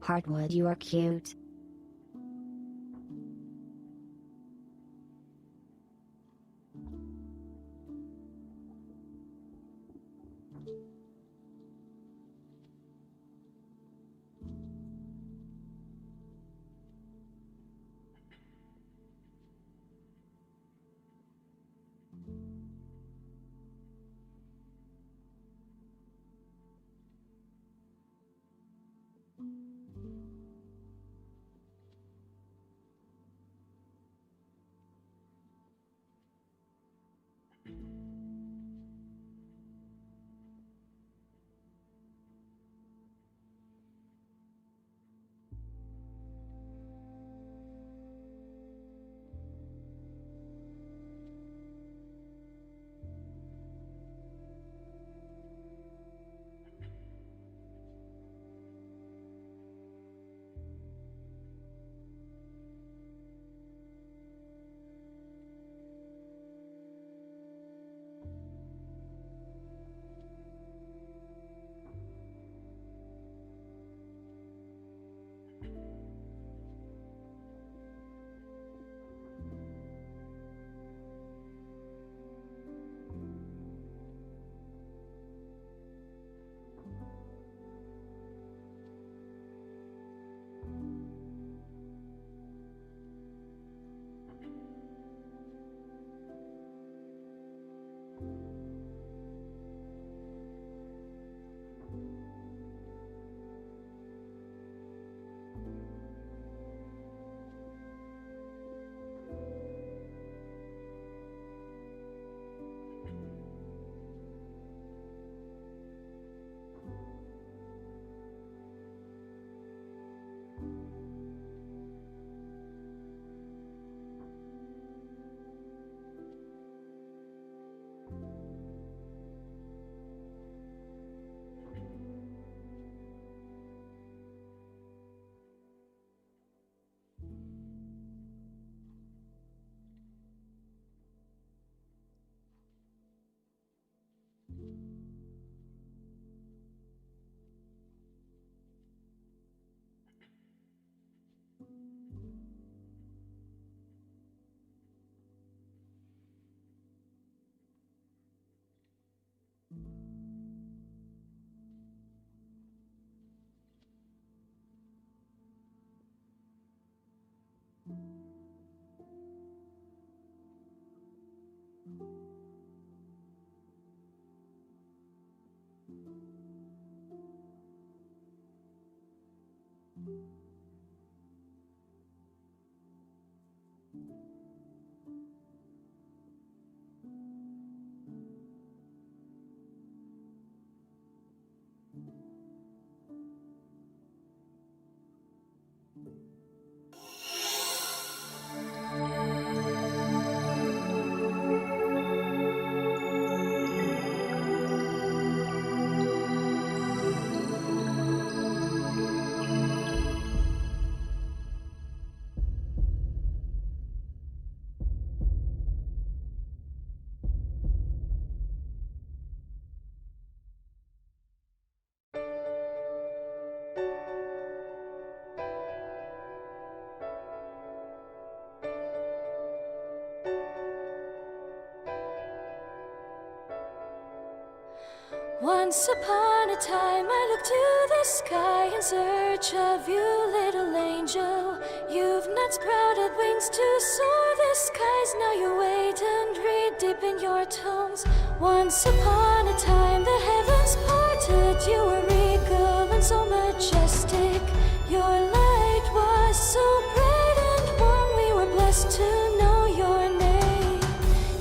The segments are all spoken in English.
Heartwood, you are cute. Once upon a time I looked to the sky in search of you, little angel. You've not sprouted wings to soar the skies. Now you wait and read deep in your tomes. Once upon a time the heavens parted. You were regal and so majestic. Your light was so bright and warm. We were blessed to know your name.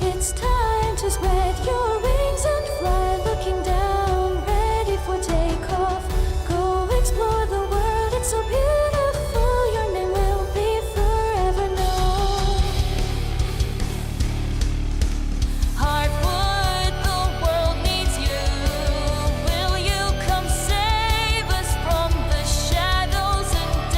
It's time to spread your wings and fly, looking down, ready for takeoff. Go explore the world, it's so beautiful. Your name will be forever known. Heartwood, the world needs you. Will you come save us from the shadows and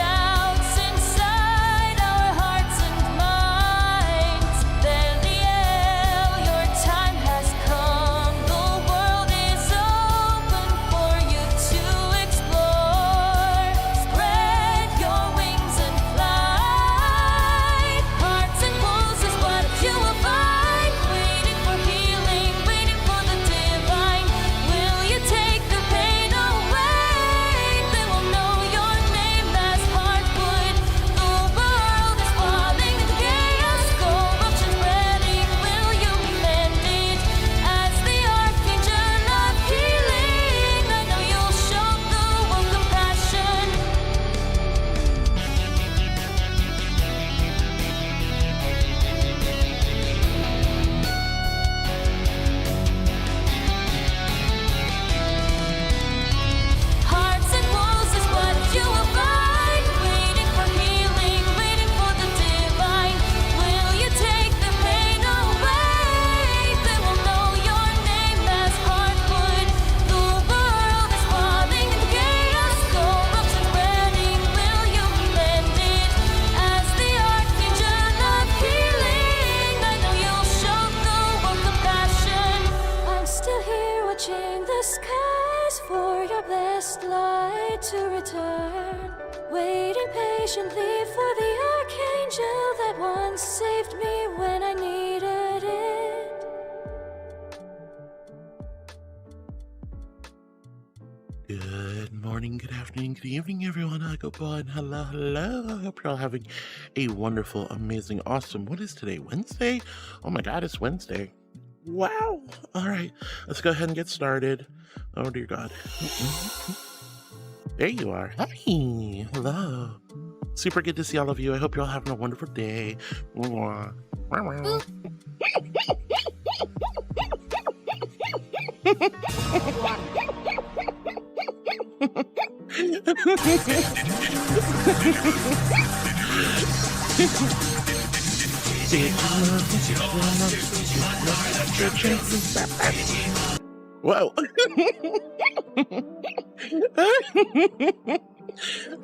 to return, waiting patiently for the archangel that once saved me when I needed it. Good morning, good afternoon, good evening, everyone. Good morning. Hello, hello. I hope you're all having a wonderful, amazing, awesome. What is today? Wednesday? Oh my God, it's Wednesday. Wow. All right, let's go ahead and get started. Oh dear God. There you are. Hi. Hello. Super good to see all of you. I hope you're all having a wonderful day. Whoa.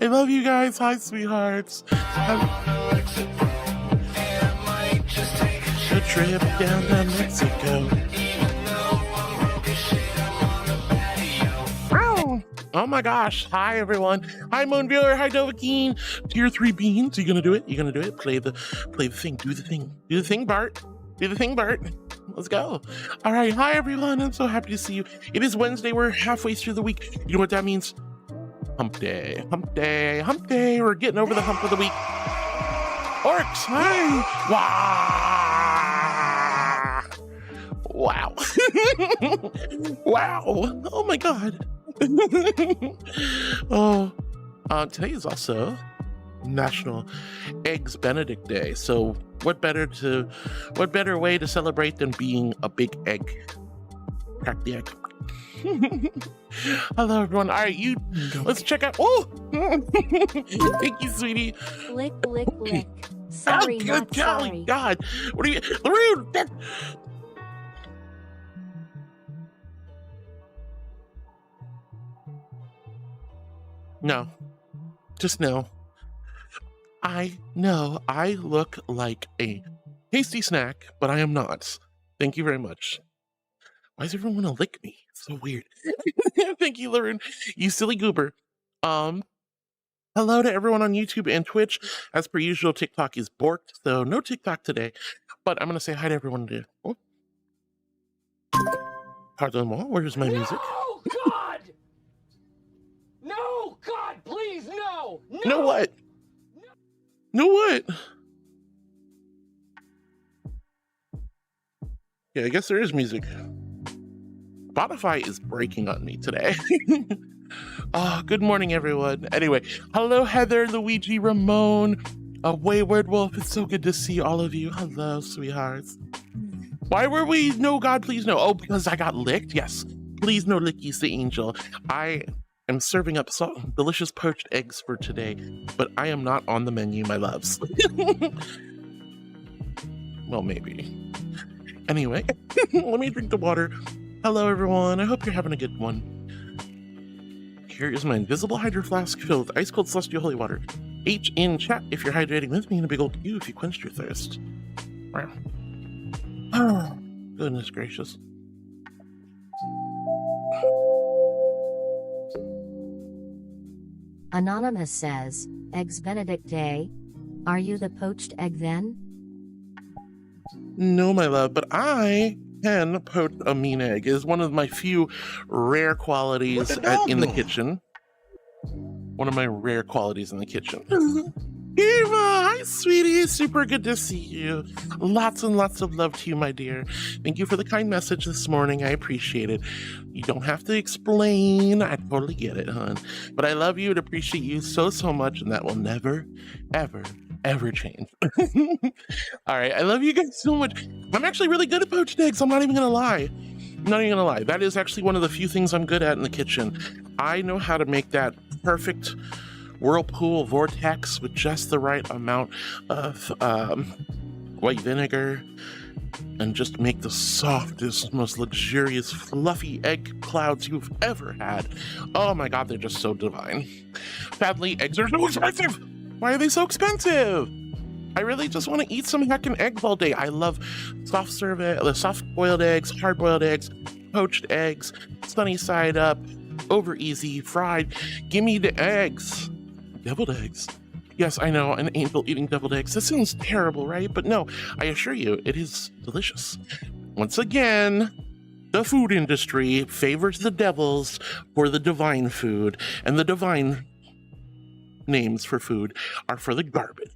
I love you guys. Hi, sweethearts. A trip down to Mexico. Oh my gosh. Hi, everyone. Hi, Moon Viewer. Hi, Dovahkiin. Tier 3 beans. You gonna do it? You gonna do it? Play the thing. Do the thing. Do the thing, Bart. Do the thing, Bart. Let's go. All right. Hi, everyone. I'm so happy to see you. It is Wednesday. We're halfway through the week. You know what that means? Hump day. Hump day. Hump day. We're getting over the hump of the week. Orcs. Hi. Wow. Wow. Oh my God. Oh, today is also National Eggs Benedict Day. So what better way to celebrate than being a big egg? Crack the egg. Hello, everyone. All right, let's check out. Oh, thank you, sweetie. Lick, lick, lick. Sorry, not sorry. God, what are you, Lorraine? No, just no. I know I look like a tasty snack, but I am not. Thank you very much. Why does everyone want to lick me? It's so weird. Thank you, Lauren. You silly goober. Hello to everyone on YouTube and Twitch. As per usual, TikTok is borked, so no TikTok today. But I'm gonna say hi to everyone today. Oh. Pardon moi, where's my music? No, God! No, God, please, no! No! No what? No what? Yeah, I guess there is music. Spotify is breaking on me today. Good morning, everyone. Anyway, hello, Heather, Luigi, Ramon, Wayward Wolf. It's so good to see all of you. Hello, sweethearts. Why were we no God, please no? Oh, because I got licked? Yes. Please no lickies the angel. I am serving up delicious poached eggs for today, but I am not on the menu, my loves. Well, maybe. Anyway, let me drink the water. Hello, everyone. I hope you're having a good one. Here is my invisible hydro flask filled with ice cold celestial holy water. H in chat if you're hydrating with me, and a big old Q if you quenched your thirst. Wow. Oh, goodness gracious. Anonymous says, Eggs Benedict Day. Are you the poached egg then? No, my love, but I can poach a mean egg. It is one of my few rare qualities in the kitchen. One of my rare qualities in the kitchen. Eva, hi, sweetie. Super good to see you. Lots and lots of love to you, my dear. Thank you for the kind message this morning. I appreciate it. You don't have to explain. I totally get it, hon. But I love you and appreciate you so, so much, and that will never, ever, ever change. All right, I love you guys so much. I'm actually really good at poached eggs. I'm not even gonna lie. That is actually one of the few things I'm good at in the kitchen. I know how to make that perfect whirlpool vortex with just the right amount of white vinegar and just make the softest, most luxurious, fluffy egg clouds you've ever had. Oh my God, they're just so divine. Sadly, eggs are so expensive. Why are they so expensive? I really just want to eat some heckin' eggs all day. I love soft boiled eggs, hard boiled eggs, poached eggs, sunny side up, over easy, fried. Give me the eggs. Deviled eggs. Yes, I know, an angel eating deviled eggs. That sounds terrible, right? But no, I assure you, it is delicious. Once again, the food industry favors the devils for the divine food, and the divine names for food are for the garbage.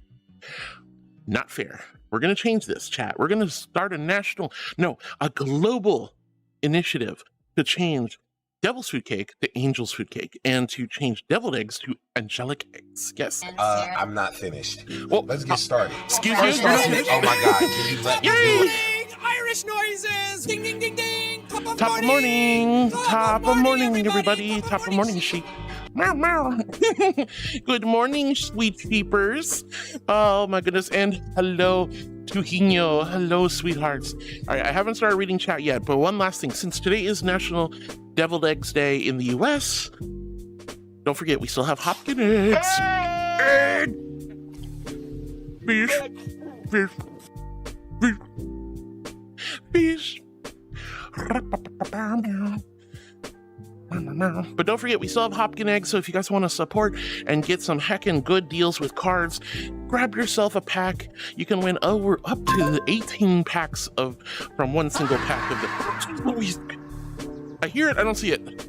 Not fair. We're going to change this, chat. We're going to start a global initiative to change devil's food cake to angel's food cake, and to change deviled eggs to angelic eggs. Yes. I'm not finished. Well, let's get started. Excuse me? Oh my God. Can you let me do it? Irish noises! Ding, ding, ding, ding! Top of morning! Top of morning, everybody! Top of morning, sheep. Meow, meow. Good morning, sweet sheepers. Oh my goodness, and hello to Hino. Hello, sweethearts. All right, I haven't started reading chat yet, but one last thing. Since today is National Deviled Eggs Day in the US, don't forget, we still have Hopkin eggs. Egg! Fish. Fish. Fish. Fish. But don't forget, we still have Hopkin eggs, so if you guys want to support and get some heckin' good deals with cards, grab yourself a pack. You can win up to 18 packs from one single pack of it. I hear it, I don't see it.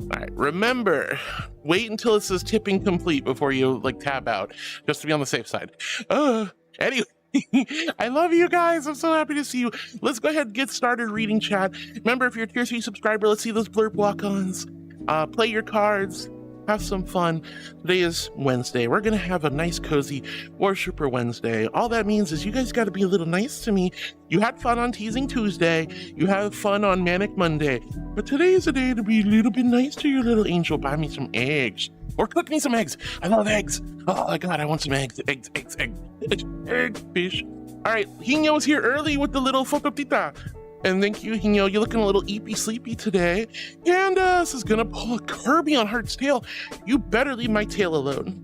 All right, remember, wait until it says tipping complete before you tab out, just to be on the safe side. Anyway. I love you guys. I'm so happy to see you. Let's go ahead and get started reading chat. Remember, if you're a Tier 3 subscriber, let's see those blurb walk-ons. Play your cards. Have some fun. Today is Wednesday. We're going to have a nice, cozy Worshiper Wednesday. All that means is you guys got to be a little nice to me. You had fun on Teasing Tuesday. You have fun on Manic Monday. But today is a day to be a little bit nice to your little angel. Buy me some eggs. Or cook me some eggs. I love eggs. Oh my God, I want some eggs. Eggs. Egg fish. All right, Hino is here early with the little phototita. And thank you, Hino. You're looking a little eepy sleepy today. Candace is gonna pull a Kirby on Heart's tail. You better leave my tail alone.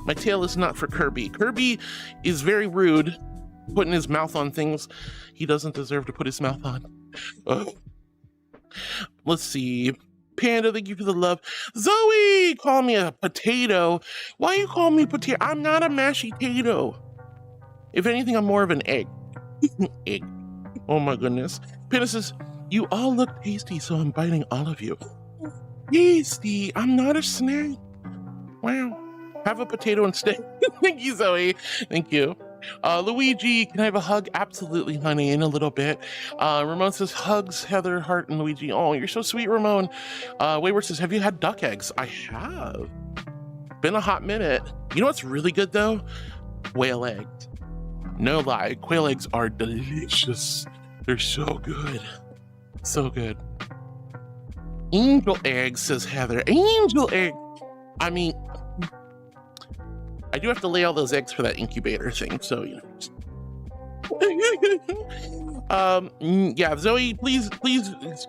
My tail is not for Kirby. Kirby is very rude, putting his mouth on things he doesn't deserve to put his mouth on. Let's see. Panda, thank you for the love. Zoe, call me a potato. Why you call me potato? I'm not a mashy potato. If anything, I'm more of an egg. Egg. Oh my goodness. Panda says, you all look tasty, so I'm biting all of you. Tasty. I'm not a snack. Wow. Have a potato instead. Thank you, Zoe. Thank you. Luigi, can I have a hug? Absolutely, honey, in a little bit. Ramon says, hugs, Heather, Heart, and Luigi. Oh, you're so sweet, Ramon. Wayward says, have you had duck eggs? I have. Been a hot minute. You know what's really good, though? Quail eggs. No lie, quail eggs are delicious. They're so good. So good. Angel eggs, says Heather. Angel egg. I mean, I do have to lay all those eggs for that incubator thing, so, you know. Yeah, Zoe, please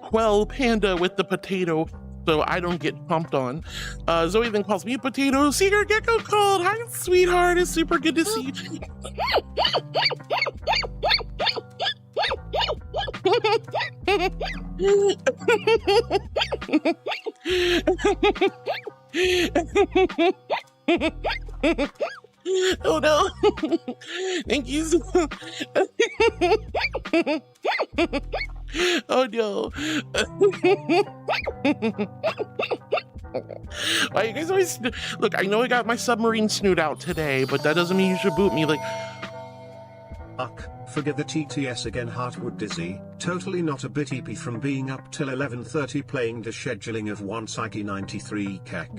quell Panda with the potato so I don't get pumped on. Zoe then calls me a potato. Secret Gecko called. Hi, sweetheart. It's super good to see you. Oh no. Thank you so Oh no. Why you guys always look, I know I got my submarine snoot out today, but that doesn't mean you should boot me like Forget the TTS again, Heartwood Dizzy, totally not a bit eepy from being up till 11:30 playing the scheduling of one Psyche 93 kek.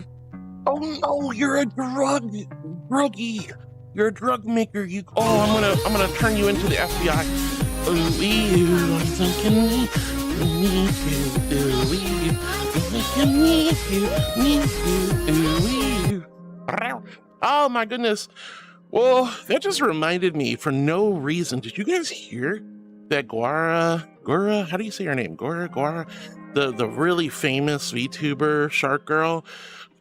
Oh no, you're a druggie. You're a drug maker. I'm gonna turn you into the FBI. Oh my goodness. Whoa, that just reminded me for no reason. Did you guys hear that Gora, how do you say her name? Gora, the really famous VTuber shark girl,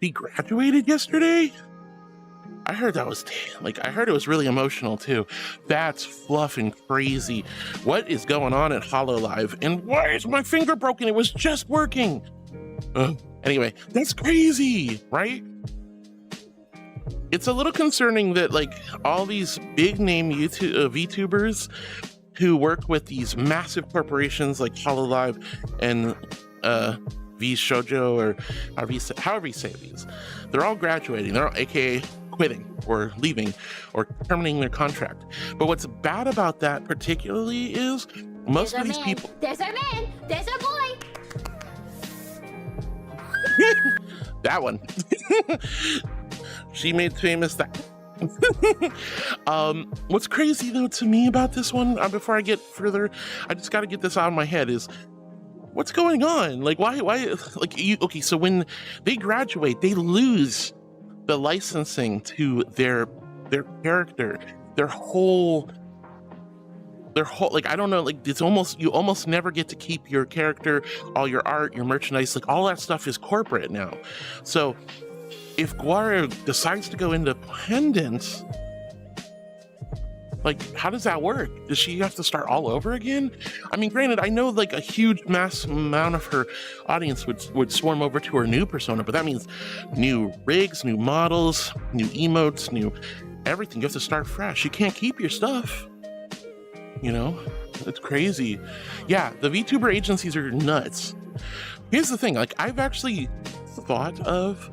she graduated yesterday? I heard that was I heard it was really emotional too. That's fluffing crazy. What is going on at HoloLive? And why is my finger broken? It was just working. Anyway, that's crazy, right? It's a little concerning that like all these big name VTubers who work with these massive corporations like HoloLive and VShojo, or however you say these, they're all graduating. They're all AKA quitting or leaving or terminating their contract. But what's bad about that particularly is most of these people. There's our man. There's our boy. That one. She made famous that. What's crazy though to me about this one, before I get further, I just got to get this out of my head, is what's going on? Like why like okay, so when they graduate, they lose the licensing to their character, their whole like, I don't know, like it's almost, you almost never get to keep your character, all your art, your merchandise, like all that stuff is corporate now. So if Guara decides to go independent, like how does that work? Does she have to start all over again? I mean, granted, I know like a huge mass amount of her audience would swarm over to her new persona, but that means new rigs, new models, new emotes, new everything. You have to start fresh. You can't keep your stuff. You know, it's crazy. Yeah, the VTuber agencies are nuts. Here's the thing, like I've actually thought of,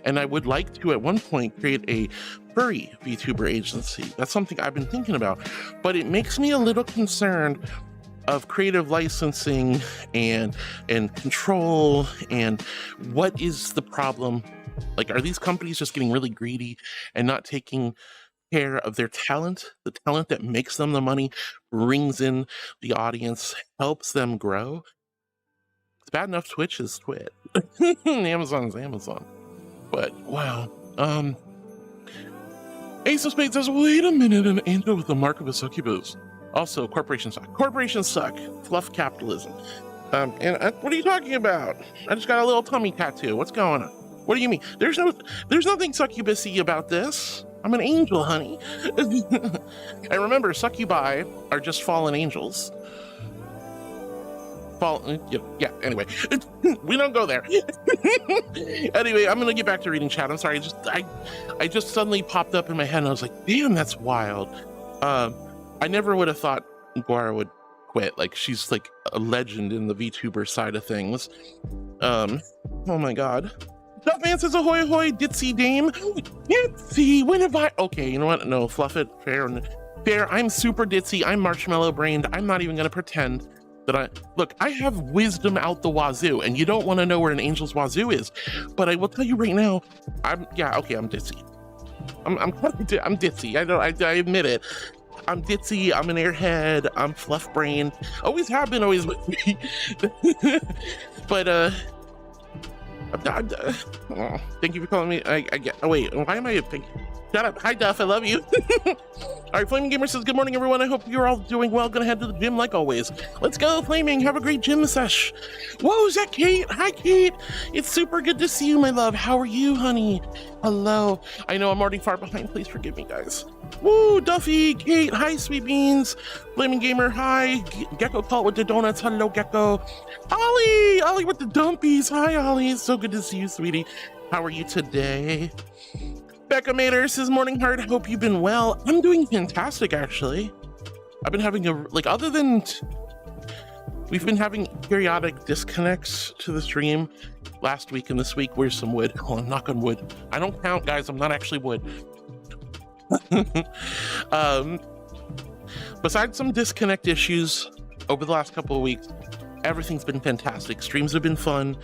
and I would like to at one point create a furry VTuber agency. That's something I've been thinking about, but it makes me a little concerned of creative licensing and control, and what is the problem? Like, are these companies just getting really greedy and not taking care of their talent, the talent that makes them the money, brings in the audience, helps them grow? It's bad enough Twitch is Twitch. Amazon's Amazon. But wow. Ace of Spades says, wait a minute, an angel with the mark of a succubus. Also, corporations suck. Corporations suck. Fluff capitalism. What are you talking about? I just got a little tummy tattoo. What's going on? What do you mean? There's nothing succubus-y about this. I'm an angel, honey. And remember, succubi are just fallen angels. Yeah, anyway, we don't go there. Anyway, I'm gonna get back to reading chat. I'm sorry, I just suddenly popped up in my head and I was like, damn, that's wild. I never would have thought Guara would quit. Like, she's like a legend in the VTuber side of things. Oh my god. Duffman says, ahoy ahoy, ditzy dame. Ditzy, when have I? Okay, you know what? No, fluff it, fair. I'm super ditzy. I'm marshmallow brained. I'm not even gonna pretend that I have wisdom out the wazoo, and you don't want to know where an angel's wazoo is, but I will tell you right now, I'm ditzy. I'm ditzy. I admit it. I'm ditzy. I'm an airhead. I'm fluff brained. Always have been. Always with me. But thank you for calling me. Oh wait, why am I? Shut up. Hi Duff, I love you. All right, Flaming Gamer says, good morning everyone. I hope you're all doing well. Gonna head to the gym like always. Let's go, Flaming. Have a great gym sesh. Whoa, is that Kate? Hi Kate. It's super good to see you, my love. How are you, honey? Hello. I know I'm already far behind. Please forgive me, guys. Woo, Duffy, Kate. Hi, Sweet Beans. Flaming Gamer. Hi. Gecko Cult with the donuts. Hello, Gecko. Ollie with the dumpies. Hi, Ollie. It's so good to see you, sweetie. How are you today? Becca Mater says, morning heart, hope you've been well. I'm doing fantastic, actually. I've been having we've been having periodic disconnects to the stream. Last week and this week, where's some wood? Oh, I'm knock on wood. I don't count, guys. I'm not actually wood. Besides some disconnect issues over the last couple of weeks, everything's been fantastic. Streams have been fun.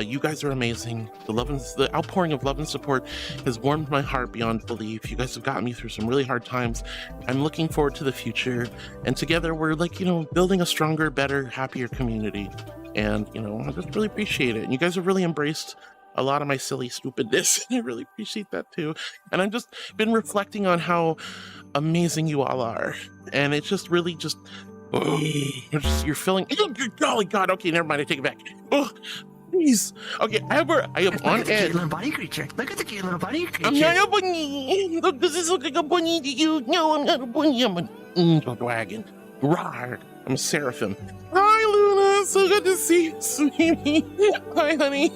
You guys are amazing. The outpouring of love and support has warmed my heart beyond belief. You guys have gotten me through some really hard times. I'm looking forward to the future, and together we're like, building a stronger, better, happier community. And I just really appreciate it. And you guys have really embraced a lot of my silly stupidness. I really appreciate that too. And I've just been reflecting on how amazing you all are, and it's just really you're feeling. Oh, golly God. Okay, never mind. I take it back. Oh. Jeez. Okay, I am on edge. Little bunny creature. Look at the cute little bunny creature. I'm not a bunny. Look, does this look like a bunny to you? No, I'm not a bunny. I'm an angel dragon. Rawr. I'm a seraphim. Hi, Luna. So good to see you, sweetie. Hi, honey.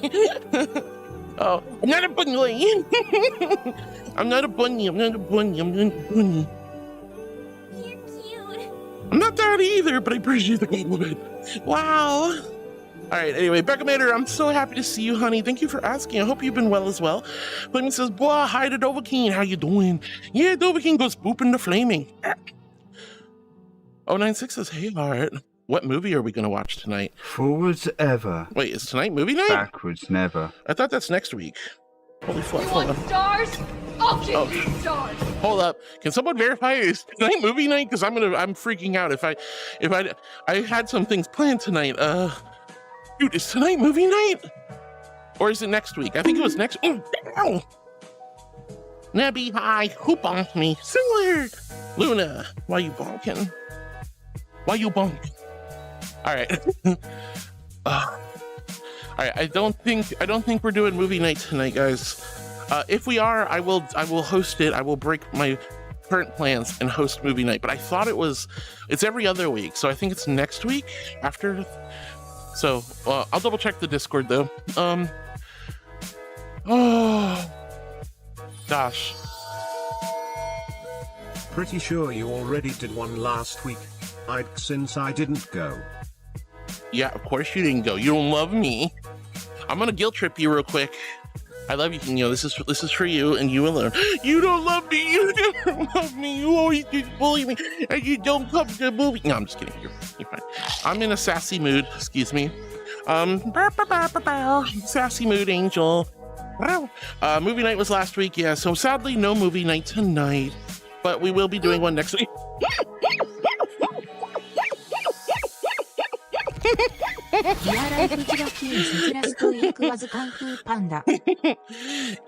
Oh, I'm not a bunny. I'm not a bunny. I'm not a bunny. I'm not a bunny. You're cute. I'm not that either, but I appreciate the compliment. Wow. All right, anyway, Becca Mater, I'm so happy to see you, honey. Thank you for asking. I hope you've been well as well. Flaming says, boah, hi to Dovahkiin. How you doing? Yeah, Dovahkiin goes booping to Flaming. 096 says, hey, Heart. What movie are we going to watch tonight? Forwards ever. Wait, is tonight movie night? Backwards never. I thought that's next week. Holy fuck, You hold want on. stars? I'll give you stars. Hold up. Can someone verify is tonight movie night? Because I'm freaking out if I had some things planned tonight. Dude, is tonight movie night? Or is it next week? I think it was next. Oh, ow. Nebby, hi. Who bonked me? Similar. Luna, why you bonking? Why you bonking? All right. All right. I don't think we're doing movie night tonight, guys. If we are, I will host it. I will break my current plans and host movie night. But I thought it's every other week, so I think it's next week after. So I'll double check the Discord though. Oh gosh. Pretty sure you already did one last week. Since I didn't go. Yeah, of course you didn't go. You don't love me. I'm gonna guilt trip you real quick. I love you, Kinyo. This is for you and you alone. You don't love me. You never love me. You always just bully me, and you don't come to the movie. No, I'm just kidding. You're fine. I'm in a sassy mood. Excuse me. Sassy mood, Angel. Movie night was last week. Yeah. So sadly, no movie night tonight, but we will be doing one next week.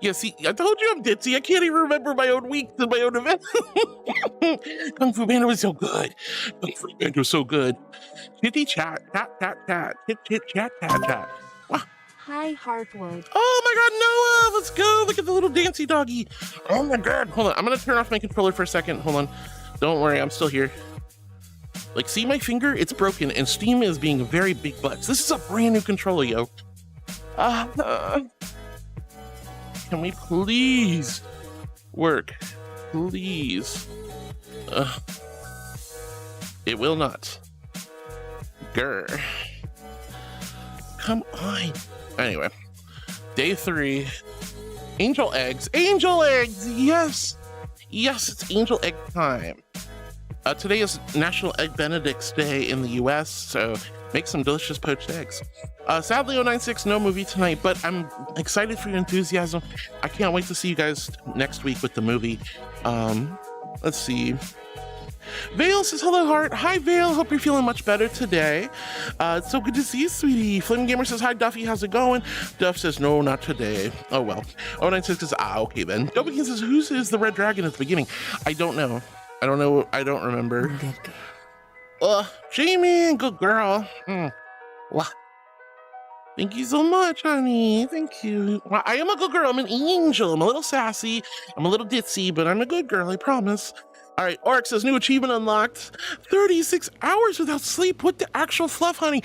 Yeah, see, I told you I'm ditzy. I can't even remember my own weeks and my own events. Kung Fu Panda was so good. Kung Fu Panda was so good. Chitty chat, tat. Chit chat, tat. Wow. Hi, Heartwood. Oh my god, Noah! Let's go! Look at the little dancy doggy. Oh my god. Hold on, I'm gonna turn off my controller for a second. Hold on. Don't worry, I'm still here. Like, see my finger? It's broken, and Steam is being a very big butts. This is a brand new controller, yo. Can we please work? Please. It will not. Grr. Come on. Anyway, day 3. Angel eggs. Angel eggs! Yes! Yes, it's angel egg time. Today is National Egg Benedict's Day in the US, so make some delicious poached eggs. Sadly, 096, no movie tonight, but I'm excited for your enthusiasm. I can't wait to see you guys next week with the movie. Let's see. Vale says, hello, Heart. Hi, Vale. Hope you're feeling much better today. It's so good to see you, sweetie. Flaming Gamer says, hi, Duffy. How's it going? Duff says, no, not today. Oh, well. 096 says, okay, then. Dovahkiin says, who is the red dragon at the beginning? I don't know. I don't remember. Jamie, good girl. Wow. Thank you so much, honey. Thank you. Well, I am a good girl. I'm an angel. I'm a little sassy. I'm a little ditzy, but I'm a good girl, I promise. All right, Oryx says, new achievement unlocked. 36 hours without sleep. What the actual fluff, honey?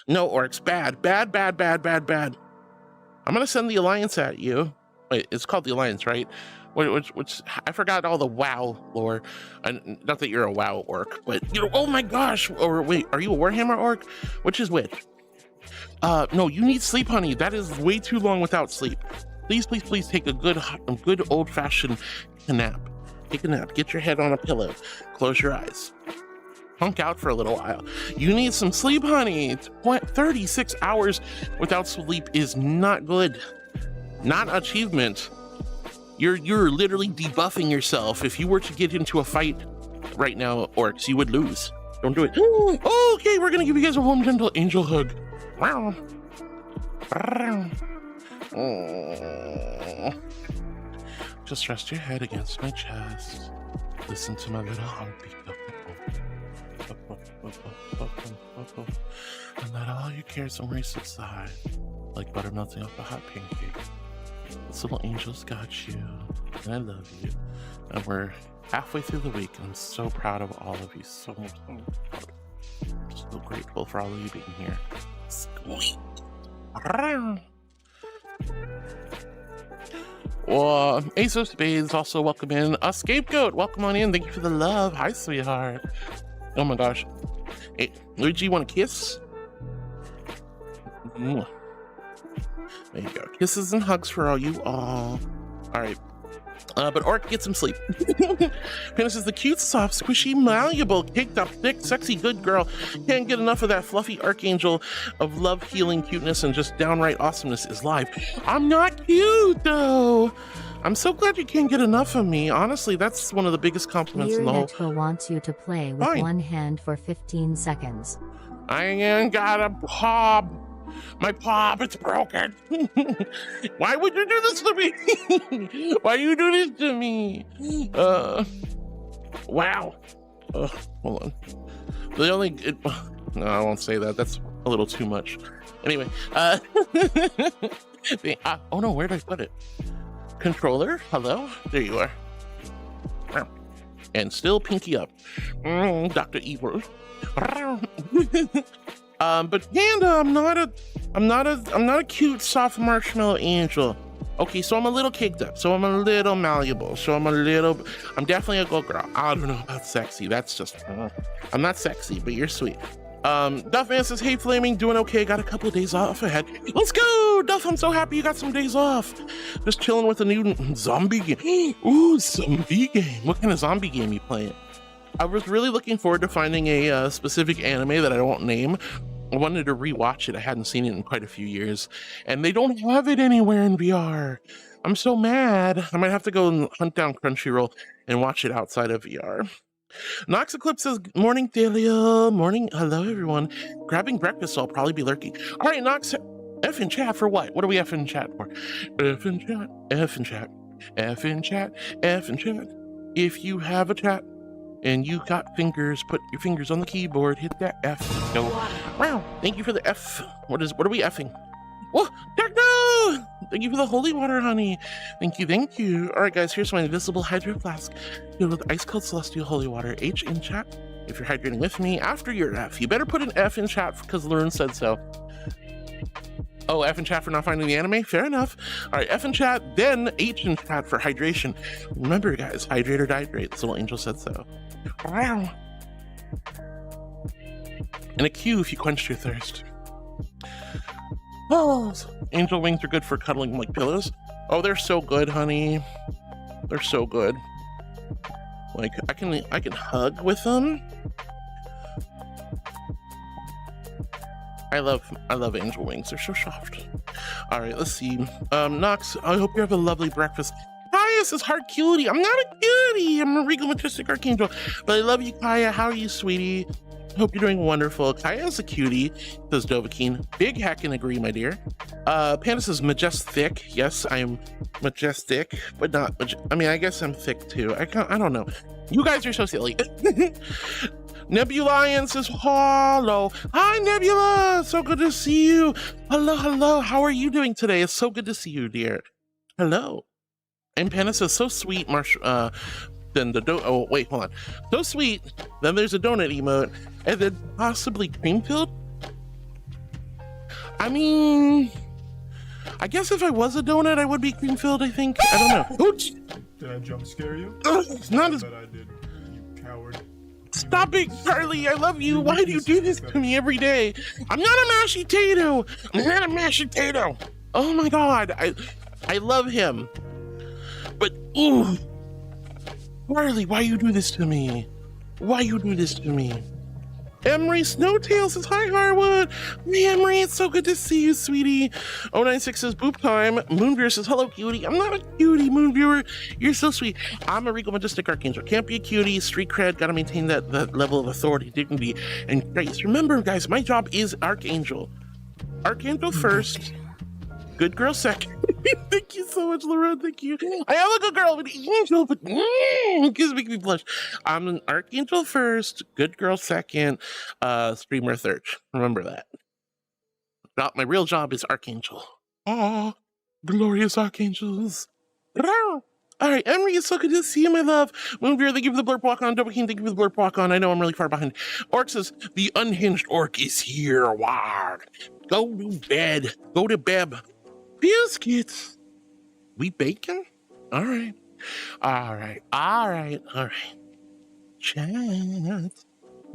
No, Oryx. Bad. I'm going to send the Alliance at you. Wait, it's called the Alliance, right? Which I forgot all the WoW lore. And not that you're a WoW orc, but oh my gosh! Or wait, are you a Warhammer orc? Which is which? No, you need sleep, honey. That is way too long without sleep. Please take a good old-fashioned nap. Take a nap. Get your head on a pillow. Close your eyes. Punk out for a little while. You need some sleep, honey. 36 hours without sleep is not good. Not achievement. You're literally debuffing yourself. If you were to get into a fight right now, orcs, you would lose. Don't do it. Okay, we're gonna give you guys a warm, gentle angel hug. Wow. Just rest your head against my chest. Listen to my little heartbeat. And let all your cares and worries subside. like butter melting off a hot pancake. This little angel's got you, and I love you. And we're halfway through the week, and I'm so proud of all of you. So proud. I'm so grateful for all of you being here. Squeak. Well, Ace of Spades also welcome in. A Scapegoat, welcome on in. Thank you for the love. Hi, sweetheart. Oh my gosh. Hey, Luigi, you want a kiss? There you go. Kisses and hugs for all you all. All right. But Orc, get some sleep. Penis is the cute, soft, squishy, malleable, caked up, thick, sexy, good girl. Can't get enough of that fluffy archangel of love, healing, cuteness, and just downright awesomeness is live. I'm not cute, though. I'm so glad you can't get enough of me. Honestly, that's one of the biggest compliments in the whole... EᗰOTIOTIᗩᒪ wants you to play with one hand for 15 seconds. I ain't got a paw. My paw, it's broken. Why would you do this to me? Why you do this to me? Wow. Hold on. No, I won't say that. That's a little too much. Anyway, oh no, where did I put it? Controller, hello? There you are. And still pinky up. Dr. Evil. But Panda, I'm not a cute soft marshmallow angel. Okay, so I'm a little caked up, so I'm a little malleable, so I'm definitely a good girl. I don't know about sexy. That's just I'm not sexy, but you're sweet. Duffman says, hey Flaming, doing okay, got a couple of days off ahead. Let's go, Duff, I'm so happy you got some days off. Just chilling with a new zombie game. Ooh, zombie game. What kind of zombie game you playing? I was really looking forward to finding a specific anime that I won't name. I wanted to rewatch it. I hadn't seen it in quite a few years, and they don't have it anywhere in VR. I'm so mad. I might have to go and hunt down Crunchyroll and watch it outside of VR. Nox Eclipse says, morning, Thalia. Morning. Hello, everyone. Grabbing breakfast, so I'll probably be lurking. All right, Nox, F in chat for what? What are we F in chat for? F in chat, F in chat, F in chat, F in chat. If you have a chat, and you got fingers, put your fingers on the keyboard, hit that F. No. Wow, thank you for the F. What are we Fing? Oh, Techno! Thank you for the holy water, honey. Thank you, thank you. All right, guys, here's my invisible hydro flask filled with ice cold celestial holy water. H in chat. If you're hydrating with me after your F, you better put an F in chat because Lauren said so. Oh, F in chat for not finding the anime? Fair enough. All right, F in chat, then H in chat for hydration. Remember, guys, hydrate or dihydrate. This little angel said so. Wow. And a Q if you quenched your thirst. Oh, angel wings are good for cuddling like pillows. Oh, they're so good, honey. They're so good. Like, I can hug with them. I love angel wings. They're so soft. All right, let's see. Nox, I hope you have a lovely breakfast. Kaya says, heart cutie. I'm not a cutie. I'm a regal majestic archangel. But I love you, Kaya. How are you, sweetie? Hope you're doing wonderful. Kaya's a cutie, says Dovahkiin. Big hack and agree, my dear. Panda says, majestic. Yes, I am majestic, but not. I mean, I guess I'm thick too. I don't know. You guys are so silly. Nebulion says, hello. Hi, Nebula. So good to see you. Hello, hello. How are you doing today? It's so good to see you, dear. Hello. And Panda says, so sweet, then the oh, wait, hold on. So sweet. Then there's a donut emote. And then possibly cream-filled? I mean, I guess if I was a donut, I would be cream-filled, I think. I don't know. Ooch. Did I jump scare you? It's not as... I did, you coward. Stop it, Charlie. I love you. Why do you do this to me every day? I'm not a mashed potato. I'm not a mashed potato. Oh my God. I love him. But, ooh. Charlie, why you do this to me? Why you do this to me? Emery Snowtail says, hi, Harwood. Hey, Emery, it's so good to see you, sweetie. 096 says, boop time. Moonviewer says, hello, cutie. I'm not a cutie, Moonviewer. You're so sweet. I'm a regal majestic archangel. Can't be a cutie. Street cred. Gotta maintain that level of authority, dignity, and grace. Remember, guys, my job is archangel. Archangel first. Good girl second. Thank you so much, Laura. Thank you. I am a good girl, but angel, but gives me blush. I'm an archangel first, good girl second, streamer third. Remember that. No, my real job is Archangel. Oh, glorious archangels. All right, Emery, it's so good to see you, my love. Moonbeer, thank you for the blurb walk on. Double King, thank you for the blurb walk on. I know I'm really far behind. Orc says, the unhinged orc is here. Wow. Go to bed. Go to bed. Biscuits. We bacon? All right. All right. All right. All right. Chat.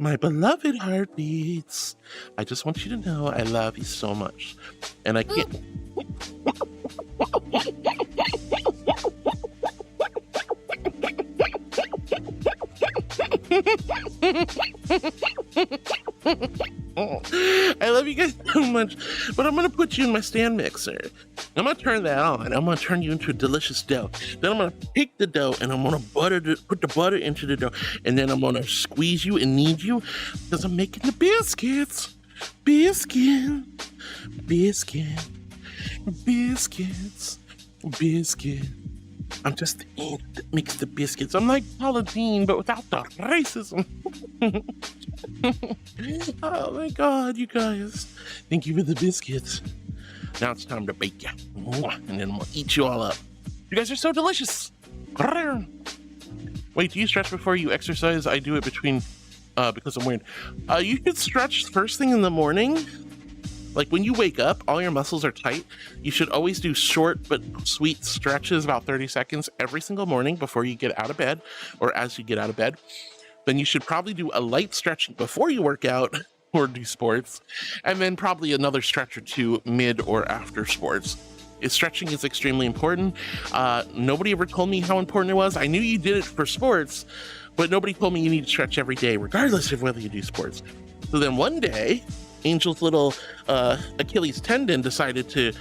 My beloved heartbeats. I just want you to know I love you so much. And I can't... I love you guys so much, but I'm gonna put you in my stand mixer. I'm gonna turn that on. I'm gonna turn you into a delicious dough. Then I'm gonna take the dough and I'm gonna put the butter into the dough, and then I'm gonna squeeze you and knead you because I'm making the biscuits. Biscuit, biscuit. I'm just the ink that makes the biscuits. I'm like Paula Deen, but without the racism. Oh my God, you guys. Thank you for the biscuits. Now it's time to bake you. And then we'll eat you all up. You guys are so delicious. Wait, do you stretch before you exercise? I do it between, because I'm weird. You could stretch first thing in the morning. Like when you wake up, all your muscles are tight. You should always do short but sweet stretches, about 30 seconds every single morning before you get out of bed or as you get out of bed. Then you should probably do a light stretching before you work out or do sports, and then probably another stretch or two mid or after sports. Stretching is extremely important. Nobody ever told me how important it was. I knew you did it for sports, but nobody told me you need to stretch every day, regardless of whether you do sports. So then one day, Angel's little Achilles tendon decided to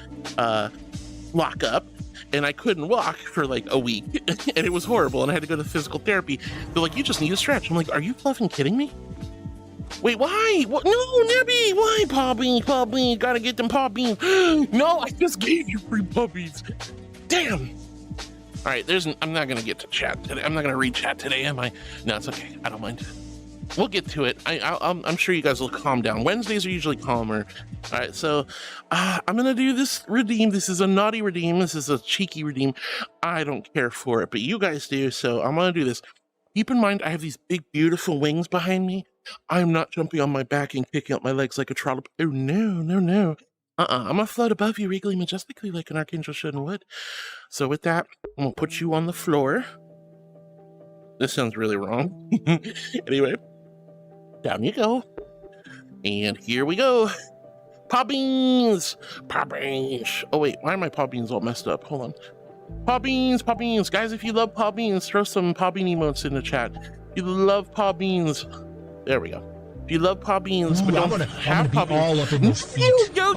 lock up, and I couldn't walk for like a week, and it was horrible, and I had to go to physical therapy. They're like, you just need to stretch. I'm like, are you fluffing kidding me? Wait, why? What? No, Nebby, why, paw bean? Gotta get them paw beans. No, I just gave you free puppies. Damn. All right, I'm not gonna get to chat today. I'm not gonna read chat today, am I? No, it's okay. I don't mind. We'll get to it. I'm sure you guys will calm down. Wednesdays are usually calmer. All right, so I'm gonna do this redeem. This is a naughty redeem. This is a cheeky redeem. I don't care for it, but you guys do, so I'm gonna do this. Keep in mind, I have these big, beautiful wings behind me. I'm not jumping on my back and kicking out my legs like a trollop. Oh, no. I'm gonna float above you, regally, majestically, like an archangel should and would. So with that, I'm gonna put you on the floor. This sounds really wrong. Anyway. Down you go. And here we go. Paw beans. Oh wait, why are my paw beans all messed up? Hold on. Paw beans. Guys, if you love paw beans, throw some paw bean emotes in the chat. If you love paw beans. There we go. If you love paw beans, but don't have paw beans. All up in those feet. No.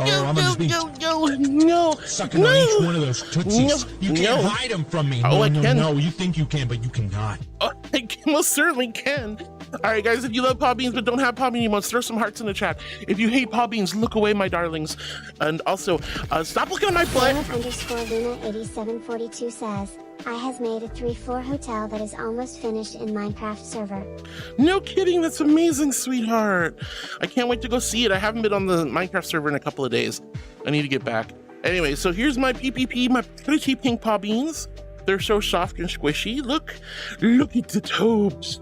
Sucking on each one of those tootsies. You can't hide them from me. Oh, I can. No, you think you can, but you cannot. Oh, I most certainly can. All right, guys, if you love paw beans but don't have paw bean emotes, throw some hearts in the chat. If you hate paw beans, look away, my darlings. And also, stop looking at my butt. _Luna8742 says, I has made a 3-4 hotel that is almost finished in Minecraft server. No kidding, that's amazing, sweetheart. I can't wait to go see it. I haven't been on the Minecraft server in a couple of days. I need to get back. Anyway, so here's my PPP, my pretty pink paw beans. They're so soft and squishy. Look at the tobes.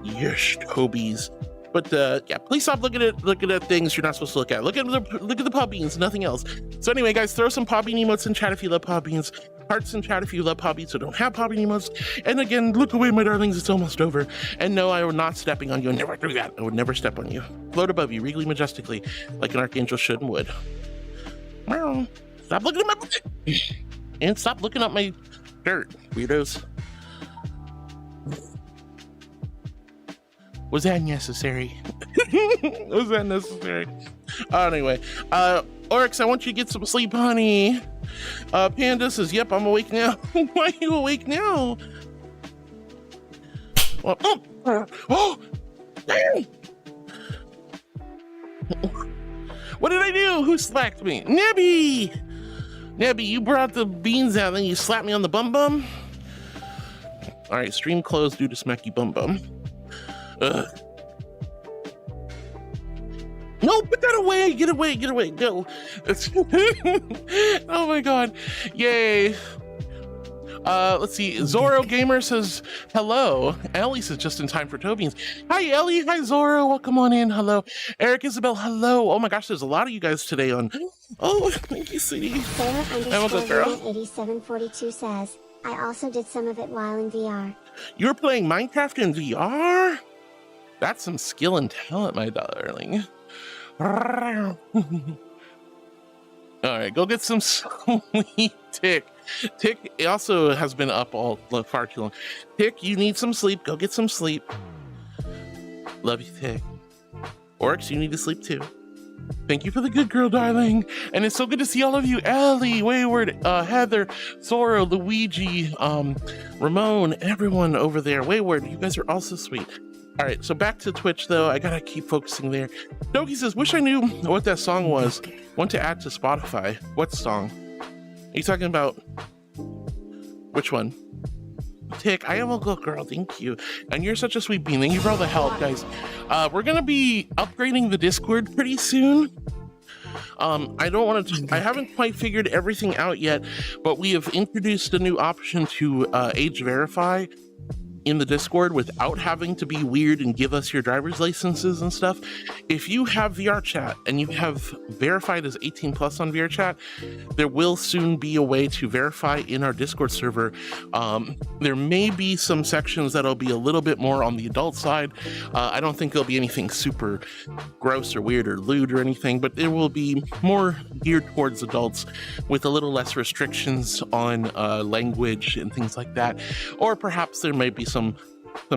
Yes, Tobies. But yeah, please stop looking at things you're not supposed to look at. Look at the paw beans, nothing else. So anyway, guys, throw some paw bean emotes in chat if you love paw beans. Hearts in chat if you love paw beans or don't have paw bean emotes. And again, look away, my darlings, it's almost over. And no, I am not stepping on you. I never do that. I would never step on you. Float above you, regally, majestically, like an archangel should and would. Stop looking at my butt. And stop looking at my dirt, weirdos. Was that necessary? Was that necessary? Anyway, Oryx, I want you to get some sleep, honey. Panda says, yep, I'm awake now. Why are you awake now? Oh, dang. What did I do? Who slacked me? Nebby, you brought the beans out and you slapped me on the bum bum? All right, stream closed due to smacky bum bum. No, put that away. Get away. Go. Oh my God. Yay. Let's see. Zorro Gamer says hello. Ellie says just in time for Tobians. Hi Ellie. Hi Zorro. Welcome on in. Hello. Eric Isabel. Hello. Oh my gosh, there's a lot of you guys today on. Oh, thank you, sweetie. Sarah_8742 says, I also did some of it while in VR. You're playing Minecraft in VR? That's some skill and talent, my darling. All right, go get some sleep, Tick. Tick also has been up all far too long. Tick, you need some sleep. Go get some sleep. Love you, Tick. Oryx, you need to sleep too. Thank you for the good girl, darling. And it's so good to see all of you. Ellie, Wayward, Heather, Zorro, Luigi, Ramon, everyone over there. Wayward, you guys are also sweet. All right, so back to Twitch, though. I gotta keep focusing there. Doki says, wish I knew what that song was. Want to add to Spotify. What song? Are you talking about? Which one? Tick, I am a good girl, thank you. And you're such a sweet bean. Thank you for all the help, guys. We're gonna be upgrading the Discord pretty soon. I haven't quite figured everything out yet, but we have introduced a new option to age verify in the Discord without having to be weird and give us your driver's licenses and stuff. If you have VRChat and you have verified as 18 plus on VRChat, there will soon be a way to verify in our Discord server. There may be some sections that'll be a little bit more on the adult side. I don't think there'll be anything super gross or weird or lewd or anything, but there will be more geared towards adults with a little less restrictions on language and things like that. Or perhaps there may be some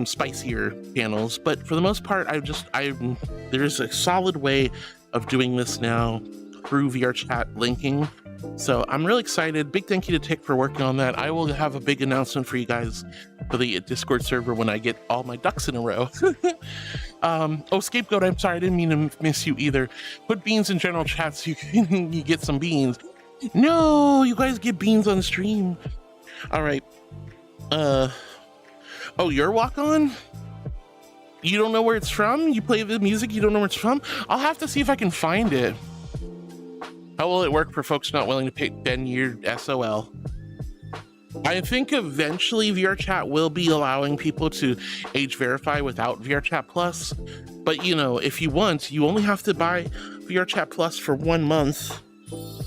spicier channels, but for the most part, there's a solid way of doing this now through VRChat linking. So I'm really excited. Big thank you to Tick for working on that. I will have a big announcement for you guys for the Discord server when I get all my ducks in a row. Oh, Scapegoat, I'm sorry, I didn't mean to miss you either. Put beans in general chat so you get some beans. No, you guys get beans on stream. All right. Oh, your walk-on? You don't know where it's from? You play the music, you don't know where it's from? I'll have to see if I can find it. How will it work for folks not willing to pay 10-year SOL? I think eventually VRChat will be allowing people to age verify without VRChat Plus. But, you know, if you want, you only have to buy VRChat Plus for 1 month.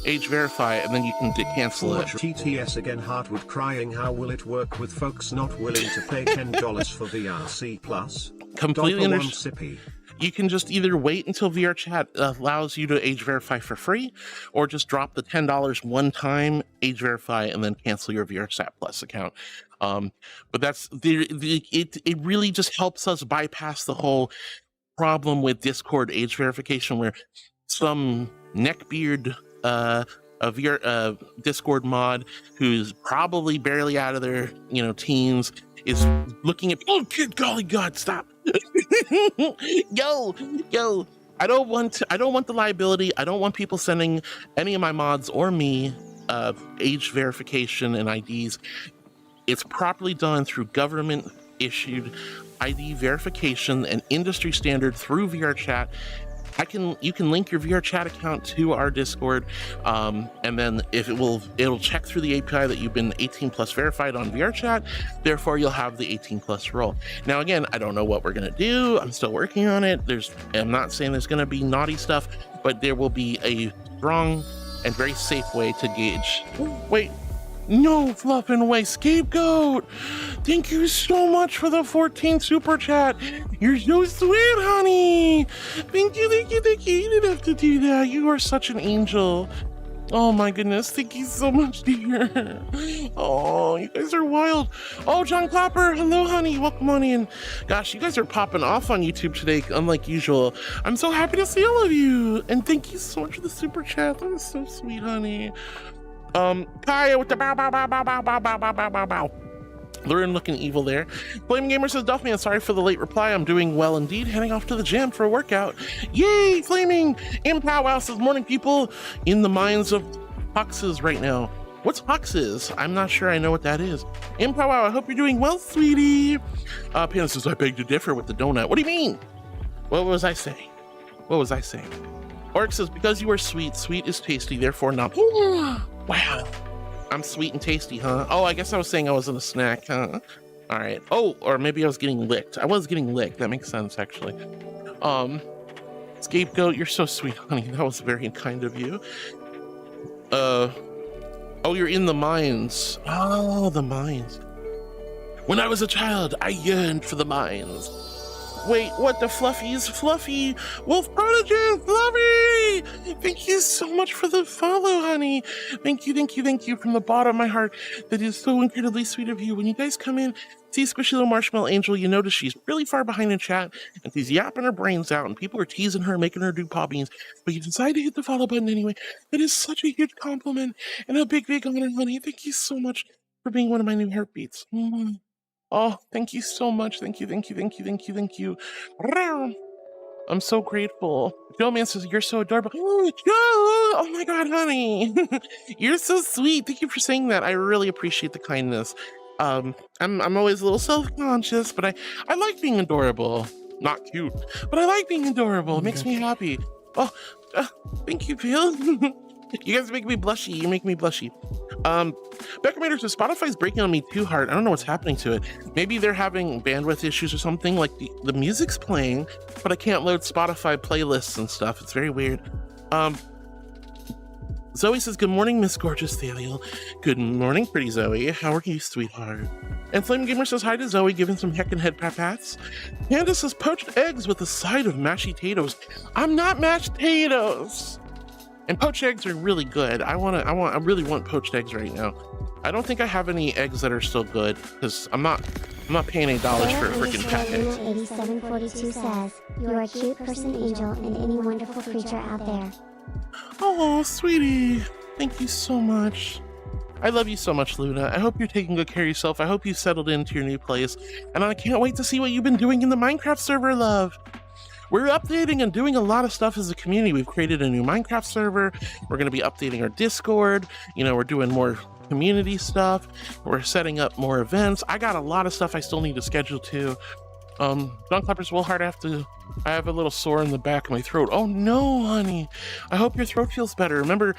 Age verify, and then you can cancel it. TTS again, Heartwood crying, how will it work with folks not willing to pay $10 for VRC Plus? Completely understand. You can just either wait until VRChat allows you to age verify for free, or just drop the $10 one time, age verify, and then cancel your VRChat Plus account. But that's it really just helps us bypass the whole problem with Discord age verification, where some neckbeard Discord mod who's probably barely out of their teens is looking at, oh good golly god, stop. yo I don't want the liability. I don't want people sending any of my mods or me age verification and IDs. It's properly done through government issued ID verification and industry standard through VRChat. You can link your VRChat account to our Discord, and then it'll check through the API that you've been 18 plus verified on VRChat. Therefore, you'll have the 18 plus role. Now, again, I don't know what we're gonna do. I'm still working on it. I'm not saying there's gonna be naughty stuff, but there will be a strong and very safe way to gauge. Wait. No fluffing away, Scapegoat. Thank you so much for the 14 super chat. You're so sweet, honey. Thank you. You didn't have to do that. You are such an angel. Oh my goodness, thank you so much, dear. Oh, you guys are wild. Oh, John Clapper, hello, honey. Welcome on in. Gosh, you guys are popping off on YouTube today, unlike usual. I'm so happy to see all of you. And thank you so much for the super chat. That was so sweet, honey. Kaya with the bow. Lurin looking evil there. Flame Gamer says, Duffman, sorry for the late reply. I'm doing well indeed. Heading off to the gym for a workout. Yay, Flaming! Impowwow says, morning people in the minds of Huxes right now. What's Huxes? I'm not sure I know what that is. Impowwow, I hope you're doing well, sweetie. Panda says, I beg to differ with the donut. What do you mean? What was I saying? What was I saying? Orc says, because you are sweet, sweet is tasty, therefore not. Wow. I'm sweet and tasty, huh? Oh, I guess I was saying I wasn't a snack, huh? All right. Oh, or maybe I was getting licked. I was getting licked. That makes sense, actually. Scapegoat, you're so sweet, honey. That was very kind of you. Oh, you're in the mines. Oh, the mines. When I was a child, I yearned for the mines. Wait, what the fluffies? Fluffy! Wolf Prodigy! Fluffy! Thank you so much for the follow, honey. Thank you from the bottom of my heart. That is so incredibly sweet of you. When you guys come in, see Squishy Little Marshmallow Angel, you notice she's really far behind in chat, and she's yapping her brains out, and people are teasing her, making her do paw beans, but you decide to hit the follow button anyway. That is such a huge compliment, and a big honor, honey. Thank you so much for being one of my new heartbeats. Oh, thank you so much. Thank you. I'm so grateful. Joe Man says, you're so adorable. Oh, Joe! Oh my God, honey. You're so sweet. Thank you for saying that. I really appreciate the kindness. I'm always a little self-conscious, but I like being adorable. Not cute, but I like being adorable. It makes me happy. Oh, thank you, Phil. You guys make me blushy. You make me blushy. Becca Mater says, Spotify's breaking on me too hard. I don't know what's happening to it. Maybe they're having bandwidth issues or something. Like the music's playing, but I can't load Spotify playlists and stuff. It's very weird. Zoe says, good morning, Miss Gorgeous Thaliel. Good morning, pretty Zoe. How are you, sweetheart? And Flame Gamer says hi to Zoe, giving some heckin' head pats. Candace says, poached eggs with a side of mashed potatoes. I'm not mashed potatoes. And poached eggs are really good. I really want poached eggs right now. I don't think I have any eggs that are still good because I'm not paying $8 for freaking cat eggs. 8742 says, you're a cute person, Angel, and any wonderful creature out there. Oh, sweetie. Thank you so much. I love you so much, Luna. I hope you're taking good care of yourself. I hope you settled into your new place. And I can't wait to see what you've been doing in the Minecraft server, love. We're updating and doing a lot of stuff as a community. We've created a new Minecraft server. We're going to be updating our Discord. You know, we're doing more community stuff. We're setting up more events. I got a lot of stuff I still need to schedule too. John Clapper's Willhard, I have a little sore in the back of my throat. Oh no, honey. I hope your throat feels better. Remember,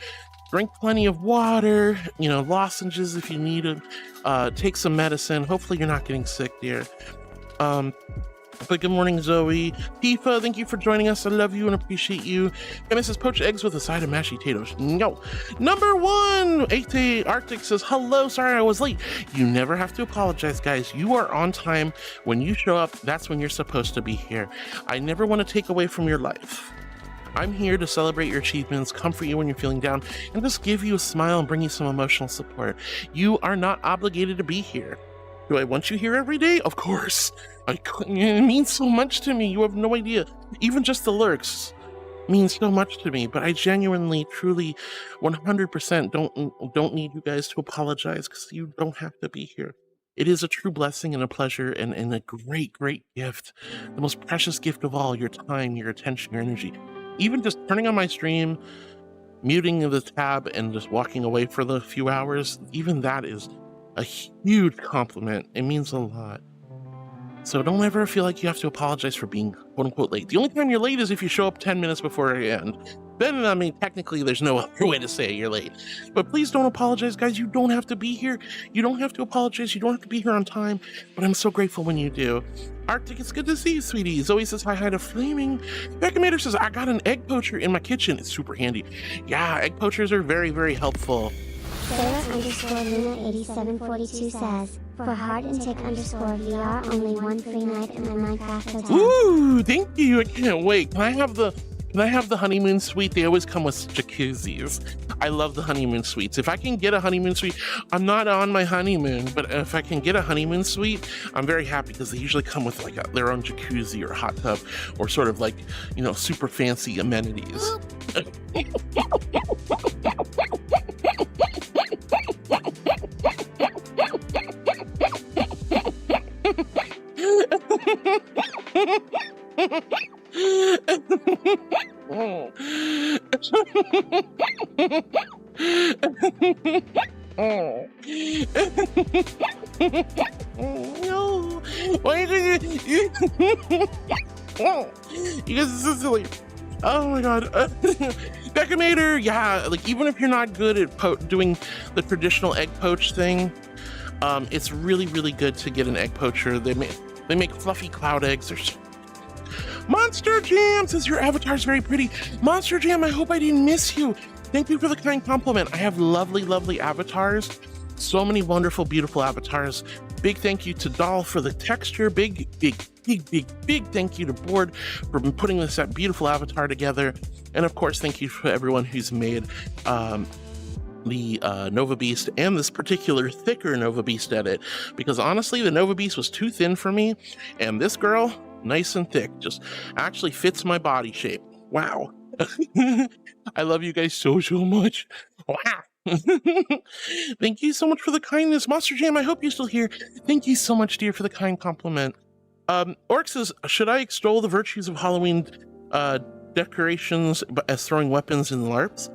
drink plenty of water, you know, lozenges if you need them. Take some medicine. Hopefully you're not getting sick, dear. But good morning, Zoe. Tifa, thank you for joining us. I love you and appreciate you. And this is poached eggs with a side of mashed potatoes. No. Number 1, 8 Arctic says, hello, sorry I was late. You never have to apologize, guys. You are on time. When you show up, that's when you're supposed to be here. I never want to take away from your life. I'm here to celebrate your achievements, comfort you when you're feeling down, and just give you a smile and bring you some emotional support. You are not obligated to be here. Do I want you here every day? Of course. It means so much to me. You have no idea. Even just the lurks means so much to me. But I genuinely, truly, 100% don't need you guys to apologize because you don't have to be here. It is a true blessing and a pleasure and a great, great gift. The most precious gift of all, your time, your attention, your energy. Even just turning on my stream, muting the tab, and just walking away for the few hours, even that is a huge compliment. It means a lot. So don't ever feel like you have to apologize for being quote-unquote late. The only time you're late is if you show up 10 minutes before the end. Then, I mean, technically there's no other way to say you're late. But please don't apologize, guys. You don't have to be here. You don't have to apologize. You don't have to be here on time. But I'm so grateful when you do. Arctic, it's good to see you, sweetie. Zoe says hi to Flaming. Becca Mater says, I got an egg poacher in my kitchen. It's super handy. Yeah, egg poachers are very, very helpful. Sarah_Luna8742 says, for heart and tick_VR, only one free night in my Minecraft hotel. Ooh, thank you. I can't wait. Can I have the honeymoon suite? They always come with jacuzzis. I love the honeymoon suites. If I can get a honeymoon suite, I'm not on my honeymoon, but if I can get a honeymoon suite, I'm very happy because they usually come with like their own jacuzzi or hot tub or sort of like, you know, super fancy amenities. No, why are you guys are so silly. Oh my god. ᷩtiGEᒪtor, yeah, like even if you're not good at doing the traditional egg poach thing, it's really, really good to get an egg poacher. They make fluffy cloud eggs. Monster Jam says your avatar's very pretty. Monster Jam, I hope I didn't miss you. Thank you for the kind compliment. I have lovely, lovely avatars. So many wonderful, beautiful avatars. Big thank you to Doll for the texture. Big thank you to Board for putting that beautiful avatar together. And of course, thank you for everyone who's made the Nova Beast and this particular thicker Nova Beast edit, because honestly, the Nova Beast was too thin for me, and this girl, nice and thick, just actually fits my body shape. Wow. I love you guys so much. Wow. Thank you so much for the kindness. Monster Jam, I hope you're still here. Thank you so much, dear, for the kind compliment. Orc says, should I extol the virtues of Halloween decorations as throwing weapons and LARPs?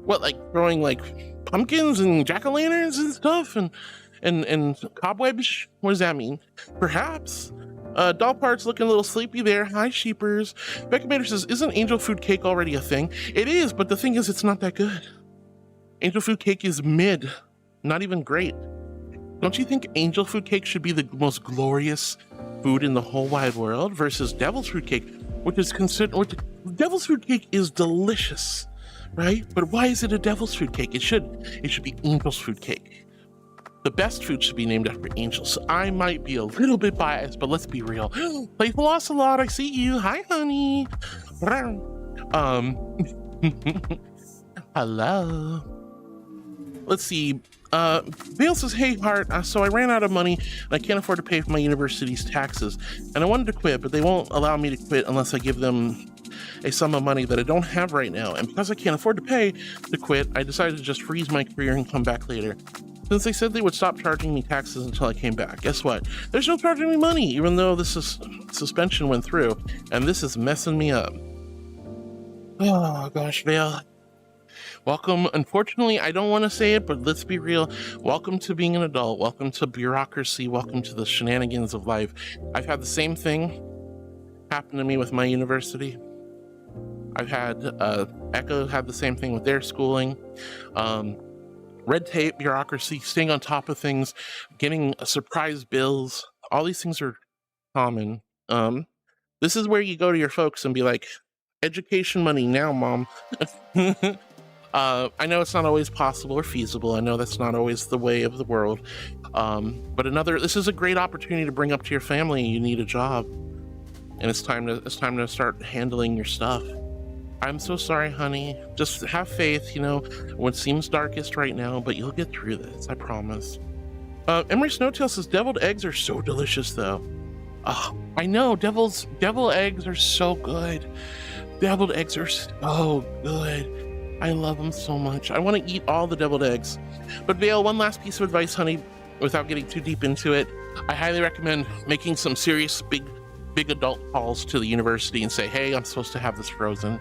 What, like throwing like pumpkins and jack-o'-lanterns and stuff and cobwebs? What does that mean? Perhaps. Doll Parts looking a little sleepy there. Hi, sheepers. ᷩtiGEᒪtor says, isn't angel food cake already a thing? It is, but the thing is, it's not that good. Angel food cake is mid, not even great. Don't you think angel food cake should be the most glorious food in the whole wide world versus devil's food cake, which is considered, devil's food cake is delicious, right? But why is it a devil's food cake? It should be angel's food cake. The best food should be named after angels. So I might be a little bit biased, but let's be real. Playful Ocelot, I see you. Hi, honey. Hello. Let's see. Vale says, hey, Heart, so I ran out of money and I can't afford to pay for my university's taxes. And I wanted to quit, but they won't allow me to quit unless I give them a sum of money that I don't have right now. And because I can't afford to pay to quit, I decided to just freeze my career and come back later. Since they said they would stop charging me taxes until I came back. Guess what? They're still charging me money, even though this suspension went through. And this is messing me up. Oh, gosh, Vale. Welcome. Unfortunately, I don't want to say it, but let's be real. Welcome to being an adult. Welcome to bureaucracy. Welcome to the shenanigans of life. I've had the same thing happen to me with my university. I've had Echo had the same thing with their schooling. Red tape, bureaucracy, staying on top of things, getting surprise bills. All these things are common. This is where you go to your folks and be like, education money now, Mom. I know it's not always possible or feasible. I know that's not always the way of the world. But this is a great opportunity to bring up to your family you need a job. And it's time to start handling your stuff. I'm so sorry, honey. Just have faith, you know, when it seems darkest right now, but you'll get through this, I promise. Emery Snowtail says, deviled eggs are so delicious, though. Oh, I know, devil eggs are so good. Deviled eggs are so good. I love them so much. I want to eat all the deviled eggs. But Vale, one last piece of advice, honey, without getting too deep into it. I highly recommend making some serious big adult calls to the university and say, hey, I'm supposed to have this frozen.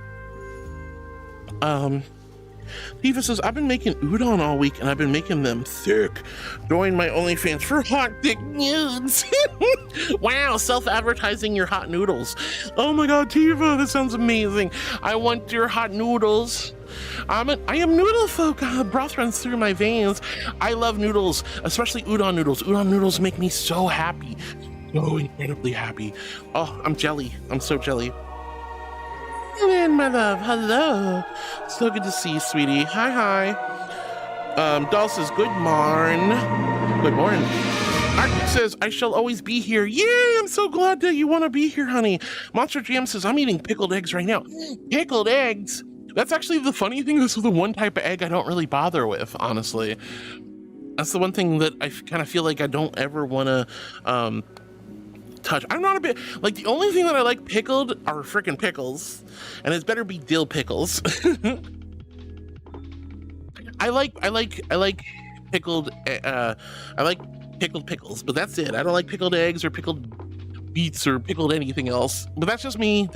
Tifa says, I've been making udon all week and I've been making them thick. Join my OnlyFans for hot thick nudes. Wow, self-advertising your hot noodles. Oh my god, Tifa, that sounds amazing. I want your hot noodles. I am noodle folk. Broth runs through my veins. I love noodles, especially udon noodles. Udon noodles make me so happy. So incredibly happy. Oh, I'm jelly. I'm so jelly. And my love, hello. So good to see you, sweetie. Hi. Doll says, good morn. Good morning. Arctic says, I shall always be here. Yay, I'm so glad that you want to be here, honey. Monster Jam says, I'm eating pickled eggs right now. Pickled eggs? That's actually the funny thing. This is the one type of egg I don't really bother with, honestly. That's the one thing that I kind of feel like I don't ever want to touch. I'm not a bit like, the only thing that I like pickled are freaking pickles, and it better be dill pickles. I like pickled pickles, but that's it. I don't like pickled eggs or pickled beets or pickled anything else. But that's just me.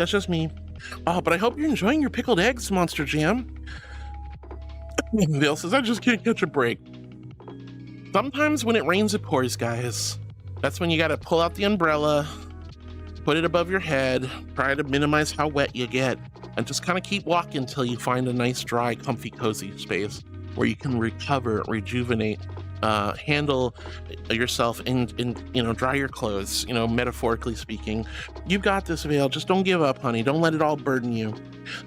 Oh, but I hope you're enjoying your pickled eggs, Monster Jam. Vale says, I just can't catch a break. Sometimes when it rains, it pours, guys. That's when you gotta pull out the umbrella, put it above your head, try to minimize how wet you get. and just kind of keep walking until you find a nice, dry, comfy, cozy space where you can recover, rejuvenate, handle yourself, and dry your clothes, metaphorically speaking. You've got this, Vale. Just don't give up, honey. Don't let it all burden you.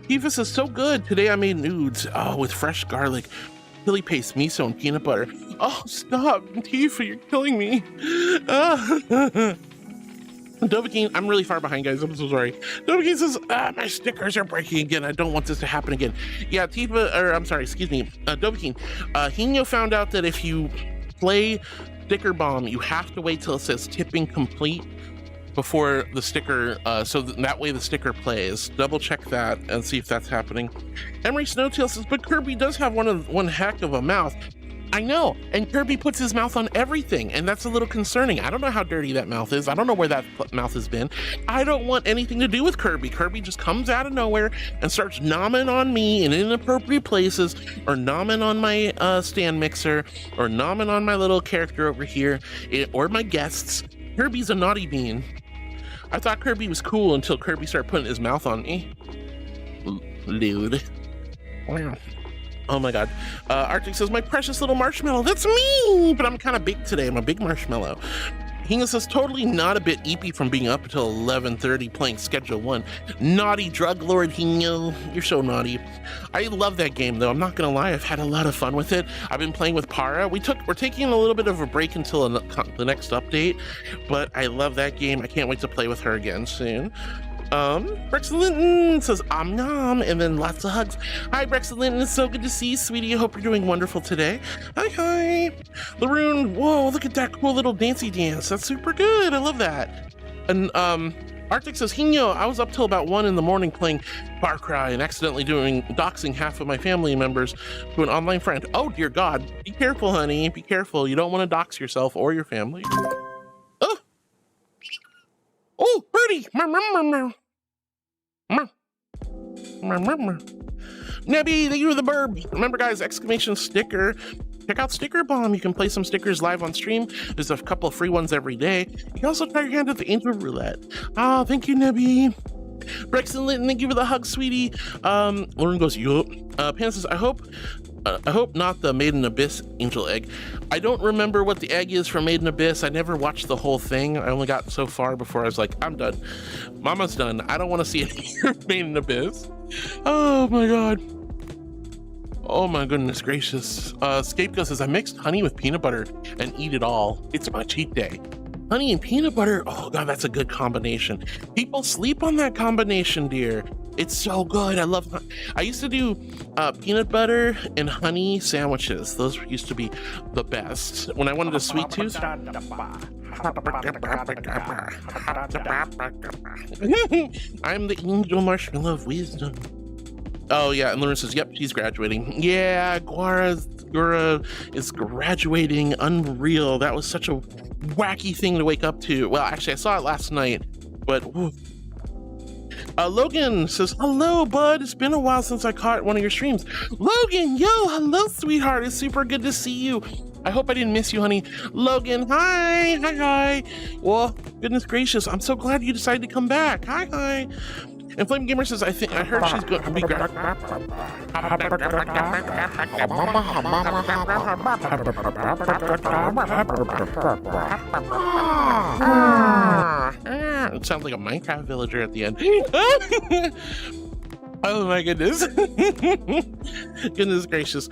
Tifa says, so good. Today I made nudes with fresh garlic, chili paste, miso, and peanut butter. Oh, stop, Tifa, you're killing me. Dovahkiin, I'm really far behind, guys. I'm so sorry. Dovahkiin says, my stickers are breaking again. I don't want this to happen again. Yeah, Dovahkiin. Hino found out that if you play Sticker Bomb, you have to wait till it says tipping complete before the sticker, so that way the sticker plays. Double check that and see if that's happening. Emery Snowtail says, but Kirby does have one heck of a mouth. I know, and Kirby puts his mouth on everything, and that's a little concerning. I don't know how dirty that mouth is. I don't know where that mouth has been. I don't want anything to do with Kirby. Kirby just comes out of nowhere and starts nomming on me in inappropriate places, or nomming on my stand mixer, or nomming on my little character over here, or my guests. Kirby's a naughty bean. I thought Kirby was cool until Kirby started putting his mouth on me. Dude. Wow. Oh my god. Arctic says, my precious little marshmallow. That's me! But I'm kind of big today. I'm a big marshmallow. Hinga says, totally not a bit eepy from being up until 11:30 playing Schedule 1. Naughty drug lord, Hinga. You're so naughty. I love that game, though. I'm not going to lie. I've had a lot of fun with it. I've been playing with Para. We're taking a little bit of a break until the next update, but I love that game. I can't wait to play with her again soon. Brexit Linton says nom, and then lots of hugs. Hi Brexit Linton, it's so good to see you, sweetie. I hope you're doing wonderful today. Hi. Laroon, whoa, look at that cool little dancey dance. That's super good. I love that. And Arctic says, Hino, I was up till about 1 in the morning playing Far Cry and accidentally doxing half of my family members to an online friend. Oh dear God. Be careful, honey. Be careful. You don't want to dox yourself or your family. Oh, birdie! Nebby, you the burb. Remember, guys, exclamation sticker. Check out Sticker Bomb. You can play some stickers live on stream. There's a couple of free ones every day. You can also try your hand at the Angel Roulette. Oh, thank you, Nebby. Brexton Linton, thank you for the hug, sweetie. Lauren goes, yup. Pan says, I hope not the Made in Abyss angel egg. I don't remember what the egg is from Made in Abyss. I never watched the whole thing. I only got so far before I was like, I'm done. Mama's done. I don't want to see it Made in Abyss. Oh my God. Oh my goodness gracious. Scapegoat says, I mixed honey with peanut butter and eat it all. It's my cheat day. Honey and peanut butter. Oh God, that's a good combination. People sleep on that combination, dear. It's so good. I used to do peanut butter and honey sandwiches. Those used to be the best. When I wanted a sweet tooth. I'm the angel marshmallow of wisdom. Oh yeah, and Lauren says, yep, she's graduating. Yeah, Gura is graduating. Unreal. That was such a wacky thing to wake up to. Well, actually, I saw it last night, but whew. Logan says, hello, bud. It's been a while since I caught one of your streams. Logan, yo, hello, sweetheart. It's super good to see you. I hope I didn't miss you, honey. Logan, hi. Well, goodness gracious, I'm so glad you decided to come back. Hi. And Flame Gamer says, I heard she's going to be It sounds like a Minecraft villager at the end. Oh my goodness. Goodness gracious.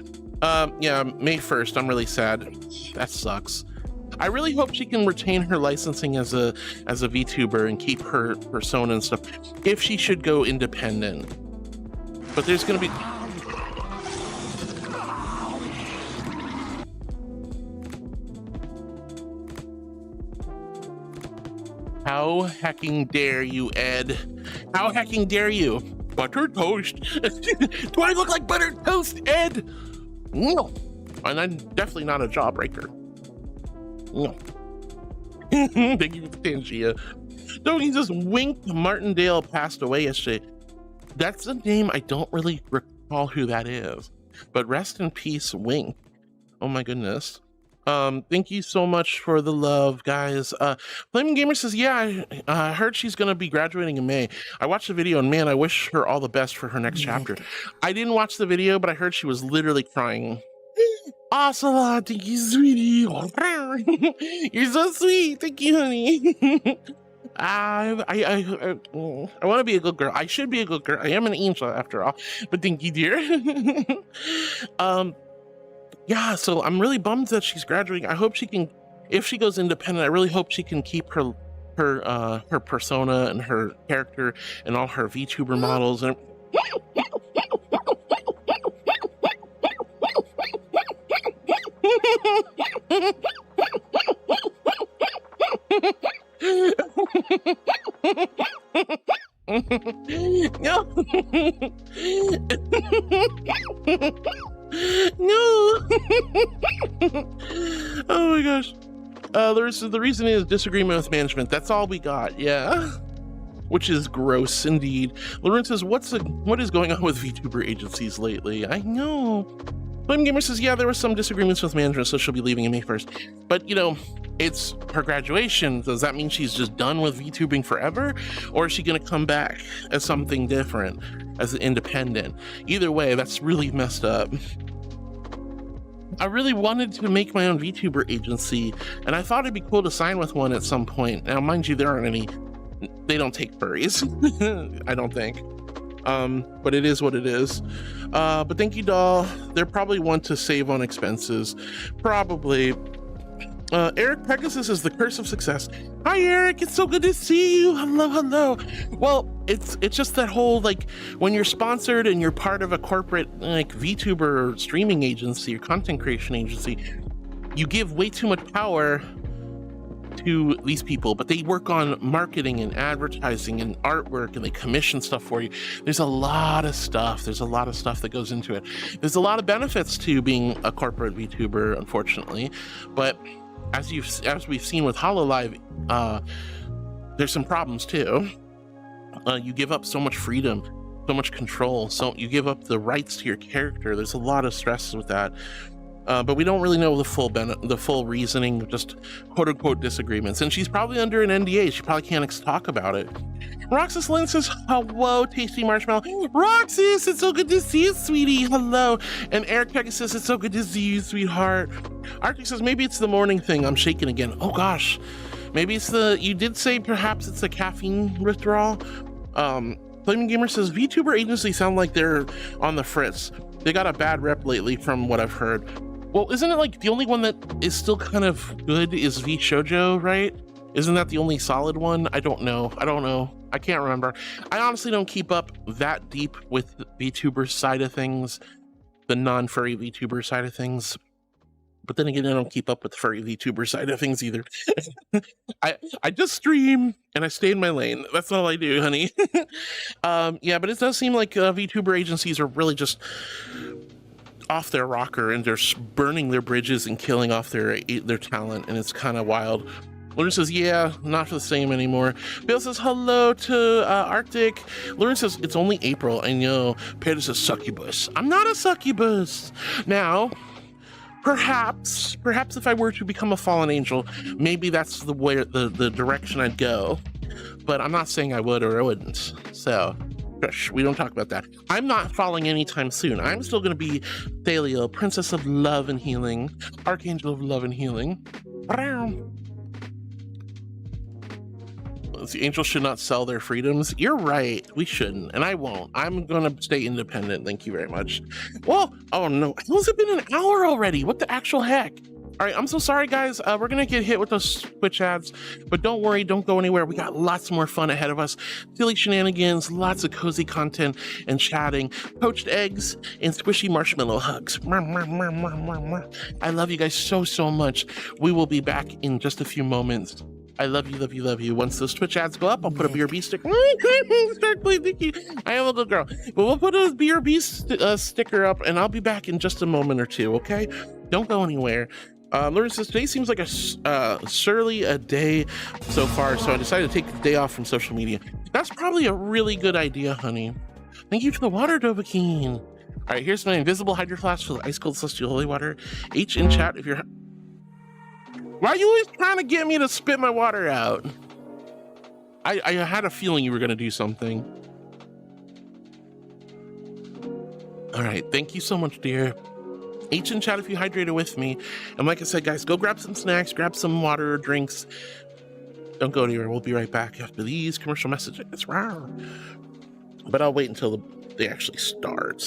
Yeah, May 1st. I'm really sad. That sucks. I really hope she can retain her licensing as a VTuber and keep her persona and stuff if she should go independent. But there's gonna be how hecking dare you, Ed? How hecking dare you? Buttered toast. Do I look like buttered toast, Ed? No. And I'm definitely not a jawbreaker. No. Thank you for Tangia. No, he just winked. Martindale passed away yesterday. That's a name I don't really recall who that is. But rest in peace, Wink. Oh my goodness. Thank you so much for the love, guys. Flaming Gamer says, yeah, I heard she's going to be graduating in May. I watched the video, and man, I wish her all the best for her next chapter. I didn't watch the video, but I heard she was literally crying. Ocelot, thank you, sweetie. You're so sweet. Thank you, honey. I want to be a good girl. I should be a good girl. I am an angel after all. But thank you, dear. Yeah, so I'm really bummed that she's graduating. I hope she can, if she goes independent, I really hope she can keep her persona and her character and all her VTuber models and no. No. Oh my gosh. The reason is disagreement with management. That's all we got. Yeah. Which is gross indeed. Lauren says, what is going on with VTuber agencies lately? I know. Flame Gamer says, yeah, there was some disagreements with management, so she'll be leaving in May 1st. But, you know, it's her graduation. Does that mean she's just done with VTubing forever? Or is she going to come back as something different, as an independent? Either way, that's really messed up. I really wanted to make my own VTuber agency, and I thought it'd be cool to sign with one at some point. Now, mind you, there aren't any. They don't take furries. I don't think. But it is what it is. But thank you, doll. They're probably one to save on expenses. Probably. Eric Pegasus is the curse of success. Hi, Eric. It's so good to see you. Hello, hello. Well, it's just that whole, like, when you're sponsored and you're part of a corporate, like, VTuber or streaming agency or content creation agency, you give way too much power to these people, but they work on marketing and advertising and artwork, and they commission stuff for you. There's a lot of stuff. There's a lot of stuff that goes into it. There's a lot of benefits to being a corporate VTuber, unfortunately, but as we've seen with HoloLive, there's some problems too. You give up so much freedom, so much control, so you give up the rights to your character. There's a lot of stress with that. But we don't really know the full reasoning, just quote-unquote disagreements. And she's probably under an NDA. She probably can't talk about it. Roxas Lynn says, hello, tasty marshmallow. Roxas, it's so good to see you, sweetie. Hello. And Eric Pegasus, it's so good to see you, sweetheart. Arctic says, maybe it's the morning thing. I'm shaking again. Oh, gosh. Maybe it's you did say perhaps it's a caffeine withdrawal. Flaming Gamer says, VTuber agencies sound like they're on the fritz. They got a bad rep lately from what I've heard. Well, isn't it like the only one that is still kind of good is VShojo, right? Isn't that the only solid one? I don't know. I can't remember. I honestly don't keep up that deep with the VTuber side of things, the non-furry VTuber side of things. But then again, I don't keep up with the furry VTuber side of things either. I just stream and I stay in my lane. That's all I do, honey. Yeah, but it does seem like VTuber agencies are really just off their rocker, and they're burning their bridges and killing off their talent, and it's kind of wild. Lauren says, yeah, not the same anymore. Bill says, hello to Arctic. Lauren says, it's only April. I know. Pet is a succubus. I'm not a succubus. Now, perhaps if I were to become a fallen angel, maybe that's the direction I'd go. But I'm not saying I would or I wouldn't. So, shush, we don't talk about that. I'm not falling anytime soon. I'm still going to be Thalia, Princess of Love and Healing, Archangel of Love and Healing. The angels should not sell their freedoms. You're right. We shouldn't, and I won't. I'm gonna stay independent. Thank you very much. Well, oh no, it's been an hour already. What the actual heck? All right, I'm so sorry, guys. We're gonna get hit with those Twitch ads, but don't worry, don't go anywhere. We got lots more fun ahead of us. Silly shenanigans, lots of cozy content and chatting, poached eggs, and squishy marshmallow hugs. I love you guys so much. We will be back in just a few moments. I love you, love you, love you. Once those Twitch ads go up, I'll put a BRB sticker. Start playing, thank you. I am a good girl. But we'll put a BRB sticker up, and I'll be back in just a moment or two, okay? Don't go anywhere. Lauren says, today seems like surely a day so far, so I decided to take the day off from social media. That's probably a really good idea, honey. Thank you for the water, Dovahkiin. All right, here's my invisible hydro flask for the ice cold celestial holy water. H in chat if you're... Why are you always trying to get me to spit my water out? I had a feeling you were gonna do something. All right, thank you so much, dear. H in chat if you hydrated with me. And like I said, guys, go grab some snacks, grab some water or drinks. Don't go anywhere. We'll be right back after these commercial messages. But I'll wait until they actually start.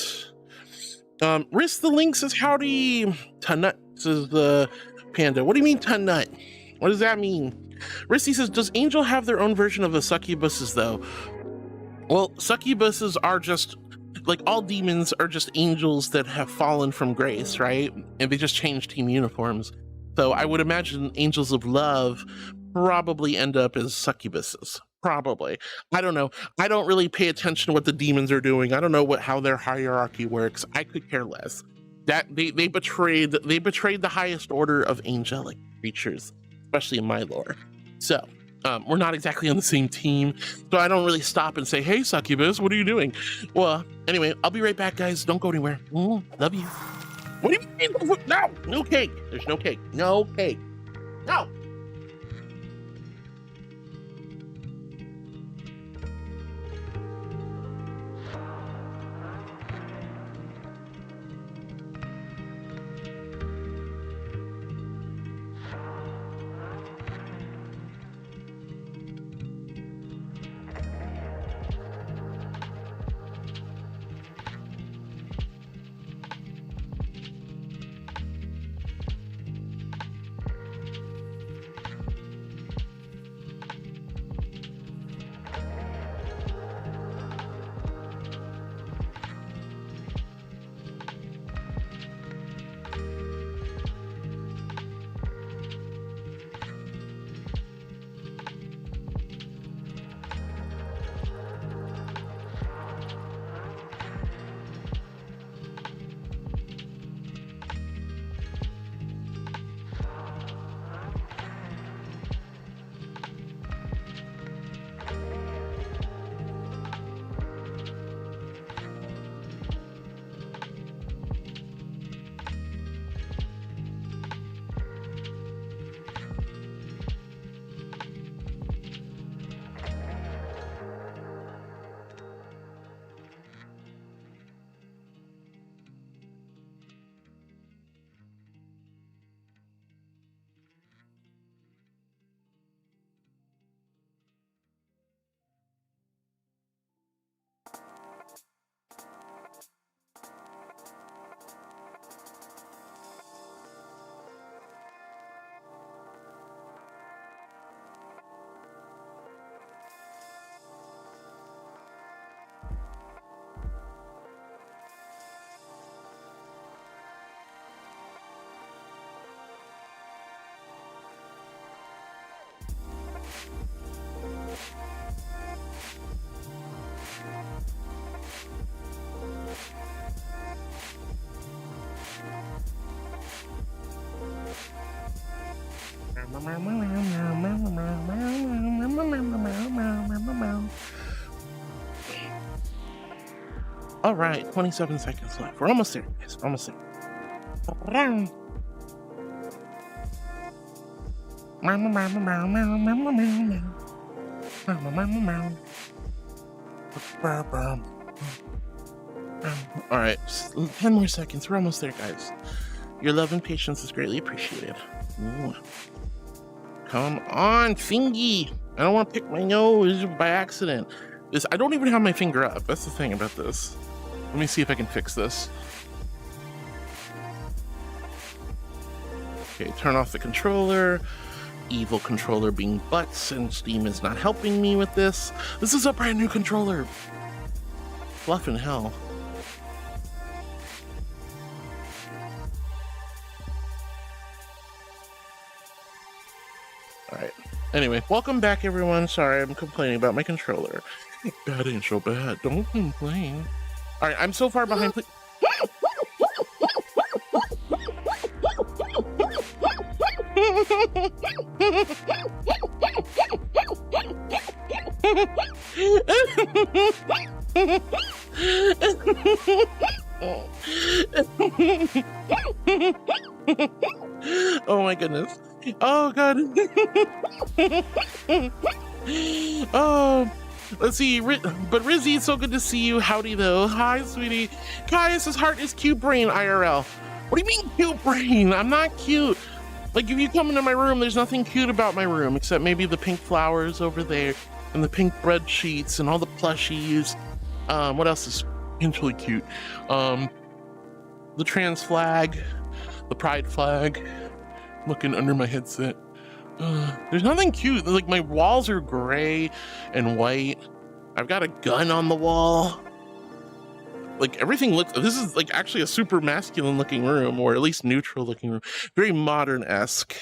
Risk the Link says, howdy. Tanut says the panda. What do you mean, Tanut? What does that mean? Risty says, does Angel have their own version of the succubuses, though? Well, succubuses are just, like, all demons are just angels that have fallen from grace, right? And they just change team uniforms. So I would imagine angels of love probably end up as succubuses. Probably. I don't know. I don't really pay attention to what the demons are doing. I don't know how their hierarchy works. I could care less. That they betrayed the highest order of angelic creatures, especially in my lore. So we're not exactly on the same team, so I don't really stop and say, hey, succubus, what are you doing? Well, anyway, I'll be right back, guys. Don't go anywhere. Love you. What do you mean? No, no cake. There's no cake. No cake. No. All right, 27 seconds left. We're almost there, guys. Almost there. All right, 10 more seconds. We're almost there, guys. Your love and patience is greatly appreciated. Ooh. Come on, fingy. I don't want to pick my nose by accident. I don't even have my finger up. That's the thing about this. Let me see if I can fix this. Okay, turn off the controller. Evil controller being butts, and Steam is not helping me with this. This is a brand new controller. Fluff in hell. Alright. Anyway, welcome back, everyone. Sorry, I'm complaining about my controller. Bad ain't so bad. Don't complain. Alright, I'm so far behind. Oh my goodness. Oh god. Oh, let's see. But Rizzy, it's so good to see you. Howdy though. Hi, sweetie. Caius's heart is cute brain IRL. What do you mean cute brain? I'm not cute. Like, if you come into my room, there's nothing cute about my room except maybe the pink flowers over there and the pink bread sheets and all the plushies. What else is potentially cute? The trans flag, the pride flag. Looking under my headset. There's nothing cute. Like, my walls are gray and white. I've got a gun on the wall. Like, everything looks, this is like actually a super masculine looking room, or at least neutral looking room. Very modern-esque.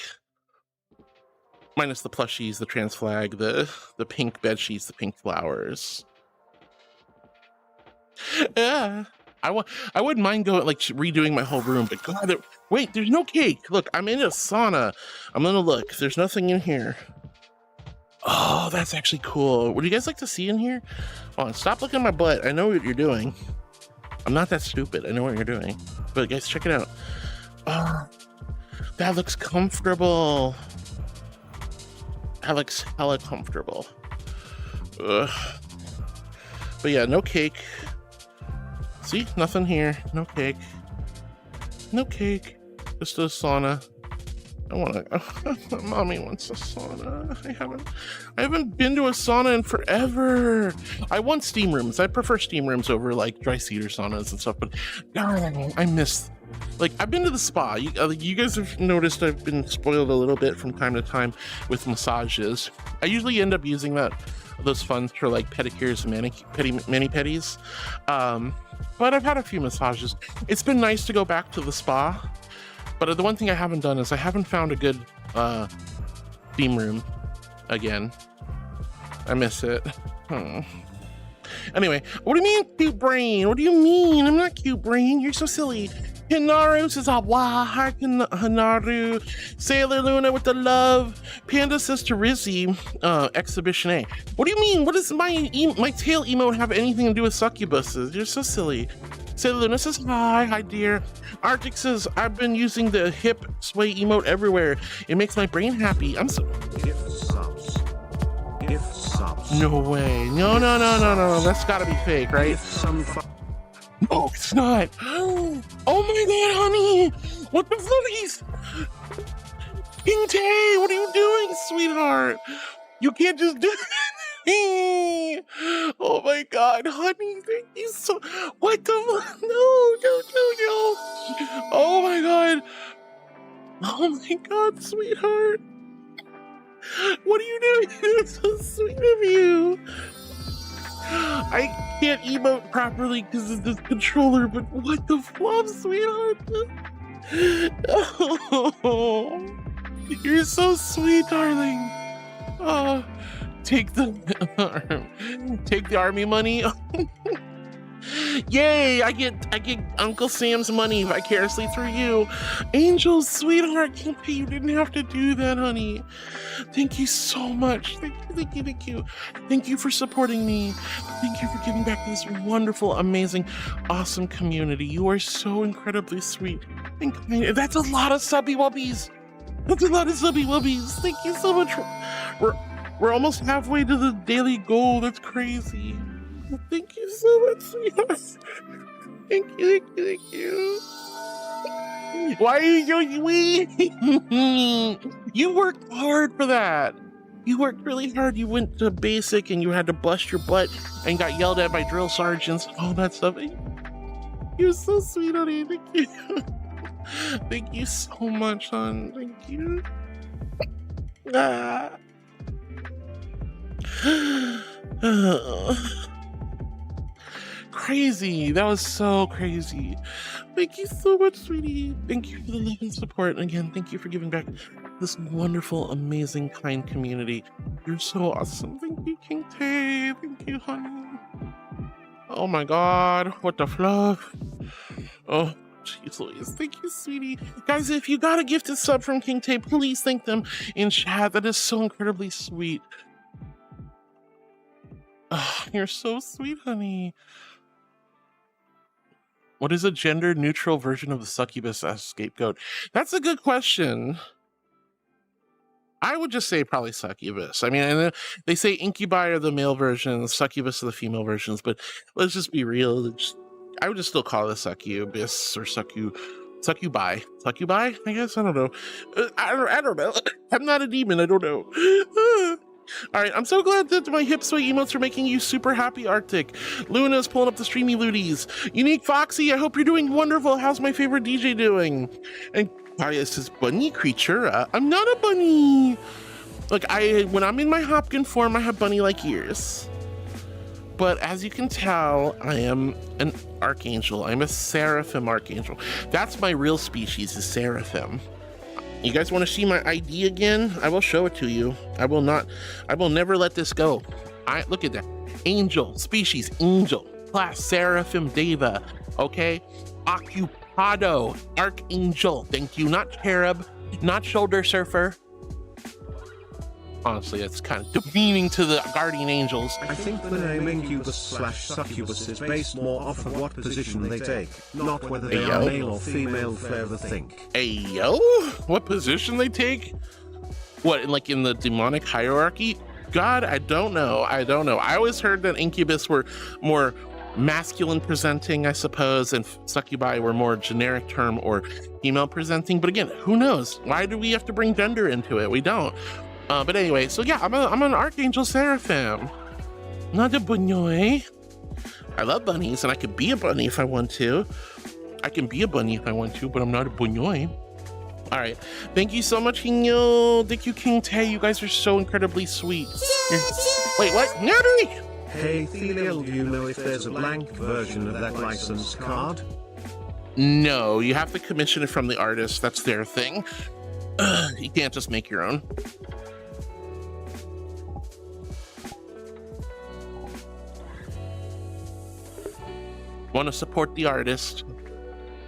Minus the plushies, the trans flag, the pink bed sheets, the pink flowers. Yeah. I wouldn't mind going, like, redoing my whole room, but god, wait, there's no cake. Look, I'm in a sauna. I'm gonna look. There's nothing in here. Oh, that's actually cool. Would you guys like to see in here? Hold on, stop looking at my butt. I know what you're doing. I'm not that stupid. I know what you're doing. But guys, check it out. Oh, that looks comfortable. That looks hella comfortable. Ugh. But yeah, no cake. See, nothing here. No cake. No cake. Just a sauna. I want to. Mommy wants a sauna. I haven't been to a sauna in forever. I want steam rooms. I prefer steam rooms over like dry cedar saunas and stuff. But darn, I miss. Like, I've been to the spa. You guys have noticed I've been spoiled a little bit from time to time with massages. I usually end up using those funds for like pedicures and mani-pedis. But I've had a few massages. It's been nice to go back to the spa. But the one thing I haven't done is I haven't found a good steam room again. I miss it. Anyway, what do you mean cute brain? What do you mean? I'm not cute brain. You're so silly. Hinaru says, hi, Hinaru. Sailor Luna with the love. Panda says to Rizzy, Exhibition A. What do you mean? What does my tail emote have anything to do with succubuses? You're so silly. Sailor Luna says, hi dear. Arctic says, I've been using the hip sway emote everywhere. It makes my brain happy. I'm so... Gift subs. Gift subs. No way. No. That's gotta be fake, right? No, it's not. Oh my god, honey. What the flippies? King Tay, what are you doing, sweetheart? You can't just do Oh my god, honey, thank you so... What the... No. Oh my god. Oh my god, sweetheart. What are you doing? It's so sweet of you. I can't emote properly because of this controller, but what the flop, sweetheart? Oh, you're so sweet, darling. Oh, take the army money. Yay! I get Uncle Sam's money vicariously through you. Angel, sweetheart, you didn't have to do that, honey. Thank you so much. Thank you. Thank you for supporting me. Thank you for giving back to this wonderful, amazing, awesome community. You are so incredibly sweet and kind. That's a lot of subby wubbies. Thank you so much. We're almost halfway to the daily goal. That's crazy. Thank you so much, sweetheart. Thank you. Why are you doing we? You worked hard for that. You worked really hard. You went to basic and you had to bust your butt and got yelled at by drill sergeants, all that stuff. You're so sweet, honey. Thank you. Thank you so much, hon. Thank you. Crazy. That was so crazy. Thank you so much, sweetie. Thank you for the love and support. And again, thank you for giving back this wonderful, amazing, kind community. You're so awesome. Thank you, King Tay. Thank you, honey. Oh my god. What the fluff? Oh, jeez Louise. Thank you, sweetie. Guys, if you got a gifted sub from King Tay, please thank them in chat. That is so incredibly sweet. Oh, you're so sweet, honey. What is a gender-neutral version of the succubus as scapegoat? That's a good question. I would just say probably succubus. I mean, I know they say incubi are the male versions, succubus are the female versions, but let's just be real. I would just still call it a succubus or succubi. Succubi, I guess? I don't know. I don't know. I'm not a demon. I don't know. All right, I'm so glad that my hip sway emotes are making you super happy, Arctic. Luna's pulling up the streamy looties. Unique Foxy, I hope you're doing wonderful. How's my favorite DJ doing? And Kaya says, bunny creature? I'm not a bunny. Look, when I'm in my Hopkin form, I have bunny-like ears. But as you can tell, I am an archangel. I'm a seraphim archangel. That's my real species, is seraphim. You guys want to see my ID again? I will show it to you. I will never let this go. Look at that. Angel, species, angel, class, seraphim, deva, okay? Occupado, archangel, thank you. Not cherub, not shoulder surfer. Honestly, that's kind of demeaning to the guardian angels. I think the name incubus/succubus is based more off of what position they take, not whether they are male or female. Further think. Ayo? What position they take? What, like in the demonic hierarchy? God, I don't know. I always heard that incubus were more masculine presenting, I suppose, and succubi were more generic term or female presenting. But again, who knows? Why do we have to bring gender into it? We don't. But anyway, so yeah, I'm an archangel seraphim, not a bunny. I love bunnies, and I could be a bunny if I want to. I can be a bunny if I want to, but I'm not a bunny. All right, thank you so much, Hinyo. Thank you, King Tay. You guys are so incredibly sweet. Wait, what? Nobody! Hey, Theliel, do you know if there's a blank version of that license card? No, you have to commission it from the artist. That's their thing. You can't just make your own. Want to support the artist.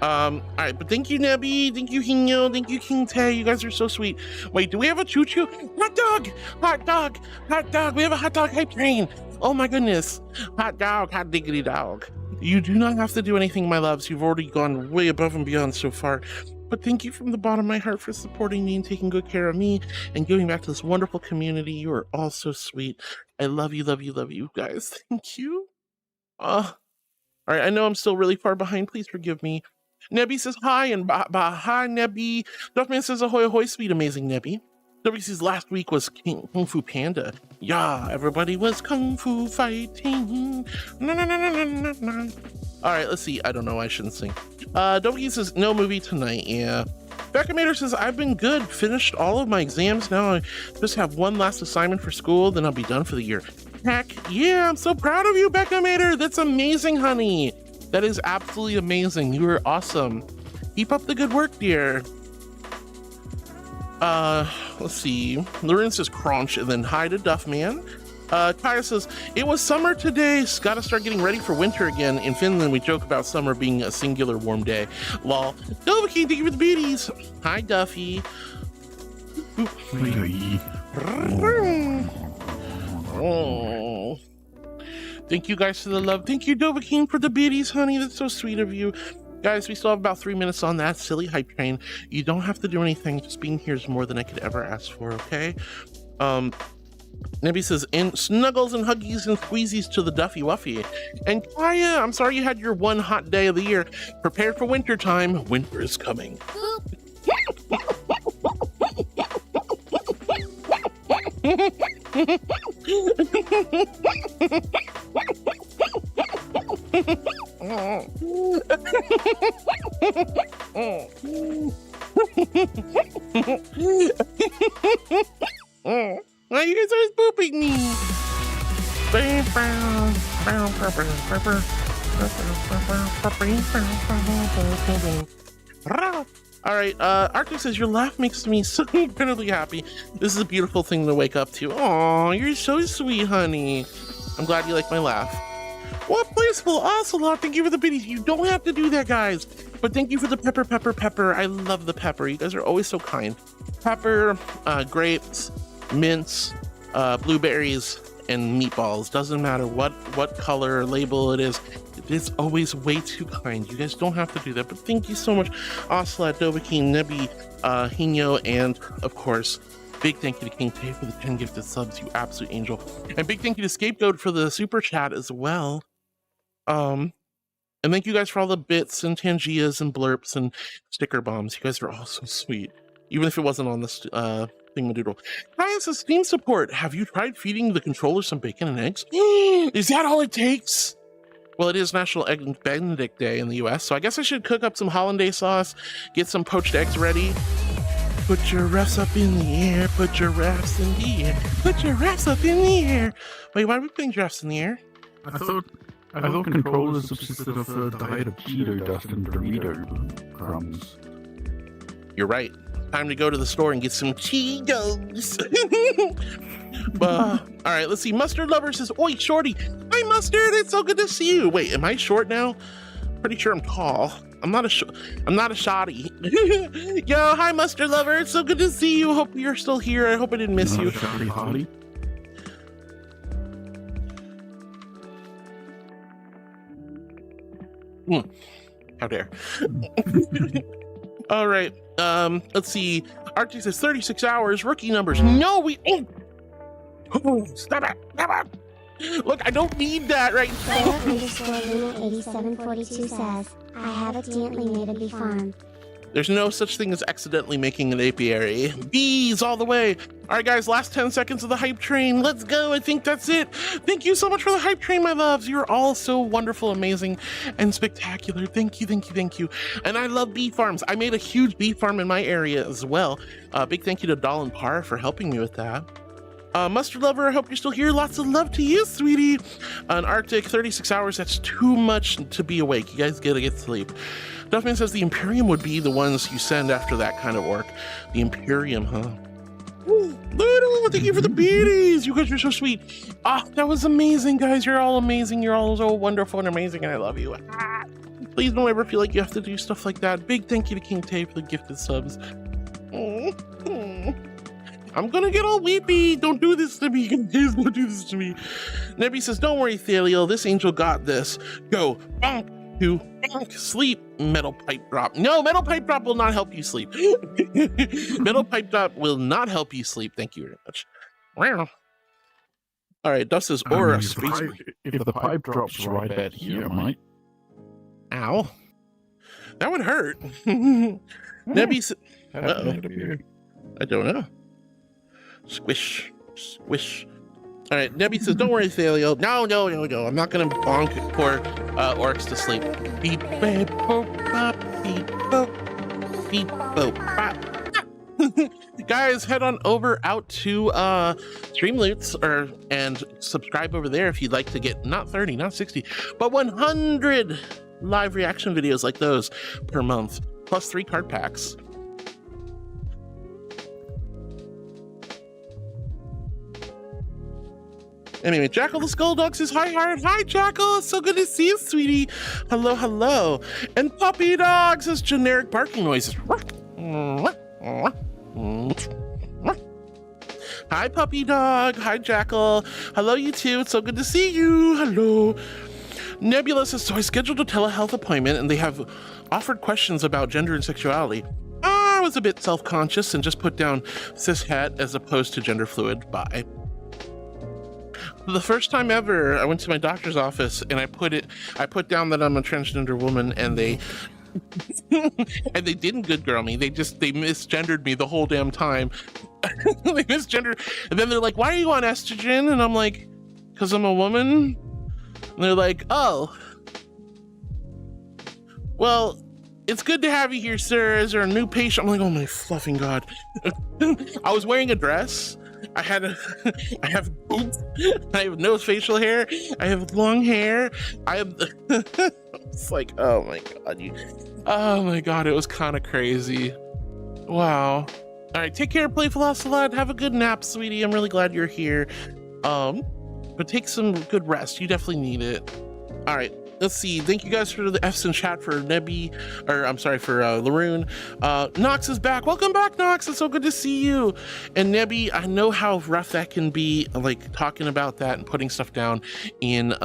All right, but thank you, Nebby. Thank you, Hinyo. Thank you, King Tay. You guys are so sweet. Wait, do we have a choo-choo? Hot dog! Hot dog! Hot dog! We have a hot dog hype train. Oh my goodness. Hot dog, hot diggity dog. You do not have to do anything, my loves. You've already gone way above and beyond so far. But thank you from the bottom of my heart for supporting me and taking good care of me and giving back to this wonderful community. You are all so sweet. I love you, love you, love you guys. Thank you. All right, I know I'm still really far behind. Please forgive me. Nebby says hi, and hi, Nebby. Duffman says ahoy, ahoy, sweet, amazing Nebby. W says last week was Kung Fu Panda. Yeah, everybody was Kung Fu fighting. Na, na, na, na, na, na. All right, let's see. I don't know. I shouldn't sing. W says no movie tonight. Yeah. Beckhamator says I've been good. Finished all of my exams. Now I just have one last assignment for school. Then I'll be done for the year. Heck yeah! I'm so proud of you, Beckhamator. That's amazing, honey. That is absolutely amazing. You are awesome. Keep up the good work, dear. Let's see. Lauren says crunch, and then hi to Duffman. Kaya says, it was summer today. Gotta start getting ready for winter again. In Finland, we joke about summer being a singular warm day. Lol. Dovaki, thank you for the beauties. Hi, Duffy. Oh. Thank you guys for the love. Thank you, Dovahking, for the beauties, honey. That's so sweet of you. Guys, we still have about 3 minutes on that silly hype train. You don't have to do anything. Just being here is more than I could ever ask for, okay? Nebby says, in snuggles and huggies and squeezies to the Duffy Wuffy. And Kaya, I'm sorry you had your one hot day of the year. Prepare for winter time. Winter is coming. Why you guys always booping me? All right, Arctic says your laugh makes me so incredibly happy. This is a beautiful thing to wake up to. Aw, you're so sweet, honey. I'm glad you like my laugh. What playful ocelot? Thank you for the biddies. You don't have to do that, guys. But thank you for the pepper. I love the pepper. You guys are always so kind. Pepper, grapes, mints, blueberries, and meatballs. Doesn't matter what color or label it is. It's always way too kind. You guys don't have to do that. But thank you so much, Ocelot, Dovahking, Nebby, Hinyo, and of course, Big thank you to King Tay for the 10 gifted subs, you absolute angel. And big thank you to Scapegoat for the super chat as well. And thank you guys for all the bits and Tangias and blurps and sticker bombs. You guys are all so sweet. Even if it wasn't on this thingamadoodle. Hi, this is Steam support. Have you tried feeding the controller some bacon and eggs? Is that all it takes? Well, it is National Egg Benedict Day in the US, so I guess I should cook up some hollandaise sauce, get some poached eggs ready. Put your refs up in the air, put your refs in the air, put your refs up in the air. Wait, why are we putting refs in the air? I thought controllers subsisted off a diet of Cheeto dust and Dorito crumbs. You're right. Time to go to the store and get some Cheetos. All right, let's see. Mustard Lover says, "Oi, shorty." Hi, Mustard. It's so good to see you. Wait, am I short now? Pretty sure I'm tall. I'm not a shoddy. Yo, hi, Mustard Lover. It's so good to see you. Hope you're still here. I hope I didn't miss you. Hottie. How dare. All right. Let's see. Arctic says 36 hours. Rookie numbers. No, we ain't. Oh, stop it. Stop it. Look, I don't need that right now. Sarah_Luna8742 says, I have accidentally made a bee farm. There's no such thing as accidentally making an apiary. Bees all the way. All right, guys, last 10 seconds of the hype train. Let's go. I think that's it. Thank you so much for the hype train, my loves. You're all so wonderful, amazing, and spectacular. Thank you, thank you, thank you. And I love bee farms. I made a huge bee farm in my area as well. Big thank you to Doll and Par for helping me with that. Mustard Lover, I hope you're still here. Lots of love to you, sweetie. An Arctic, 36 hours. That's too much to be awake. You guys gotta get sleep. Duffman says the Imperium would be the ones you send after that kind of work. The Imperium, huh? Little, thank you for the beaties. You guys are so sweet. That was amazing, guys. You're all amazing. You're all so wonderful and amazing, and I love you. Please don't ever feel like you have to do stuff like that. Big thank you to King Tay for the gifted subs. I'm gonna get all weepy. Don't do this to me. Please don't do this to me. Nebby says, don't worry, Thaliel. This angel got this. Go. Bonk. To bonk. Sleep. Metal pipe drop. No, metal pipe drop will not help you sleep. Metal pipe drop will not help you sleep. Thank you very much. Wow. All right, Dust says, Aura space. If the pipe drops right at here, mate. Ow. That would hurt. Nebby says, I don't know. Squish, squish. All right, Nebby says, don't worry, Thaliel. No. I'm not going to bonk poor orcs to sleep. Beep, beep, boop, bop, beep, boop, beep, boop, bop. Guys, head on over out to Streamloots and subscribe over there if you'd like to get not 30, not 60, but 100 live reaction videos like those per month, plus 3 card packs. Anyway, Jackal the Skulldog says, hi, Heart. Hi, Jackal. It's so good to see you, sweetie. Hello, hello. And Puppy Dog says generic barking noises. Hi, Puppy Dog. Hi, Jackal. Hello, you too. It's so good to see you. Hello. Nebula says, so I scheduled a telehealth appointment and they have offered questions about gender and sexuality. I was a bit self-conscious and just put down cishet as opposed to gender fluid. Bye. The first time ever, I went to my doctor's office and I put down that I'm a transgender woman, and they and they didn't good girl me. They misgendered me the whole damn time. They misgendered, and then they're like, "Why are you on estrogen?" And I'm like, "Cause I'm a woman." And they're like, "Oh, well, it's good to have you here, sir. Is there a new patient?" I'm like, "Oh my fluffing god!" I was wearing a dress. I have boobs. I have no facial hair. I have long hair. It's like, oh my god, it was kind of crazy. Wow. All right, take care, Playful Ocelot. Have a good nap, sweetie. I'm really glad you're here. But take some good rest. You definitely need it. All right. Let's see. Thank you guys for the F's in chat for Nebby, or I'm sorry, for Laroon. Nox is back. Welcome back, Nox. It's so good to see you. And Nebby, I know how rough that can be, like talking about that and putting stuff down in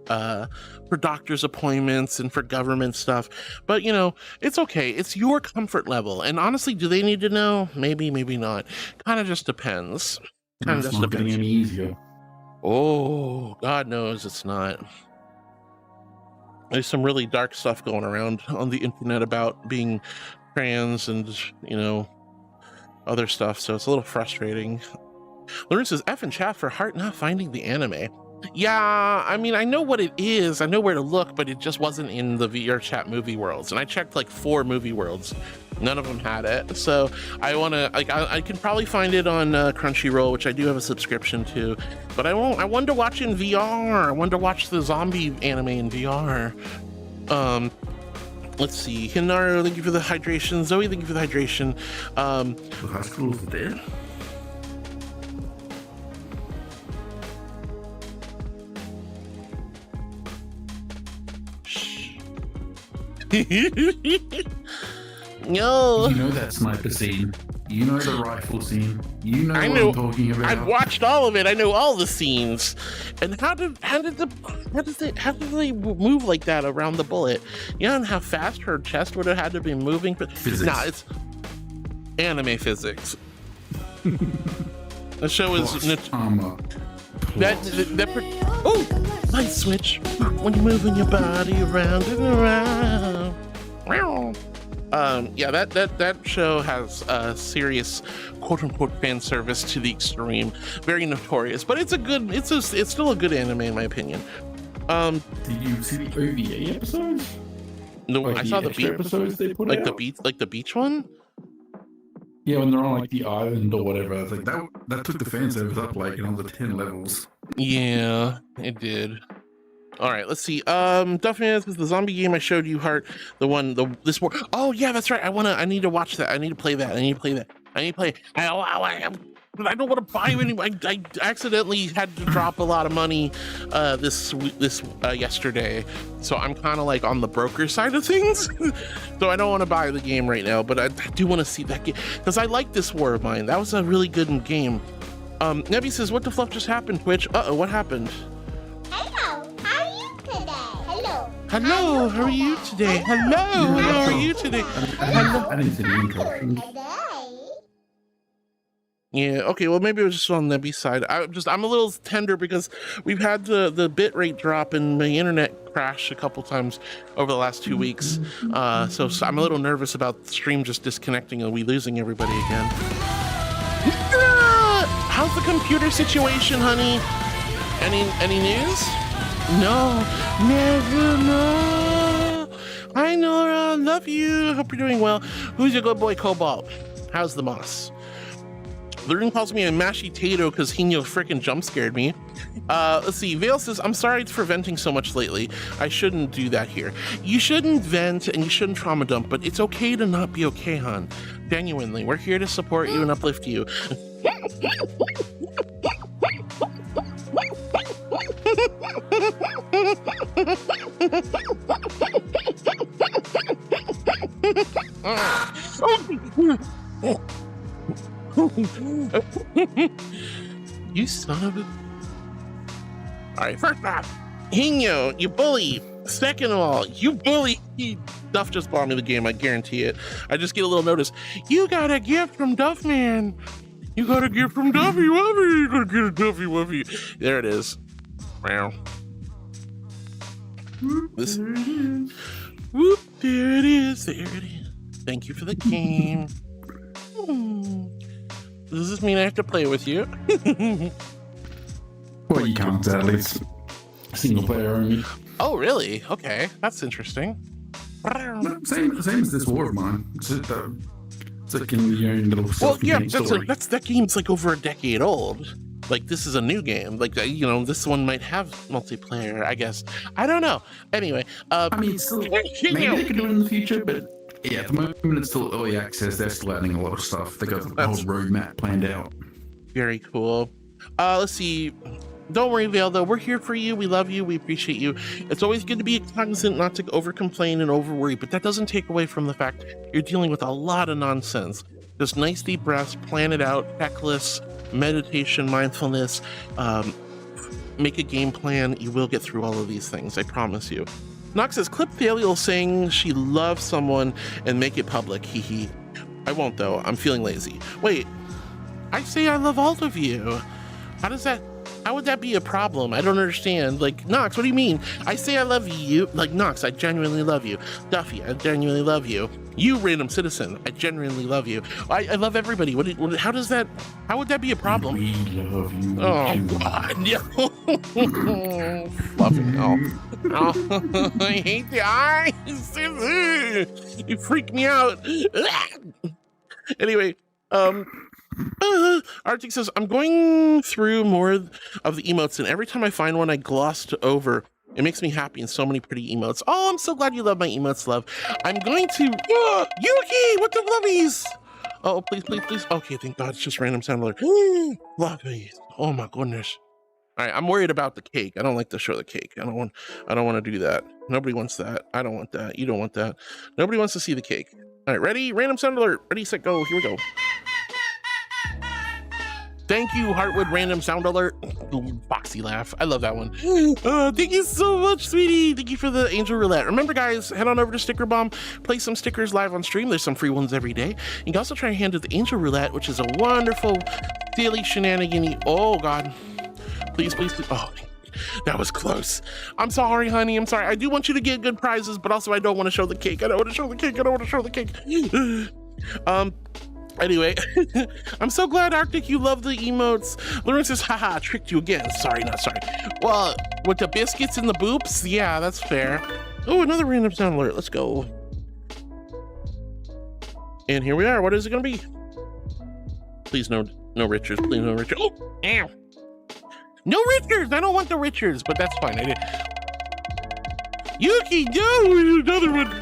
for doctor's appointments and for government stuff. But, you know, it's okay. It's your comfort level. And honestly, do they need to know? Maybe, maybe not. Kind of just depends. Kind of just not getting any easier. Oh, God knows it's not. There's some really dark stuff going around on the internet about being trans and, you know, other stuff. So it's a little frustrating. Lauren says, F in chat for Heart not finding the anime. Yeah, I mean, I know what it is. I know where to look, but it just wasn't in the VRChat movie worlds. And I checked like 4 movie worlds. None of them had it. So I want to, like, I can probably find it on Crunchyroll, which I do have a subscription to. But I won't. I wanted to watch it in VR. I wanted to watch the zombie anime in VR. Let's see. Hinaru, thank you for the hydration. Zoe, thank you for the hydration. The hospital's dead. No. You know that sniper scene. You know the rifle scene. You know I what know, I'm talking about. I've watched all of it. I know all the scenes. And how did they move like that around the bullet? You know how fast her chest would have had to be moving? Physics. Nah, it's anime physics. The show is oh, light switch when you're moving your body around and around. Yeah, that show has serious quote-unquote fan service to the extreme, very notorious, but it's still a good anime in my opinion. Did you see the OVA episodes? No, like I saw the beach episodes they put like out? the beach one. Yeah, when they're on like the island or whatever. I was like, that took the fan service up like another 10 levels. Yeah, it did. All right, let's see. Duffman, this is the zombie game I showed you, Heart. This war. Oh yeah, that's right. I need to watch that. I need to play that. I need to play it. I don't want to buy it anymore. I accidentally had to drop a lot of money this yesterday, so I'm kind of like on the broker side of things. So I don't want to buy the game right now, but I do want to see that game because I like this war of mine. That was a really good game. Nebby says, "What the fluff just happened, Twitch?" What happened? Hello, how are you today? Hello. Hello, how are you today? Hello, how are you today? I didn't see the interruptions. Yeah, okay, well maybe it was just on Nebby's side. I'm a little tender because we've had the bit rate drop and my internet crash a couple times over the last 2 weeks. So I'm a little nervous about the stream just disconnecting and we losing everybody again. How's the computer situation, honey? Any news? No, never, no. Hi Nora, love you. Hope you're doing well. Who's your good boy Cobalt? How's the moss? Lureen calls me a mashy tato because Hino frickin' jump scared me. Let's see. Vale says, I'm sorry for venting so much lately. I shouldn't do that here. You shouldn't vent and you shouldn't trauma dump, but it's okay to not be okay, hon. Genuinely, we're here to support you and uplift you. You son of a... Alright, first off, Hino, you bully. Second of all, you bully. Duff just bought me the game, I guarantee it. I just get a little notice. You got a gift from Duffman. You got a gift from Duffy Wuffy. You gotta get a Duffy Wuffy. There it is. Wow. This... Whoop, there it is. There it is. Thank you for the game. Does this mean I have to play with you? Well, you can't, at least single player only. Oh, really? Okay, that's interesting. Same as this war of mine. It's like in your own little self-contained story. That game's like over a decade old. Like, this is a new game. Like, you know, this one might have multiplayer, I guess. I don't know. Anyway, I mean, still, maybe they could do it in the future, but yeah, at the moment it's still early access. They're still adding a lot of stuff. They got the whole roadmap planned out. Very cool. Let's see. Don't worry, Vale, though. We're here for you. We love you. We appreciate you. It's always good to be cognizant, not to over-complain and over-worry, but that doesn't take away from the fact you're dealing with a lot of nonsense. Just nice deep breaths, plan it out, checklist, meditation, mindfulness, make a game plan, you will get through all of these things, I promise you. Nox says, clip Thaliel saying she loves someone and make it public, hee. I won't though, I'm feeling lazy. Wait, I say I love all of you. How would that be a problem? I don't understand. Like, Nox, what do you mean? I say I love you. Like, Nox, I genuinely love you. Duffy, I genuinely love you. You, random citizen, I genuinely love you. I love everybody. How would that be a problem? We love you. Oh, God. No. Fluffy. Oh. I hate the eyes. You freak me out. Anyway, Arctic says, I'm going through more of the emotes, and every time I find one I glossed over, it makes me happy in so many pretty emotes. Oh, I'm so glad you love my emotes, love. I'm going to... Yuki, what the lovies? Oh, please. Okay, thank God, it's just random sound alert. Lovies. Oh my goodness. All right, I'm worried about the cake. I don't like to show the cake. I don't want to do that. Nobody wants that. I don't want that. You don't want that. Nobody wants to see the cake. All right, ready? Random sound alert. Ready, set, go. Here we go. Thank you, Heartwood Random Sound Alert. Ooh, foxy laugh. I love that one. Thank you so much, sweetie. Thank you for the Angel Roulette. Remember, guys, head on over to Sticker Bomb, play some stickers live on stream. There's some free ones every day. You can also try your hand at the Angel Roulette, which is a wonderful, silly shenanigan. Oh, God. Please. Oh, that was close. I'm sorry, honey. I'm sorry. I do want you to get good prizes, but also I don't want to show the cake. I don't want to show the cake. Anyway, I'm so glad, Arctic, you love the emotes. Lauren says, haha, tricked you again. Sorry, not sorry. Well, with the biscuits and the boops, yeah, that's fair. Oh, another random sound alert. Let's go. And here we are. What is it going to be? Please, no Richards. Please, no Richards. Oh, ow. No Richards. I don't want the Richards, but that's fine. I did. Yuki, no, another one.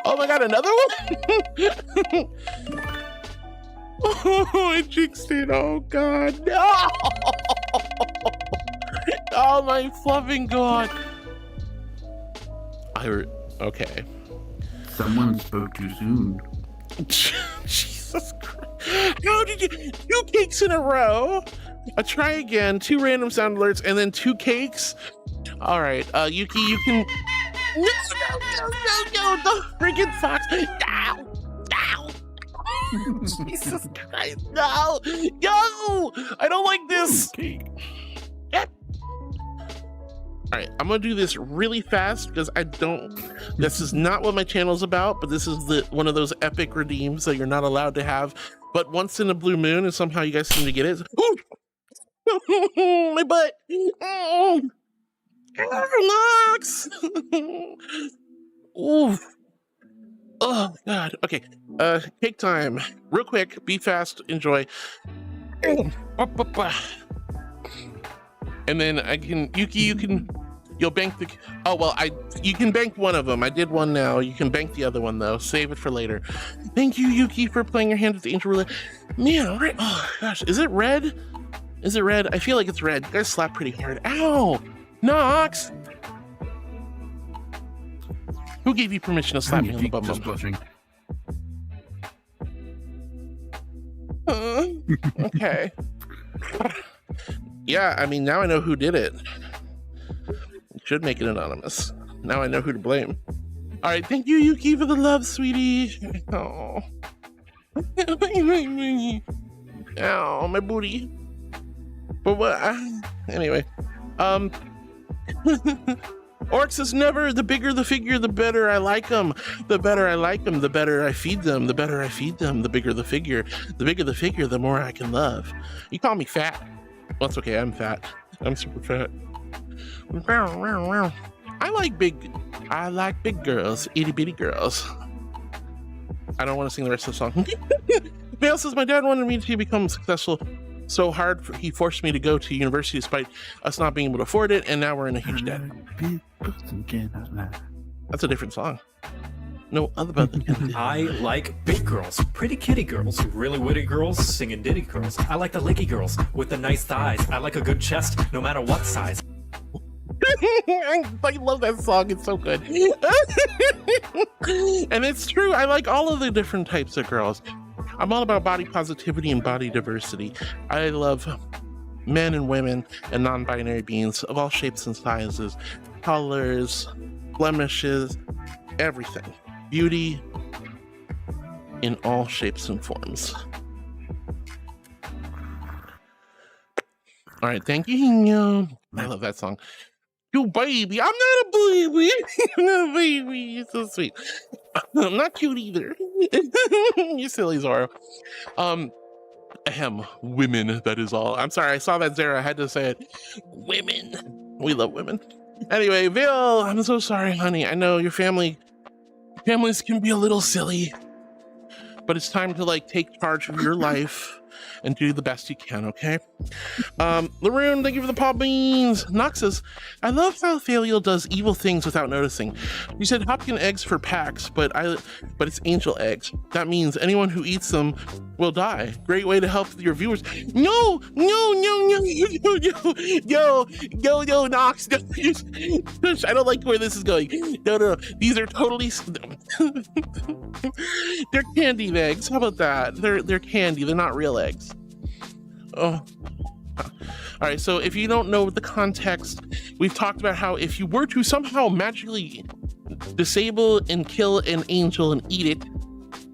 Oh my God, another one? Oh, I jinxed it. Oh God, no! Oh my fluffing God. Okay. Someone spoke too soon. Jesus Christ. How did you... 2 cakes in a row? Try again. 2 random sound alerts and then 2 cakes? All right. Yuki, you can... No, the freaking fox. No. Jesus Christ. No. I don't like this. Yep. All right, I'm gonna do this really fast because this is not what my channel is about, but this is one of those epic redeems that you're not allowed to have, but once in a blue moon, and somehow you guys seem to get it. Ooh! My butt. Nox. Ooh. Oh God. Okay. Cake time. Real quick. Be fast. Enjoy. And then Yuki, you'll bank the, you can bank one of them. I did one now. You can bank the other one though. Save it for later. Thank you, Yuki, for playing your hand at the Angel Roulette. Man, all right. Oh gosh, is it red? Is it red? I feel like it's red. You guys slap pretty hard. Ow! Nox! Who gave you permission to slap me on the bum? Just blushing. Okay. Yeah, I mean, now I know who did it. Should make it anonymous. Now I know who to blame. All right, thank you, Yuki, for the love, sweetie. Oh. Ow, my booty. But what? Anyway. Orc says, never, the bigger the figure, the better I like them. The better I like them, the better I feed them. The better I feed them, the bigger the figure. The bigger the figure, the more I can love. You call me fat. Well, that's okay, I'm fat. I'm super fat. I like big girls, itty bitty girls. I don't want to sing the rest of the song. Vale says, my dad wanted me to become successful so hard, he forced me to go to university despite us not being able to afford it, and now we're in a huge debt. That's a different song. know about the I like big girls, pretty kitty girls, really witty girls, singing ditty girls. I like the licky girls with the nice thighs. I like a good chest, no matter what size. I love that song. It's so good. And it's true. I like all of the different types of girls. I'm all about body positivity and body diversity. I love men and women and non-binary beings of all shapes and sizes, colors, blemishes, everything. Beauty in all shapes and forms. All right, thank you. I love that song. You baby, I'm not a baby. I'm not a baby. You're so sweet. I'm not cute either. You silly Zoro. Ahem, women, that is all. I'm sorry, I saw that Zara, I had to say it. Women. We love women. Anyway, Vil, I'm so sorry, honey. I know your families can be a little silly, but it's time to like take charge of your life and do the best you can, okay? Laroon, thank you for the paw beans. Noxus, I love how Thaliel does evil things without noticing. You said hopkin eggs for packs, but it's angel eggs. That means anyone who eats them will die. Great way to help your viewers. No, Nox. I don't like where this is going. No. These are totally they're candied eggs. How about that? They're candy. They're not real eggs. Oh. All right, so if you don't know the context, we've talked about how if you were to somehow magically disable and kill an angel and eat it,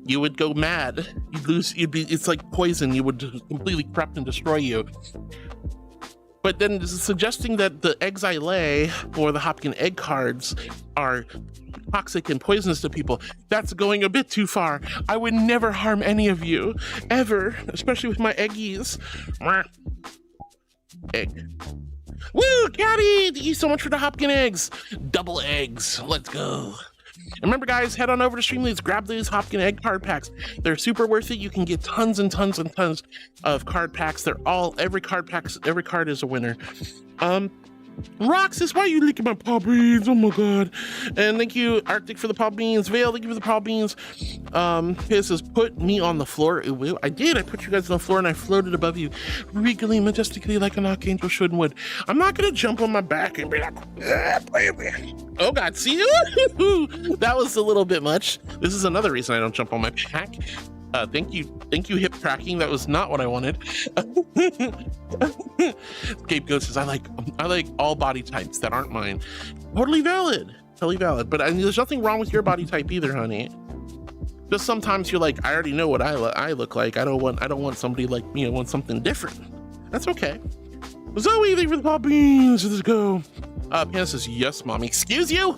you would go mad. It's like poison. You would completely corrupt and destroy you. But then suggesting that the eggs I lay or the Hopkin egg cards are toxic and poisonous to people, that's going a bit too far. I would never harm any of you, ever, especially with my eggies. Egg. Woo, Caddy! Thank you so much for the Hopkin eggs. Double eggs. Let's go. And remember, guys, head on over to Streamleads, grab these Hopkin egg card packs. They're super worth it. You can get tons and tons and tons of card packs. Every card is a winner. Roxas, why are you licking my paw beans? Oh my god. And thank you, Arctic, for the paw beans. Vale, thank you for the paw beans. It says, put me on the floor. I did. I put you guys on the floor and I floated above you, regally, majestically, like an archangel should and would. I'm not gonna jump on my back and be like, baby. Oh god, see you? That was a little bit much. This is another reason I don't jump on my back. Thank you, hip tracking. That was not what I wanted. Scapegoat says, I like all body types that aren't mine. Totally valid. But there's nothing wrong with your body type either, honey. Just sometimes you're like, I already know what I look like. I don't want somebody like me. I want something different. That's okay. Zoe, thank you for the paw beans. Let's go. Panda says, yes, mommy. Excuse you?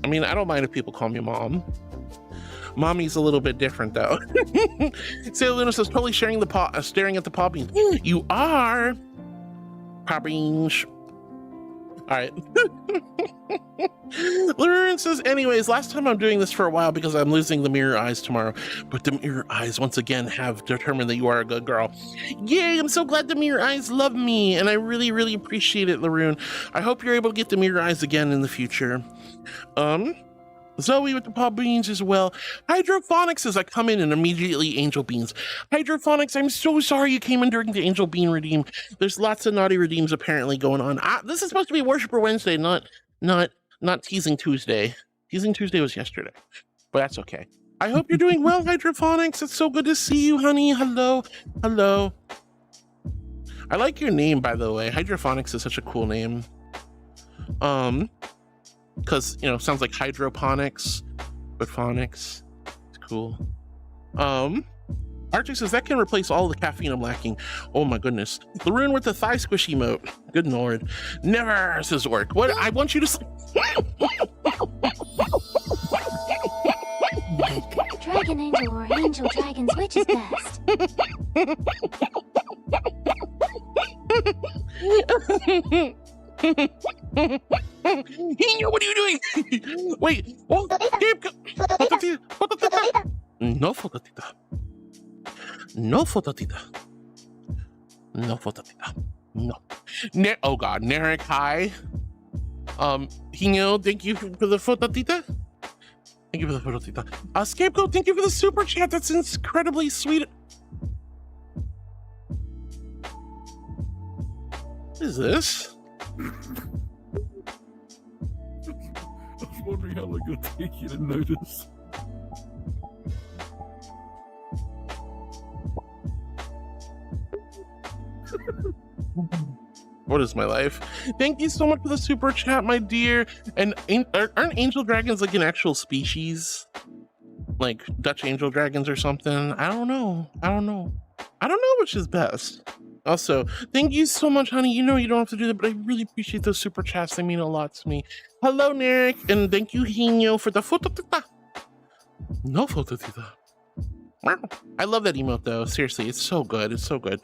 I mean, I don't mind if people call me mom. Mommy's a little bit different though. Sailor Luna says, totally staring at the paw beans. You are paw beans. All right. Lauren says, anyways, last time I'm doing this for a while because I'm losing the mirror eyes tomorrow, but the mirror eyes once again have determined that you are a good girl. Yay, I'm so glad the mirror eyes love me, and I really, really appreciate it, Laroon. I hope you're able to get the mirror eyes again in the future. Zoe with the paw beans as well. Hydrophonics says, I come in and immediately angel beans. Hydrophonics, I'm so sorry you came in during the angel bean redeem. There's lots of naughty redeems apparently going on. This is supposed to be Worshipper Wednesday, not Teasing Tuesday. Teasing Tuesday was yesterday, but that's okay. I hope you're doing well, Hydrophonics. It's so good to see you, honey. Hello. I like your name, by the way. Hydrophonics is such a cool name. Because, sounds like hydroponics, but phonics. It's cool. Archie says, that can replace all the caffeine I'm lacking. Oh my goodness. Laroon with the thigh squish emote. Good lord. Never, says Orc. What? I want you to... Dragon Angel or Angel Dragons, which is best? What are you doing? Wait. Oh, no fotatita. No fotatita. No fotatita. No. Oh god, Narek, hi. Hino, thank you for the photo, Tita. Thank you for the photo, Tita. Scapegoat, thank you for the super chat. That's incredibly sweet. What is this? I was wondering how long it'll take you to notice. What is my life? Thank you so much for the super chat, my dear. And aren't angel dragons like an actual species? Like Dutch angel dragons or something? I don't know. I don't know which is best. Also, thank you so much, honey. You know you don't have to do that, but I really appreciate those super chats. They mean a lot to me. Hello, Narek, and thank you, Hino, for the photo. No photo. Wow. I love that emote though. Seriously, it's so good. It's so good.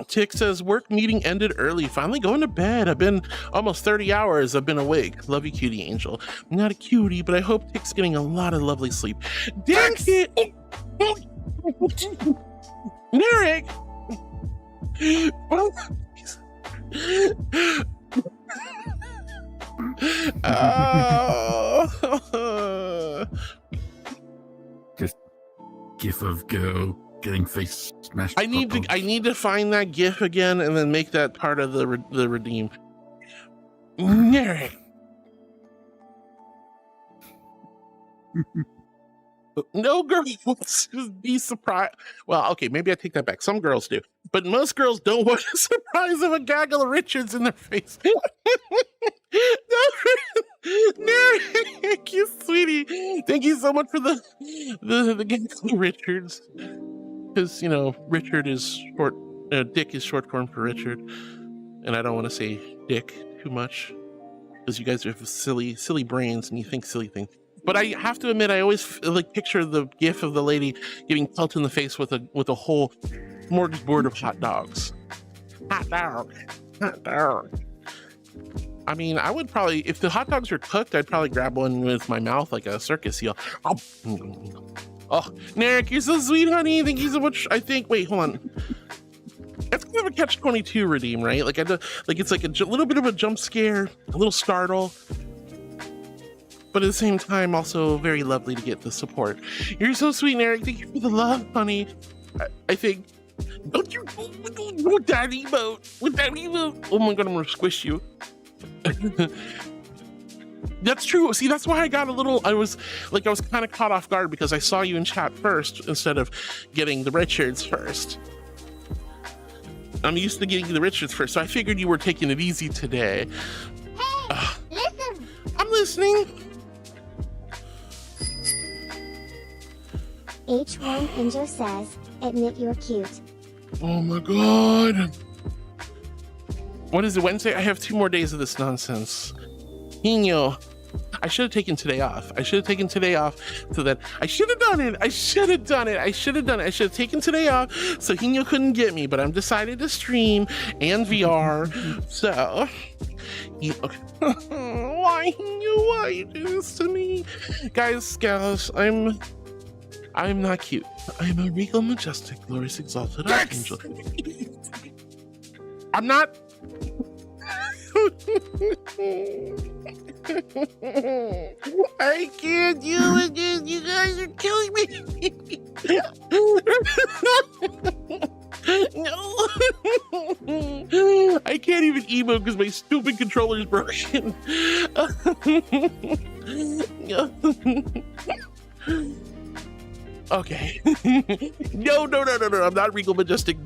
Tick says, work meeting ended early. Finally going to bed. I've been almost 30 hours. I've been awake. Love you, cutie angel. I'm not a cutie, but I hope Tick's getting a lot of lovely sleep. Dang it! Narek! Just gif of girl getting face smashed. I need to find that gif again and then make that part of the redeem. Narek. No girl wants to be surprised. Well, okay, maybe I take that back. Some girls do, but most girls don't want a surprise of a gaggle of Richards in their face. Narek, you sweetie. Thank you so much for the gaggle of Richards. Because, you know, Richard is short, Dick is short form for Richard, and I don't want to say Dick too much because you guys have silly brains and you think silly things. But I have to admit, I always like picture the gif of the lady getting pelted in the face with a whole smorgasbord of hot dogs. Hot dog. I mean, I would probably, if the hot dogs were cooked, I'd probably grab one with my mouth like a circus seal. Oh, Narek, you're so sweet, honey. Thank you so much. I think. Wait, hold on. It's kind of a catch-22 redeem, right? Like it's like a little bit of a jump scare, a little startle. But at the same time, also very lovely to get the support. You're so sweet, Narek. Thank you for the love, honey. I think. Don't you with that emote? With that emote? Oh my god, I'm gonna squish you. That's true. See, that's why I got a little. I was kind of caught off guard because I saw you in chat first instead of getting the Richards first. I'm used to getting the Richards first, so I figured you were taking it easy today. Hey, listen. I'm listening. H1 Injo says, admit you're cute. Oh my god. What is it, Wednesday? I have 2 more days of this nonsense. Hino, I should have taken today off. I should have taken today off so that I should have done it. I should have taken today off so Hino couldn't get me, but I'm decided to stream and VR. So, why Hino? Why you do this to me? Guys, gals, I'm not cute. I'm a regal, majestic, glorious, exalted archangel. I'm not. I can't do it, dude. You guys are killing me. No. I can't even emote because my stupid controller is broken. Okay. No. I'm not regal, majestic.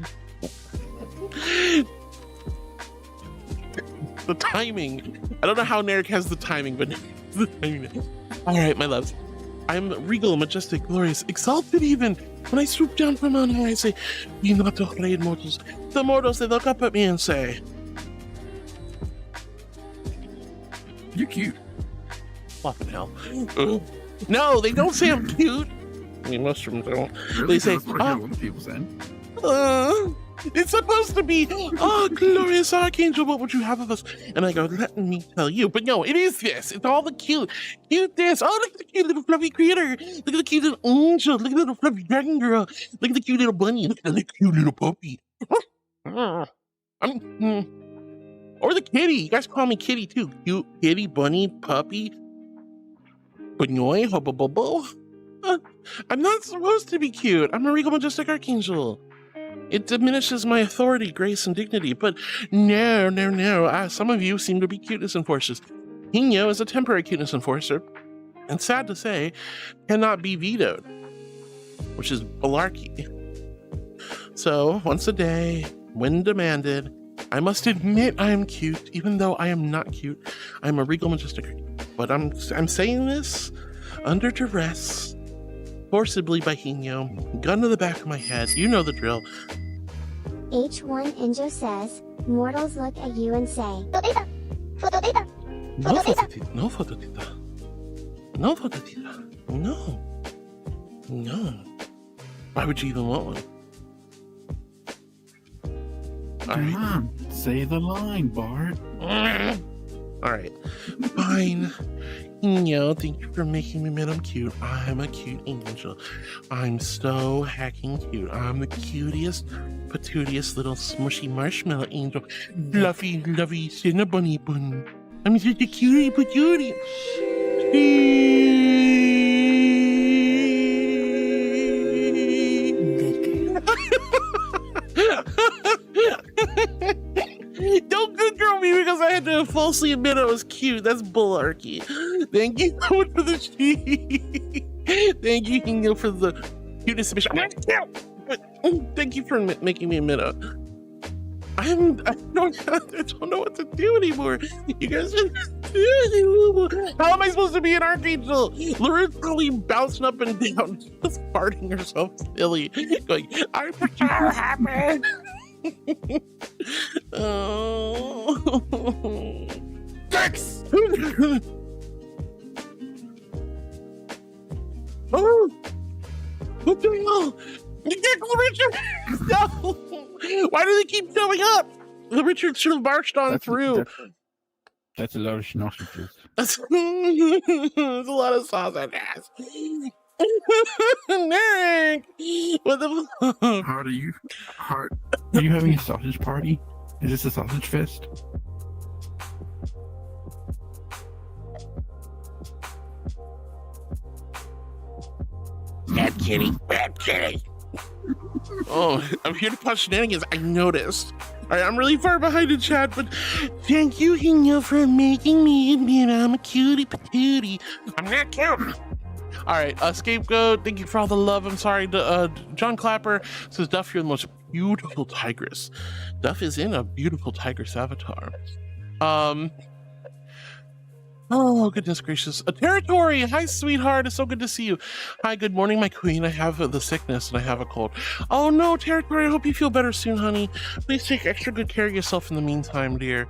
The timing. I don't know how Narek has the timing, but the timing. All right, my loves. I'm regal, majestic, glorious, exalted even. When I swoop down from on high, I say, be not afraid, mortals. The mortals, they look up at me and say, you're cute. Fucking hell. No, they don't say I'm cute. I mean, most of them don't. Really? They say, that's what I hear a lot of people saying. It's supposed to be, oh, glorious archangel, what would you have of us? And I go, let me tell you. But no, it is this. It's all the cuteness. Oh, look at the cute little fluffy critter. Look at the cute little angel. Look at the little fluffy dragon girl. Look at the cute little bunny. Look at the cute little puppy. Or the kitty. You guys call me kitty too. Cute kitty, bunny, puppy, Banoy, hubba. I'm not supposed to be cute. I'm a regal majestic archangel. It diminishes my authority, grace, and dignity. But no. Some of you seem to be cuteness enforcers. EᗰO is a temporary cuteness enforcer, and sad to say, cannot be vetoed, which is malarkey. So, once a day, when demanded, I must admit I am cute, even though I am not cute. I'm a regal majestic archangel. But I'm saying this under duress, forcibly by EᗰO, gun to the back of my head. You know the drill. H1 Injo says, mortals look at you and say, No phototita. No. Why would you even want one? Come on, say the line, Bart. Alright, fine. EᗰO, thank you for making me admit I'm cute. I'm a cute angel. I'm so hacking cute. I'm the cutest, patootiest little smushy marshmallow angel. Fluffy, lovey, cinnabunny bun. I'm such a cutie patootie. Don't good girl me because I had to falsely admit I was cute. That's bullarchy. Thank you so much for the sheet. Thank you, EᗰO, for the cuteness submission. Thank you for making me admit it. I don't know what to do anymore. You guys are... How am I supposed to be an archangel? Larune's probably bouncing up and down, just farting herself silly, going, I'm so happy. Oh. Dex! Oh! What the hell? Richard! No! Why do they keep showing up? Richard should have marched on through. That's a lot of sausages. That's a lot of sausages. Nick! What the fuck? Are you having a sausage party? Is this a sausage fest? Bad kitty. Oh, I'm here to punch shenanigans. I noticed. All right, I'm really far behind in chat, but thank you, EᗰO, for making me admit I'm a cutie patootie. I'm not cute. All right, Scapegoat, thank you for all the love. I'm sorry. John Clapper says, Duff, you're the most beautiful tigress. Duff is in a beautiful tigress avatar. Oh, goodness gracious. A Territory! Hi, sweetheart. It's so good to see you. Hi, good morning, my queen. I have the sickness and I have a cold. Oh, no, Territory. I hope you feel better soon, honey. Please take extra good care of yourself in the meantime, dear.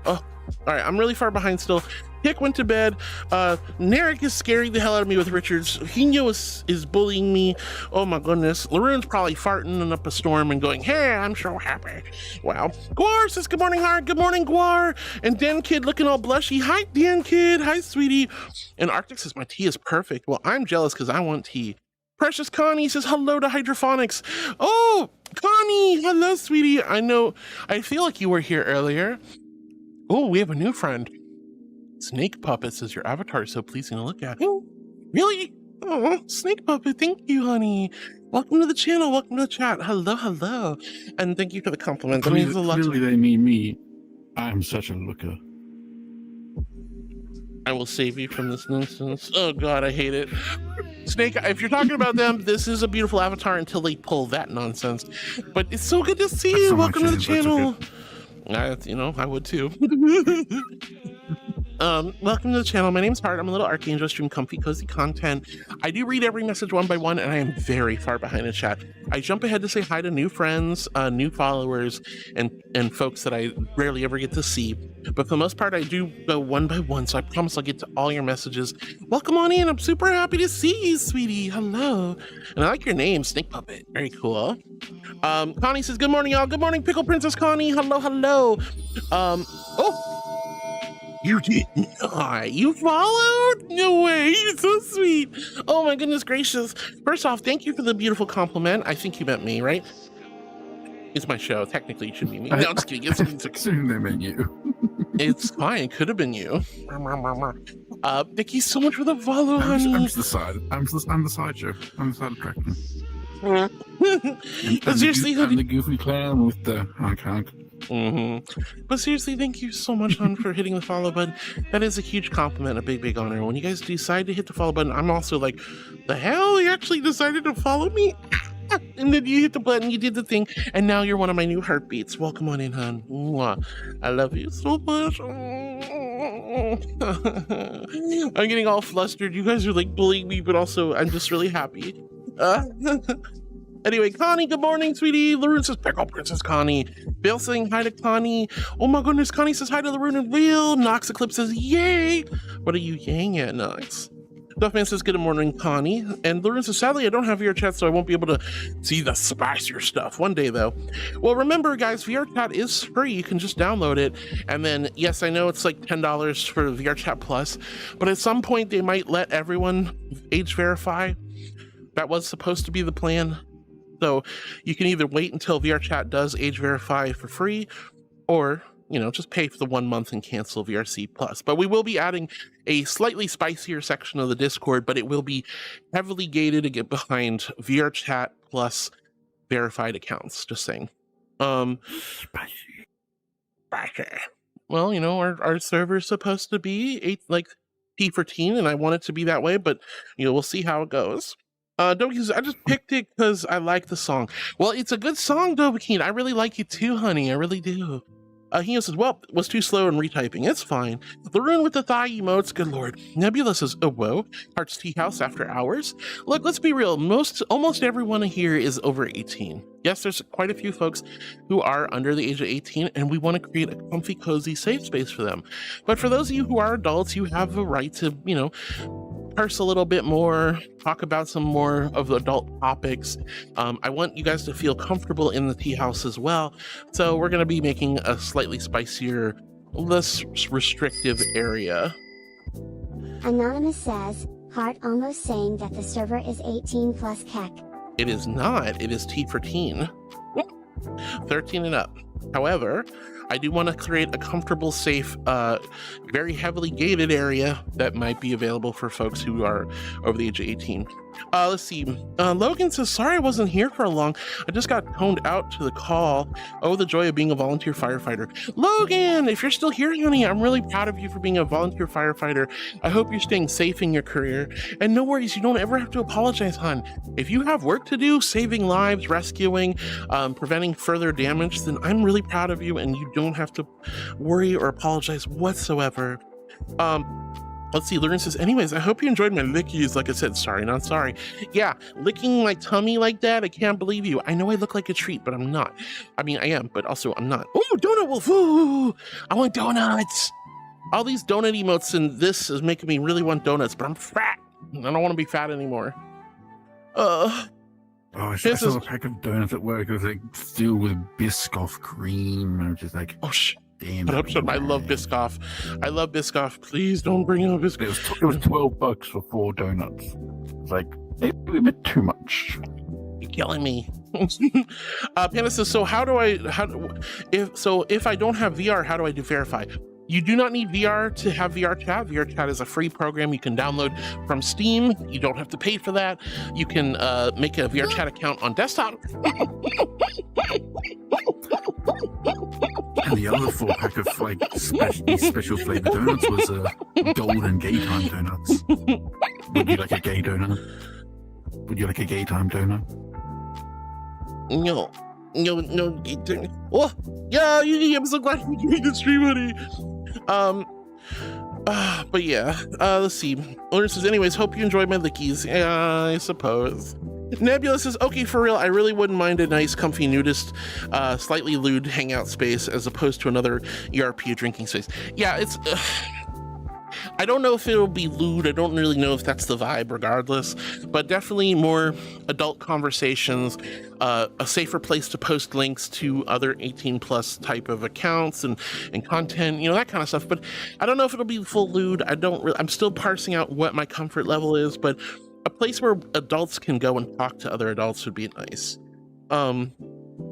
Oh, all right. I'm really far behind still. Hick went to bed. Narek is scaring the hell out of me with Richards. EᗰO is bullying me. Oh my goodness. Larune's probably farting up a storm and going, hey, I'm so happy. Wow. Guar says, good morning, Hart. Good morning, Guar. And Dan Kid looking all blushy. Hi, Dan Kid. Hi, sweetie. And Arctic says, my tea is perfect. Well, I'm jealous because I want tea. Precious Connie says, hello to Hydrophonics. Oh, Connie. Hello, sweetie. I feel like you were here earlier. Oh, we have a new friend. Snake Puppet is your avatar, so pleasing to look at. Oh, really? Oh, Snake Puppet, thank you, honey. Welcome to the channel, welcome to the chat. Hello. And thank you for the compliment. That means a lot. Clearly they mean me. I'm such a looker. I will save you from this nonsense. Oh god, I hate it. Snake, if you're talking about them, this is a beautiful avatar until they pull that nonsense. But it's so good to see you. So welcome to the channel. I would too. Welcome to the channel. My name's Hart. I'm a little archangel. I stream comfy, cozy content. I do read every message one by one, and I am very far behind in chat. I jump ahead to say hi to new friends, new followers, and folks that I rarely ever get to see. But for the most part, I do go one by one, so I promise I'll get to all your messages. Welcome on in. I'm super happy to see you, sweetie. Hello. And I like your name, Snake Puppet. Very cool. Connie says, good morning, y'all. Good morning, Pickle Princess Connie. Hello. Oh! You did not. You followed? No way. You're so sweet. Oh my goodness gracious. First off, thank you for the beautiful compliment. I think you meant me, right? It's my show. Technically, it should be me. No, I'm just kidding. Soon they meant you. It's fine. It could have been you. Thank you so much for the follow, honey. I'm the side. I'm the sideshow. I'm the side attraction. But seriously, I'm the goofy clown with the honk. But seriously, thank you so much, hon, for hitting the follow button. That is a huge compliment, a big honor. When you guys decide to hit the follow button, I'm also like, the hell? You actually decided to follow me? And then you hit the button, you did the thing, and now you're one of my new heartbeats. Welcome on in, hon. Mwah. I love you so much. I'm getting all flustered. You guys are like bullying me, but also I'm just really happy. Anyway, Connie, good morning, sweetie. Laroon says, pick up Princess Connie. Bill saying hi to Connie. Oh my goodness, Connie says hi to Laroon and Will. Nox Eclipse says, yay. What are you yaying at, Nox? Duffman says, good morning, Connie. And Laroon says, sadly, I don't have VRChat, so I won't be able to see the spicier stuff. One day, though. Well, remember, guys, VRChat is free. You can just download it. And then, yes, I know it's like $10 for VRChat Plus, but at some point, they might let everyone age verify. That was supposed to be the plan. So you can either wait until VRChat does age verify for free, or, you know, just pay for the 1 month and cancel VRC Plus. But we will be adding a slightly spicier section of the Discord, but it will be heavily gated to get behind VRChat Plus verified accounts. Just saying. Spicy. Well, you know, our server's supposed to be P14, and I want it to be that way, but you know, we'll see how it goes. Dovahkiin, I just picked it because I like the song. Well, it's a good song, Dovahkiin. I really like it too, honey. I really do. He says, well, was too slow in retyping. It's fine. Laroon with the thigh emotes. Good lord. Nebula says, oh, whoa. Hearts Tea House after hours. Look, let's be real. Almost everyone here is over 18. Yes, there's quite a few folks who are under the age of 18, and we want to create a comfy, cozy, safe space for them. But for those of you who are adults, you have a right to, you know, curse a little bit more, talk about some more of the adult topics. I want you guys to feel comfortable in the tea house as well. So we're going to be making a slightly spicier, less restrictive area. Anonymous says, Heart almost saying that the server is 18 plus keck. It is not. It is T for teen. 13 and up. However, I do want to create a comfortable, safe, very heavily gated area that might be available for folks who are over the age of 18. Let's see. Logan says, sorry I wasn't here for long. I just got toned out to the call. Oh, the joy of being a volunteer firefighter. Logan, if you're still here, honey, I'm really proud of you for being a volunteer firefighter. I hope you're staying safe in your career. And no worries, you don't ever have to apologize, hon. If you have work to do, saving lives, rescuing, preventing further damage, then I'm really proud of you, and you don't have to worry or apologize whatsoever. Let's see, Lauren says, anyways, I hope you enjoyed my lickies. Like I said, sorry, not sorry. Yeah, licking my tummy like that, I can't believe you. I know I look like a treat, but I'm not. I mean, I am, but also I'm not. Oh, donut wolf, ooh, I want donuts. All these donut emotes and this is making me really want donuts, but I'm fat. I don't want to be fat anymore. Oh, I saw a pack of donuts at work. It was like filled with Biscoff cream. I'm just like, oh shit. Damn, I love Biscoff. I love Biscoff. Please don't bring up Biscoff. It was $12 for 4 donuts. It's like maybe a bit too much. You're killing me. Panda says, so if I don't have VR, how do I do verify? You do not need VR to have VRChat. VRChat is a free program you can download from Steam. You don't have to pay for that. You can make a VRChat account on desktop. And the other 4-pack of like special flavored donuts was golden gay time donuts. Would you like a gay donut? Would you like a gay time donut? No. Oh, yeah, I'm so glad you made the stream, honey. But yeah, let's see. Owner says, anyways, hope you enjoyed my lickies. Yeah, I suppose. Nebula says, okay, for real, I really wouldn't mind a nice, comfy nudist, slightly lewd hangout space as opposed to another ERP drinking space. Yeah, it's... I don't know if it'll be lewd. I don't really know if that's the vibe regardless, but definitely more adult conversations, a safer place to post links to other 18 plus type of accounts and content, you know, that kind of stuff. But I don't know if it'll be full lewd. I'm still parsing out what my comfort level is, but a place where adults can go and talk to other adults would be nice.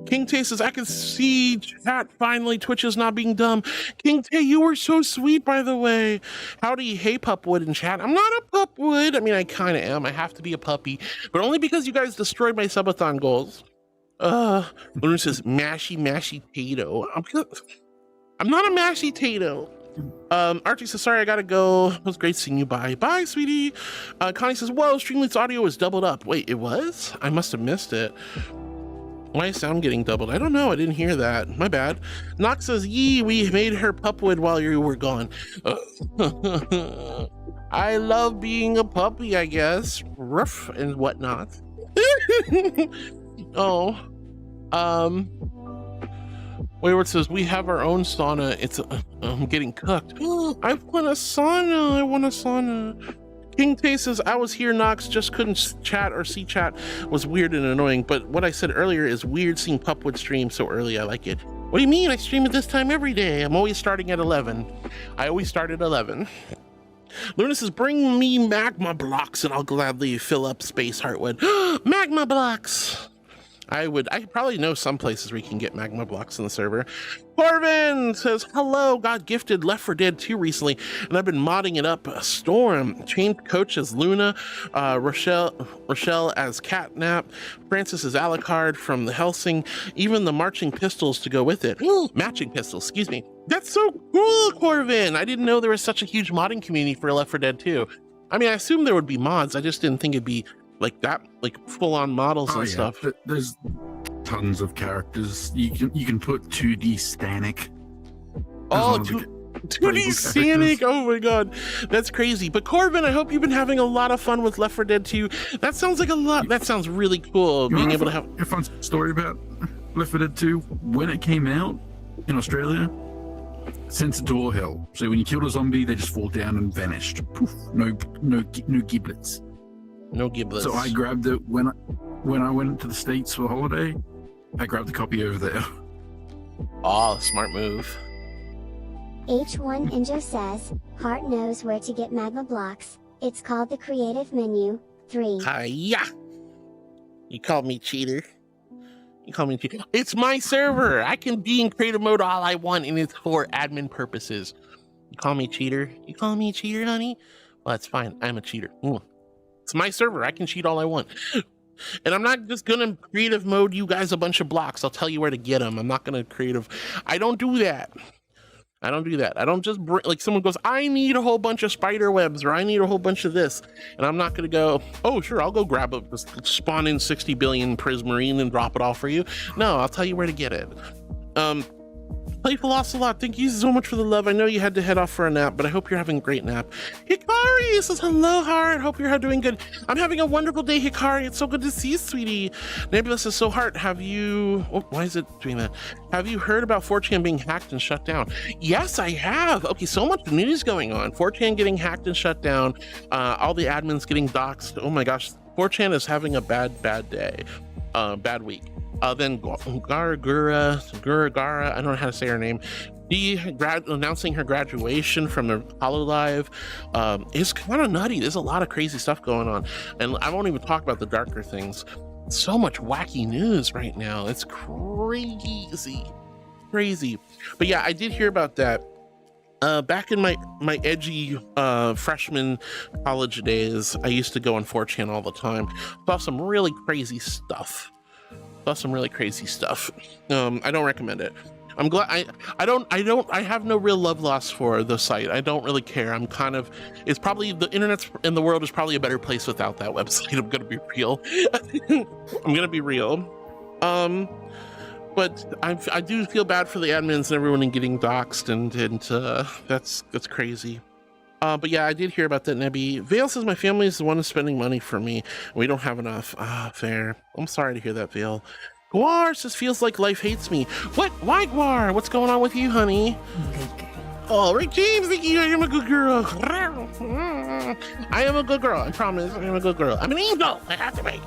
King Tay says, I can see chat finally. Twitch is not being dumb. King Tay, you were so sweet, by the way. Howdy, hey Pupwood in chat. I'm not a Pupwood. I mean, I kind of am. I have to be a puppy, but only because you guys destroyed my subathon goals. Luna says, mashy tato. I'm not a mashy tato. Archie says, sorry, I gotta go. It was great seeing you. Bye, sweetie. Connie says, whoa, Streamlabs audio is doubled up. Wait, it was? I must have missed it. Why is sound getting doubled? I don't know. I didn't hear that. My bad. Nox says, yee, we made her Pupwood while you were gone. I love being a puppy, I guess. Ruff and whatnot. Oh. Wayward says, we have our own sauna. It's I'm getting cooked. I want a sauna. King Tay says, I was here, Nox, just couldn't chat or see chat. Was weird and annoying, but what I said earlier is weird seeing Pupwood stream so early. I like it. What do you mean? I stream at this time every day. I'm always starting at 11. I always start at 11. Luna says, bring me magma blocks and I'll gladly fill up space, Heartwood. Magma blocks! I probably know some places where you can get magma blocks in the server. Corvin says, hello, got gifted Left 4 Dead 2 recently, and I've been modding it up. Storm, changed coach as Luna, Rochelle as Catnap, Francis as Alucard from the Helsing, even the marching pistols to go with it. Matching pistols, excuse me. That's so cool, Corvin. I didn't know there was such a huge modding community for Left 4 Dead 2. I mean, I assumed there would be mods. I just didn't think it'd be like that, like full-on models and stuff. There's tons of characters. You can put 2D Stanek. Oh, 2D Stanek. Oh my god, that's crazy. But Corvin, I hope you've been having a lot of fun with Left 4 Dead 2. That sounds like a lot. That sounds really cool. Being able to have a fun story about Left 4 Dead 2. When it came out in Australia, sent it to all hell. So when you killed a zombie, they just fall down and vanished. Poof. No giblets. No giblets. So I grabbed it when I went to the States for holiday. I grabbed a copy over there. Oh, smart move. H1 Injo says, Heart knows where to get magma blocks. It's called the creative menu. 3. Hiya! You called me cheater. It's my server. I can be in creative mode all I want, and it's for admin purposes. You call me cheater? You call me cheater, honey? Well, that's fine. I'm a cheater. It's my server. I can cheat all I want. And I'm not just gonna creative mode you guys a bunch of blocks. I'll tell you where to get them. I'm not gonna I don't do that. I don't just like someone goes, I need a whole bunch of spider webs, or I need a whole bunch of this, and I'm not gonna go, oh sure, I'll go grab a spawn in 60 billion prismarine and drop it all for you. No, I'll tell you where to get it. Playful Ocelot, thank you so much for the love. I know you had to head off for a nap, but I hope you're having a great nap. Hikari says, hello, Heart. Hope you're doing good. I'm having a wonderful day, Hikari. It's so good to see you, sweetie. Nebula says, so Heart, have you... Oh, why is it doing that? Have you heard about 4chan being hacked and shut down? Yes, I have. Okay, so much news going on. 4chan getting hacked and shut down. All the admins getting doxxed. Oh my gosh, 4chan is having a bad day. Bad week. Then Gara, I don't know how to say her name. Announcing her graduation from the HoloLive. It's kind of nutty. There's a lot of crazy stuff going on, and I won't even talk about the darker things. So much wacky news right now. It's crazy. But yeah, I did hear about that. Back in my edgy freshman college days, I used to go on 4chan all the time. Saw some really crazy stuff. I don't recommend it. I'm glad I have no real love lost for the site. I don't really care. It's probably, the internet in the world is probably a better place without that website. I'm gonna be real. But I do feel bad for the admins and everyone in getting doxxed, and that's crazy. But yeah, I did hear about that, Nebby. Vale says, my family is the one who's spending money for me. We don't have enough. Fair. I'm sorry to hear that, Vale. Guar says, feels like life hates me. What? Why, Guar? What's going on with you, honey? Oh, Rick James, thank you. I am a good girl. I am a good girl. I promise. I am a good girl. I'm an angel. I have to be.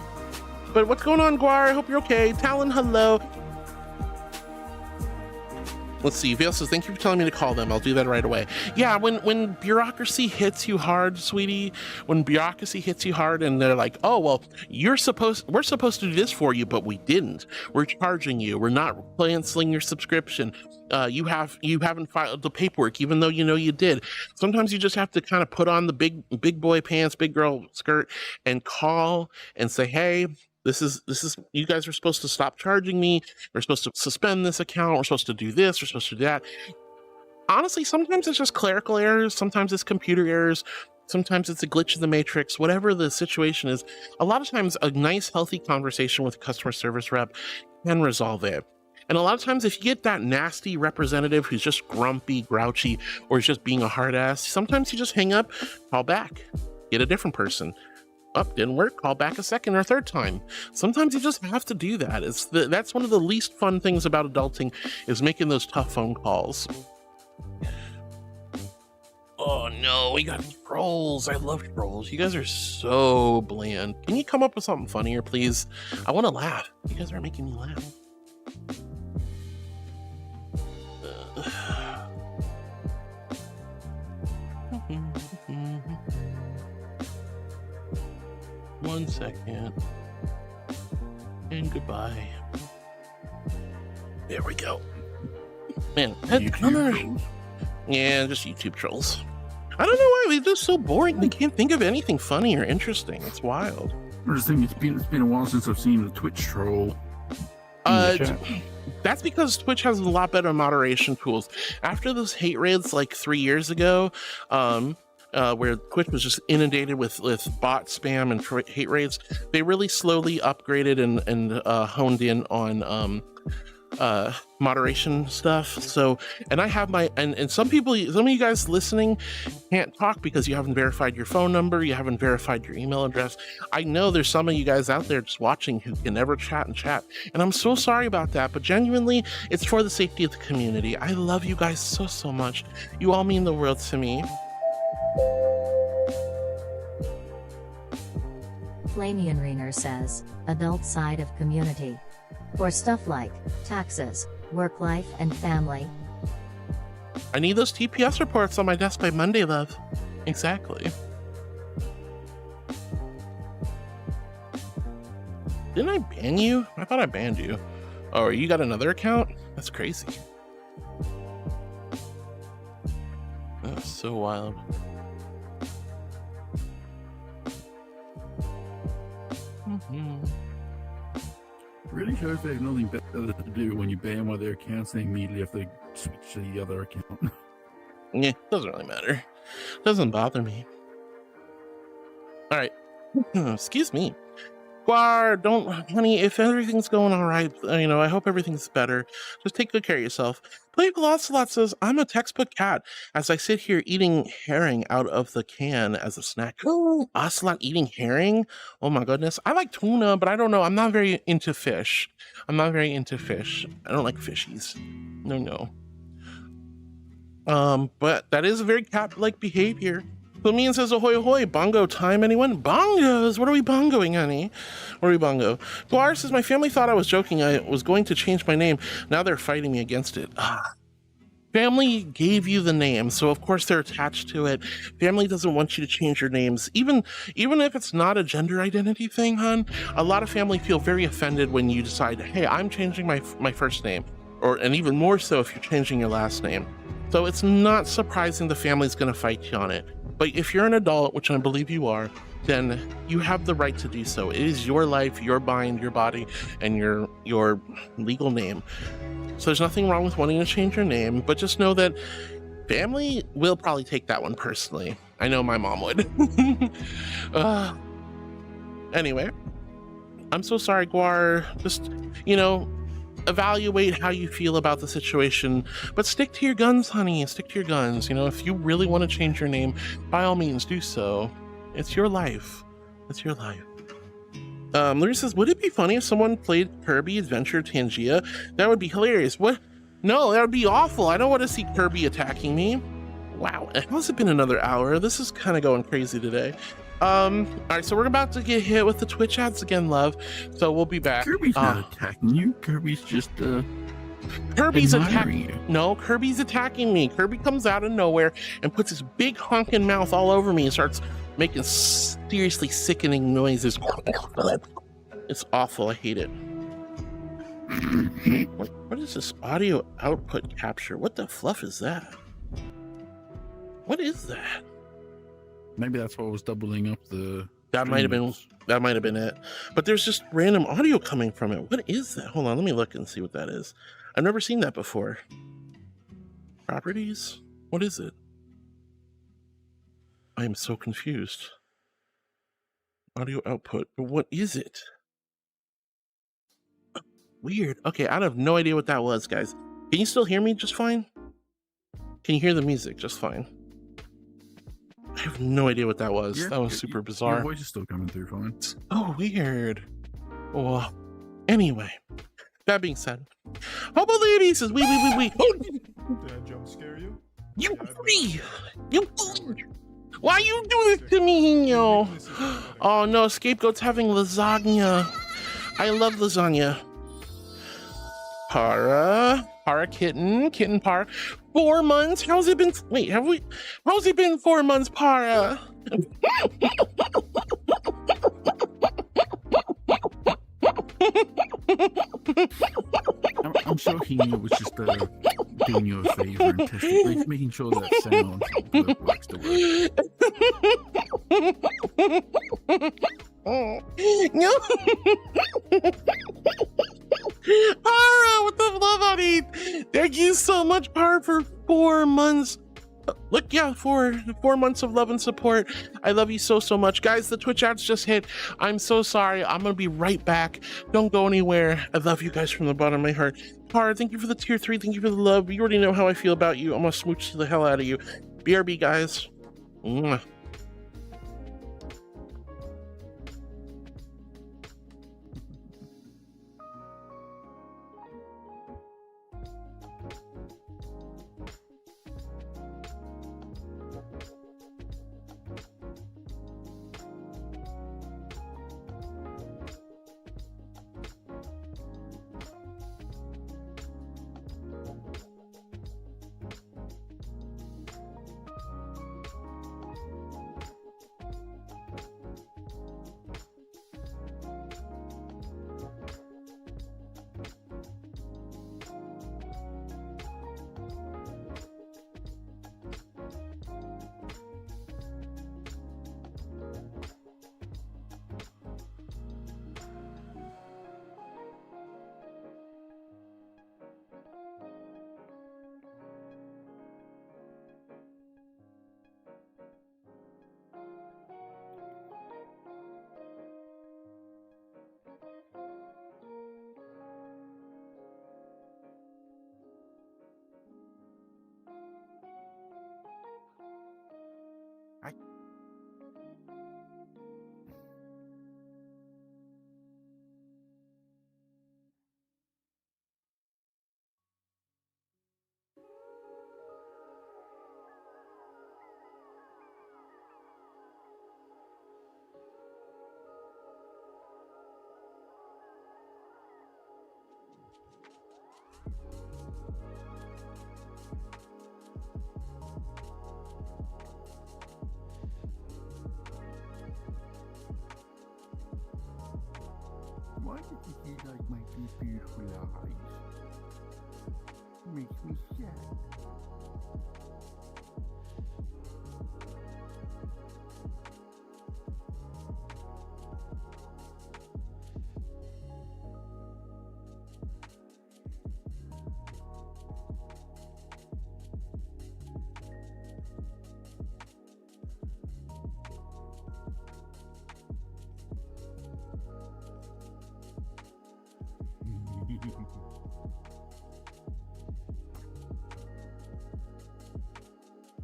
But what's going on, Guar? I hope you're okay. Talon, hello. Let's see. Vale says, thank you for telling me to call them. I'll do that right away. Yeah, when bureaucracy hits you hard, sweetie, when bureaucracy hits you hard and they're like, oh, well, we're supposed to do this for you, but we didn't. We're charging you. We're not canceling your subscription. You haven't filed the paperwork, even though you know you did. Sometimes you just have to kind of put on the big boy pants, big girl skirt, and call and say, hey, this is you guys are supposed to stop charging me. We're supposed to suspend this account. We're supposed to do this. We're supposed to do that. Honestly, sometimes it's just clerical errors. Sometimes it's computer errors. Sometimes it's a glitch in the matrix. Whatever the situation is, a lot of times a nice, healthy conversation with a customer service rep can resolve it. And a lot of times if you get that nasty representative who's just grumpy, grouchy, or is just being a hard ass, sometimes you just hang up, call back, get a different person. Didn't work, call back a second or third time. Sometimes you just have to do that. That's one of the least fun things about adulting, is making those tough phone calls. Oh no, we got trolls. I love trolls. You guys are so bland. Can you come up with something funnier, please? I want to laugh. You guys are making me laugh. One second. And goodbye. There we go. Man, yeah, just YouTube trolls. I don't know why they're just so boring. They can't think of anything funny or interesting. It's wild. I just think it's been a while since I've seen the Twitch troll. That's because Twitch has a lot better moderation tools. After those hate raids like 3 years ago, where Twitch was just inundated with bot spam and hate raids, they really slowly upgraded and honed in on moderation stuff. So, and I have my, and some of you guys listening can't talk because you haven't verified your phone number, you haven't verified your email address. I know there's some of you guys out there just watching who can never chat, and I'm so sorry about that, but genuinely, it's for the safety of the community. I love you guys so much. You all mean the world to me. Flamian Reiner says, adult side of community. For stuff like taxes, work life, and family. I need those TPS reports on my desk by Monday, love. Exactly. Didn't I ban you? I thought I banned you. Oh, you got another account? That's crazy. That's so wild. Really shows they have nothing better to do when you ban one of their accounts. They immediately have to switch to the other account. Yeah, doesn't really matter. Doesn't bother me. All right. Excuse me. Guar, honey, if everything's going all right, I hope everything's better. Just take good care of yourself. Playful Ocelot says, I'm a textbook cat as I sit here eating herring out of the can as a snack. Oh, Ocelot eating herring? Oh my goodness. I like tuna, but I don't know. I'm not very into fish. I don't like fishies. No. But that is a very cat-like behavior. Flamian says, ahoy, ahoy, bongo time, anyone? Bongos? What are we bongoing, honey? What are we bongo? Guar says, my family thought I was joking. I was going to change my name. Now they're fighting me against it. Family gave you the name, so of course they're attached to it. Family doesn't want you to change your names. Even if it's not a gender identity thing, hon, a lot of family feel very offended when you decide, hey, I'm changing my first name. And even more so if you're changing your last name. So it's not surprising the family's gonna fight you on it. But if you're an adult, which I believe you are, then you have the right to do so. It is your life, your mind, your body, and your legal name. So there's nothing wrong with wanting to change your name, but just know that family will probably take that one personally. I know my mom would. Anyway, I'm so sorry, Guar. Just, evaluate how you feel about the situation, but stick to your guns, honey. Stick to your guns. If you really want to change your name, by all means do so. It's your life. It's your life. Larry says, would it be funny if someone played Kirby Adventure Tangia? That would be hilarious. What? No, that would be awful. I don't want to see Kirby attacking me. Wow, it must have been another hour. This is kind of going crazy today. All right, so we're about to get hit with the Twitch ads again, love. So we'll be back. Kirby's not attacking you. Kirby's just Kirby's attacking. No, Kirby's attacking me. Kirby comes out of nowhere and puts his big honking mouth all over me and starts making seriously sickening noises. It's awful. I hate it. What is this audio output capture? What the fluff is that? What is that? Maybe that's what was doubling up the. That might have been it. But there's just random audio coming from it. What is that? Hold on, let me look and see what that is. I've never seen that before. Properties? What is it? I am so confused. Audio output. But what is it? Weird. Okay, I have no idea what that was, guys. Can you still hear me just fine? Can you hear the music just fine? I have no idea what that was. Yeah, that was super bizarre. Your voice is still coming through fine. Oh, weird. Well, anyway, that being said, Hobo Lady says, we. Oh, Did I jump scare you? you free. You. Why you do this to me, yo? Oh no, Scapegoat's having lasagna. I love lasagna. Para kitten Para. 4 months? How's it been? Wait, how's it been 4 months, Para? I'm sure he knew it was just doing you a favor and testing, making sure that sound works the way. No. Para with the love on it. Thank you so much, Para, for 4 months. Look, yeah, 4 months of love and support. I love you so much. Guys, the Twitch ads just hit. I'm so sorry. I'm going to be right back. Don't go anywhere. I love you guys from the bottom of my heart. Para, thank you for the tier 3. Thank you for the love. You already know how I feel about you. I'm going to smooch the hell out of you. BRB, guys. Mwah. Why did you like my beautiful eyes? Makes me sad.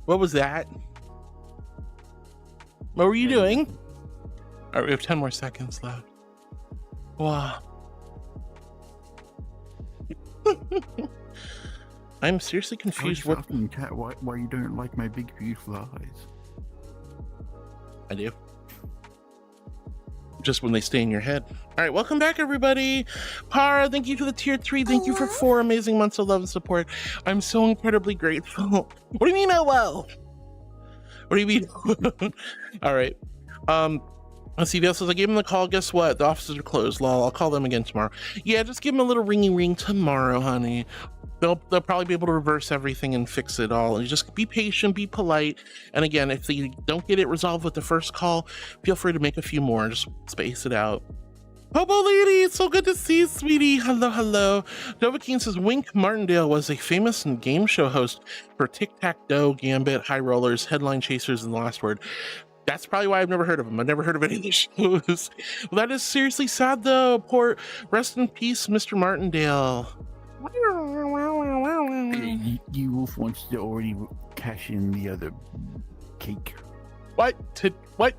What was that? What were you doing? All right, we have 10 more seconds left. Wow. I'm seriously confused. What? Cat, why you don't like my big beautiful eyes? I do. just when they stay in your head. All right, welcome back, everybody. Para, thank you for the tier 3. Thank you for 4 amazing months of love and support. I'm so incredibly grateful. What do you mean, hello? What do you mean? All right. Let's see. Dale says, I gave him the call. Guess what? The offices are closed. Lol. I'll call them again tomorrow. Yeah, just give him a little ringy ring tomorrow, honey. They'll probably be able to reverse everything and fix it all. And just be patient, be polite. And again, if they don't get it resolved with the first call, feel free to make a few more. Just space it out. Hobo lady, it's so good to see you, sweetie. Hello, hello. Dovahkiin says, Wink Martindale was a famous game show host for Tic-Tac-Toe, Gambit, High Rollers, Headline Chasers, and The Last Word. That's probably why I've never heard of him. I've never heard of any of these shows. Well, that is seriously sad, though. Poor, rest in peace, Mr. Martindale. You Wolf wants to already cash in the other cake. What? What?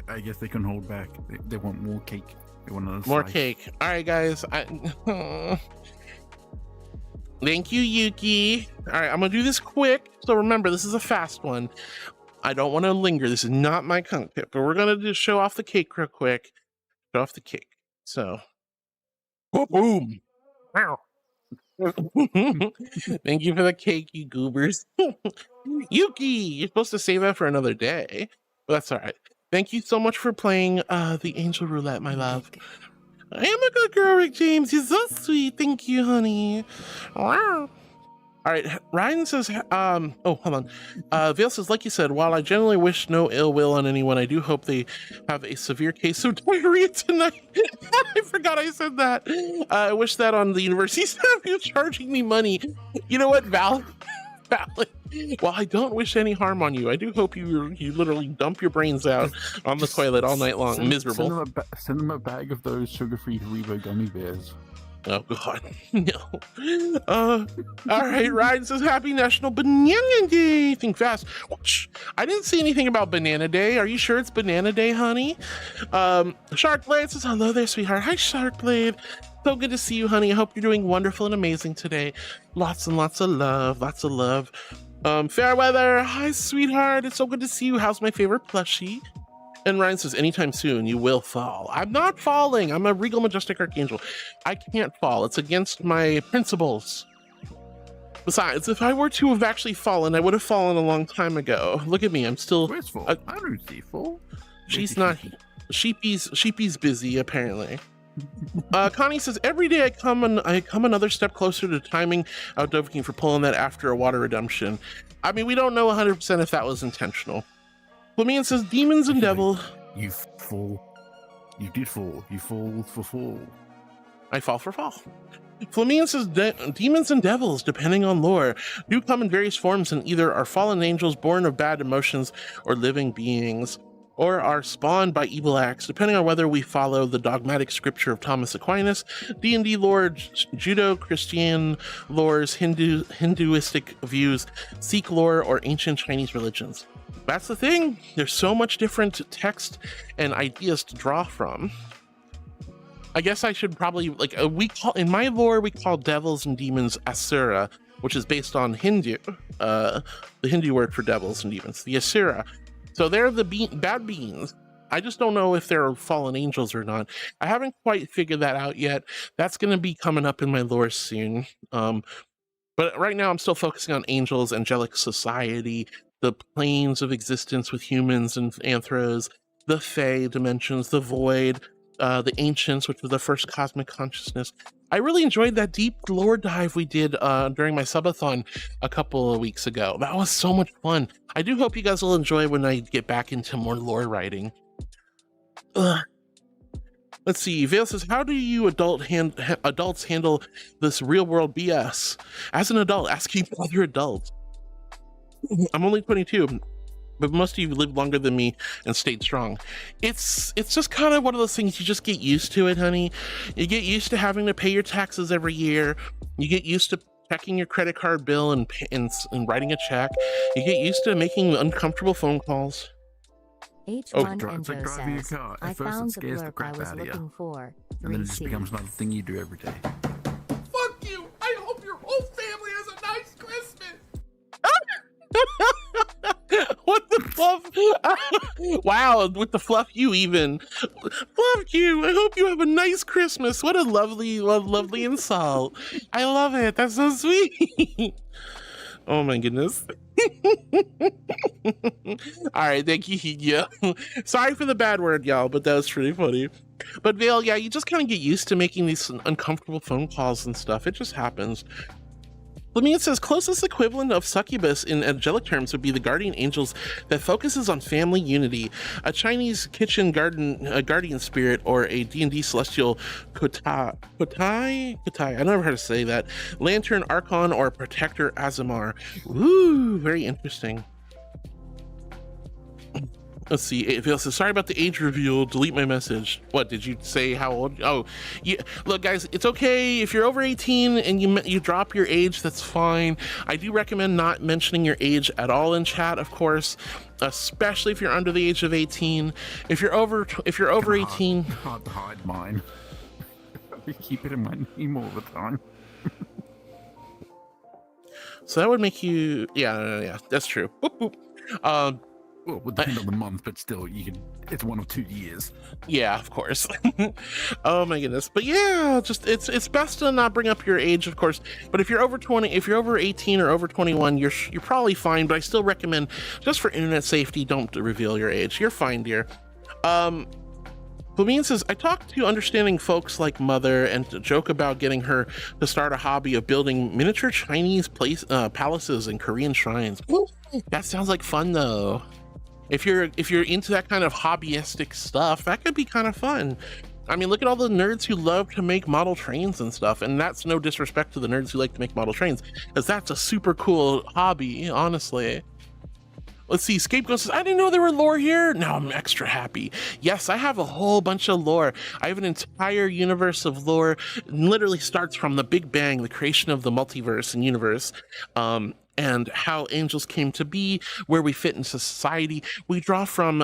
I guess they can hold back. They want more cake. They want another more slice. cake. All right, guys. Thank you, Yuki. All right, I'm gonna do this quick. So remember, this is a fast one. I don't want to linger. This is not my content, but we're gonna just show off the cake real quick. Show off the cake. So, boom. Wow. Thank you for the cake, you goobers. Yuki, you're supposed to save that for another day, but that's all right. Thank you so much for playing the Angel Roulette, my love. I am a good girl, Rick James. You're so sweet. Thank you, honey. Wow. All right, Ryan says, oh, hold on. Vale says, like you said, while I generally wish no ill will on anyone, I do hope they have a severe case of diarrhea tonight. I forgot I said that. I wish that on the university staff. You're charging me money. You know what, Val? Valid. Well, I don't wish any harm on you. I do hope you literally dump your brains out on the toilet all night long, miserable. Send them a bag of those sugar-free Haribo gummy bears. Oh God, no. All right, Ryan says, happy National Banana Day. Think fast. Shh. I didn't see anything about Banana Day. Are you sure it's Banana Day, honey? Sharkblade says, hello there, sweetheart. Hi, Sharkblade. So good to see you, honey. I hope you're doing wonderful and amazing today. Lots and lots of love. Lots of love. Fairweather, hi, sweetheart. It's so good to see you. How's my favorite plushie? And Ryan says, anytime soon, you will fall. I'm not falling. I'm a regal, majestic archangel. I can't fall. It's against my principles. Besides, if I were to have actually fallen, I would have fallen a long time ago. Look at me. I'm still... Where's fall? I don't see fall. She's not... Sheepy's busy, apparently. Connie says, every day I come another step closer to timing out Dovahkiin for pulling that after a water redemption. I mean, we don't know 100% if that was intentional. Flamean says, demons and devil. You fall. You did fall. You fall for fall. I fall for fall. Flamean says, demons and devils, depending on lore, do come in various forms and either are fallen angels born of bad emotions or living beings, or are spawned by evil acts, depending on whether we follow the dogmatic scripture of Thomas Aquinas, D&D lore, Judo-Christian lores, Hinduistic views, Sikh lore, or ancient Chinese religions. That's the thing. There's so much different text and ideas to draw from. I guess I should probably, like, in my lore, we call devils and demons Asura, which is based on Hindu, the Hindu word for devils and demons, the Asura. So they're the bad beings. I just don't know if they're fallen angels or not. I haven't quite figured that out yet. That's going to be coming up in my lore soon. But right now I'm still focusing on angels, angelic society, the planes of existence with humans and anthros, the Fae dimensions, the void, the ancients, which was the first cosmic consciousness. I really enjoyed that deep lore dive we did during my subathon a couple of weeks ago. That was so much fun. I do hope you guys will enjoy when I get back into more lore writing. Let's see. Vale says, how do you adults handle this real world BS? As an adult, asking other adults. I'm only 22, but most of you lived longer than me and stayed strong. It's just kind of one of those things, you just get used to it, honey. You get used to having to pay your taxes every year. You get used to checking your credit card bill and writing a check. You get used to making uncomfortable phone calls. H1 Enjo says, I found the blurb I was looking for. And then it just becomes another thing you do every day. Fuck you! I hope your whole family has a nice Christmas! What the fuck? Wow, with the fluff you even. Fluff you. I hope you have a nice Christmas. What a lovely insult. I love it. That's so sweet. Oh my goodness. All right, thank you, Higia. Sorry for the bad word, y'all, but that was pretty funny. But Vale, yeah, you just kind of get used to making these uncomfortable phone calls and stuff. It just happens. Lemmy, it says closest equivalent of succubus in angelic terms would be the guardian angels that focuses on family unity, a Chinese kitchen guardian spirit, or a D&D celestial kotai. I never heard to say that. Lantern archon or protector Azamar. Ooh, very interesting. Let's see. Vale says, sorry about the age reveal. Delete my message. What, did you say how old? Oh, yeah. Look, guys, it's okay. If you're over 18 and you drop your age, that's fine. I do recommend not mentioning your age at all in chat, of course, especially if you're under the age of 18. If you're over 18. Hard to hide mine. I keep it in my name all the time. So that would make you, yeah, that's true. Boop, boop. Well, it would depend on the month, but still, it's 1 or 2 years. Yeah, of course. Oh my goodness. But yeah, just it's best to not bring up your age, of course. But if you're over 20, if you're over 18 or over 21, you're probably fine. But I still recommend, just for internet safety, don't reveal your age. You're fine, dear. Flamine says, I talked to understanding folks like Mother and joke about getting her to start a hobby of building miniature Chinese palaces and Korean shrines. That sounds like fun, though. If you're into that kind of hobbyistic stuff, that could be kind of fun. I mean, look at all the nerds who love to make model trains and stuff, and that's no disrespect to the nerds who like to make model trains, because that's a super cool hobby, honestly. Let's see, Scapegoat says, I didn't know there were lore here. Now I'm extra happy. Yes, I have a whole bunch of lore. I have an entire universe of lore. It literally starts from the Big Bang, the creation of the multiverse and universe, and how angels came to be, where we fit into society. We draw from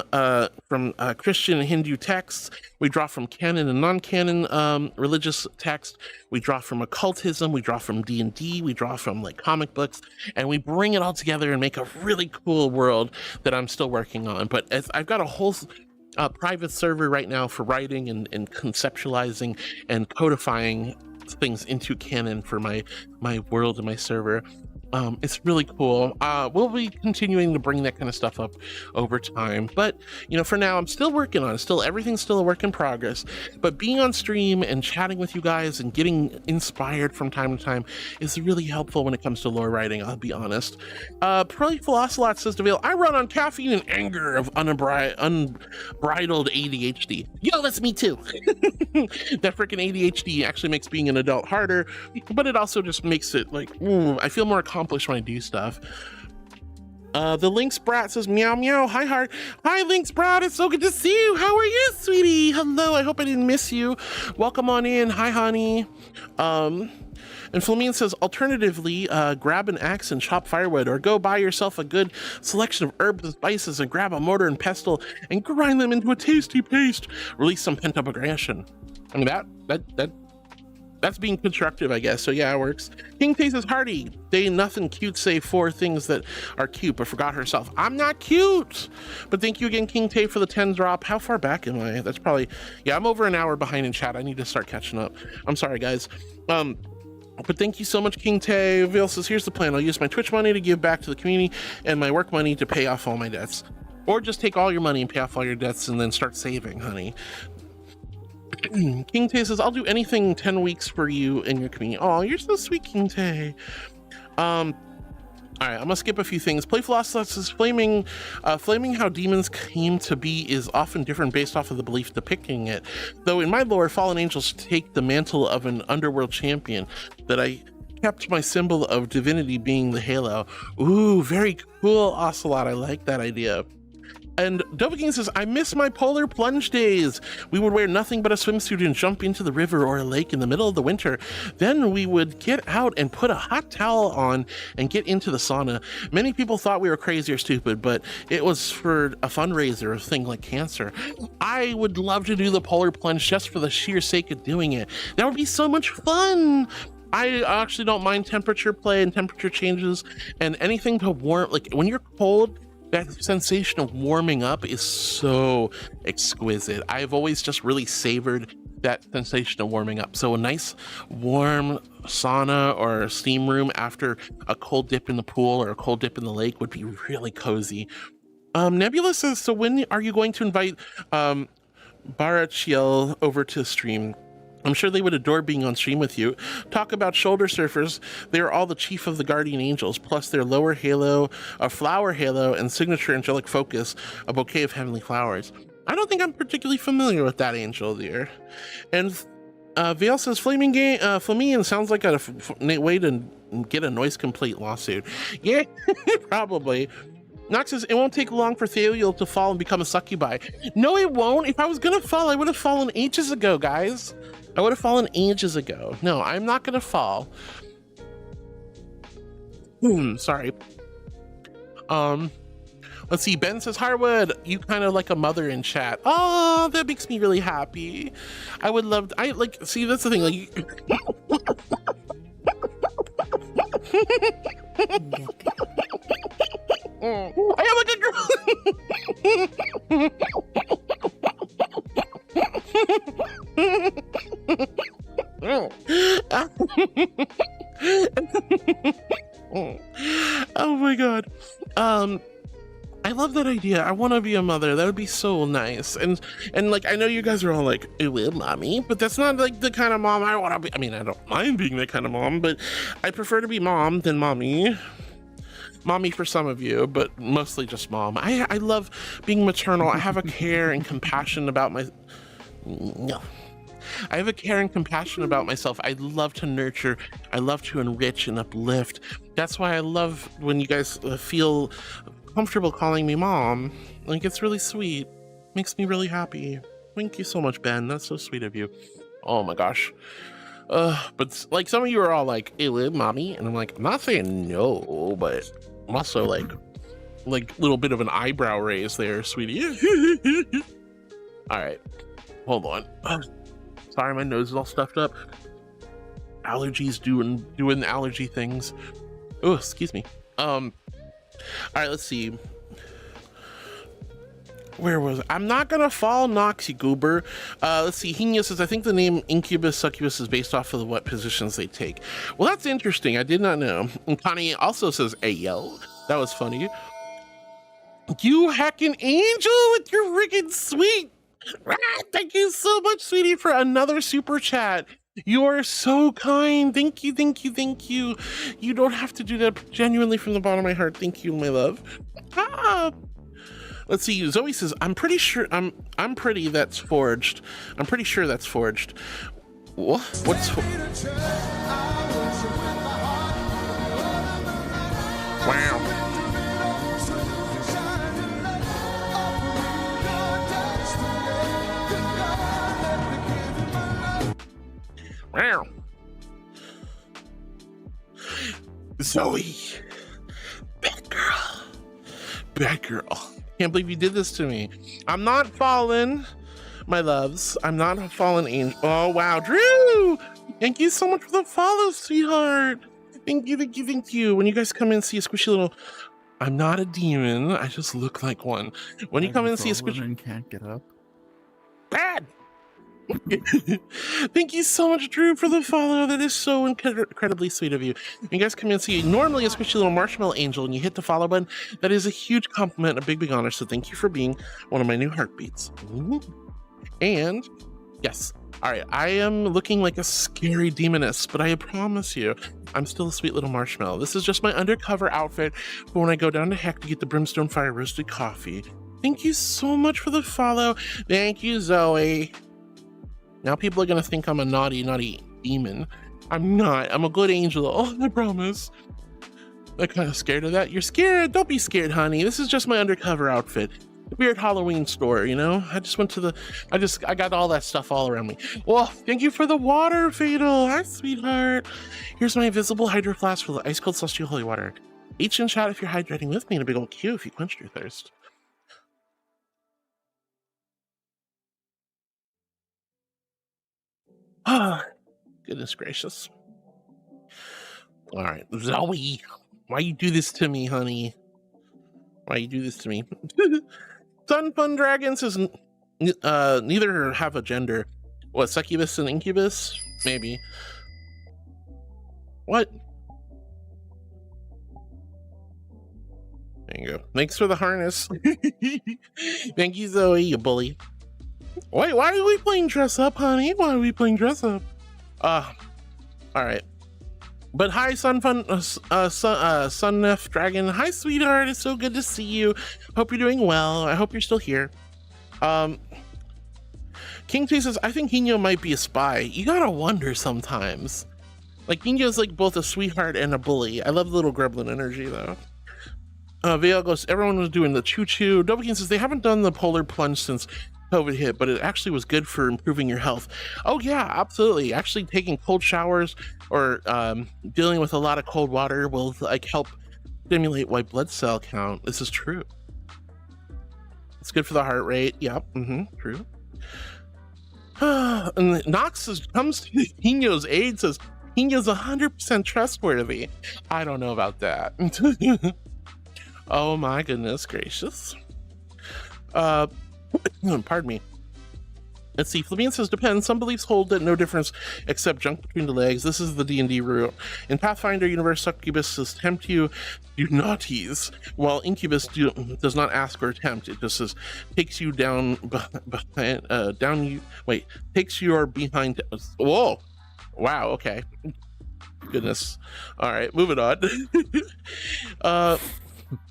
Christian and Hindu texts. We draw from canon and non-canon religious text. We draw from occultism. We draw from D&D. We draw from like comic books, and we bring it all together and make a really cool world that I'm still working on. But I've got a whole private server right now for writing and conceptualizing and codifying things into canon for my world and my server. It's really cool. We'll be continuing to bring that kind of stuff up over time, but for now I'm still working on it. Everything's still a work in progress, but being on stream and chatting with you guys and getting inspired from time to time is really helpful when it comes to lore writing, I'll be honest. Playful Ocelot says to Vale, I run on caffeine and anger of unbridled ADHD. Yo, that's me too. That freaking ADHD actually makes being an adult harder, but it also just makes it like, I feel more accomplished when I do stuff. The Lynx Brat says, meow meow, hi heart. Hi Lynx Brat, it's so good to see you. How are you, sweetie? Hello, I hope I didn't miss you. Welcome on in. Hi honey. And Flamine says, alternatively, grab an axe and chop firewood, or go buy yourself a good selection of herbs and spices and grab a mortar and pestle and grind them into a tasty paste. Release some pent-up aggression. I mean, that's being constructive, I guess. So yeah, it works. King Tay says, Hardy, they ain't nothing cute, say 4 things that are cute, but forgot herself. I'm not cute. But thank you again, King Tay, for the 10 drop. How far back am I? That's probably, yeah, I'm over an hour behind in chat. I need to start catching up. I'm sorry, guys. But thank you so much, King Tay. Vale says, here's the plan. I'll use my Twitch money to give back to the community and my work money to pay off all my debts. Or just take all your money and pay off all your debts and then start saving, honey. King Tay says, I'll do anything 10 weeks for you and your community. Oh, you're so sweet, King Tay. All right, I'm gonna skip a few things. Playful Ocelot says, flaming how demons came to be is often different based off of the belief depicting it. Though in my lore, fallen angels take the mantle of an underworld champion that I kept my symbol of divinity being the halo. Ooh, very cool, Ocelot. I like that idea. And Dovahking says, I miss my polar plunge days. We would wear nothing but a swimsuit and jump into the river or a lake in the middle of the winter. Then we would get out and put a hot towel on and get into the sauna. Many people thought we were crazy or stupid, but it was for a fundraiser, a thing like cancer. I would love to do the polar plunge just for the sheer sake of doing it. That would be so much fun. I actually don't mind temperature play and temperature changes and anything to warm, like when you're cold, that sensation of warming up is so exquisite. I've always just really savored that sensation of warming up. So a nice warm sauna or steam room after a cold dip in the pool or a cold dip in the lake would be really cozy. Nebula says, so when are you going to invite VRChat over to stream? I'm sure they would adore being on stream with you. Talk about shoulder surfers. They're all the chief of the guardian angels, plus their lower halo, a flower halo, and signature angelic focus, a bouquet of heavenly flowers. I don't think I'm particularly familiar with that angel, dear. And Vale says, Flaminian sounds like a way to get a noise complaint lawsuit. Yeah, probably. Nox says, it won't take long for Thaliel to fall and become a succubi. No, it won't. If I was gonna fall, I would have fallen ages ago, guys. I would have fallen ages ago. No, I'm not gonna fall. Sorry. Let's see, Ben says, Harwood, you kind of like a mother in chat. Oh, that makes me really happy. I would love, see, that's the thing, like, I am like a girl. Oh my god. I love that idea. I want to be a mother. That would be so nice. And like, I know you guys are all like, ew, mommy, but that's not like the kind of mom I want to be. I mean, I don't mind being that kind of mom, but I prefer to be mom than mommy. Mommy for some of you, but mostly just mom. I love being maternal. I have a care and compassion about I have a care and compassion about myself. I love to nurture. I love to enrich and uplift. That's why I love when you guys feel comfortable calling me mom. Like, it's really sweet. Makes me really happy. Thank you so much, Ben. That's so sweet of you. Oh my gosh. But like, some of you are all like, ew, mommy, and I'm like, I'm not saying no, but I'm also like little bit of an eyebrow raise there, sweetie. All right, hold on. Sorry, my nose is all stuffed up. Allergies doing allergy things. Oh, excuse me. All right, let's see. Where was it? I'm not gonna fall, Noxy Goober. Let's see. Henia says, I think the name incubus succubus is based off of what positions they take. Well, that's interesting. I did not know. And Connie also says, hey, yo. That was funny. You heckin' angel with your rigged sweet. Thank you so much, sweetie, for another super chat. You are so kind. Thank you, thank you, thank you. You don't have to do that, genuinely from the bottom of my heart. Thank you, my love. Let's see. Zoe says, I'm pretty sure that's forged. I'm pretty sure that's forged. What? What's wow. Wow. Zoe. Bad girl. Bad girl. Can't believe you did this to me. I'm not fallen, my loves. I'm not a fallen angel. Oh, wow. Drew! Thank you so much for the follow, sweetheart. Thank you, thank you, thank you. When you guys come in and see a squishy little... I'm not a demon. I just look like one. When you come in and see a squishy... and can't get up. Bad! Thank you so much, Drew, for the follow. That is so incredibly sweet of you. When you guys come in and see normally a squishy little marshmallow angel and you hit the follow button, that is a huge compliment, a big, big honor. So thank you for being one of my new heartbeats. And yes, all right, I am looking like a scary demoness, but I promise you, I'm still a sweet little marshmallow. This is just my undercover outfit for when I go down to Heck to get the brimstone fire roasted coffee. Thank you so much for the follow. Thank you, Zoe. Now people are gonna think I'm a naughty, naughty demon. I'm not. I'm a good angel. Oh, I promise. I'm kind of scared of that. You're scared? Don't be scared, honey. This is just my undercover outfit. The weird Halloween store, you know? I just went to the... I got all that stuff all around me. Well, thank you for the water, Fatal. Hi, sweetheart. Here's my invisible hydro flask for the ice cold celestial holy water. Each in chat if you're hydrating with me in a big old queue if you quenched your thirst. Ah, goodness gracious. All right, Zoe, why you do this to me, honey? Why you do this to me? Sun Fun Dragon says neither have a gender. What, succubus and incubus? Maybe. What? There you go. Thanks for the harness. Thank you, Zoe, you bully. Wait, why are we playing dress up, honey? Why are we playing dress up? All right. But hi, Sunnef Dragon. Hi, sweetheart. It's so good to see you. Hope you're doing well. I hope you're still here. King T says, I think Hino might be a spy. You gotta wonder sometimes. Like, Hino's like both a sweetheart and a bully. I love the little gremlin energy, though. Vale goes, everyone was doing the choo-choo. Dovakin says, they haven't done the polar plunge since COVID hit, but it actually was good for improving your health. Oh yeah, absolutely. Actually taking cold showers or dealing with a lot of cold water will like help stimulate white blood cell count. This is true. It's good for the heart rate. Yep. True. And Nox comes to Hino's aid, says Hino's 100% trustworthy. I don't know about that. Oh my goodness gracious. Pardon me. Let's see. Flavian says, depends. Some beliefs hold that no difference except junk between the legs. This is the D&D route. In Pathfinder universe, succubus tempt you, do not tease, while incubus does not ask or tempt. It just says takes you down takes your behind. Whoa, wow, okay, goodness. All right, moving on.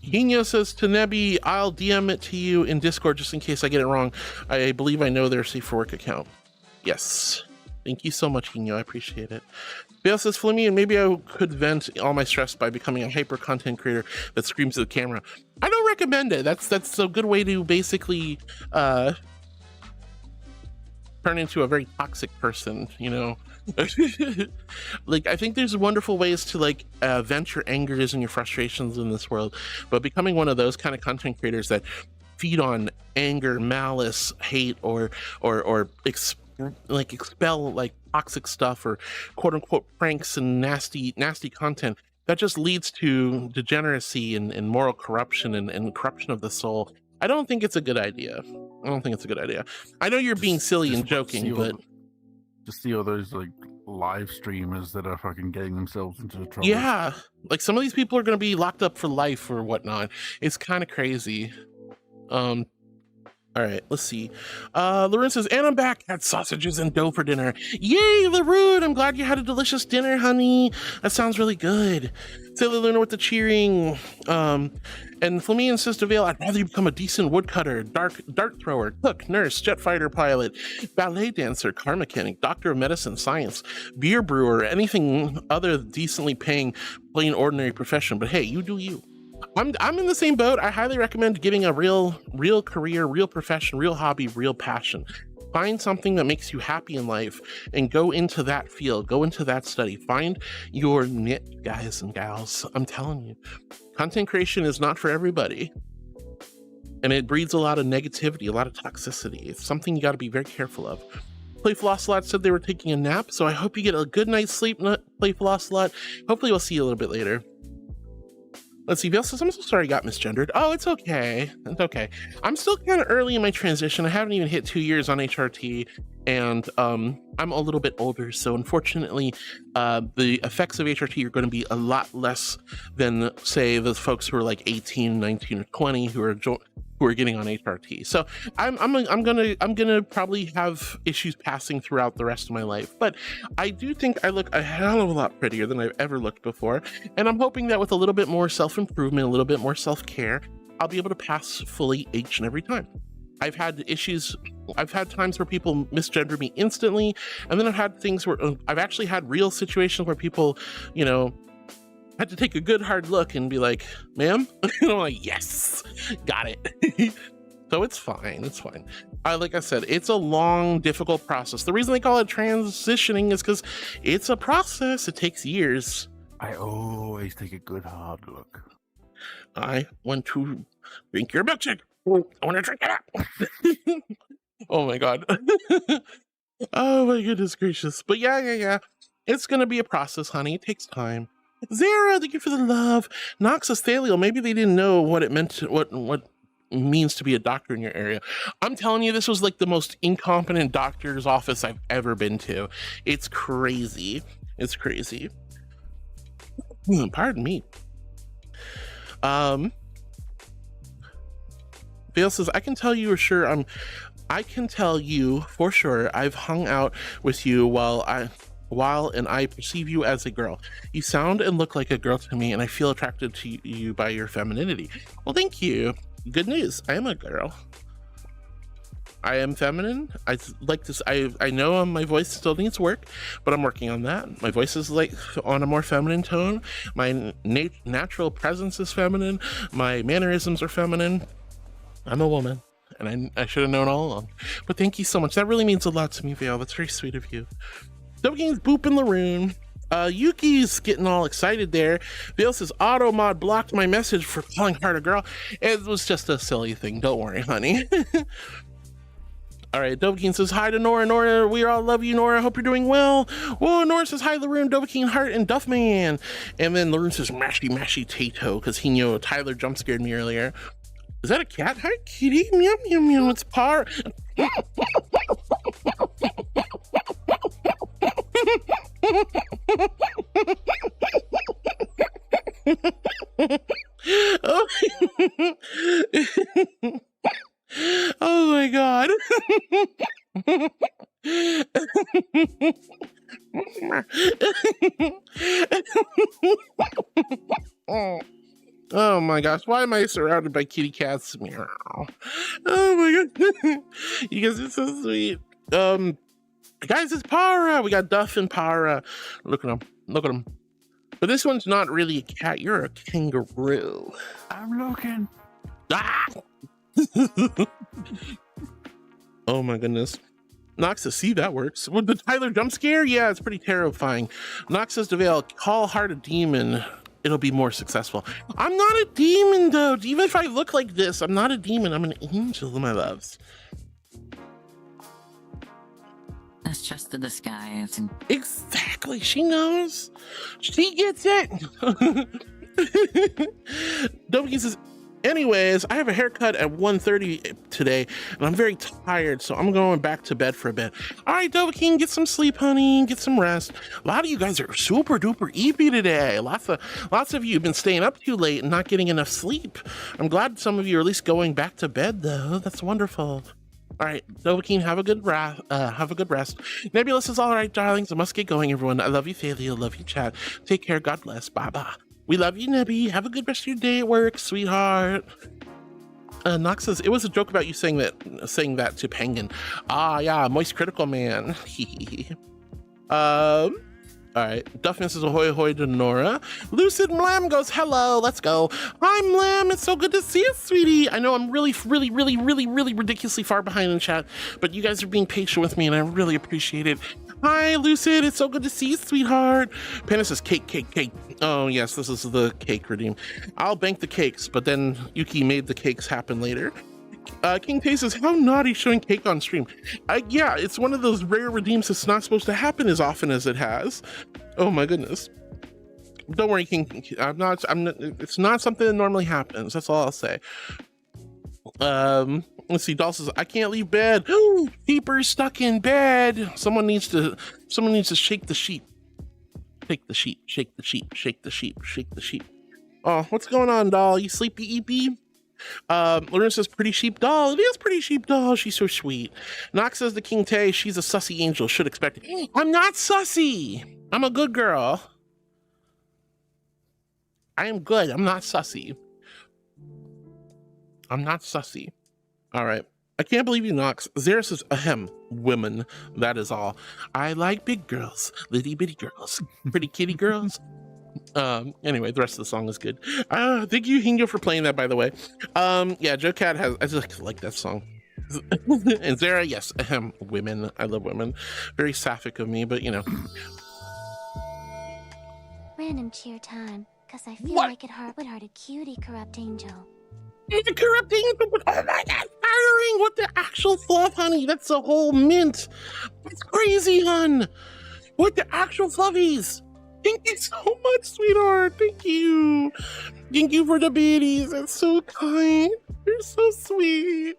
Hino says to Nebi, I'll DM it to you in Discord just in case I get it wrong. I believe I know their Safe for Work account. Yes. Thank you so much, Hino. I appreciate it. Bale says, Flemmy, maybe I could vent all my stress by becoming a hyper content creator that screams at the camera. I don't recommend it. That's a good way to basically turn into a very toxic person, you know? Like, I think there's wonderful ways to like vent your angers and your frustrations in this world, but becoming one of those kind of content creators that feed on anger, malice, hate, or expel like toxic stuff or quote unquote pranks and nasty content, that just leads to degeneracy and moral corruption and corruption of the soul. I don't think it's a good idea. I know you're being silly and joking, but to see all those like live streamers that are fucking getting themselves into trouble. Yeah, like some of these people are going to be locked up for life or whatnot. It's kind of crazy. All right, let's see. Larune says, and I'm back. Had sausages and dough for dinner. Yay, Larune! I'm glad you had a delicious dinner, honey. That sounds really good. Sailor Luna with the cheering. And Flamian says to Vale, I'd rather you become a decent woodcutter, dart thrower, cook, nurse, jet fighter pilot, ballet dancer, car mechanic, doctor of medicine, science, beer brewer, anything other decently paying, plain ordinary profession. But hey, you do you. I'm in the same boat. I highly recommend getting a real career, real profession, real hobby, real passion. Find something that makes you happy in life and go into that field, go into that study. Find your niche, guys and gals. I'm telling you, content creation is not for everybody. And it breeds a lot of negativity, a lot of toxicity. It's something you got to be very careful of. Playful Ocelot said they were taking a nap, so I hope you get a good night's sleep, Playful Ocelot. Hopefully we'll see you a little bit later. Let's see, Vale says, I'm so sorry I got misgendered. Oh, it's okay. It's okay. I'm still kind of early in my transition. I haven't even hit 2 years on HRT, and I'm a little bit older. So unfortunately, the effects of HRT are going to be a lot less than, say, the folks who are like 18, 19, or 20 who are getting on HRT. So I'm gonna probably have issues passing throughout the rest of my life, but I do think I look a hell of a lot prettier than I've ever looked before, and I'm hoping that with a little bit more self-improvement, a little bit more self-care, I'll be able to pass fully each and every time. I've had times where people misgender me instantly, and then I've had things where I've actually had real situations where people, you know, had to take a good hard look and be like, ma'am? And I'm like, yes, got it. So it's fine, it's fine. Like I said, it's a long, difficult process. The reason they call it transitioning is because it's a process. It takes years. I always take a good hard look. I want to drink your milkshake. I want to drink it up. Oh my God. Oh my goodness gracious. But yeah. It's going to be a process, honey. It takes time. Zara, thank you for the love. Noxosthalio, maybe they didn't know what it meant, what means to be a doctor in your area. I'm telling you, this was like the most incompetent doctor's office I've ever been to. It's crazy. It's crazy. Pardon me. Vale says, I can tell you for sure I can tell you for sure I've hung out with you while and I perceive you as a girl. You sound and look like a girl to me, and I feel attracted to you by your femininity. Well, thank you. Good news. I am a girl. I am feminine. I like this. I know my voice still needs work, but I'm working on that. My voice is like on a more feminine tone. My natural presence is feminine. My mannerisms are feminine. I'm a woman, and I should have known all along. But thank you so much. That really means a lot to me, Vale. That's very sweet of you. Double-Game's booping the room. Yuki's getting all excited there. Vale says, auto mod blocked my message for calling her a girl. It was just a silly thing. Don't worry, honey. All right, Dovahkiin says hi to Nora. Nora, we all love you, Nora. Hope you're doing well. Whoa, Nora says hi, Laroon, Dovahkiin, Heart, and Duffman. And then Laroon says mashy Tato, because he knew Tyler jump scared me earlier. Is that a cat? Hi, kitty. Meow, meow, meow. It's Par. Oh my god. Oh my gosh, why am I surrounded by kitty cats? Meow. Oh my god. You guys are so sweet. Guys, it's Para. We got Duff and Para. Look at them. Look at them. But this one's not really a cat. You're a kangaroo. I'm looking. Ah! Oh my goodness. Nox says, see, that works. With the Tyler jump scare? Yeah, it's pretty terrifying. Nox says to Vale, call Heart a demon. It'll be more successful. I'm not a demon, though. Even if I look like this, I'm not a demon. I'm an angel, my loves. That's just the disguise. Exactly. She knows. She gets it. Dovahkiin says, anyways, I have a haircut at 1:30 today, and I'm very tired, so I'm going back to bed for a bit. All right, Dovahkiin, get some sleep, honey. Get some rest. A lot of you guys are super duper eepy today. Lots of you have been staying up too late and not getting enough sleep. I'm glad some of you are at least going back to bed, though. That's wonderful. All right, Dovahkiin, have a good rest. Nebulous is all right, darlings. I must get going, everyone. I love you, Thalia. Love you, chat. Take care. God bless. Bye-bye. We love you, Nebby. Have a good rest of your day at work, sweetheart. Nox says, it was a joke about you saying that to Penguin. Ah, yeah, moist critical man. All right, Duffman says ahoy ahoy to Nora. Lucid Mlam goes, hello, let's go. Hi Mlam, it's so good to see you, sweetie. I know I'm really ridiculously far behind in chat, but you guys are being patient with me and I really appreciate it. Hi Lucid, it's so good to see you, sweetheart. Panda says cake. Oh yes, this is the cake redeem. I'll bank the cakes, but then Yuki made the cakes happen later. King Tay says, how naughty showing cake on stream. Yeah, it's one of those rare redeems that's not supposed to happen as often as it has. Oh my goodness. Don't worry, King. It's not something that normally happens. That's all I'll say. Let's see. Doll says, I can't leave bed. Peeper's stuck in bed. Someone needs to shake the sheep. Shake the sheep, shake the sheep, shake the sheep, shake the sheep. Oh, what's going on, doll? You sleepy eepy? Lorena says, pretty sheep doll. It is pretty sheep doll. She's so sweet. Nox says to King Tay, she's a sussy angel. Should expect it. I'm not sussy. I'm a good girl. I am good. I'm not sussy. I'm not sussy. All right. I can't believe you, Nox. Zara says, ahem, women. That is all. I like big girls, litty bitty girls, pretty kitty girls. Anyway, the rest of the song is good. Thank you, Hingo, for playing that, by the way. Yeah, Joe Cat has, I just like that song. And Zara, yes, ahem, women. I love women. Very sapphic of me, but you know. Random cheer time, because I feel like it would hurt a cutie corrupt angel. It's a corrupt angel, but oh my god, firing! What the actual fluff, honey? That's the whole mint. That's crazy, hun. What the actual fluffies? Thank you so much, sweetheart. Thank you. Thank you for the biddies. That's so kind. You're so sweet.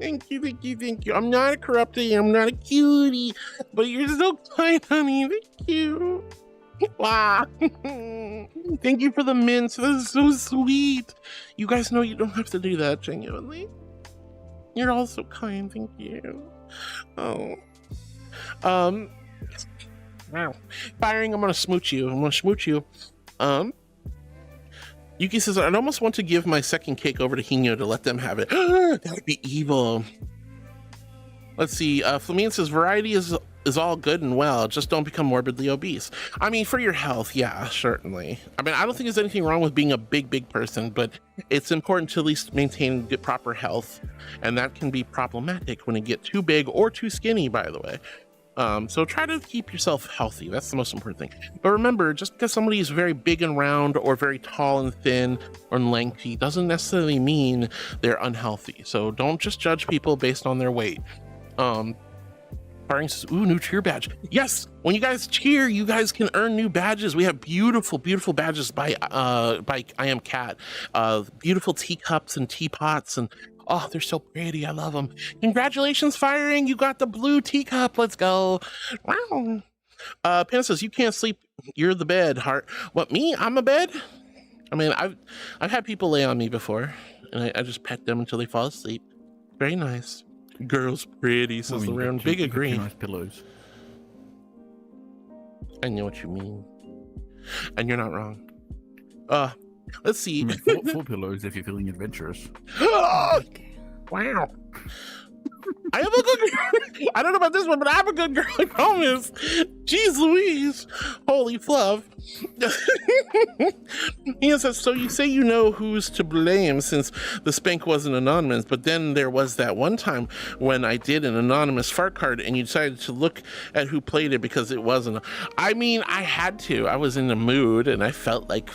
Thank you, thank you, thank you. I'm not a corrupted, I'm not a cutie, but you're so kind, honey. Thank you. Wow. Thank you for the mints. This is so sweet. You guys know you don't have to do that, genuinely. You're all so kind. Thank you. Oh. Wow. Firing, I'm gonna smooch you. Yuki says, I'd almost want to give my second cake over to Hino to let them have it. That would be evil. Let's see. Flamine says, variety is all good and well. Just don't become morbidly obese. I mean, for your health, yeah, certainly. I mean, I don't think there's anything wrong with being a big person, but it's important to at least maintain good, proper health. And that can be problematic when you get too big or too skinny, by the way. So try to keep yourself healthy. That's the most important thing. But remember, just because somebody is very big and round or very tall and thin or lengthy doesn't necessarily mean they're unhealthy. So don't just judge people based on their weight. Firing says, ooh, new cheer badge. Yes, when you guys cheer, you guys can earn new badges. We have beautiful badges by I Am Cat. Beautiful teacups and teapots, and oh, they're so pretty. I love them. Congratulations, Firing. You got the blue teacup. Let's go. Wow. Panda says, you can't sleep. You're the bed, Heart. What, me? I'm a bed? I mean, I've had people lay on me before, and I just pet them until they fall asleep. Very nice. Girl's pretty, says the round. Big agree. Nice pillows. I know what you mean. And you're not wrong. Let's see. I mean, four pillows if you're feeling adventurous. Wow. I have a good girl. I don't know about this one, but I have a good girl, I promise. Jeez Louise. Holy fluff. He says, so you say you know who's to blame since the spank wasn't anonymous, but then there was that one time when I did an anonymous fart card and you decided to look at who played it because it wasn't. I mean, I had to. I was in the mood and I felt like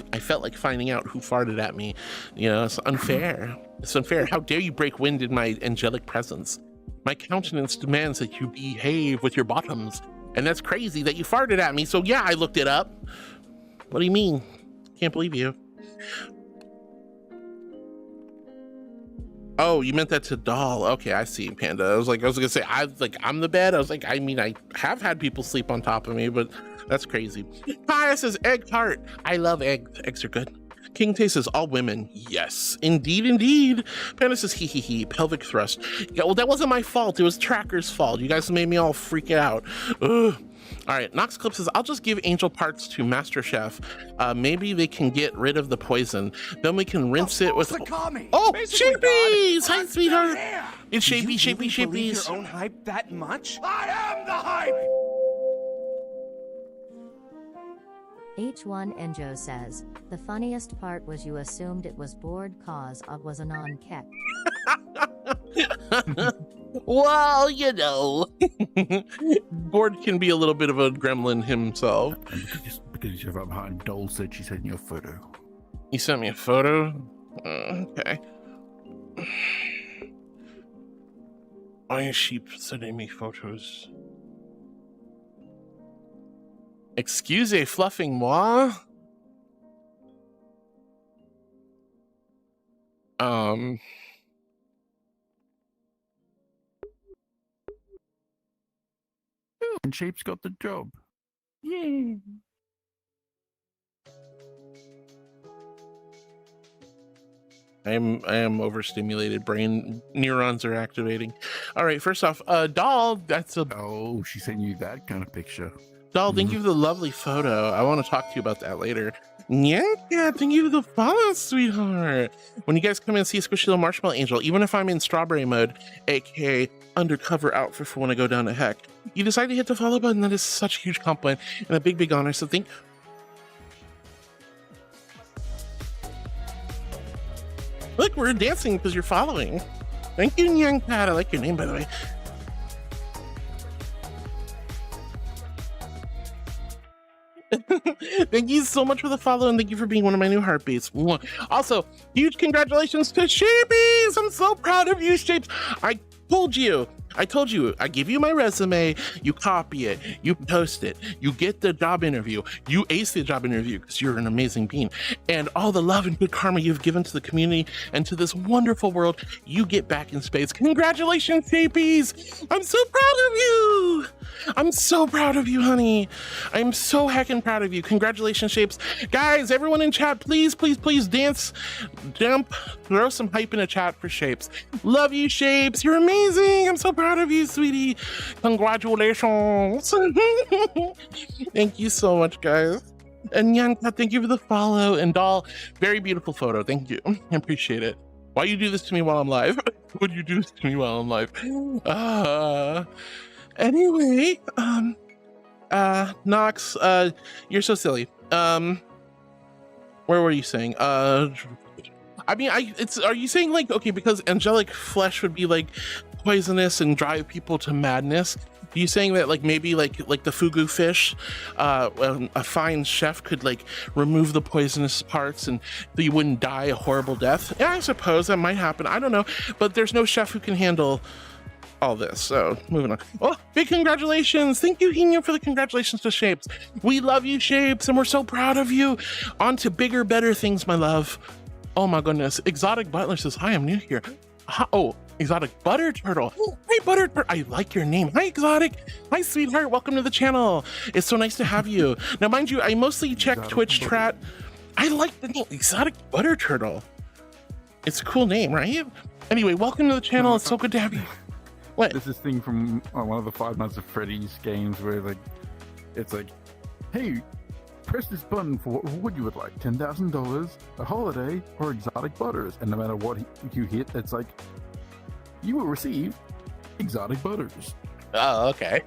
finding out who farted at me. You know, it's unfair. It's unfair. How dare you break wind in my angelic presence? My countenance demands that you behave with your bottoms. And that's crazy that you farted at me. So yeah, I looked it up. What do you mean? Can't believe you. Oh, you meant that to doll. Okay, I see, Panda. I was gonna say, I'm the bed. I was like, I mean, I have had people sleep on top of me, but that's crazy. Kaya says, egg tart. I love eggs. Eggs are good. King Tay says, all women. Yes, indeed. Panda says, he, pelvic thrust. Yeah, well, that wasn't my fault. It was Tracker's fault. You guys made me all freak out. Ugh. All right, Nox Clip says, I'll just give angel parts to Master Chef. Maybe they can get rid of the poison. Then we can rinse it with... Oh, Shapies! Hi, sweetheart. It's Shapies. You believe your own hype that much? I am the hype! H1 Enjo says, the funniest part was you assumed it was bored cause of was a non-kek. Well, you know, Board can be a little bit of a gremlin himself. Because you're up behind, Dole said she sent you a photo. You sent me a photo? Okay. Why is she sending me photos? Excusez fluffing moi? And Shape's got the job. Yay. I am overstimulated. Brain neurons are activating. All right, first off, Doll, that's a... Oh, she sent you that kind of picture. Doll, thank you for the lovely photo. I want to talk to you about that later. Yeah, thank you for the follow, sweetheart. When you guys come in and see a squishy little marshmallow angel, even if I'm in strawberry mode, aka undercover outfit for when I go down to heck, you decide to hit the follow button. That is such a huge compliment and a big honor. So thank... Look, we're dancing because you're following. Thank you, Young Pat. I like your name, by the way. Thank you so much for the follow, and thank you for being one of my new heartbeats. Also, huge congratulations to Shapies! I'm so proud of you, Shapes. I told you I told you, I give you my resume, you copy it, you post it, you get the job interview, you ace the job interview because you're an amazing bean. And all the love and good karma you've given to the community and to this wonderful world, you get back in space. Congratulations, Shapies! I'm so proud of you! I'm so proud of you, honey. I'm so heckin' proud of you. Congratulations, Shapes. Guys, everyone in chat, please, please, please dance, jump, throw some hype in a chat for Shapes. Love you, Shapes. You're amazing. I'm so proud of you, sweetie. Congratulations. Thank you so much, guys. And Yanka, thank you for the follow. And Doll, very beautiful photo. Thank you. I appreciate it. Why you do this to me while I'm live? Would you do this to me while I'm live? Anyway, Nox, you're so silly. Where were you saying? I mean, are you saying like, okay, because angelic flesh would be like poisonous and drive people to madness? Are you saying that like maybe like the fugu fish, a fine chef could like remove the poisonous parts and you wouldn't die a horrible death? Yeah, I suppose that might happen. I don't know, but there's no chef who can handle all this. So moving on. Oh, big congratulations. Thank you, Hino, for the congratulations to Shapes. We love you, Shapes, and we're so proud of you. On to bigger, better things, my love. Oh my goodness. Exotic Butler says, hi, I'm new here. Oh, Exotic Butter Turtle. Hey, Butter Turtle. I like your name. Hi, Exotic. Hi, sweetheart. Welcome to the channel. It's so nice to have you. Now, mind you, I mostly check Exotic Twitch chat. I like the name Exotic Butter Turtle. It's a cool name, right? Anyway, welcome to the channel. It's so good to have you. What? There's this thing from one of the Five Nights at Freddy's games where like, it's like, hey, press this button for what you would like, $10,000, a holiday, or exotic butters. And no matter what you hit, it's like, you will receive exotic butters. Oh, okay.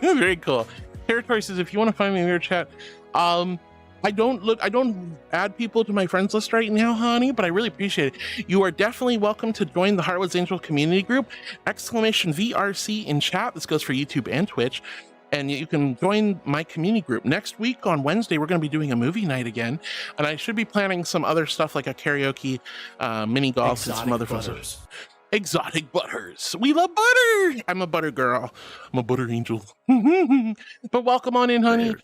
Very cool. Territory says, if you want to find me in your chat, I don't add people to my friends list right now, honey, but I really appreciate it. You are definitely welcome to join the Heartwood's Angel community group, !VRC in chat. This goes for YouTube and Twitch. And you can join my community group. Next week on Wednesday, we're going to be doing a movie night again. And I should be planning some other stuff like a karaoke, mini golf, and some other butters. Exotic butters. We love butter. I'm a butter girl. I'm a butter angel. But welcome on in, honey.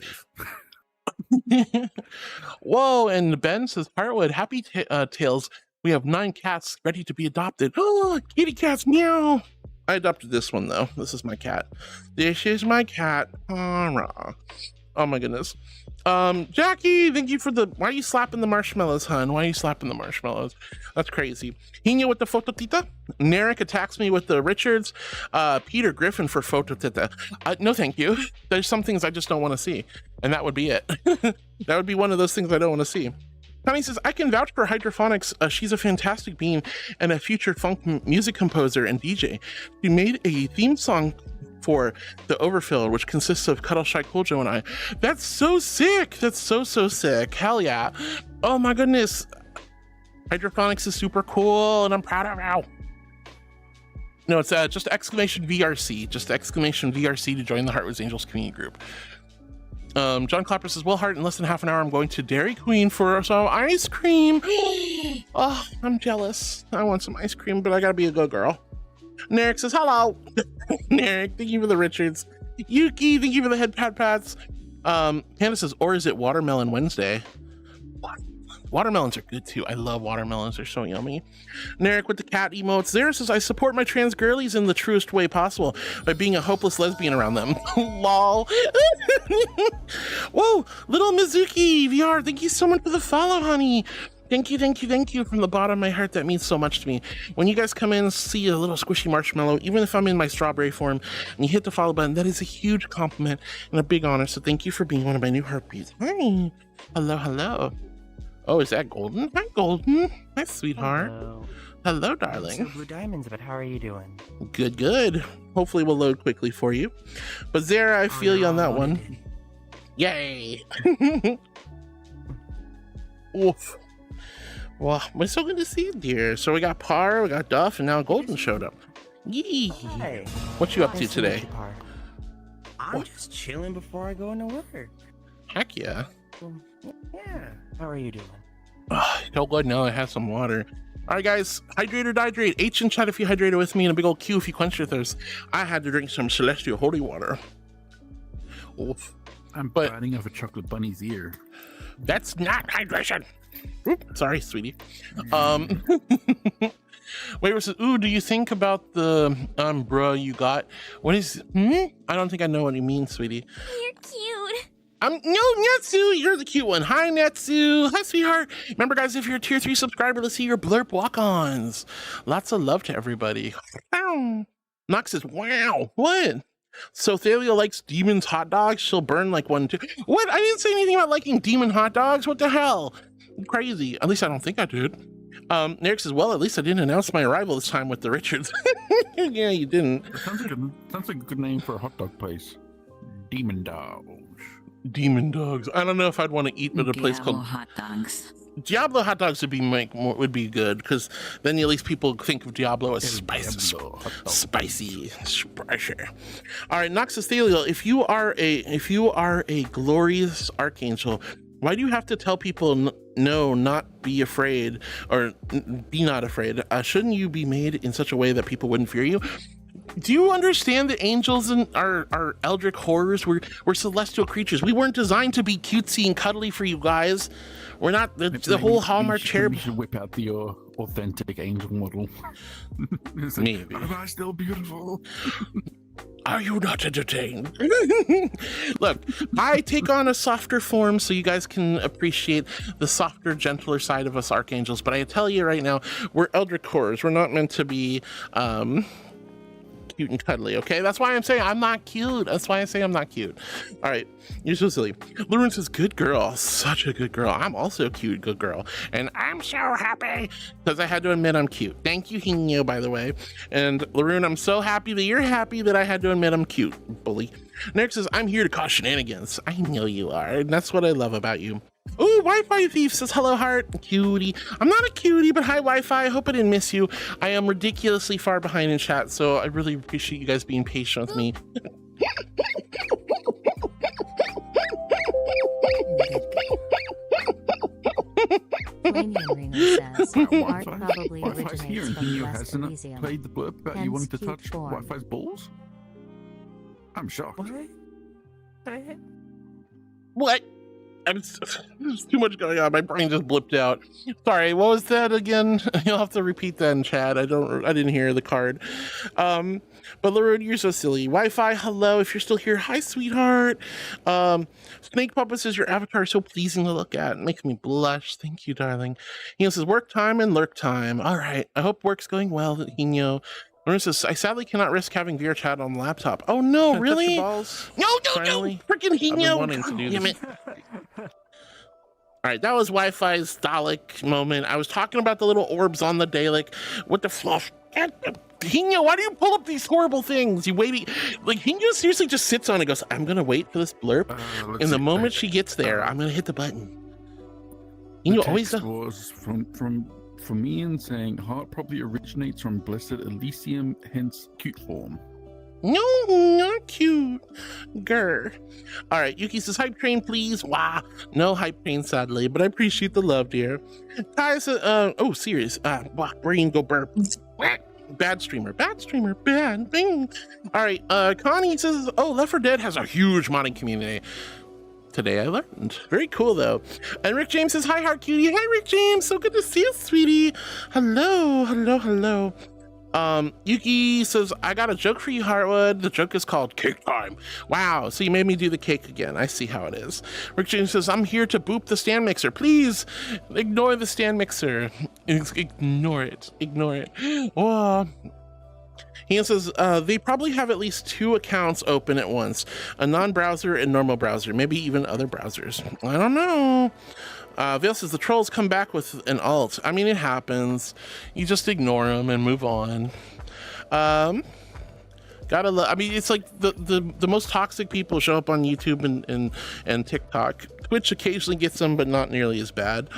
Whoa, and Ben says, Heartwood, happy tales. We have 9 cats ready to be adopted. Oh, kitty cats, meow. I adopted this one though. This is my cat. This is my cat. Oh my goodness. Jackie, thank you for the, why are you slapping the marshmallows, hun? Why are you slapping the marshmallows? That's crazy. Hino with the phototita. Narek attacks me with the Richards. Peter Griffin for phototita. No, thank you. There's some things I just don't want to see. And that would be it. That would be one of those things I don't want to see. Connie says, I can vouch for Hydrophonics. She's a fantastic bean and a future funk music composer and DJ. She made a theme song for the Overfill, which consists of Cuddle Shy Cool Joe and I. That's so sick. That's so sick. Hell yeah. Oh my goodness. Hydrophonics is super cool and I'm proud of you. No, it's just !VRC. Just !VRC to join the Heartwood's Angels community group. John Clapper says, well, Heart, in less than half an hour, I'm going to Dairy Queen for some ice cream. Oh, I'm jealous. I want some ice cream, but I gotta be a good girl. Narek says, hello. Narek, thank you for the Richards. Yuki, thank you for the head pats. Hannah says, or is it Watermelon Wednesday? Watermelons are good too. I love watermelons. They're so yummy. Narek with the cat emotes. Zara says, I support my trans girlies in the truest way possible by being a hopeless lesbian around them. Lol. Whoa, little Mizuki VR, thank you so much for the follow, honey. Thank you from the bottom of my heart. That means so much to me. When you guys come in, see a little squishy marshmallow, even if I'm in my strawberry form, and you hit the follow button, that is a huge compliment and a big honor. So thank you for being one of my new heartbeats. Hi. Hello. Oh, is that Golden? Hi, Golden. Hi, sweetheart. Hello, darling. So Blue Diamonds, but how are you doing? Good. Hopefully we'll load quickly for you. But Zara, I feel you on that one. Yay. Oof. Well, we're so good to see you, dear. So we got Par, we got Duff, and now Golden showed up. Yee. Hi. What you up to today? I'm just chilling before I go into work. Heck yeah. Yeah. How are you doing? So good now I have some water. All right, guys, hydrate or dihydrate. H in chat if you hydrated with me, and a big old Q if you quench your thirst. I had to drink some celestial holy water. Oof. I'm biting off a chocolate bunny's ear. That's not hydration. Oop, sorry, sweetie. Wait, versus, ooh, do you think about the bruh you got? What is, I don't think I know what you mean, sweetie. You're cute. No, Netsu, you're the cute one. Hi, Netsu. Hi, sweetheart. Remember, guys, if you're a tier 3 subscriber, let's see your blurp walk-ons. Lots of love to everybody. Nox says, wow, what? So Thalia likes Demon's hot dogs. She'll burn like one, too. What? I didn't say anything about liking Demon hot dogs. What the hell? Crazy. At least I don't think I did. Eric says, well, at least I didn't announce my arrival this time with the Richards. Yeah, you didn't. It sounds like a good name for a hot dog place. Demon Dogs. Demon dogs. I don't know if I'd want to eat at a place called hot dogs. Diablo hot dogs would be good, because then at least people think of Diablo as spicy. All right, Noxus Thaliel, if you are a glorious archangel, why do you have to tell people no, not be afraid, or be not afraid? Shouldn't you be made in such a way that people wouldn't fear you? Do you understand that angels and our eldritch horrors were celestial creatures? We weren't designed to be cutesy and cuddly for you guys. We're not the whole Hallmark cherub. You should whip out the authentic angel model. Maybe. Am I still beautiful? Are you not entertained? Look, I take on a softer form so you guys can appreciate the softer, gentler side of us archangels. But I tell you right now, we're eldritch horrors. We're not meant to be cute and cuddly, okay? That's why I'm saying I'm not cute. That's why I say I'm not cute. All right, you're so silly. Lauren says, good girl, such a good girl. I'm also a cute, good girl. And I'm so happy because I had to admit I'm cute. Thank you, Hinyo, by the way. And Laroon, I'm so happy that you're happy that I had to admit I'm cute, bully. Next says, I'm here to cause shenanigans. I know you are, and that's what I love about you. Ooh, Wi-Fi Thief says, hello, heart. Cutie. I'm not a cutie, but hi, Wi-Fi. I hope I didn't miss you. I am ridiculously far behind in chat, so I really appreciate you guys being patient with me. Art probably originates here, and from Hinyo West hasn't Elysium. played the blurb about you wanting to touch form. Wi-Fi's balls? I'm shocked. What? There's too much going on. My brain just blipped out. Sorry, what was that again? You'll have to repeat that in chat. I didn't hear the card. But Laroon, you're so silly. Wi-Fi, hello. If you're still here, hi, sweetheart. Snake Papa says your avatar is so pleasing to look at. It makes me blush. Thank you, darling. He says work time and lurk time. All right. I hope work's going well, Hino. Lauren says, I sadly cannot risk having VRChat on the laptop. Oh no, can really? No, freaking Hino. Wanting to do this. All right, that was Wi-Fi's Dalek moment. I was talking about the little orbs on the Dalek with the fluff. Hino, why do you pull up these horrible things? You waiting, like Hino seriously just sits on it and goes, I'm gonna wait for this blurb. And the moment she gets there, I'm gonna hit the button. Hino always does. Was from Ian saying heart probably originates from blessed Elysium, hence cute form. No, not cute. Grr. All right, Yuki says, hype train, please. Wow. No hype train, sadly, but I appreciate the love, dear. Kai says, oh, serious. Brain go burp. Bad streamer, bad thing. All right, Connie says, oh, Left 4 Dead has a huge modding community. Today I learned. Very cool, though. And Rick James says, hi, Heart Cutie. Hi, Rick James. So good to see you, sweetie. Hello. Yuki says, I got a joke for you, Heartwood. The joke is called cake time. Wow, so you made me do the cake again. I see how it is. Rick James says, I'm here to boop the stand mixer. Please ignore the stand mixer. Ignore it. Oh. He says, they probably have at least 2 accounts open at once, a non-browser and normal browser, maybe even other browsers. I don't know. Vale says, the trolls come back with an alt. I mean, it happens. You just ignore them and move on. I mean, it's like the most toxic people show up on YouTube and TikTok. Twitch occasionally gets them, but not nearly as bad.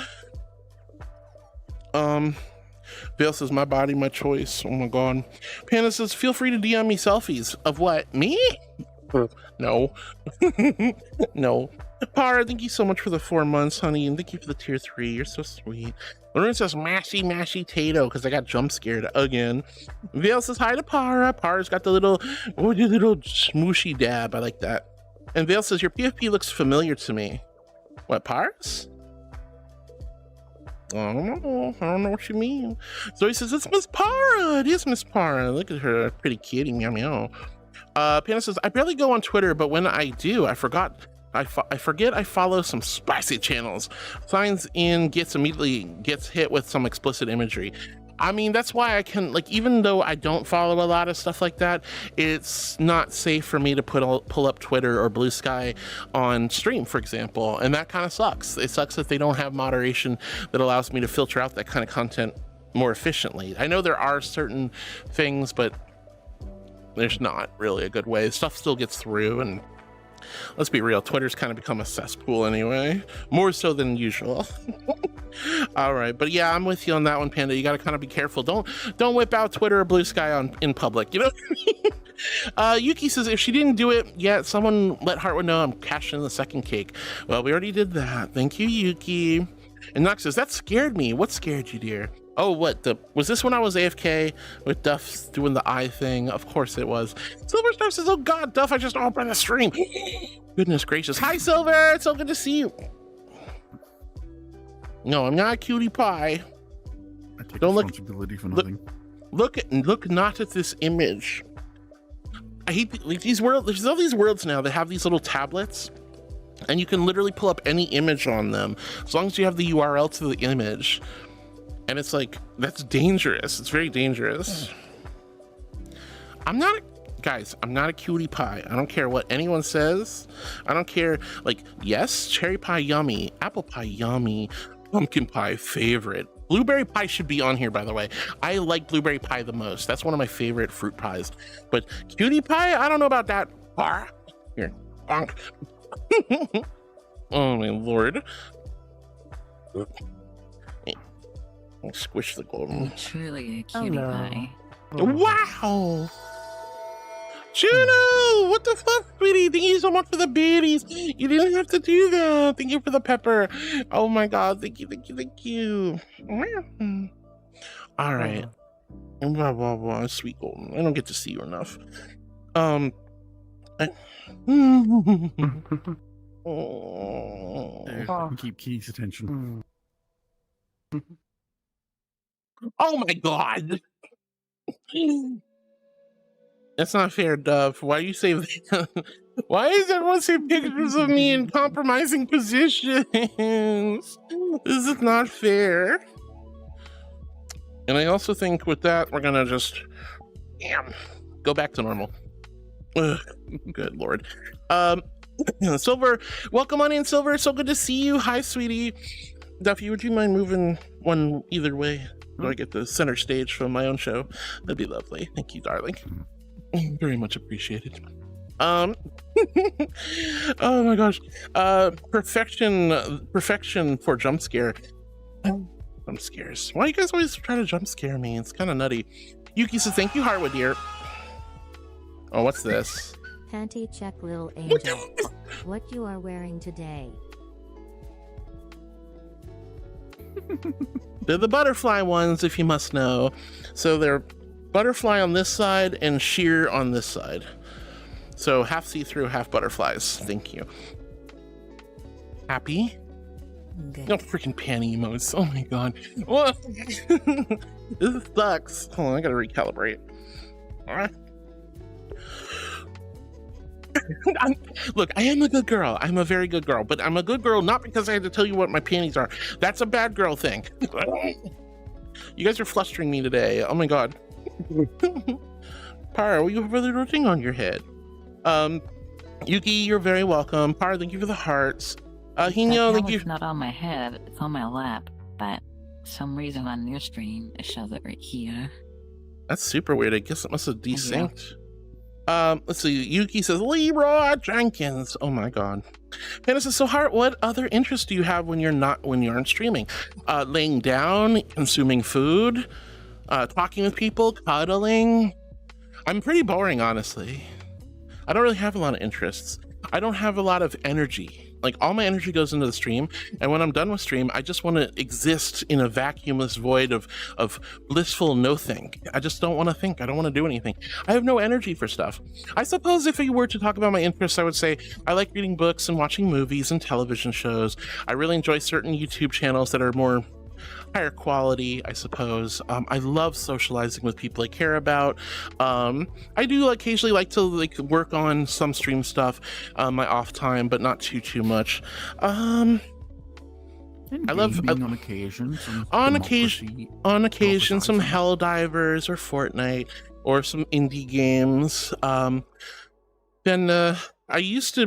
Vale says, my body, my choice. Oh my god. Panda says, feel free to DM me selfies. Of what? Me? No. No. Para, thank you so much for the 4 months, honey, and thank you for the tier 3. You're so sweet. Lorraine says mashy tato because I got jump scared again. Vale says hi to Para. Para's got the little smooshy dab. I like that. And Vale says your PFP looks familiar to me. What, Paras? I don't know what you mean. Zoe says it's Miss Para. It is Miss Para. Look at her pretty kitty. Meow meow. Panda says I barely go on Twitter, but when I do, I forget I follow some spicy channels. Signs in immediately gets hit with some explicit imagery. I mean, that's why I can, like, even though I don't follow a lot of stuff like that, it's not safe for me to pull up Twitter or Blue Sky on stream, for example, and that kind of sucks. It sucks that they don't have moderation that allows me to filter out that kind of content more efficiently. I know there are certain things, but there's not really a good way. Stuff still gets through, and let's be real, Twitter's kind of become a cesspool anyway, more so than usual. All right, but yeah, I'm with you on that one, Panda. You got to kind of be careful. Don't whip out Twitter or Blue Sky in public, you know. Yuki says if she didn't do it yet, someone let Heartwood know I'm cashing in the second cake. Well, we already did that. Thank you, Yuki. And Nox says that scared me. What scared you, dear? Oh, what? Was this when I was AFK with Duff doing the eye thing? Of course it was. Silverstar says, oh God, Duff, I just opened the stream. Goodness gracious. Hi, Silver. It's so good to see you. No, I'm not a cutie pie. I take responsibility for nothing. Look not at this image. I hate these worlds. There's all these worlds now that have these little tablets, and you can literally pull up any image on them as long as you have the URL to the image. And it's like, that's dangerous. It's very dangerous. Guys, I'm not a cutie pie. I don't care what anyone says. I don't care. Like, yes, cherry pie yummy, apple pie yummy, pumpkin pie favorite. Blueberry pie should be on here, by the way. I like blueberry pie the most. That's one of my favorite fruit pies. But cutie pie, I don't know about that. Here, bonk. Oh my Lord. I'll squish the golden. Truly a cutie pie. Wow! Juno! What the fuck, sweetie? Thank you so much for the beaties. You didn't have to do that. Thank you for the pepper. Oh my God. Thank you, thank you, thank you. All right. Blah, blah, blah. Sweet golden. I don't get to see you enough. Keep Keith's attention. Oh my God. That's not fair, Dove. Why you say that? Why is everyone saying pictures of me in compromising positions? This is not fair. And I also think with that, we're gonna just go back to normal. Ugh, good Lord. Silver, welcome on in, Silver. So good to see you. Hi, sweetie. Duffy, would you mind moving one either way so I get the center stage from my own show? That'd be lovely. Thank you, darling. Very much appreciated. Oh my gosh. Perfection for jump scare. Jump scares. Why you guys always try to jump scare me? It's kind of nutty. Yuki says, thank you, Heartwood dear. Oh, what's this? Panty check, little angel. What you are wearing today? They're the butterfly ones, if you must know. So they're butterfly on this side and sheer on this side. So half see-through, half butterflies. Thank you. Happy? Good. No freaking panty emotes. Oh my God. What? This sucks. Hold on, I gotta recalibrate. All right. Look, I am a good girl. I'm a very good girl, but I'm a good girl not because I had to tell you what my panties are. That's a bad girl thing. You guys are flustering me today. Oh my God. Par, you have a little thing on your head. Yuki, you're very welcome. Par, thank you for the hearts. Hino, thank you. It's not on my head, it's on my lap, but for some reason on your stream, it shows it right here. That's super weird. I guess it must have desynced. Let's see. Yuki says, Leroy Jenkins. Oh my God. Panda says, so Heart, what other interests do you have when you aren't streaming? Laying down, consuming food, talking with people, cuddling. I'm pretty boring, honestly. I don't really have a lot of interests. I don't have a lot of energy. Like all my energy goes into the stream, and when I'm done with stream, I just want to exist in a vacuumless void of blissful no think. I just don't want to think. I don't want to do anything. I have no energy for stuff. I suppose if you were to talk about my interests, I would say I like reading books and watching movies and television shows. I really enjoy certain YouTube channels that are more higher quality, I suppose. I love socializing with people I care about. I do occasionally like to work on some stream stuff my off time, but not too much. I love on occasion some Helldivers or Fortnite or some indie games. Then I used to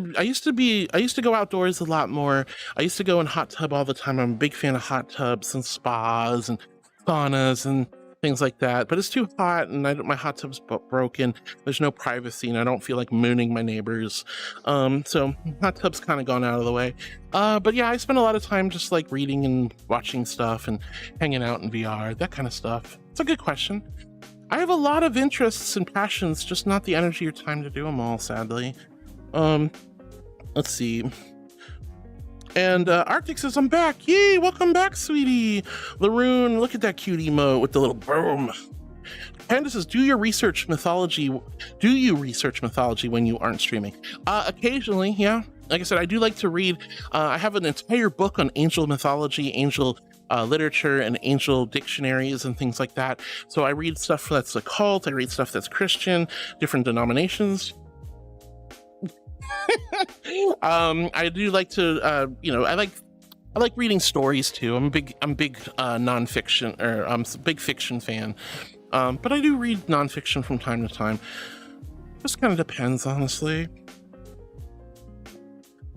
go outdoors a lot more. I used to go in hot tub all the time. I'm a big fan of hot tubs and spas and saunas and things like that. But it's too hot, and my hot tub's broken. There's no privacy, and I don't feel like mooning my neighbors. So hot tub's kind of gone out of the way. But yeah, I spend a lot of time just like reading and watching stuff and hanging out in VR, that kind of stuff. It's a good question. I have a lot of interests and passions, just not the energy or time to do them all, sadly. Let's see. And Arctic says, I'm back. Yay, welcome back, sweetie. Laroon, look at that cute emote with the little boom. Panda says, do you research mythology when you aren't streaming? Occasionally, yeah. Like I said, I do like to read. I have an entire book on angel mythology, angel literature, and angel dictionaries and things like that. So I read stuff that's occult, I read stuff that's Christian, different denominations. I do like to, I like reading stories too. I'm a big nonfiction, or I'm a big fiction fan. But I do read nonfiction from time to time. Just kind of depends, honestly.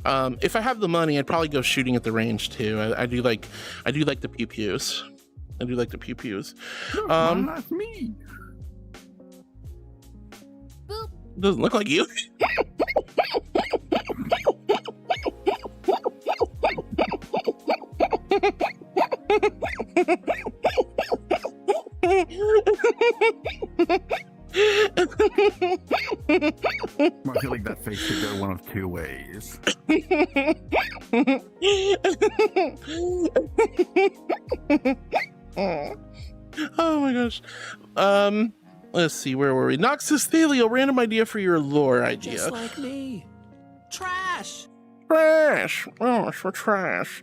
If I have the money, I'd probably go shooting at the range too. I do like the pew pews. I do like the pew pews. That's me. Doesn't look like you. I feel like that face could go one of two ways. Oh my gosh. Let's see, where were we? Noxus Thalio, random idea for your lore idea. Just like me. Trash. Trash. Oh, for trash.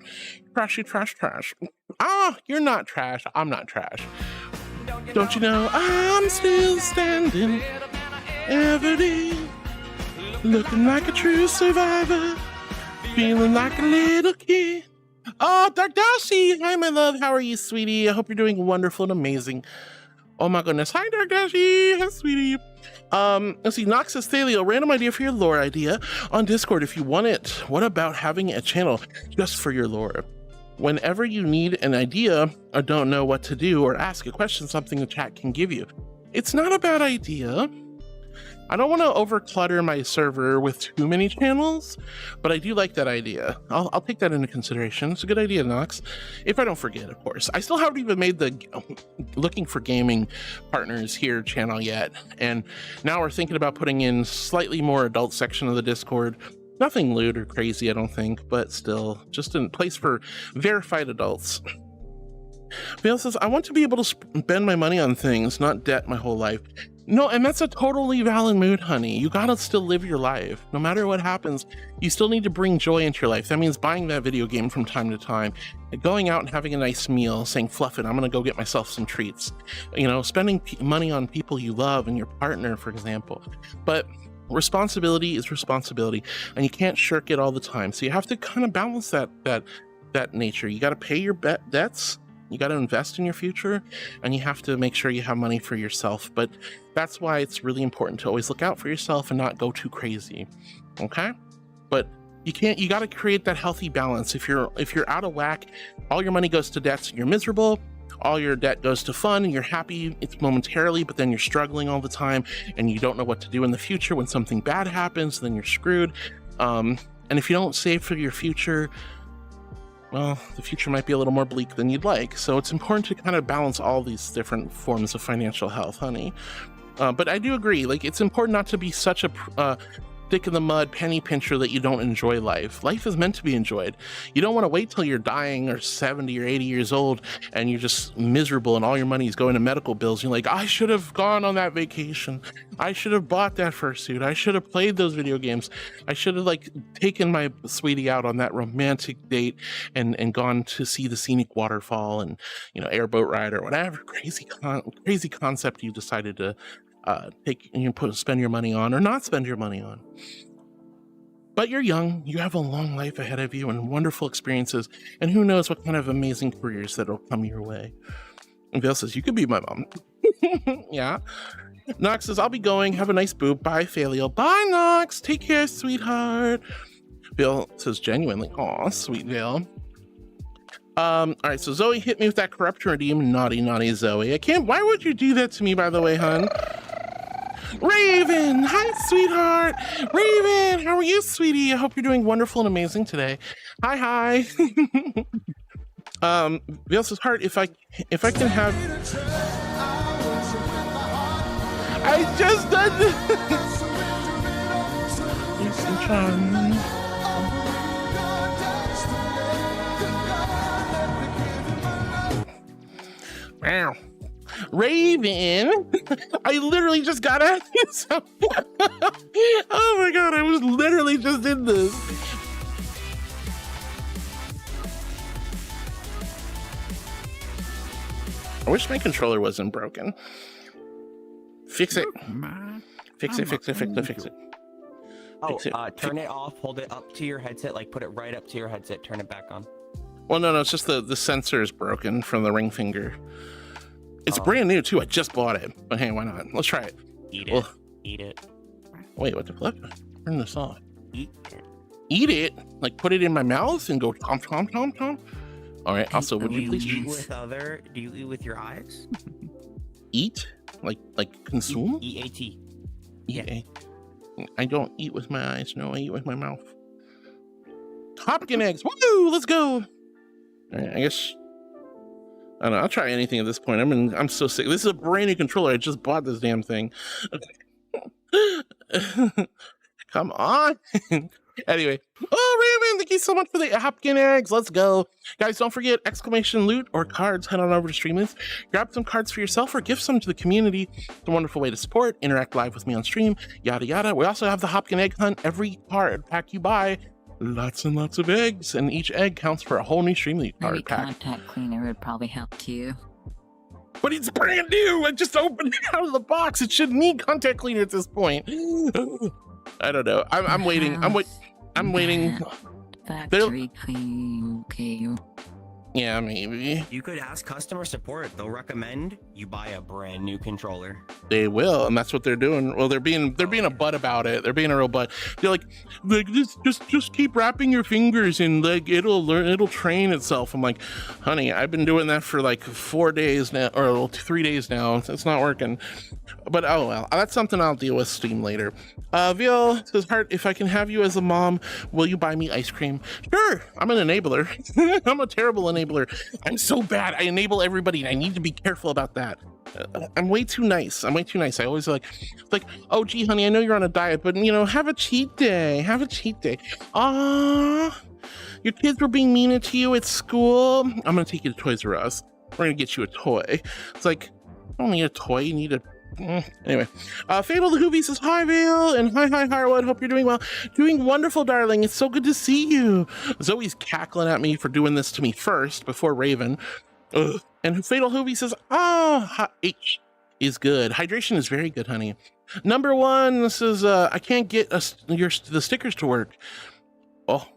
Trashy trash. Ah, you're not trash. I'm not trash. Don't you know I'm still standing every day, looking like a true survivor, feeling like a little kid. Oh, Dark Dashi! Hi, my love. How are you, sweetie? I hope you're doing wonderful and amazing. Oh my goodness. Hi, Dark Dashi. Hi, sweetie. Let's see. Noxus Thalio, random idea for your lore idea on Discord if you want it. What about having a channel just for your lore? Whenever you need an idea or don't know what to do or ask a question, something the chat can give you. It's not a bad idea. I don't want to overclutter my server with too many channels, but I do like that idea. I'll take that into consideration. It's a good idea, Nox. If I don't forget, of course. I still haven't even made the looking for gaming partners here channel yet. And now we're thinking about putting in slightly more adult section of the Discord. Nothing lewd or crazy, I don't think, but still just a place for verified adults. Vale says, I want to be able to spend my money on things, not debt my whole life. No, and that's a totally valid mood, honey. You gotta still live your life. No matter what happens, you still need to bring joy into your life. That means buying that video game from time to time, going out and having a nice meal, saying, fluff it, I'm gonna go get myself some treats. You know, spending money on people you love and your partner, for example. But responsibility is responsibility, and you can't shirk it all the time. So you have to kind of balance that nature. You gotta pay your debts. You got to invest in your future, and you have to make sure you have money for yourself. But that's why it's really important to always look out for yourself and not go too crazy. Okay? But you got to create that healthy balance. If you're out of whack, all your money goes to debts and you're miserable. All your debt goes to fun and you're happy. It's momentarily, but then you're struggling all the time and you don't know what to do in the future. When something bad happens, then you're screwed. And if you don't save for your future, well, the future might be a little more bleak than you'd like. So it's important to kind of balance all these different forms of financial health, honey. But I do agree, like, it's important not to be such a stick in the mud penny pincher that you don't enjoy life. Life is meant to be enjoyed. You don't want to wait till you're dying or 70 or 80 years old and you're just miserable and all your money is going to medical bills. You're like, I should have gone on that vacation. I should have bought that fursuit. I should have played those video games. I should have like taken my sweetie out on that romantic date and gone to see the scenic waterfall and, you know, airboat ride or whatever crazy concept you decided to spend your money on or not spend your money on. But you're young, you have a long life ahead of you and wonderful experiences, and who knows what kind of amazing careers that'll come your way. And Bill says, you could be my mom. Yeah. Nox says, I'll be going. Have a nice boob. Bye, Failio. Bye, Nox. Take care, sweetheart. Bill says, genuinely. Aw, sweet Bill. All right, so Zoe hit me with that corruption redeem. Naughty, naughty Zoe. I can't. Why would you do that to me, by the way, hun? Raven, hi, sweetheart. Raven, how are you, sweetie? I hope you're doing wonderful and amazing today. Hi. Bill says, Heart, if I can have. I just done this. Yes, I'm trying. Wow. Raven, I literally just got at you. Oh my god, I was literally just in this. I wish my controller wasn't broken. Fix it. Fix it. Oh, turn it off, hold it up to your headset, like put it right up to your headset, turn it back on. Well, no, it's just the sensor is broken from the ring finger. It's brand new too. I just bought it. But hey, why not? Let's try it. Eat it. Eat it. Wait, what the flip? Turn this off. Eat it. Eat it? Like put it in my mouth and go tom tom tom tom? All right. Also, would you please eat with other? Do you eat with your eyes? Eat? Like consume? EAT. Yeah. I don't eat with my eyes. No, I eat with my mouth. Hopkin eggs. Woo! Let's go. All right, I guess. I don't know. I'll try anything at this point. I'm so sick. This is a brand new controller. I just bought this damn thing. Come on. Anyway. Oh, Raven, thank you so much for the Hopkin eggs. Let's go. Guys, don't forget exclamation loot or cards. Head on over to Streamlabs. Grab some cards for yourself or gift some to the community. It's a wonderful way to support, interact live with me on stream, yada yada. We also have the Hopkin egg hunt. Every card pack you buy, lots and lots of eggs, and each egg counts for a whole new Streamlabs card pack. Contact cleaner would probably help too. But it's brand new. I just opened it out of the box. It shouldn't need contact cleaner at this point. I don't know. I'm waiting. I'm waiting. Factory clean. Okay. Yeah, maybe. You could ask customer support. They'll recommend you buy a brand new controller. They will, and that's what they're doing. Well, they're being a butt about it. They're being a real butt. They're like just keep wrapping your fingers and like it'll train itself. I'm like, honey, I've been doing that for like 4 days now, or 3 days now. It's not working. But oh well, that's something I'll deal with Steam later. Vil says, Heart, if I can have you as a mom, will you buy me ice cream? Sure. I'm an enabler. I'm a terrible enabler. I'm so bad. I enable everybody, and I need to be careful about that. I'm way too nice. I always like, oh gee, honey, I know you're on a diet, but you know, have a cheat day. Ah, your kids were being mean to you at school. I'm gonna take you to Toys R Us. We're gonna get you a toy. It's like, I don't need a toy. You need a anyway. Fatal the Hoovy says, hi Vale, and hi Harwood, hope you're doing well. Doing wonderful, darling. It's so good to see you. Zoe's cackling at me for doing this to me first before Raven. Ugh. And Fatal Hoovy says, H is good. Hydration is very good, honey. Number one, this is I can't get the stickers to work. Oh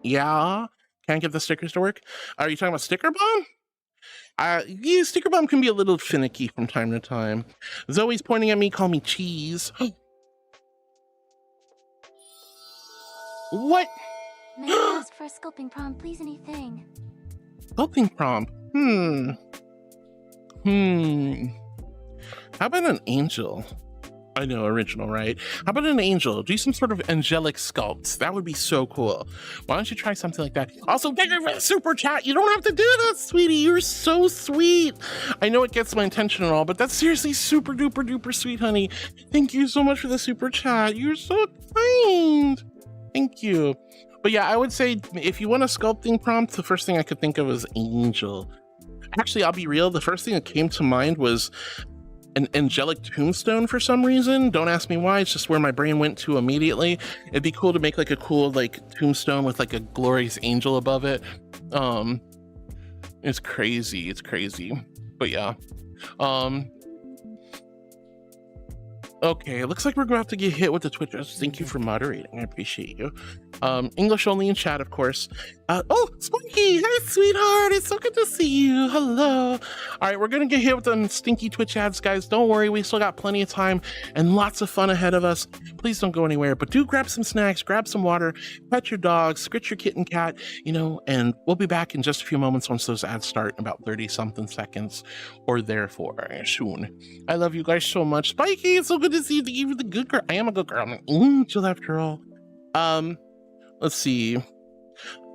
yeah, can't get the stickers to work. Are you talking about Sticker Bomb? Yeah, Sticker Bomb can be a little finicky from time to time. Zoe's pointing at me, call me cheese. What? May I ask for a sculpting prompt, please? Anything? Sculpting prompt? How about an angel? I know, original, right? How about an angel? Do some sort of angelic sculpts. That would be so cool. Why don't you try something like that? Also, thank you for the super chat. You don't have to do that, sweetie. You're so sweet. I know it gets my attention and all, but that's seriously super duper duper sweet, honey. Thank you so much for the super chat. You're so kind. Thank you. But yeah, I would say if you want a sculpting prompt, the first thing I could think of was angel. Actually, I'll be real. The first thing that came to mind was an angelic tombstone for some reason. Don't ask me why. It's just where my brain went to immediately. It'd be cool to make like a cool like tombstone with like a glorious angel above it. It's crazy. It's crazy. But yeah. Okay, it looks like we're going to have to get hit with the Twitch. Thank you for moderating. I appreciate you. English only in chat, of course. Oh, Spunky! Hi, sweetheart! It's so good to see you. Hello. All right, we're going to get hit with them stinky Twitch ads, guys. Don't worry, we still got plenty of time and lots of fun ahead of us. Please don't go anywhere, but do grab some snacks, grab some water, pet your dog, scritch your kitten cat, you know, and we'll be back in just a few moments once those ads start in about 30-something seconds or therefore soon. I love you guys so much. Spiky, it's so good to see you. Thank you for the good girl. I am a good girl. I'm an angel after all. Let's see.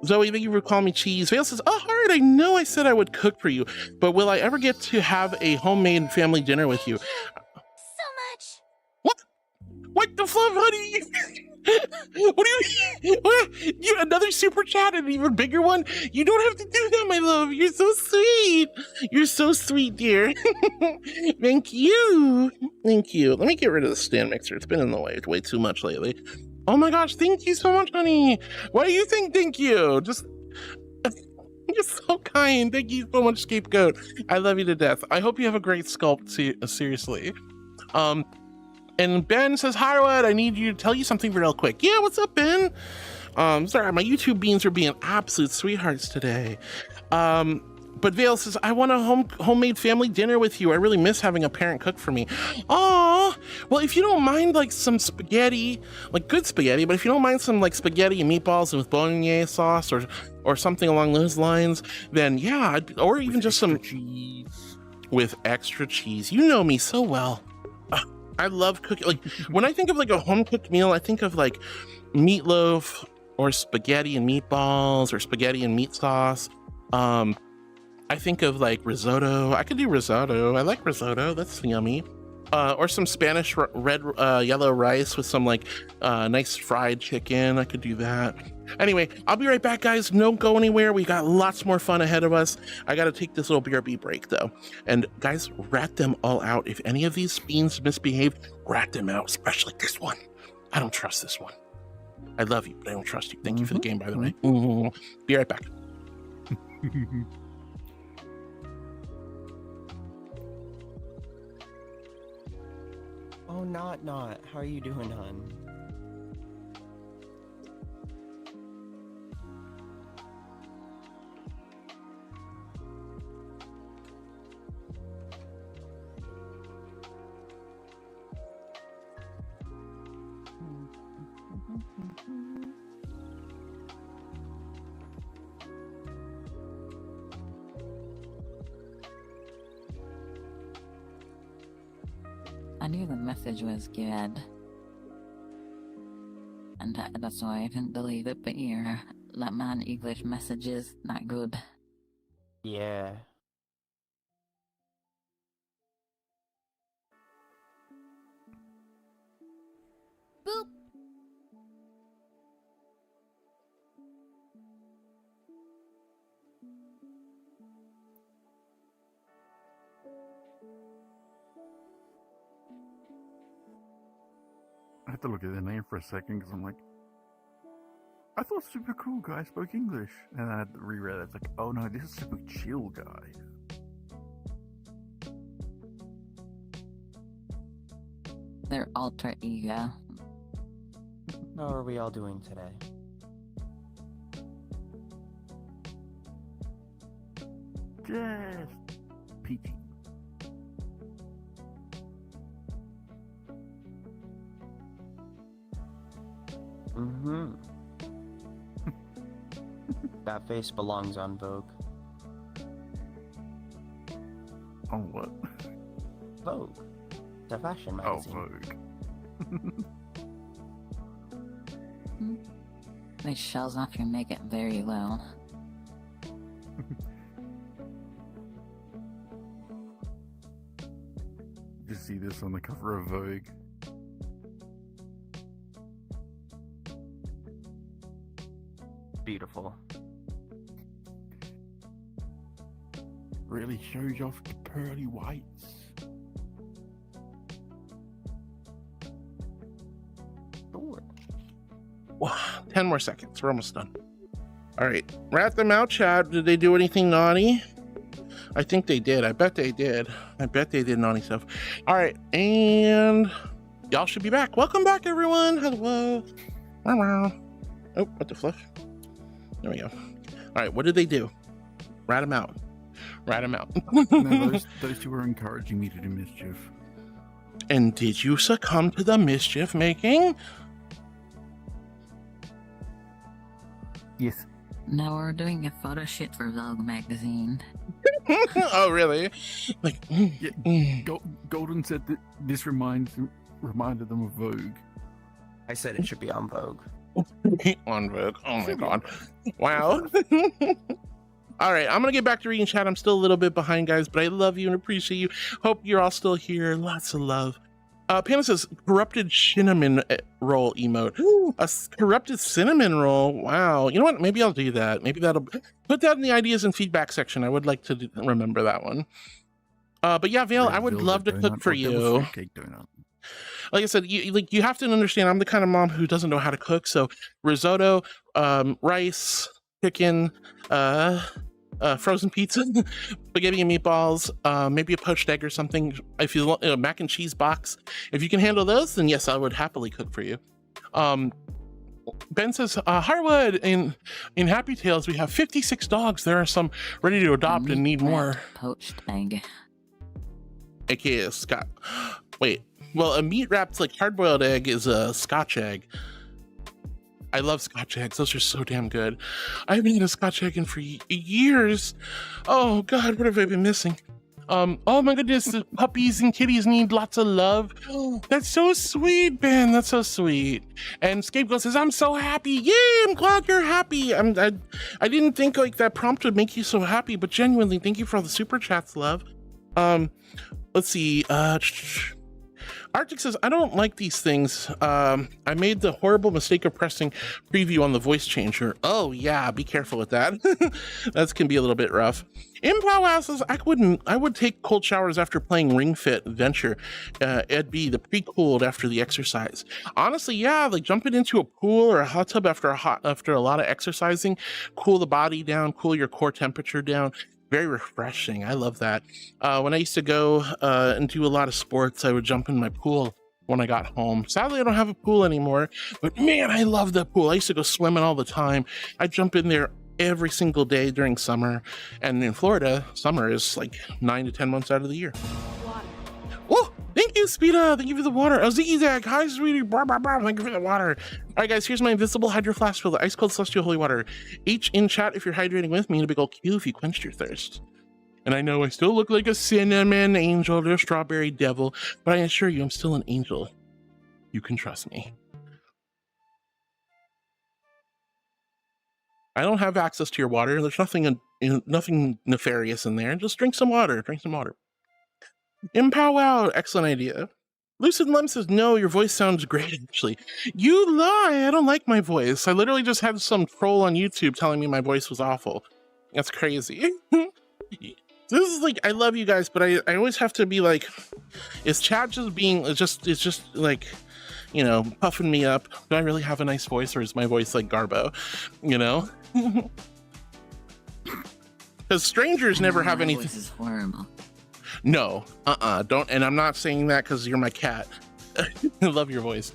Zoe, thank you for calling me cheese. Vale says, oh, Heart, I know I said I would cook for you, but will I ever get to have a homemade family dinner with you? So much. What? What the fluff, honey? What do you mean? What? You another super chat, an even bigger one? You don't have to do that, my love. You're so sweet. You're so sweet, dear. Thank you. Thank you. Let me get rid of the stand mixer. It's been in the way too much lately. Oh my gosh, thank you so much, honey. What do you think? Thank you. Just you're so kind. Thank you so much, Scapegoat. I love you to death. I hope you have a great sculpt, seriously. And Ben says, Harwood, I need you to tell you something real quick. Yeah, what's up, Ben? Sorry, my YouTube beans are being absolute sweethearts today. But Vale says, I want a homemade family dinner with you. I really miss having a parent cook for me. Aw, well, if you don't mind like some spaghetti, like good spaghetti, but if you don't mind some like spaghetti and meatballs with bolognese sauce or something along those lines, then yeah, or even just some cheese. With extra cheese. You know me so well. I love cooking. Like when I think of like a home cooked meal, I think of like meatloaf or spaghetti and meatballs or spaghetti and meat sauce. I think of like risotto. I could do risotto. I like risotto. That's yummy. Or some Spanish red, yellow rice with some like nice fried chicken. I could do that. Anyway, I'll be right back, guys. Don't go anywhere. We got lots more fun ahead of us. I got to take this little BRB break though. And guys, rat them all out. If any of these fiends misbehave, rat them out, especially this one. I don't trust this one. I love you, but I don't trust you. Thank you for the game, by the way. Be right back. Oh, not. How are you doing, hon? I knew the message was good. And that's why I didn't believe it, but yeah, that man English message is not good. Yeah. Boop. I had to look at the name for a second because I'm like, I thought Super Cool Guy spoke English. And I had to reread it. It's like, oh no, this is Super Chill Guy. Their alter ego. How are we all doing today? Just peachy. That face belongs on Vogue. On what? Vogue. The fashion magazine. Oh, Vogue. These shells off you make it very low. Just see this on the cover of Vogue. Beautiful. Really shows off the pearly whites. Wow, 10 more seconds. We're almost done. All right. Rat them out, chat. Did they do anything naughty? I think they did. I bet they did. I bet they did naughty stuff. All right. And y'all should be back. Welcome back, everyone. Hello. Oh, what the fluff? There we go. All right. What did they do? Rat them out. Rat them out. No, those two were encouraging me to do mischief. And did you succumb to the mischief making? Yes. Now we're doing a photo shoot for Vogue magazine. Oh, really? Like, Golden said that this reminded them of Vogue. I said it should be on Vogue. On Vogue. Oh my god. Wow. All right, I'm gonna get back to reading chat. I'm still a little bit behind, guys, but I love you and appreciate you. Hope you're all still here. Lots of love. Panda says corrupted cinnamon roll emote. Ooh, a corrupted cinnamon roll. Wow. You know what? Maybe I'll do that. Maybe that'll put that in the ideas and feedback section. I would like to remember that one. But yeah, Vale, I would love to cook for you. Like I said, you have to understand, I'm the kind of mom who doesn't know how to cook. So risotto, rice, chicken, frozen pizza, spaghetti and meatballs, maybe a poached egg or something. If you want a mac and cheese box, if you can handle those, then yes, I would happily cook for you. Ben says, Harwood, in Happy Tales, we have 56 dogs. There are some ready to adopt and need more. Poached egg. AKA Scott. Wait, well, a meat wrapped like hard-boiled egg is a Scotch egg. I love Scotch eggs. Those are so damn good. I haven't eaten a Scotch egg in for years. Oh God, what have I been missing? Oh my goodness, the puppies and kitties need lots of love. That's so sweet, Ben. That's so sweet. And Scapegoat says, I'm so happy. Yay, I'm glad you're happy. I didn't think like that prompt would make you so happy, but genuinely, thank you for all the super chats, love. Let's see. Arctic says, I don't like these things. I made the horrible mistake of pressing preview on the voice changer. Oh yeah, be careful with that. That can be a little bit rough. Implow says, I would take cold showers after playing Ring Fit Adventure. It'd be the pre-cooled after the exercise. Honestly, yeah, like jumping into a pool or a hot tub after a lot of exercising, cool the body down, cool your core temperature down. Very refreshing. I love that. When I used to go and do a lot of sports, I would jump in my pool when I got home. Sadly, I don't have a pool anymore, but man, I love the pool. I used to go swimming all the time. I jump in there every single day during summer. And in Florida, summer is like 9 to 10 months out of the year. Oh, thank you, Speeda. Thank you for the water. Oh, Ziggy Zag. Hi, sweetie. Blah, blah, blah. Thank you for the water. All right, guys, here's my invisible hydro flask filled with ice cold celestial holy water. H in chat if you're hydrating with me, and a big old Q if you quenched your thirst. And I know I still look like a cinnamon angel or a strawberry devil, but I assure you I'm still an angel. You can trust me. I don't have access to your water. There's nothing nefarious in there. Just drink some water. Drink some water. Impow out. Excellent idea. Lucid Lem says, no, your voice sounds great, actually. You lie. I don't like my voice. I literally just had some troll on YouTube telling me my voice was awful. That's crazy. This is like, I love you guys, but I always have to be like, is chat just being, it's just like, you know, puffing me up? Do I really have a nice voice, or is my voice like Garbo? You know? Because strangers never have anything. Voice is horrible. No, don't. And I'm not saying that because you're my cat. I love your voice.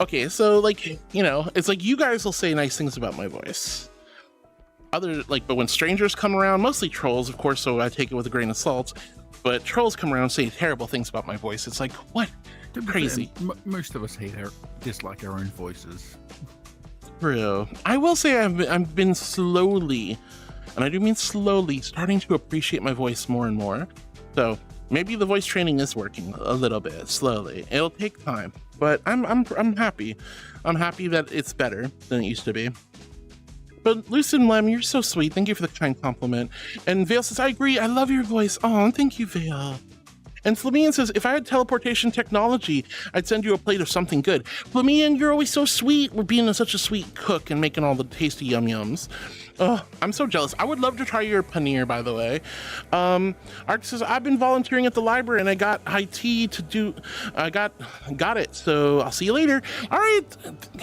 Okay, so like, you know, it's like you guys will say nice things about my voice. But when strangers come around, mostly trolls, of course, so I take it with a grain of salt. But trolls come around and say terrible things about my voice. It's like, what? Crazy. Most of us dislike our own voices. True. I will say I've been slowly, and I do mean slowly, starting to appreciate my voice more and more. So Maybe the voice training is working a little bit slowly. It'll take time, but I'm happy. I'm happy that it's better than it used to be. But ᔕ데기GEᒪ, you're so sweet. Thank you for the kind compliment. And Vale says, I agree. I love your voice. Oh, thank you, Vale. And Flamian says, if I had teleportation technology, I'd send you a plate of something good. Flamian, you're always so sweet. We're being such a sweet cook and making all the tasty yum-yums. Oh, I'm so jealous. I would love to try your paneer, by the way. Ark says, I've been volunteering at the library and I got high tea to do. I got it. So I'll see you later. All right.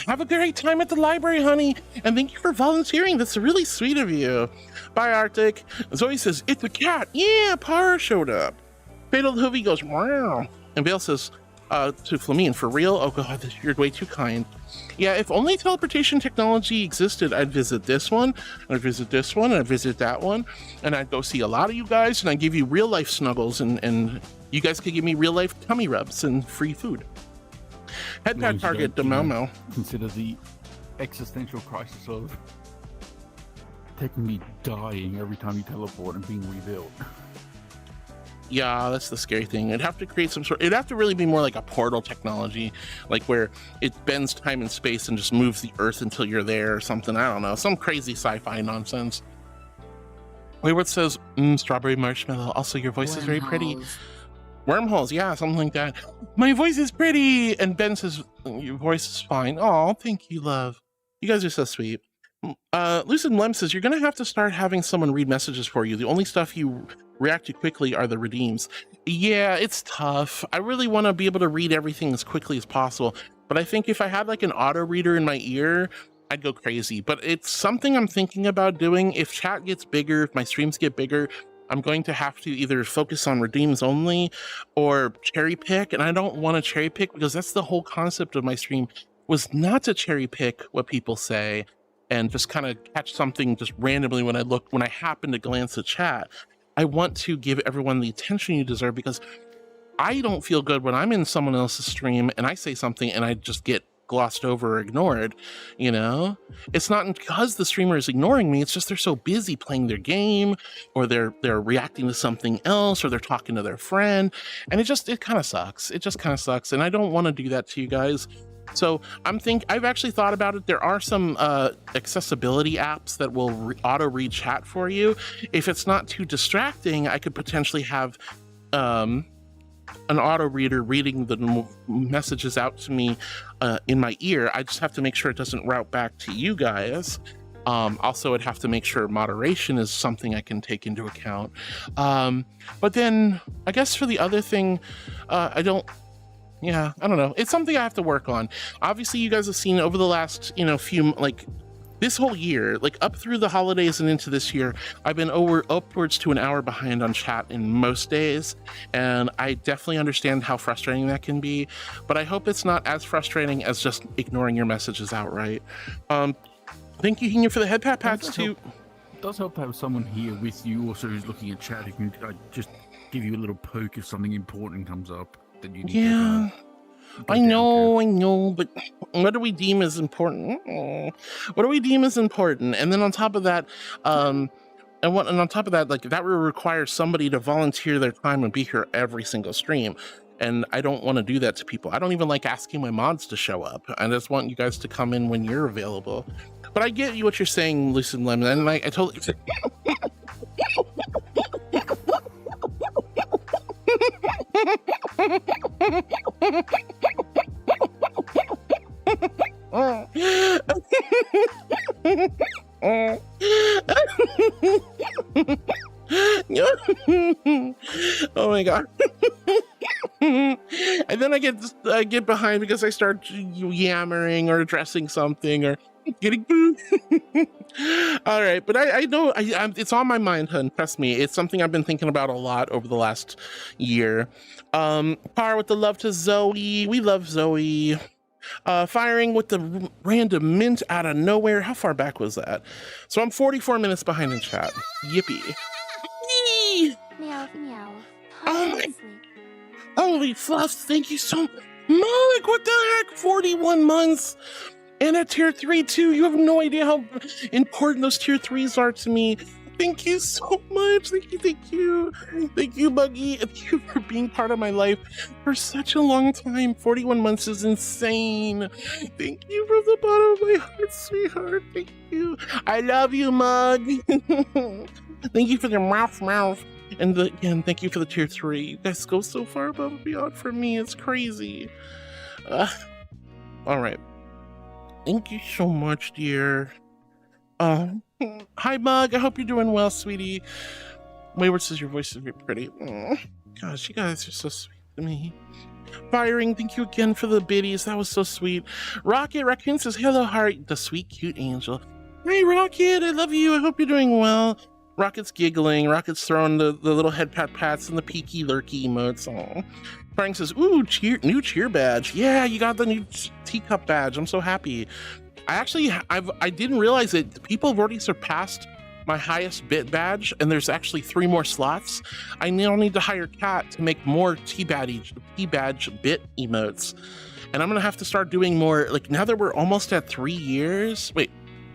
Have a great time at the library, honey. And thank you for volunteering. That's really sweet of you. Bye, Arctic. Zoe says, it's a cat. Yeah, Par showed up. Fatal Hoovy goes, wow. And Vale says to Flamian, for real? Oh God, you're way too kind. Yeah, if only teleportation technology existed, I'd visit this one, and I'd visit this one, and I'd visit that one, and I'd go see a lot of you guys, and I'd give you real life snuggles, and you guys could give me real life tummy rubs and free food. Head pad target Demomo. Consider the existential crisis of technically dying every time you teleport and being rebuilt. Yeah, that's the scary thing. It'd have to create some sort. It'd have to really be more like a portal technology, like where it bends time and space and just moves the Earth until you're there or something. I don't know, some crazy sci-fi nonsense. Wayward says, strawberry marshmallow. Also, your voice is very pretty. Wormholes, yeah, something like that. My voice is pretty, and Ben says your voice is fine. Oh, thank you, love. You guys are so sweet. ᔕ데기GEᒪ says you're gonna have to start having someone read messages for you. The only stuff you react to quickly are the redeems. Yeah, it's tough. I really want to be able to read everything as quickly as possible, but I think if I had like an auto reader in my ear, I'd go crazy. But it's something I'm thinking about doing. If chat gets bigger, if my streams get bigger, I'm going to have to either focus on redeems only or cherry pick, and I don't want to cherry pick because that's the whole concept of my stream, was not to cherry pick what people say and just kind of catch something just randomly when I happen to glance at chat. I want to give everyone the attention you deserve, because I don't feel good when I'm in someone else's stream and I say something and I just get glossed over or ignored, you know? It's not because the streamer is ignoring me, it's just they're so busy playing their game, or they're reacting to something else, or they're talking to their friend, and it kind of sucks. It just kind of sucks, and I don't want to do that to you guys. So I've actually thought about it. There are some accessibility apps that will auto read chat for you. If it's not too distracting, I could potentially have an auto reader reading the messages out to me in my ear. I just have to make sure it doesn't route back to you guys. Also, I'd have to make sure moderation is something I can take into account. But then I guess for the other thing, I don't know. It's something I have to work on. Obviously, you guys have seen over the last, this whole year, up through the holidays and into this year, I've been upwards to an hour behind on chat in most days. And I definitely understand how frustrating that can be, but I hope it's not as frustrating as just ignoring your messages outright. Thank you, Hina, for the head pat pats too. It does help to have someone here with you also who's looking at chat who can just give you a little poke if something important comes up. Yeah, I know, but what do we deem as important? What do we deem as important? And then on top of that, that will require somebody to volunteer their time and be here every single stream. And I don't want to do that to people. I don't even like asking my mods to show up. I just want you guys to come in when you're available. But I get you what you're saying, ᔕ데기GEᒪ, and I totally. Oh my god. And then I get behind because I start yammering or addressing something or getting booed. All right, but I know it's on my mind, hun. Trust me, it's something I've been thinking about a lot over the last year. Par with the love to Zoe. We love Zoe. Firing with the random mint out of nowhere. How far back was that? So I'm 44 minutes behind in chat. Yippee. Meow, meow. Holy fluff, thank you so much. Malik, what the heck? 41 months. And at tier 3 too. You have no idea how important those tier 3s are to me. Thank you so much. Thank you, thank you. Thank you, Buggy. Thank you for being part of my life for such a long time. 41 months is insane. Thank you from the bottom of my heart, sweetheart. Thank you. I love you, Mug. Thank you for your mouth. And again, thank you for the tier 3. You guys go so far above and beyond for me. It's crazy. All right. Thank you so much, dear. Hi, Mug. I hope you're doing well, sweetie. Wayward says your voice is very pretty. Oh, gosh, you guys are so sweet to me. Firing, thank you again for the biddies. That was so sweet. Rocket Raccoon says, hello, heart. The sweet, cute angel. Hey, Rocket. I love you. I hope you're doing well. Rocket's giggling. Rocket's throwing the little head pats and the peeky lurky emotes. Aw. Frank says, ooh, new cheer badge. Yeah, you got the new teacup badge. I'm so happy. I didn't realize that people have already surpassed my highest bit badge, and there's actually 3 more slots. I now need to hire Kat to make more T-badge bit emotes. And I'm gonna have to start doing more, like now that we're almost at 3 years. Wait,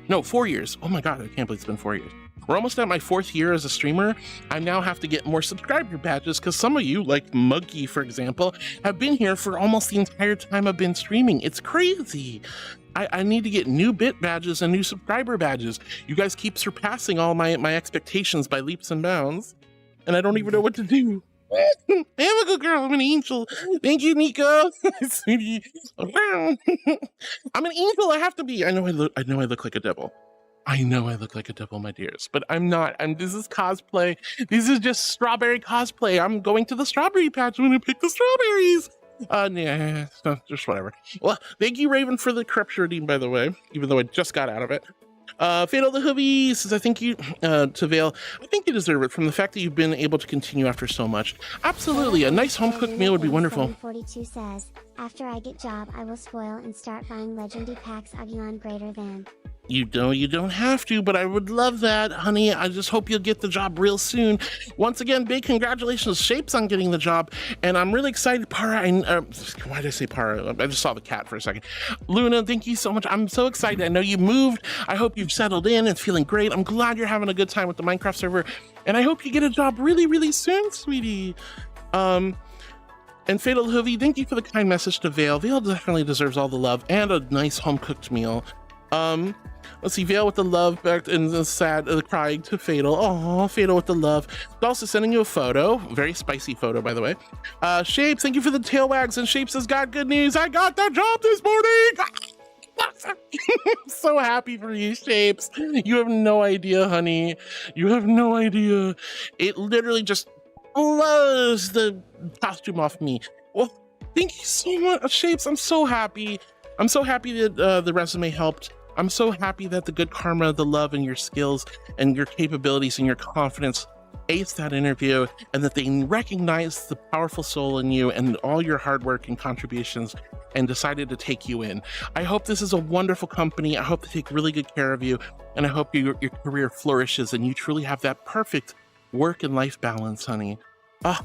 no, 4 years. Oh my God, I can't believe it's been 4 years. We're almost at my 4th year as a streamer. I now have to get more subscriber badges because some of you, like Muggy, for example, have been here for almost the entire time I've been streaming. It's crazy. I need to get new bit badges and new subscriber badges. You guys keep surpassing all my expectations by leaps and bounds, and I don't even know what to do. I am a good girl. I'm an angel. Thank you, Nico. Sweetie. I'm an angel. I have to be. I know I look like a devil. I know I look like a devil, my dears, but I'm not. This is cosplay. This is just strawberry cosplay. I'm going to the strawberry patch. I'm gonna pick the strawberries. Yeah, no, just whatever. Well, thank you, Raven, for the corruption redeem, by the way, even though I just got out of it. Fatal the Hoovy says, I think you, to Vale, I think you deserve it from the fact that you've been able to continue after so much. Absolutely, a nice home-cooked meal would be wonderful. 42 says, after I get job, I will spoil and start buying legendary packs Agilon greater than. You don't have to, but I would love that, honey. I just hope you'll get the job real soon. Once again, big congratulations, Shapes, on getting the job, and I'm really excited. Para, why did I say Para? I just saw the cat for a second. Luna, thank you so much. I'm so excited. I know you moved. I hope you've settled in and feeling great. I'm glad you're having a good time with the Minecraft server, and I hope you get a job really, really soon, sweetie. And Fatal Hoovy, thank you for the kind message to Vale. Vale definitely deserves all the love and a nice home-cooked meal. Let's see, Vale with the love back and the sad, crying to Fatal. Oh, Fatal with the love. Also sending you a photo, very spicy photo, by the way. Shapes, thank you for the tail wags, and Shapes has got good news. I got the job this morning. I'm so happy for you, Shapes. You have no idea, honey. You have no idea. It literally just blows the costume off me. Well, thank you so much, Shapes. I'm so happy. I'm so happy that the resume helped. I'm so happy that the good karma, the love, and your skills, and your capabilities, and your confidence aced that interview, and that they recognize the powerful soul in you and all your hard work and contributions and decided to take you in. I hope this is a wonderful company. I hope they take really good care of you, and I hope your career flourishes and you truly have that perfect work and life balance, honey.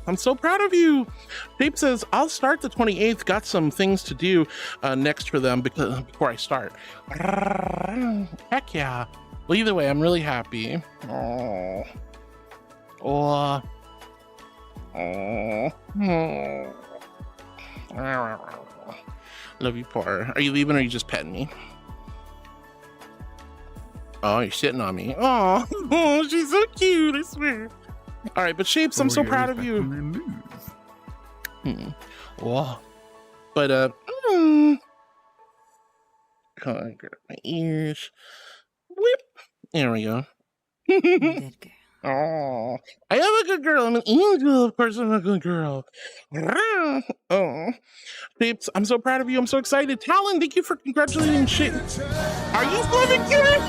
I'm so proud of you. Shape says, I'll start the 28th. Got some things to do next for them before I start. Heck yeah. Well, either way, I'm really happy. Love you, Par. Are you leaving or are you just petting me? Oh, you're sitting on me. Oh, she's so cute, I swear. All right, but Shapes, I'm so proud of you. Whoa. But, oh, I got my ears. Whip. There we go. Good girl. Oh, I am a good girl. I'm an angel. Of course, I'm a good girl. Oh, Shapes, I'm so proud of you. I'm so excited. Talon, thank you for congratulating Shapes. Are you flipping kidding?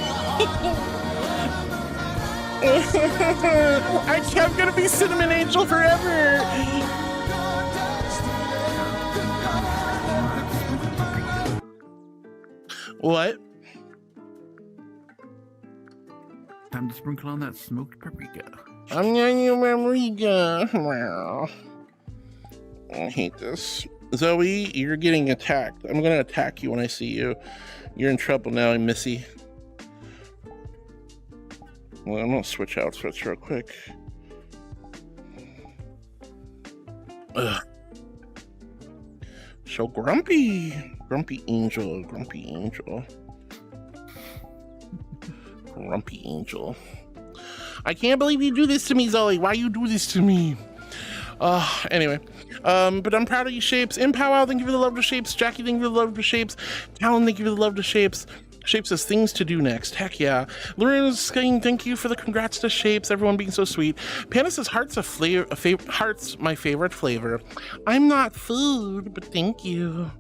I'm gonna be Cinnamon Angel forever. What? Time to sprinkle on that smoked paprika. I'm on your paprika. Wow. I hate this. Zoe, you're getting attacked. I'm gonna attack you when I see you. You're in trouble now, Missy. Well, I'm gonna switch outfits real quick. Ugh. So grumpy. Grumpy Angel. Grumpy Angel. Grumpy Angel. I can't believe you do this to me, Zoe. Why you do this to me? Anyway. But I'm proud of you, Shapes. Impowwow, thank you for the love to Shapes. Jackie, thank you for the love to Shapes. Talon, thank you for the love to Shapes. Shapes has things to do next. Heck yeah. Lorena's saying thank you for the congrats to Shapes. Everyone being so sweet. Panda says heart's heart's my favorite flavor. I'm not food, but thank you.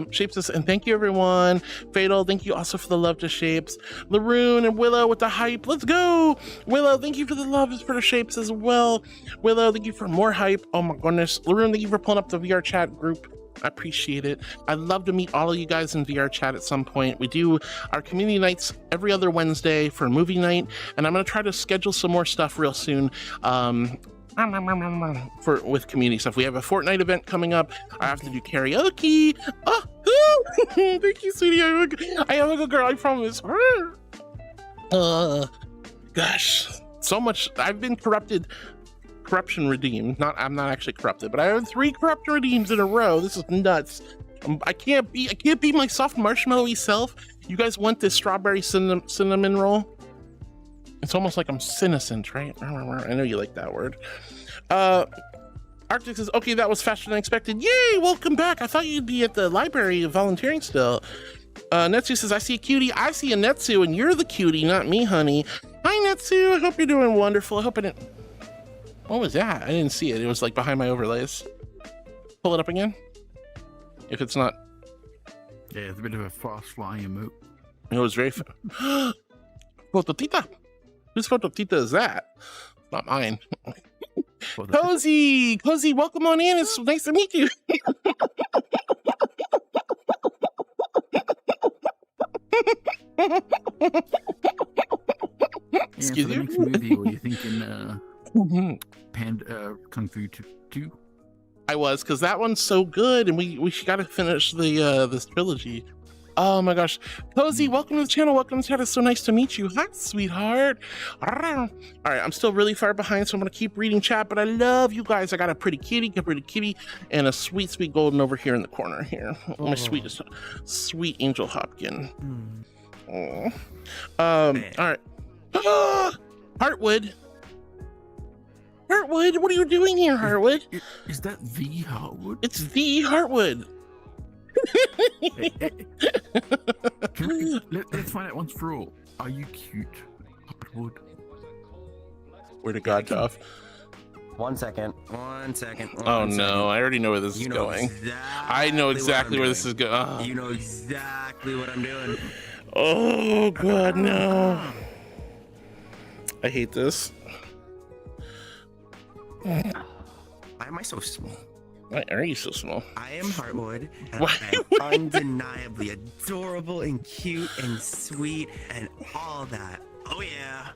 Shapes says, and thank you everyone. Fatal, thank you also for the love to Shapes. Laroon and Willow with the hype. Let's go. Willow, thank you for the love for the Shapes as well. Willow, thank you for more hype. Oh my goodness. Laroon, thank you for pulling up the VR chat group. I appreciate it. I'd love to meet all of you guys in VR chat at some point. We do our community nights every other Wednesday for movie night, and I'm going to try to schedule some more stuff real soon with community stuff. We have a Fortnite event coming up. I have to do karaoke. Thank you, sweetie. I am a good girl, I promise. Gosh, so much. I've been corruption redeemed. I'm not actually corrupted, but I have 3 corruption redeems in a row. This is nuts. I can't be my soft marshmallowy self. You guys want this strawberry cinnamon roll? It's almost like I'm senescent, right? I know you like that word. Arctic says, okay, that was faster than expected. Yay, welcome back. I thought you'd be at the library volunteering still. Netsu says, I see a cutie. I see a Netsu, and you're the cutie, not me, honey. Hi, Netsu. I hope you're doing wonderful. I hope I didn't... What was that? I didn't see it. It was like behind my overlays. Pull it up again. If it's not... Yeah, it's a bit of a fast flying emote. It was very... Phototita. Whose Phototita is that? Not mine. Cozy! Cozy, welcome on in. It's nice to meet you. Excuse me. Next movie, were you thinking Kung Fu 2? I was, because that one's so good, and we got to finish the this trilogy. Oh my gosh. Cozy, welcome to the channel. Welcome to the chat. It's so nice to meet you. Hi, sweetheart. All right, I'm still really far behind, so I'm going to keep reading chat, but I love you guys. I got a pretty kitty, and a sweet, sweet golden over here in the corner here. My sweetest, sweet Angel Hopkin. All right. Heartwood. Heartwood, what are you doing here, Heartwood? Is that the Heartwood? It's the Heartwood. Let's find out once for all. Are you cute, Heartwood? Where to God, Tough? 1 second. Oh no, I already know where this is going. I know exactly where this is going. You know exactly what I'm doing. Oh God, no. I hate this. Why am I so small? Why are you so small? I am Heartwood, and I'm undeniably adorable and cute and sweet and all that. Oh yeah.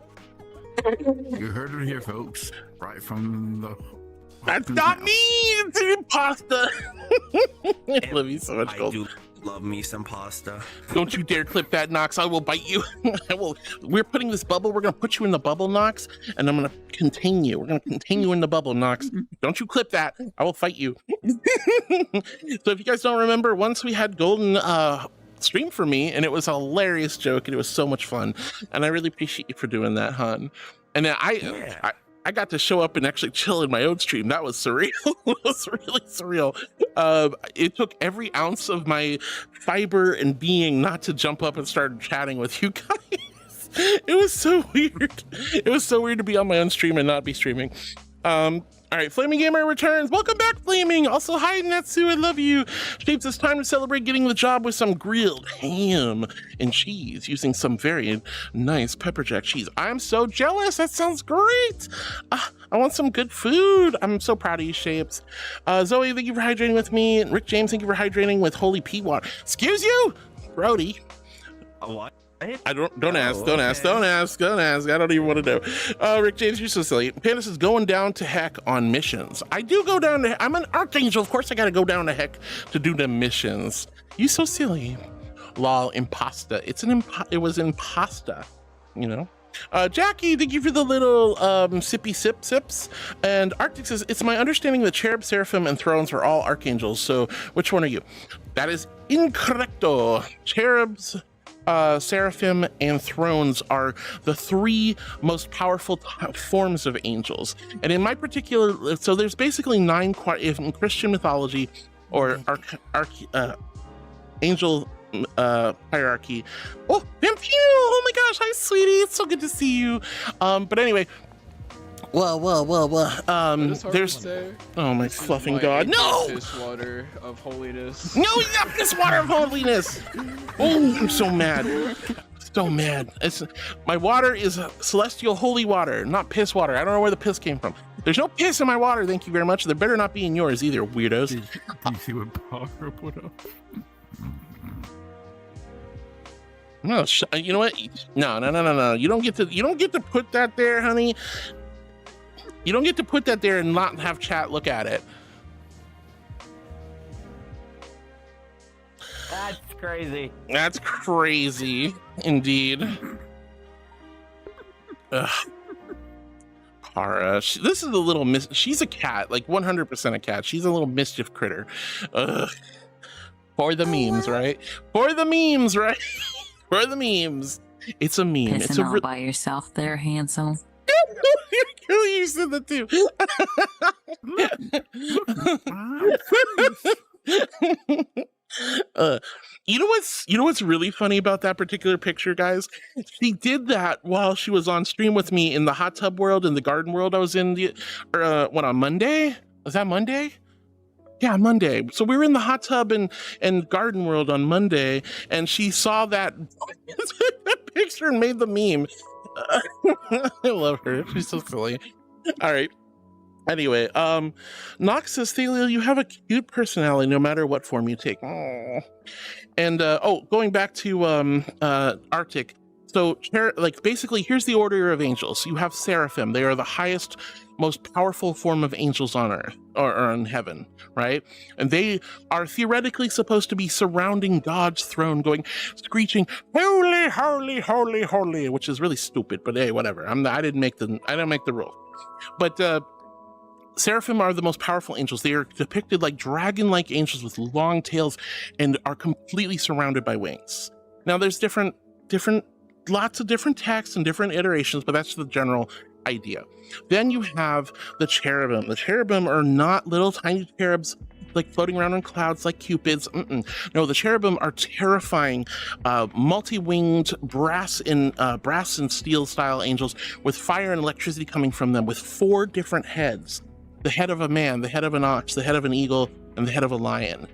You heard it here, folks. Right from the... That's not me! It's an imposter! I love you so much, Gold. I do love me some pasta. Don't you dare clip that, Nox. I will bite you. I will. We're putting this bubble. We're going to put you in the bubble, Nox, and I'm going to contain you. We're going to contain you in the bubble, Nox. Don't you clip that. I will fight you. So if you guys don't remember, once we had Golden stream for me, and it was a hilarious joke, and it was so much fun. And I really appreciate you for doing that, hon. And then I got to show up and actually chill in my own stream. That was surreal. It was really surreal. It took every ounce of my fiber and being not to jump up and start chatting with you guys. It was so weird. It was so weird to be on my own stream and not be streaming. All right, Flaming Gamer returns. Welcome back, Flaming. Also, hi, Natsu. I love you. Shapes, it's time to celebrate getting the job with some grilled ham and cheese using some very nice pepper jack cheese. I'm so jealous. That sounds great. I want some good food. I'm so proud of you, Shapes. Zoe, thank you for hydrating with me. And Rick James, thank you for hydrating with holy pea water. Excuse you, Brody. What? I don't ask. I don't even want to know. Rick James, you're so silly. Pandus is going down to heck on missions. I do go down to I'm an archangel. Of course I gotta go down to heck to do the missions. You so silly. Lol, impasta. It was impasta, you know? Jackie, thank you for the little sippy sips. And Arctic says, it's my understanding that cherub, seraphim, and thrones are all archangels. So which one are you? That is incorrecto. Cherubs, seraphim, and thrones are the three most powerful forms of angels. And in my particular, so there's basically 9 in Christian mythology or angel hierarchy. Oh, Vampino! Oh my gosh, hi sweetie, it's so good to see you. But anyway, there's oh my fluffing god, no! Piss water of holiness. No, you got piss water of holiness. Oh, I'm so mad. So mad. My water is celestial holy water, not piss water. I don't know where the piss came from. There's no piss in my water, thank you very much. There better not be in yours either, weirdos. Do you see what Parker put up? No, you know what? No. You don't get to put that there, honey. You don't get to put that there and not have chat look at it. That's crazy. That's crazy, indeed. Ugh. Kara, this is a little she's a cat, like 100% a cat. She's a little mischief critter. Ugh. For the memes, right? For the memes, right? For the memes. It's a meme. Pissing it's a all by yourself there, handsome. You said that too. You know what's really funny about that particular picture, guys? She did that while she was on stream with me in the hot tub world and the garden world I was in on Monday? Was that Monday? Yeah, Monday. So we were in the hot tub and garden world on Monday, and she saw that picture and made the meme. I love her. She's so silly. All right. Anyway, Nox says, Thalil, you have a cute personality no matter what form you take. Aww. And going back to Arctic. So basically here's the order of angels. You have seraphim. They are the highest, most powerful form of angels on earth or on heaven, right? And they are theoretically supposed to be surrounding God's throne, screeching, holy, holy, holy, holy, which is really stupid, but hey, whatever. I didn't make the rule. But seraphim are the most powerful angels. They are depicted like dragon-like angels with long tails and are completely surrounded by wings. Now there's lots of different texts and different iterations, but that's the general idea. Then you have the cherubim. The cherubim are not little tiny cherubs like floating around on clouds like cupids. No, the cherubim are terrifying, multi-winged brass and steel style angels with fire and electricity coming from them, with 4 different heads: the head of a man, the head of an ox, the head of an eagle, and the head of a lion.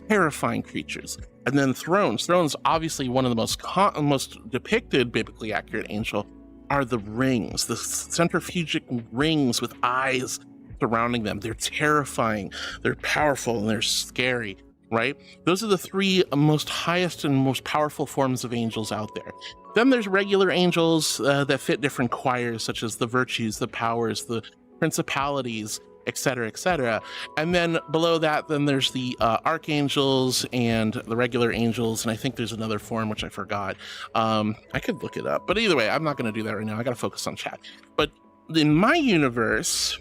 Terrifying creatures. And then thrones, obviously one of the most depicted biblically accurate angel, are the rings, the centrifugic rings with eyes surrounding them. They're terrifying, they're powerful, and they're scary, right? Those are the 3 most highest and most powerful forms of angels out there. Then there's regular angels that fit different choirs, such as the virtues, the powers, the principalities, etc., etc. And then below that, then there's the archangels and the regular angels, and I think there's another form which I forgot. I could look it up, but either way, I'm not going to do that right now. I got to focus on chat. But in my universe,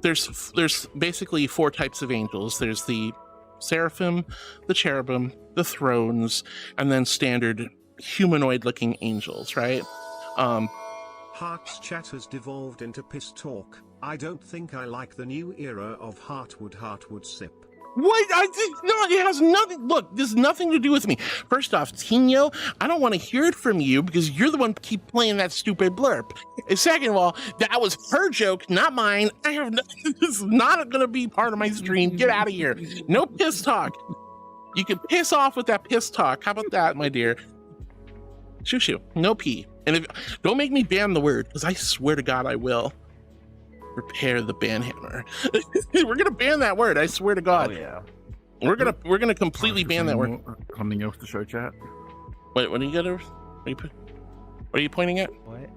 there's basically 4 types of angels. There's the seraphim, the cherubim, the thrones, and then standard humanoid-looking angels, right? Heart's chat has devolved into piss talk. I don't think I like the new era of Heartwood sip. What? It has nothing. Look, this has nothing to do with me. First off, Tino, I don't want to hear it from you because you're the one keep playing that stupid blurb. And second of all, that was her joke, not mine. This is not going to be part of my stream. Get out of here. No piss talk. You can piss off with that piss talk. How about that, my dear? Shoo. No pee. And don't make me ban the word, because I swear to God I will. Prepare the ban hammer. We're gonna ban that word. I swear to God. Oh yeah. We're gonna completely ban that word. Something else to show chat. Wait, what are you gonna? What are you pointing at? What?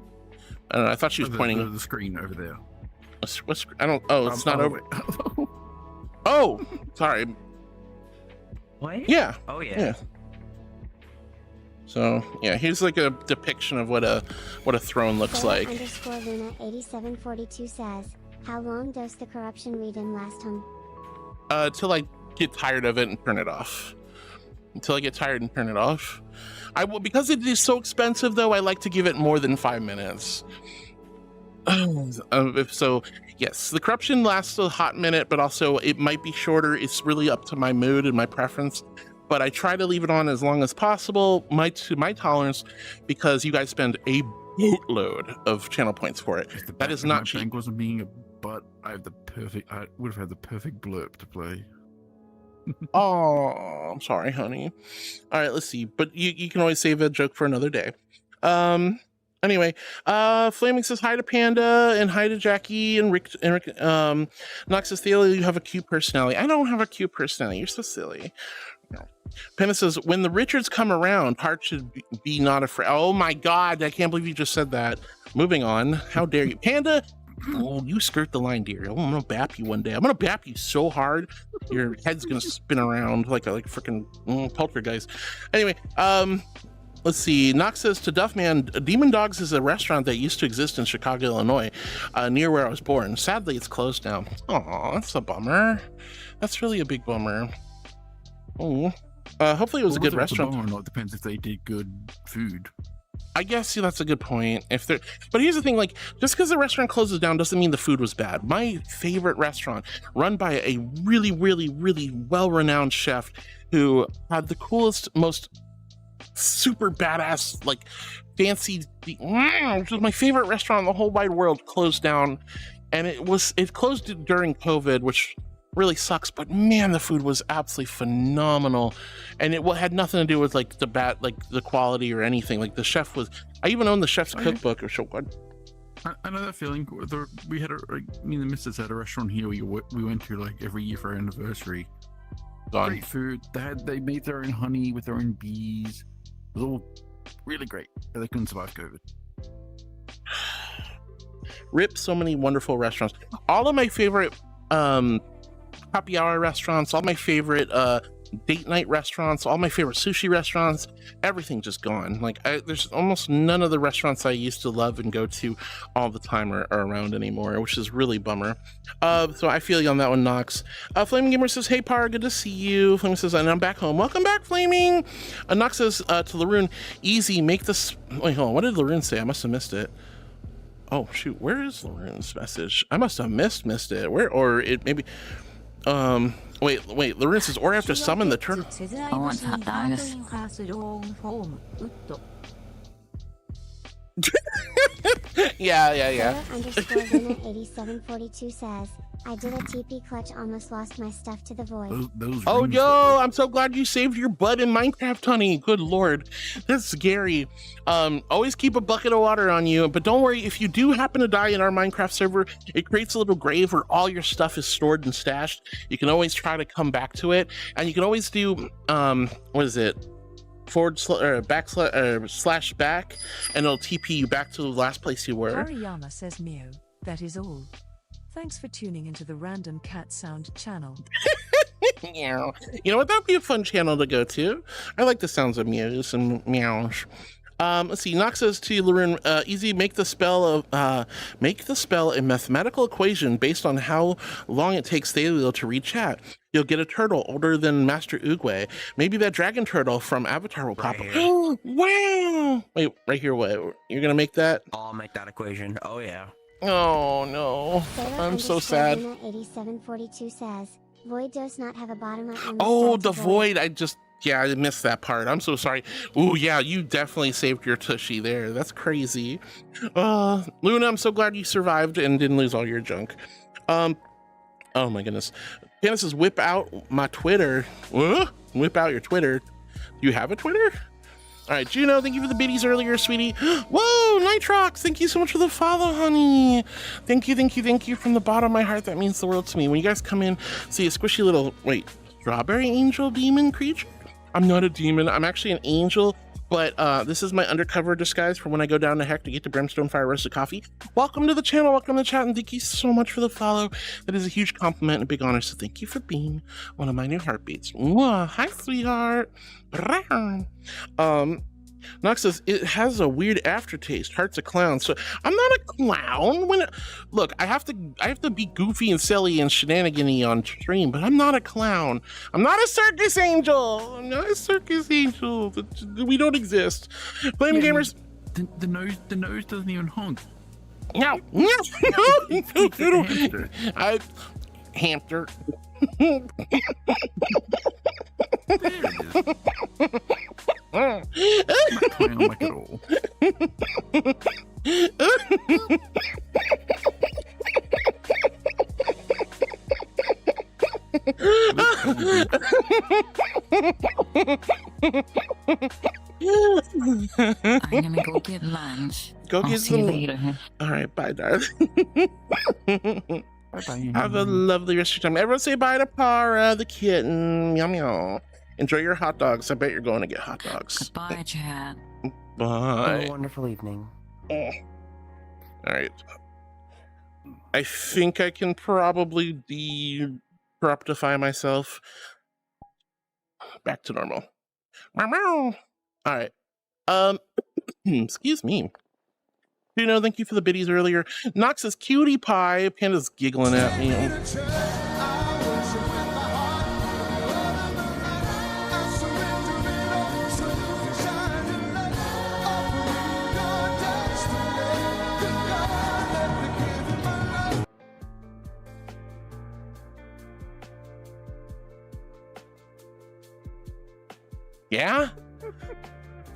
I don't know. I thought she was pointing at the screen over there. What I don't. Oh, it's not over. Oh, sorry. What? Yeah. Oh yeah. So yeah, here's like a depiction of what a throne looks like. _Luna8742 says, how long does the corruption read-in last him? Till I get tired of it and turn it off. Until I get tired and turn it off. I will, because it is so expensive though, I like to give it more than 5 minutes. So yes, the corruption lasts a hot minute, but also it might be shorter. It's really up to my mood and my preference. But I try to leave it on as long as possible, to my tolerance, because you guys spend a boatload of channel points for it. That is not cheap. Bank wasn't being a butt. I would have had the perfect blurb to play. Oh, I'm sorry, honey. All right, let's see. But you can always save a joke for another day. Anyway, Flaming says hi to Panda and hi to Jackie and Rick. Nox says, Thalia, you have a cute personality. I don't have a cute personality. You're so silly. No. Panda says, when the Richards come around, Heart should be not afraid. Oh my God, I can't believe you just said that. Moving on. How dare you? Panda, oh, you skirt the line, dear. I'm gonna bap you one day. I'm gonna bap you so hard, your head's gonna spin around like a freaking poltergeist. Anyway, let's see. Knox says to Duffman, Demon Dogs is a restaurant that used to exist in Chicago, Illinois, near where I was born. Sadly, it's closed now. Oh, that's a bummer. That's really a big bummer. Oh, hopefully it was a good restaurant. Or not, it depends if they did good food. I guess but here's the thing, like, just because the restaurant closes down doesn't mean the food was bad. My favorite restaurant, run by a really, really, really well-renowned chef who had the coolest, most super badass, like, fancy, which was my favorite restaurant in the whole wide world, closed down. And it closed during COVID, which really sucks, but man, the food was absolutely phenomenal. And it had nothing to do with like the quality or anything. Like the chef was, I even own the chef's cookbook. Or so good. I know that feeling. We had me and the missus had a restaurant here we went to like every year for our anniversary. Great food. They made their own honey with their own bees. It was all really great. But they couldn't survive COVID. Rip, so many wonderful restaurants. All of my favorite happy hour restaurants, all my favorite date night restaurants, all my favorite sushi restaurants, everything just gone. Like there's almost none of the restaurants I used to love and go to all the time are around anymore, which is really bummer. So I feel you on that one, Nox. Flaming Gamer says, hey Par, good to see you. Flaming says, and I'm back home. Welcome back, Flaming. Nox says to Laroon, easy, make this, wait, hold on, what did Laroon say? I must have missed it. Oh shoot, where is Laroon's message? I must have missed it. Where, or it maybe wait, Laroon says, or I have to summon the turtle. I want hot dogs. yeah. _Luna8742 says, I did a TP clutch, almost lost my stuff to the void. Oh, yo, I'm so glad you saved your butt in Minecraft, honey. Good Lord. That's scary. Always keep a bucket of water on you, but don't worry, if you do happen to die in our Minecraft server, it creates a little grave where all your stuff is stored and stashed. You can always try to come back to it, and you can always do, what is it? slash back, and it'll TP you back to the last place you were. Hariyama says meow. That is all. Thanks for tuning into the Random Cat Sound channel. Meow. You know what? That'd be a fun channel to go to. I like the sounds of meows and meows. Let's see. Nox says to Laroon, easy, make the spell a mathematical equation based on how long it takes Thalia to read chat. You'll get a turtle older than Master Oogway. Maybe that dragon turtle from Avatar will pop up. Wow! Wait, right here, what? You're gonna make that? I'll make that equation. Oh yeah. Oh no. I'm so sad. _Luna8742 says, void does not have a bottom. Oh, the void. I missed that part. I'm so sorry. Ooh, yeah, you definitely saved your tushy there. That's crazy. Luna, I'm so glad you survived and didn't lose all your junk. Oh my goodness. Candace says, whip out my Twitter. Whip out your Twitter. Do you have a Twitter? All right, Juno, thank you for the biddies earlier, sweetie. Whoa, Nitrox, thank you so much for the follow, honey. Thank you from the bottom of my heart. That means the world to me. When you guys come in, see a squishy little, strawberry angel demon creature? I'm not a demon. I'm actually an angel, but this is my undercover disguise for when I go down to heck to get the brimstone fire roasted coffee. Welcome to the channel. Welcome to the chat, and thank you so much for the follow. That is a huge compliment and a big honor, so thank you for being one of my new heartbeats. Mwah. Hi, sweetheart. Nox says it has a weird aftertaste. Heart's a clown. So I'm not a clown. Look, I have to be goofy and silly and shenanigan-y on stream, but I'm not a clown. I'm not a circus angel. I'm not a circus angel. We don't exist. Flame Gamers. The nose doesn't even honk. No. Hamster. Not clown like at all. I'm gonna go get lunch. Go I'll get see you some. later. All right, bye, darling. Bye-bye. Have a lovely rest of your time. Everyone say bye to Para, the kitten. Yum yum. Enjoy your hot dogs. I bet you're going to get hot dogs. Bye, Chad. Bye. Have a wonderful evening. All right. I think I can probably de-corruptify myself. Back to normal. All right. Excuse me. Thank you for the biddies earlier. Nox says cutie pie. Panda's giggling at me. Yeah?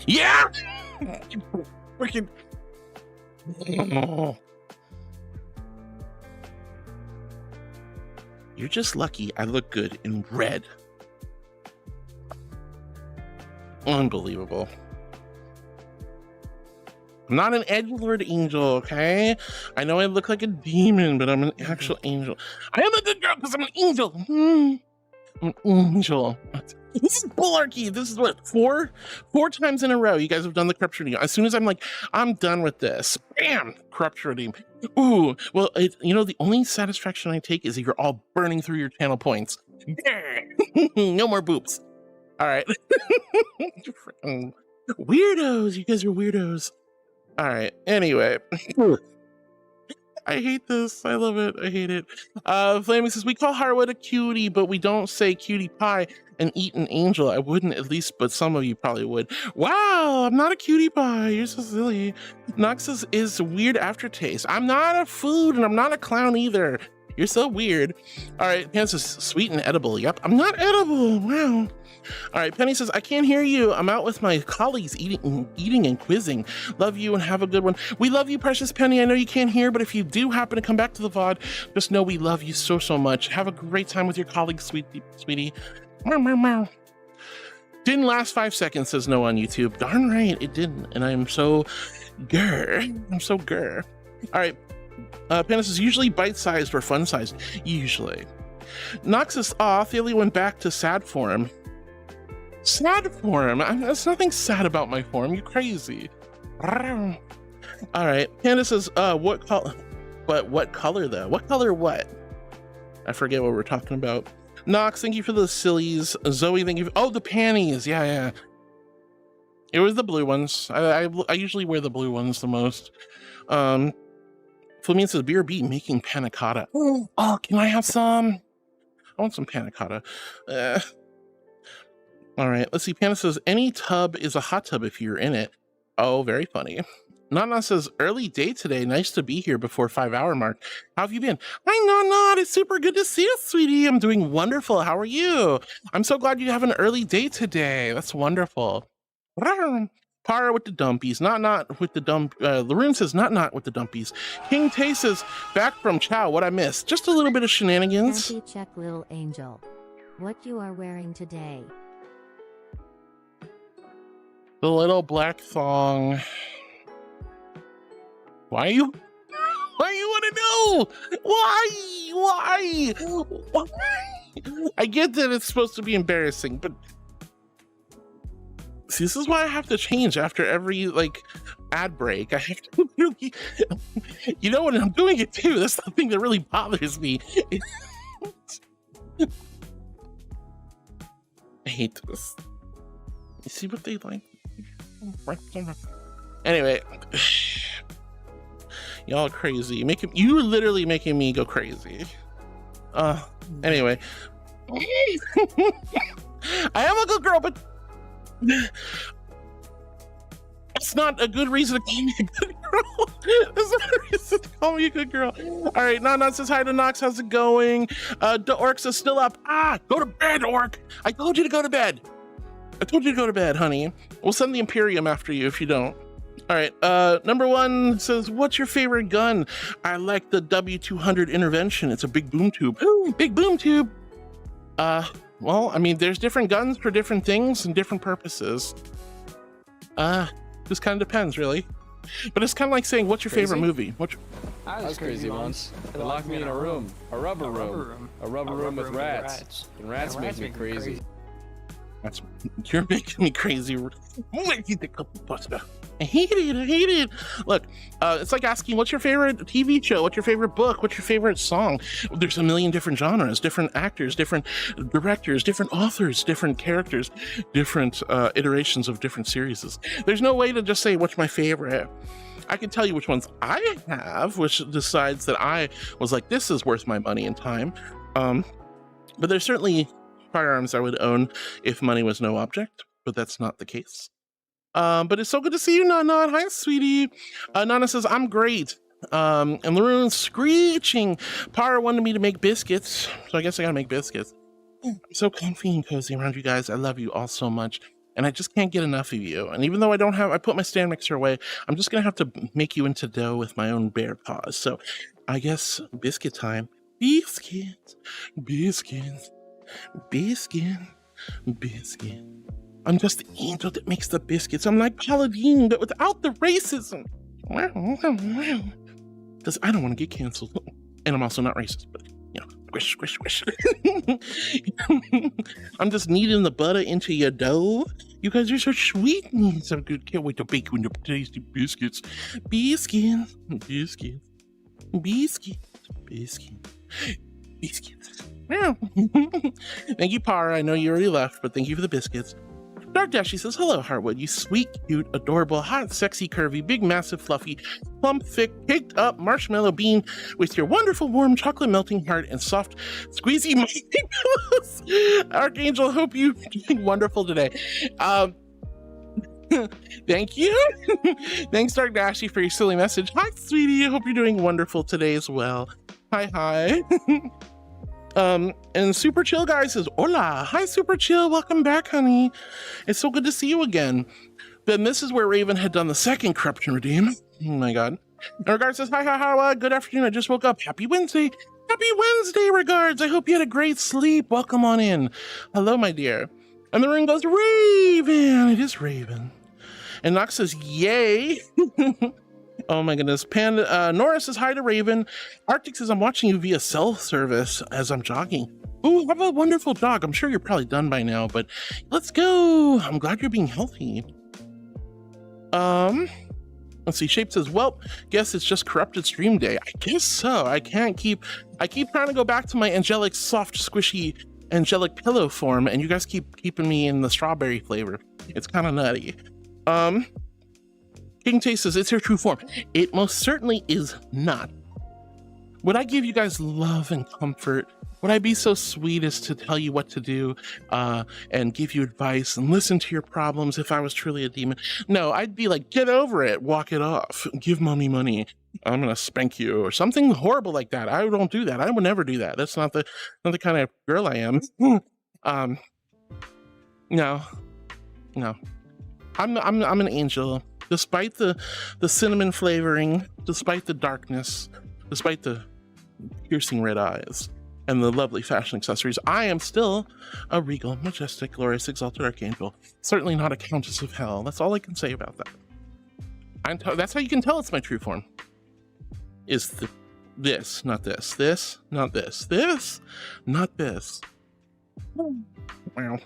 Yeah! Freaking. You're just lucky I look good in red. Unbelievable. I'm not an edgelord angel, okay? I know I look like a demon, but I'm an actual angel. I am a good girl because I'm an angel. I'm an angel. This is bullarchy. This is what, four times in a row you guys have done the corruption reading. As soon as I'm like, I'm done with this, bam, corruption reading. Ooh, well, the only satisfaction I take is that you're all burning through your channel points. No more boops. All right. Weirdos. You guys are weirdos. All right. Anyway. I hate this. I love it. I hate it. Flaming says, we call Harwood a cutie, but we don't say cutie pie and eat an angel. I wouldn't, at least, but some of you probably would. Wow, I'm not a cutie pie. You're so silly. Noxus is weird aftertaste. I'm not a food, and I'm not a clown either. You're so weird. All right, Penny says, sweet and edible. Yep, I'm not edible. Wow. All right, Penny says, I can't hear you. I'm out with my colleagues eating and quizzing. Love you and have a good one. We love you, precious Penny. I know you can't hear, but if you do happen to come back to the VOD, just know we love you so, so much. Have a great time with your colleagues, sweetie. Meow, meow, meow. Didn't last 5 seconds, says no on YouTube. Darn right, it didn't. And I'm so grr. I'm so grr. All right. Penny says, usually bite-sized or fun-sized. Usually. Noxus, Thalia went back to sad form. Sad form? There's nothing sad about my form. You're crazy. All right. Panda says, what color? But what color, though? What color what? I forget what we're talking about. Nox, thank you for the sillies. Zoe, thank you. Oh, the panties. Yeah. It was the blue ones. I usually wear the blue ones the most. Flamin says, BRB making panna cotta. Oh, can I have some? I want some panna cotta. All right, let's see. Panda says, any tub is a hot tub if you're in it. Oh, very funny. Nana says, early day today. Nice to be here before 5-hour mark. How have you been? Hi, Nana. It's super good to see you, sweetie. I'm doing wonderful. How are you? I'm so glad you have an early day today. That's wonderful. Para with the dumpies. Not with the dump. Laroon says, not with the dumpies. King Tay says, back from Chow. What I missed? Just a little bit of shenanigans. Check, little angel. What you are wearing today? The little black thong. Why you want to know? Why? I get that it's supposed to be embarrassing, but see, this is why I have to change after every ad break. I have to really, when I'm doing it too. That's the thing that really bothers me. I hate this. You see what they like? Anyway, y'all are crazy. You literally making me go crazy. Anyway, I am a good girl, but it's not a good reason to call me a good girl. It's not a reason to call me a good girl. All right, Nana says hi to Nox. How's it going? The Orcs is still up. Go to bed, Orc. I told you to go to bed. I told you to go to bed, honey. We'll send the Imperium after you if you don't. All right, number one says, what's your favorite gun? I like the W200 Intervention. It's a big boom tube. Ooh, big boom tube. Well, I mean, there's different guns for different things and different purposes. Just kind of depends, really. But it's kind of like saying, what's your favorite movie? I was crazy once. They locked me in a room, a rubber room with rats. And rats make me crazy. You're making me crazy. I hate it. Look, it's like asking, what's your favorite TV show? What's your favorite book? What's your favorite song? There's a million different genres, different actors, different directors, different authors, different characters, different iterations of different series. There's no way to just say, what's my favorite? I can tell you which ones I have, which decides that I was like, this is worth my money and time. But there's certainly firearms I would own if money was no object, but that's not the case. But it's so good to see you, Nana. Hi, sweetie. Nana says, I'm great. And Laroon's screeching. Para wanted me to make biscuits, so I guess I gotta make biscuits. I'm so comfy and cozy around you guys. I love you all so much, and I just can't get enough of you. And even though I put my stand mixer away, I'm just gonna have to make you into dough with my own bare paws. So I guess biscuit time. Biscuits. I'm just the angel that makes the biscuits. I'm like Paladine, but without the racism. Because I don't want to get canceled. And I'm also not racist, but you know, squish. I'm just kneading the butter into your dough. You guys are so sweet. So good. Can't wait to bake you into tasty biscuits. Biscuits. Thank you, Para. I know you already left, but thank you for the biscuits. Dark Dash, she says, hello, Heartwood, you sweet, cute, adorable, hot, sexy, curvy, big, massive, fluffy, plump, thick, caked up marshmallow bean with your wonderful, warm, chocolate melting heart and soft, squeezy, mighty pillows. Archangel, hope you're doing wonderful today. Thank you. Thanks, Dark Dashy, for your silly message. Hi, sweetie. I hope you're doing wonderful today as well. Hi. And Super Chill Guy says, hola. Hi, Super Chill. Welcome back, honey. It's so good to see you again. Then this is where Raven had done the second corruption redeem. Oh my god. And Regards says, hi, good afternoon. I just woke up. Happy Wednesday. Happy Wednesday, Regards. I hope you had a great sleep. Welcome on in. Hello, my dear. And the ring goes, Raven. It is Raven. And Nox says, yay. Oh my goodness. Nora says hi to Raven. Arctic says, I'm watching you via cell service as I'm jogging. Ooh, have a wonderful jog. I'm sure you're probably done by now, but let's go. I'm glad you're being healthy. Let's see. Shape says, well, guess it's just corrupted stream day. I guess so. I keep trying to go back to my angelic, soft, squishy, angelic pillow form, and you guys keep keeping me in the strawberry flavor. It's kind of nutty. King Taste says, it's your true form. It most certainly is not. Would I give you guys love and comfort? Would I be so sweet as to tell you what to do and give you advice and listen to your problems if I was truly a demon? No, I'd be like, get over it, walk it off, give mommy money, I'm gonna spank you, or something horrible like that. I don't do that. I would never do that. That's not the kind of girl I am. No. I'm an angel. Despite the cinnamon flavoring, despite the darkness, despite the piercing red eyes, and the lovely fashion accessories, I am still a regal, majestic, glorious, exalted archangel. Certainly not a countess of hell. That's all I can say about that. That's how you can tell it's my true form. Is this, not this. This, not this. This, not this. Wow.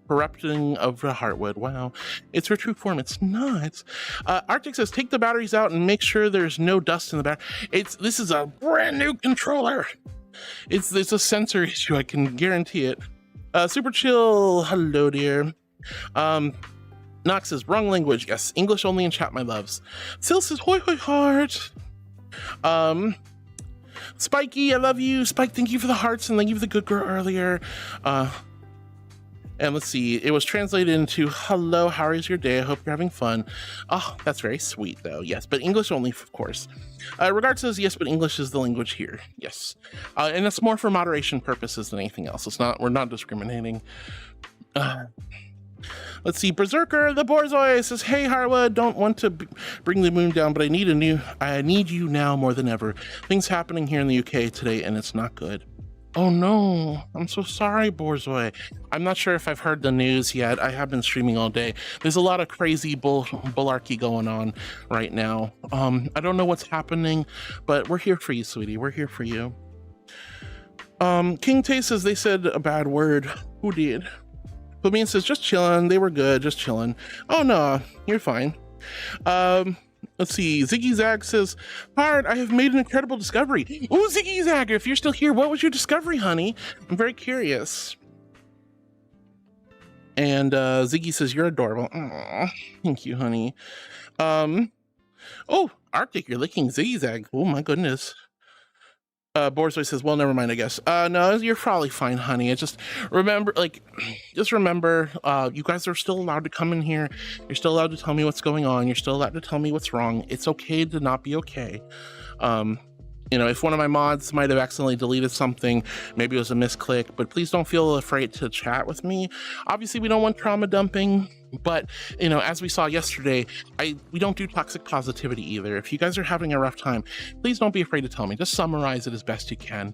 Corrupting of the Heartwood. Wow. It's her true form. It's not. Arctic says, take the batteries out and make sure there's no dust in the battery. This is a brand new controller. It's a sensor issue. I can guarantee it. Super Chill. Hello, dear. Nox says, wrong language. Yes, English only in chat, my loves. Sil says, hoi hoi heart. Spiky, I love you. Spike, thank you for the hearts and thank you for the good girl earlier. And let's see, it was translated into, hello, how is your day? I hope you're having fun. Oh, that's very sweet though. Yes, but English only, of course. Regard says, yes, but English is the language here. Yes. And it's more for moderation purposes than anything else. It's not, we're not discriminating. Let's see, Berserker the Borzoi says, hey Harwood, don't want to bring the moon down, but I need you now more than ever. Things happening here in the UK today and it's not good. Oh no, I'm so sorry, Borzoi. I'm not sure if I've heard the news yet. I have been streaming all day. There's a lot of crazy bullarchy going on right now. I don't know what's happening, but we're here for you, sweetie. We're here for you. King Tay says they said a bad word. Who did? Flamine says, just chilling. They were good, just chilling. Oh no, you're fine. Let's see, Ziggy Zag says, Hard, I have made an incredible discovery. Oh, Ziggy Zag, if you're still here, what was your discovery, honey? I'm very curious. And Ziggy says, you're adorable. Aww, thank you, honey. Oh, Arctic, you're licking Ziggy Zag. Oh my goodness. Borzoi says, well, never mind, I guess. No, you're probably fine, honey. I just remember, you guys are still allowed to come in here. You're still allowed to tell me what's going on. You're still allowed to tell me what's wrong. It's okay to not be okay. You know, if one of my mods might have accidentally deleted something, maybe it was a misclick, but please don't feel afraid to chat with me. Obviously, we don't want trauma dumping, but, you know, as we saw yesterday, we don't do toxic positivity either. If you guys are having a rough time, please don't be afraid to tell me. Just summarize it as best you can,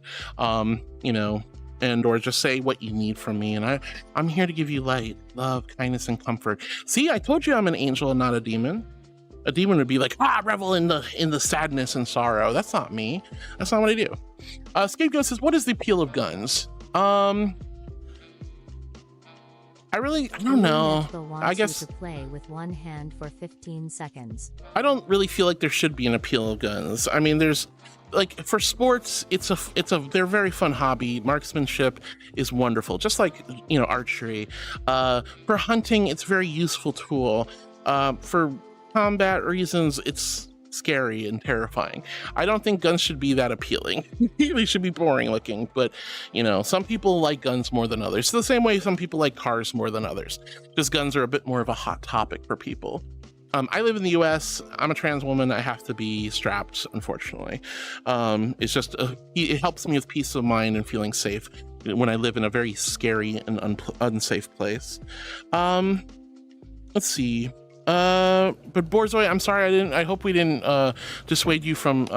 you know, or just say what you need from me. And I'm here to give you light, love, kindness, and comfort. See, I told you I'm an angel and not a demon. A demon would be like, revel in the sadness and sorrow. That's not me. That's not what I do. Scapegoat says, what is the appeal of guns? I don't know. I guess to play with one hand for 15 seconds. I don't really feel like there should be an appeal of guns. I mean, there's like for sports, they're a very fun hobby. Marksmanship is wonderful, just like, you know, archery. For hunting, it's a very useful tool. For combat reasons, it's scary and terrifying. I don't think guns should be that appealing. They should be boring looking, but you know, some people like guns more than others. The same way some people like cars more than others. Just guns are a bit more of a hot topic for people. I live in the US. I'm a trans woman. I have to be strapped, unfortunately. It's just, it helps me with peace of mind and feeling safe when I live in a very scary and unsafe place. Let's see. But Borzoi, I'm sorry, I hope we didn't dissuade you from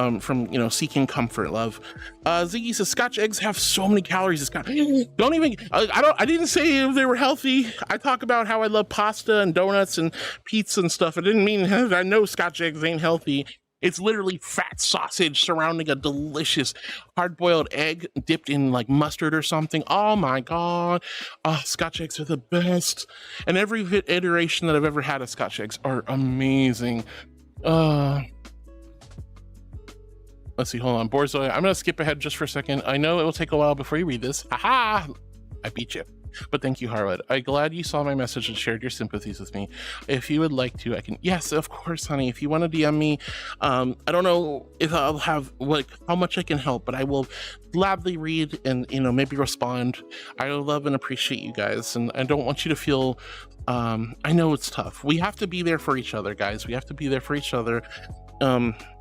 you know, seeking comfort, love. Ziggy says Scotch eggs have so many calories. It's got, don't even, I didn't say if they were healthy. I talk about how I love pasta and donuts and pizza and stuff. I didn't mean I know Scotch eggs ain't healthy. It's literally fat sausage surrounding a delicious hard-boiled egg dipped in like mustard or something. Oh my God. Oh, Scotch eggs are the best. And every iteration that I've ever had of Scotch eggs are amazing. Let's see, hold on. Borzoi, I'm gonna skip ahead just for a second. I know it will take a while before you read this. Haha! I beat you. But thank you, Harwood. I'm glad you saw my message and shared your sympathies with me. If you would like to, I can. Yes, of course, honey. If you want to DM me, I don't know if I'll have how much I can help, but I will gladly read and, you know, maybe respond. I love and appreciate you guys, and I don't want you to feel. I know it's tough. We have to be there for each other, guys. We have to be there for each other.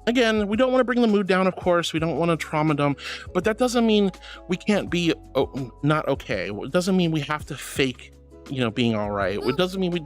Again, we don't want to bring the mood down, of course. We don't want to trauma dump, but that doesn't mean we can't be not okay. It doesn't mean we have to fake, you know, being all right. It doesn't mean we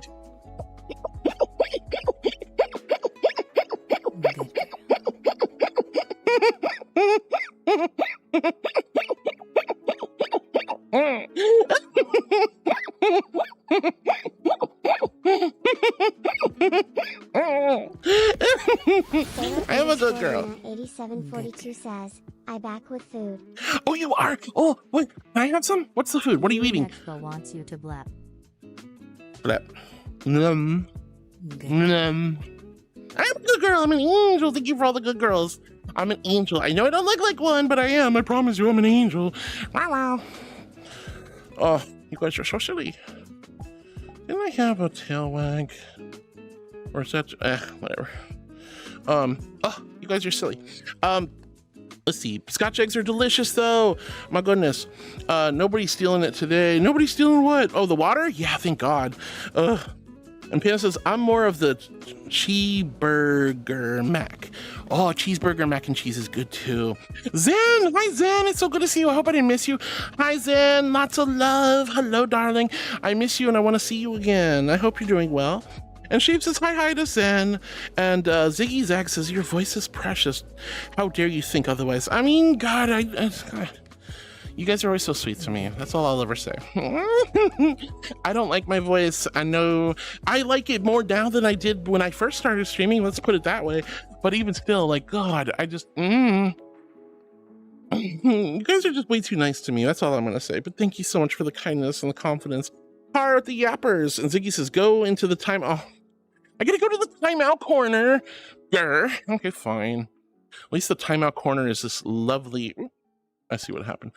I am a good girl. 8742 says, I back with food. Oh, you are? Oh, wait, can I have some? What's the food? What are you eating? Expo wants you to blap. Blap. I'm a good girl. I'm an angel. Thank you for all the good girls. I'm an angel. I know I don't look like one, but I am. I promise you, I'm an angel. Wow. Oh, you guys are so silly. Didn't I have a tail wag? Or is that whatever. Oh, you guys are silly. Let's see. Scotch eggs are delicious though. My goodness. Nobody's stealing it today. Nobody's stealing what? Oh, the water? Yeah, thank God. And Pam says, I'm more of the cheeseburger mac. Oh, cheeseburger mac and cheese is good too. Zen, hi Zen, it's so good to see you. I hope I didn't miss you. Hi Zen, lots of love. Hello, darling. I miss you and I want to see you again. I hope you're doing well. And Shape says, hi to Zen. And Ziggy Zag says, your voice is precious. How dare you think otherwise? I mean, God, you guys are always so sweet to me. That's all I'll ever say. I don't like my voice. I know I like it more now than I did when I first started streaming. Let's put it that way. But even still, like, God, I just, you guys are just way too nice to me. That's all I'm going to say. But thank you so much for the kindness and the confidence. Par at the yappers. And Ziggy says, go into the time. Oh, I got to go to the timeout corner. Grr. Okay, fine. At least the timeout corner is this lovely. I see what happened.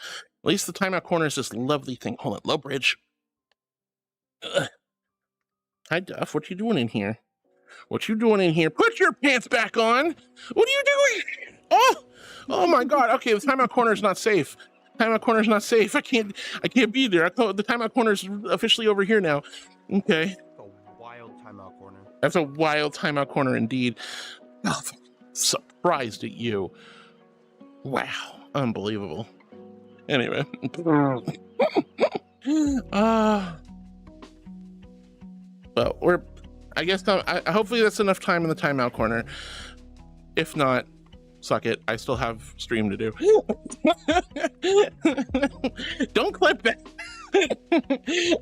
At least the timeout corner is this lovely thing. Hold on, low bridge. Ugh. Hi, Duff. What you doing in here? What you doing in here? Put your pants back on. What are you doing? Oh my God. Okay, the timeout corner is not safe. Timeout corner is not safe. I can't be there. The timeout corner is officially over here now. Okay. A wild timeout corner. That's a wild timeout corner indeed. Oh, surprised at you. Wow. Unbelievable. Anyway. Well, I guess hopefully that's enough time in the timeout corner. If not, suck it. I still have stream to do. Don't clip that.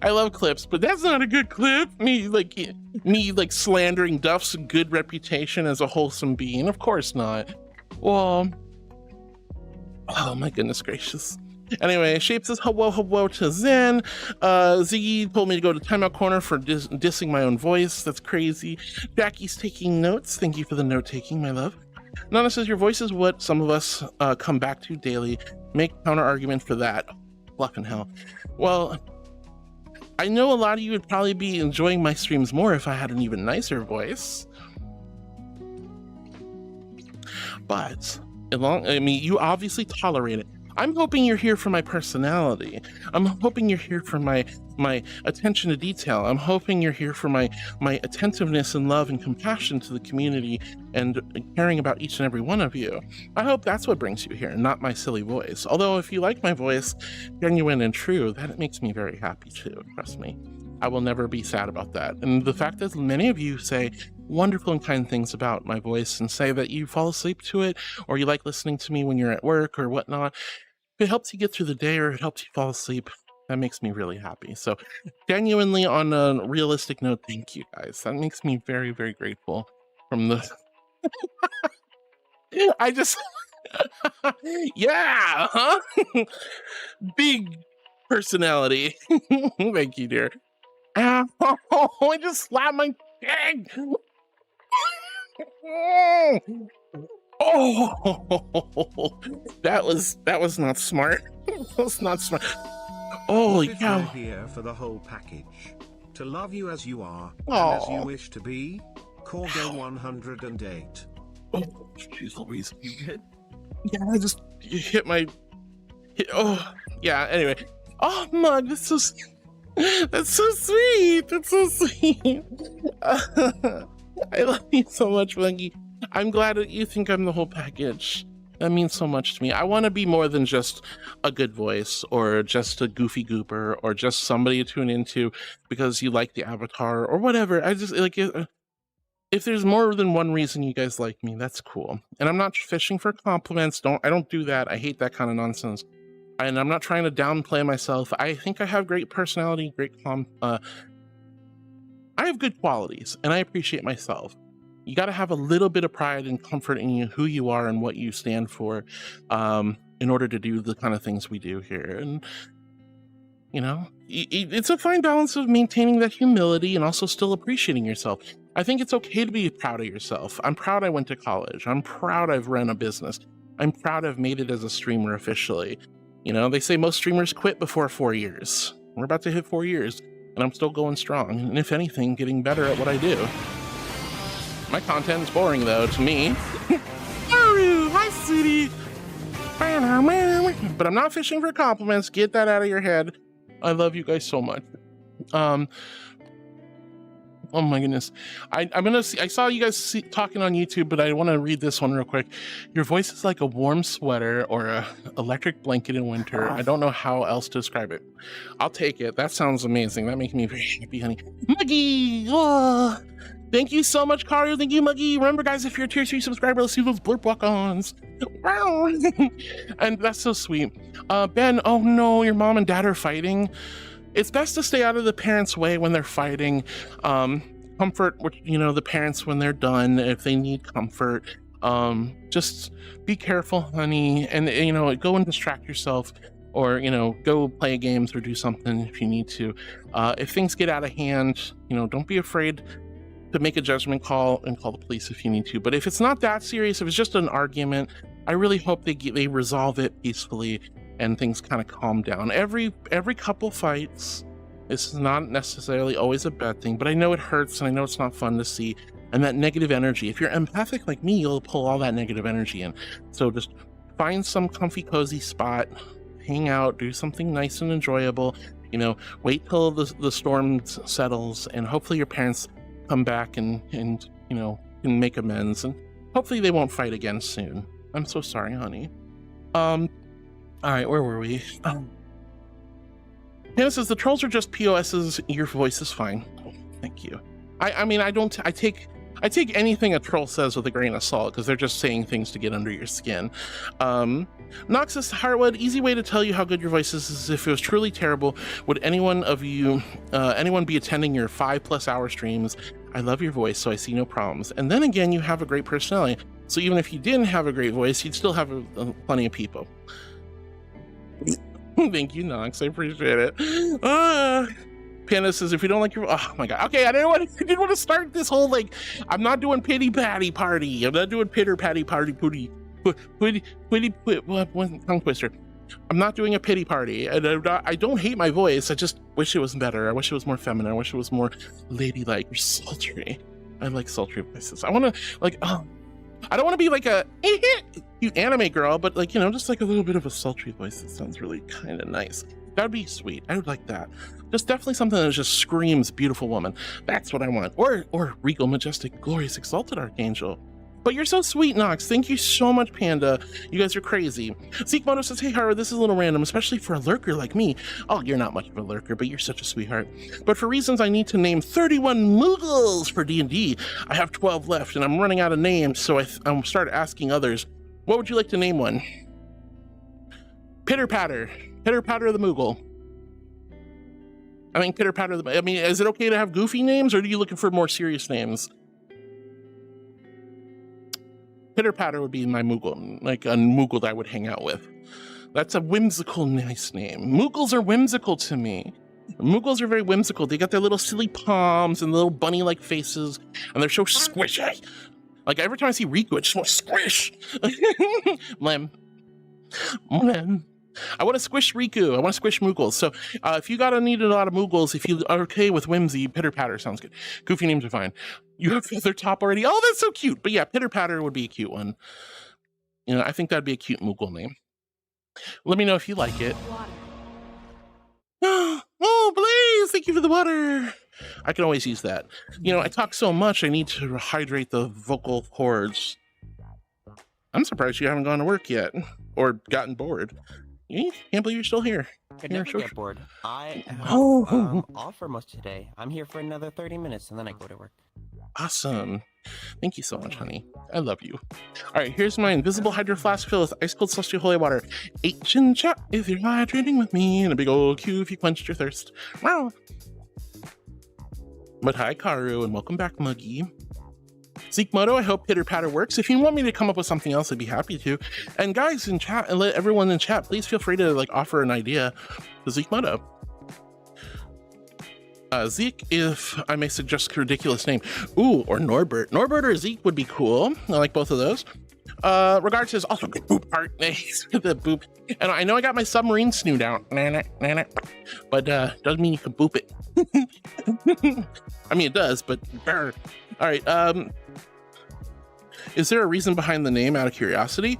I love clips, but that's not a good clip. Me slandering Duff's good reputation as a wholesome being. Of course not. Well, oh my goodness gracious. Anyway, Shape says hello to Zen. Ziggy told me to go to timeout corner for dissing my own voice. That's crazy. Jackie's taking notes. Thank you for the note taking, my love. Nana says your voice is what some of us come back to daily. Make counter argument for that. Bluffing hell. Well, I know a lot of you would probably be enjoying my streams more if I had an even nicer voice. But you obviously tolerate it. I'm hoping you're here for my personality. I'm hoping you're here for my attention to detail. I'm hoping you're here for my attentiveness and love and compassion to the community and caring about each and every one of you. I hope that's what brings you here, not my silly voice. Although if you like my voice, genuine and true, that makes me very happy too, trust me. I will never be sad about that. And the fact that many of you say wonderful and kind things about my voice and say that you fall asleep to it or you like listening to me when you're at work or whatnot, if it helps you get through the day or it helps you fall asleep, that makes me really happy. So genuinely, on a realistic note, thank you guys. That makes me very, very grateful from the... I just... yeah, huh? Big personality. Thank you, dear. Ow, I just slapped my egg. Oh, that was not smart. That was not smart. Oh, yeah. Here for the whole package. To love you as you are, and Aww. as you wish to be. Corgo 108. Oh, jeez Louise. You hit? Yeah, I just hit my... Oh, yeah, anyway. Oh, Mug, that's so sweet. That's so sweet. That's so sweet. I love you so much, Bungie. I'm glad that you think I'm the whole package. That means so much to me. I want to be more than just a good voice or just a goofy gooper or just somebody to tune into because you like the avatar or whatever. I just like it. If there's more than one reason you guys like me, that's cool. And I'm not fishing for compliments. I don't do that. I hate that kind of nonsense. And I'm not trying to downplay myself. I think I have great personality, I have good qualities, and I appreciate myself. You got to have a little bit of pride and comfort in you, who you are and what you stand for, in order to do the kind of things we do here. And, you know, it's a fine balance of maintaining that humility and also still appreciating yourself. I think it's okay to be proud of yourself. I'm proud I went to college. I'm proud I've run a business. I'm proud I've made it as a streamer officially. You know, they say most streamers quit before 4 years. We're about to hit 4 years. and I'm still going strong, and if anything, getting better at what I do. My content's boring though to me. Hi, sweetie. But I'm not fishing for compliments. Get that out of your head. I love you guys so much. Oh my goodness. I saw you guys talking on YouTube, but I want to read this one real quick. Your voice is like a warm sweater or a electric blanket in winter. I don't know how else to describe it. I'll take it. That sounds amazing. That makes me very happy, honey. Muggy! Oh, thank you so much, Karu. Thank you, Muggy. Remember, guys, if you're a tier 3 subscriber, let's see those blurp walk-ons. And that's so sweet. Ben, oh no, your mom and dad are fighting. It's best to stay out of the parents' way when they're fighting. Comfort, the parents when they're done, if they need comfort. Just be careful, honey, and go and distract yourself, or go play games or do something if you need to. If things get out of hand, don't be afraid to make a judgment call and call the police if you need to. But if it's not that serious, if it's just an argument, I really hope they resolve it peacefully and things kind of calm down. Every couple fights. This is not necessarily always a bad thing, but I know it hurts and I know it's not fun to see. And that negative energy, if you're empathic like me, you'll pull all that negative energy in. So just find some comfy, cozy spot, hang out, do something nice and enjoyable. Wait till the storm settles, and hopefully your parents come back and can make amends, and hopefully they won't fight again soon. I'm so sorry, honey. All right, where were we? Hannah says the trolls are just POSs. Your voice is fine. Oh, thank you. I take anything a troll says with a grain of salt, because they're just saying things to get under your skin. Noxus Harwood, easy way to tell you how good your voice is if it was truly terrible, would anyone be attending your 5+ hour streams? I love your voice, so I see no problems. And then again, you have a great personality. So even if you didn't have a great voice, you'd still have plenty of people. Thank you, Nox. I appreciate it. Panda says, if you don't like your... Oh, my God. Okay, I didn't want to start this whole, I'm not doing pity patty party. I'm not doing pitter patty party pooty. Tongue twister. I'm not doing a pity party. And I don't hate my voice. I just wish it was better. I wish it was more feminine. I wish it was more ladylike or sultry. I like sultry voices. I want to, I don't want to be like a cute anime girl, but just like a little bit of a sultry voice that sounds really kind of nice. That would be sweet. I would like that. Just definitely something that just screams beautiful woman. That's what I want. Or regal, majestic, glorious, exalted archangel. But you're so sweet, Nox. Thank you so much, Panda. You guys are crazy. Seekmoto says, hey, Hara, this is a little random, especially for a lurker like me. Oh, you're not much of a lurker, but you're such a sweetheart. But for reasons I need to name 31 Moogles for D&D. I have 12 left, and I'm running out of names, so I started asking others. What would you like to name one? Pitter Patter. Pitter Patter the Moogle. Pitter Patter the... is it okay to have goofy names, or are you looking for more serious names? Pitter Patter would be my Moogle, like a Moogle that I would hang out with. That's a whimsical, nice name. Moogles are whimsical to me. Moogles are very whimsical. They got their little silly palms and little bunny-like faces, and they're so squishy. Every time I see Riku, I just want to squish. Lem. I want to squish Riku. I want to squish Moogles. So if you need a lot of Moogles, if you are okay with whimsy, Pitter Patter sounds good. Goofy names are fine. You have Feather Top already. Oh, that's so cute. But yeah, Pitter Patter would be a cute one. I think that'd be a cute Moogle name. Let me know if you like it. Oh, Blaze, thank you for the water. I can always use that. I talk so much, I need to hydrate the vocal cords. I'm surprised you haven't gone to work yet or gotten bored. Can't believe you're still here. I never get bored. I have off for most today. I'm here for another 30 minutes and then I go to work. Awesome. Thank you so much, honey. I love you. All right, here's my invisible hydro flask filled with ice cold celestial holy water. H in chat if you're hydrating with me, and a big old Q if you quenched your thirst. Wow. But hi, Karu, and welcome back, Muggy. Seekmoto, I hope Pitter Patter works. If you want me to come up with something else, I'd be happy to. And guys in chat, and let everyone in chat, please feel free to offer an idea to Seekmoto. Zeke, if I may suggest a ridiculous name. Ooh, or Norbert. Norbert or Zeke would be cool. I like both of those. Regards says also good boop art. The boop. And I know I got my submarine snoot out, but doesn't mean you can boop it. I mean, it does, but all right. Is there a reason behind the name? Out of curiosity,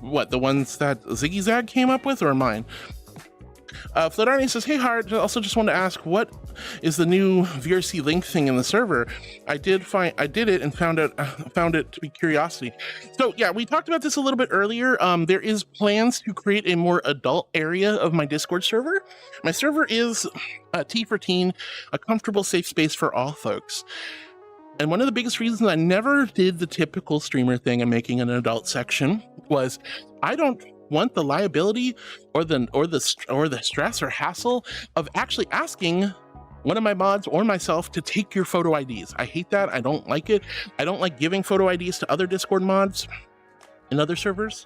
what, the ones that Ziggy Zag came up with, or mine? Fladarni says, hey Hard, also just wanted to ask, what is the new VRC link thing in the server? I did it and found it to be curiosity. So yeah, we talked about this a little bit earlier. There is plans to create a more adult area of my Discord server. My server is T for teen, a comfortable, safe space for all folks. And one of the biggest reasons I never did the typical streamer thing of making an adult section was I don't want the liability or the stress or hassle of actually asking one of my mods or myself to take your photo IDs. I hate that. I don't like it. I don't like giving photo IDs to other Discord mods in other servers.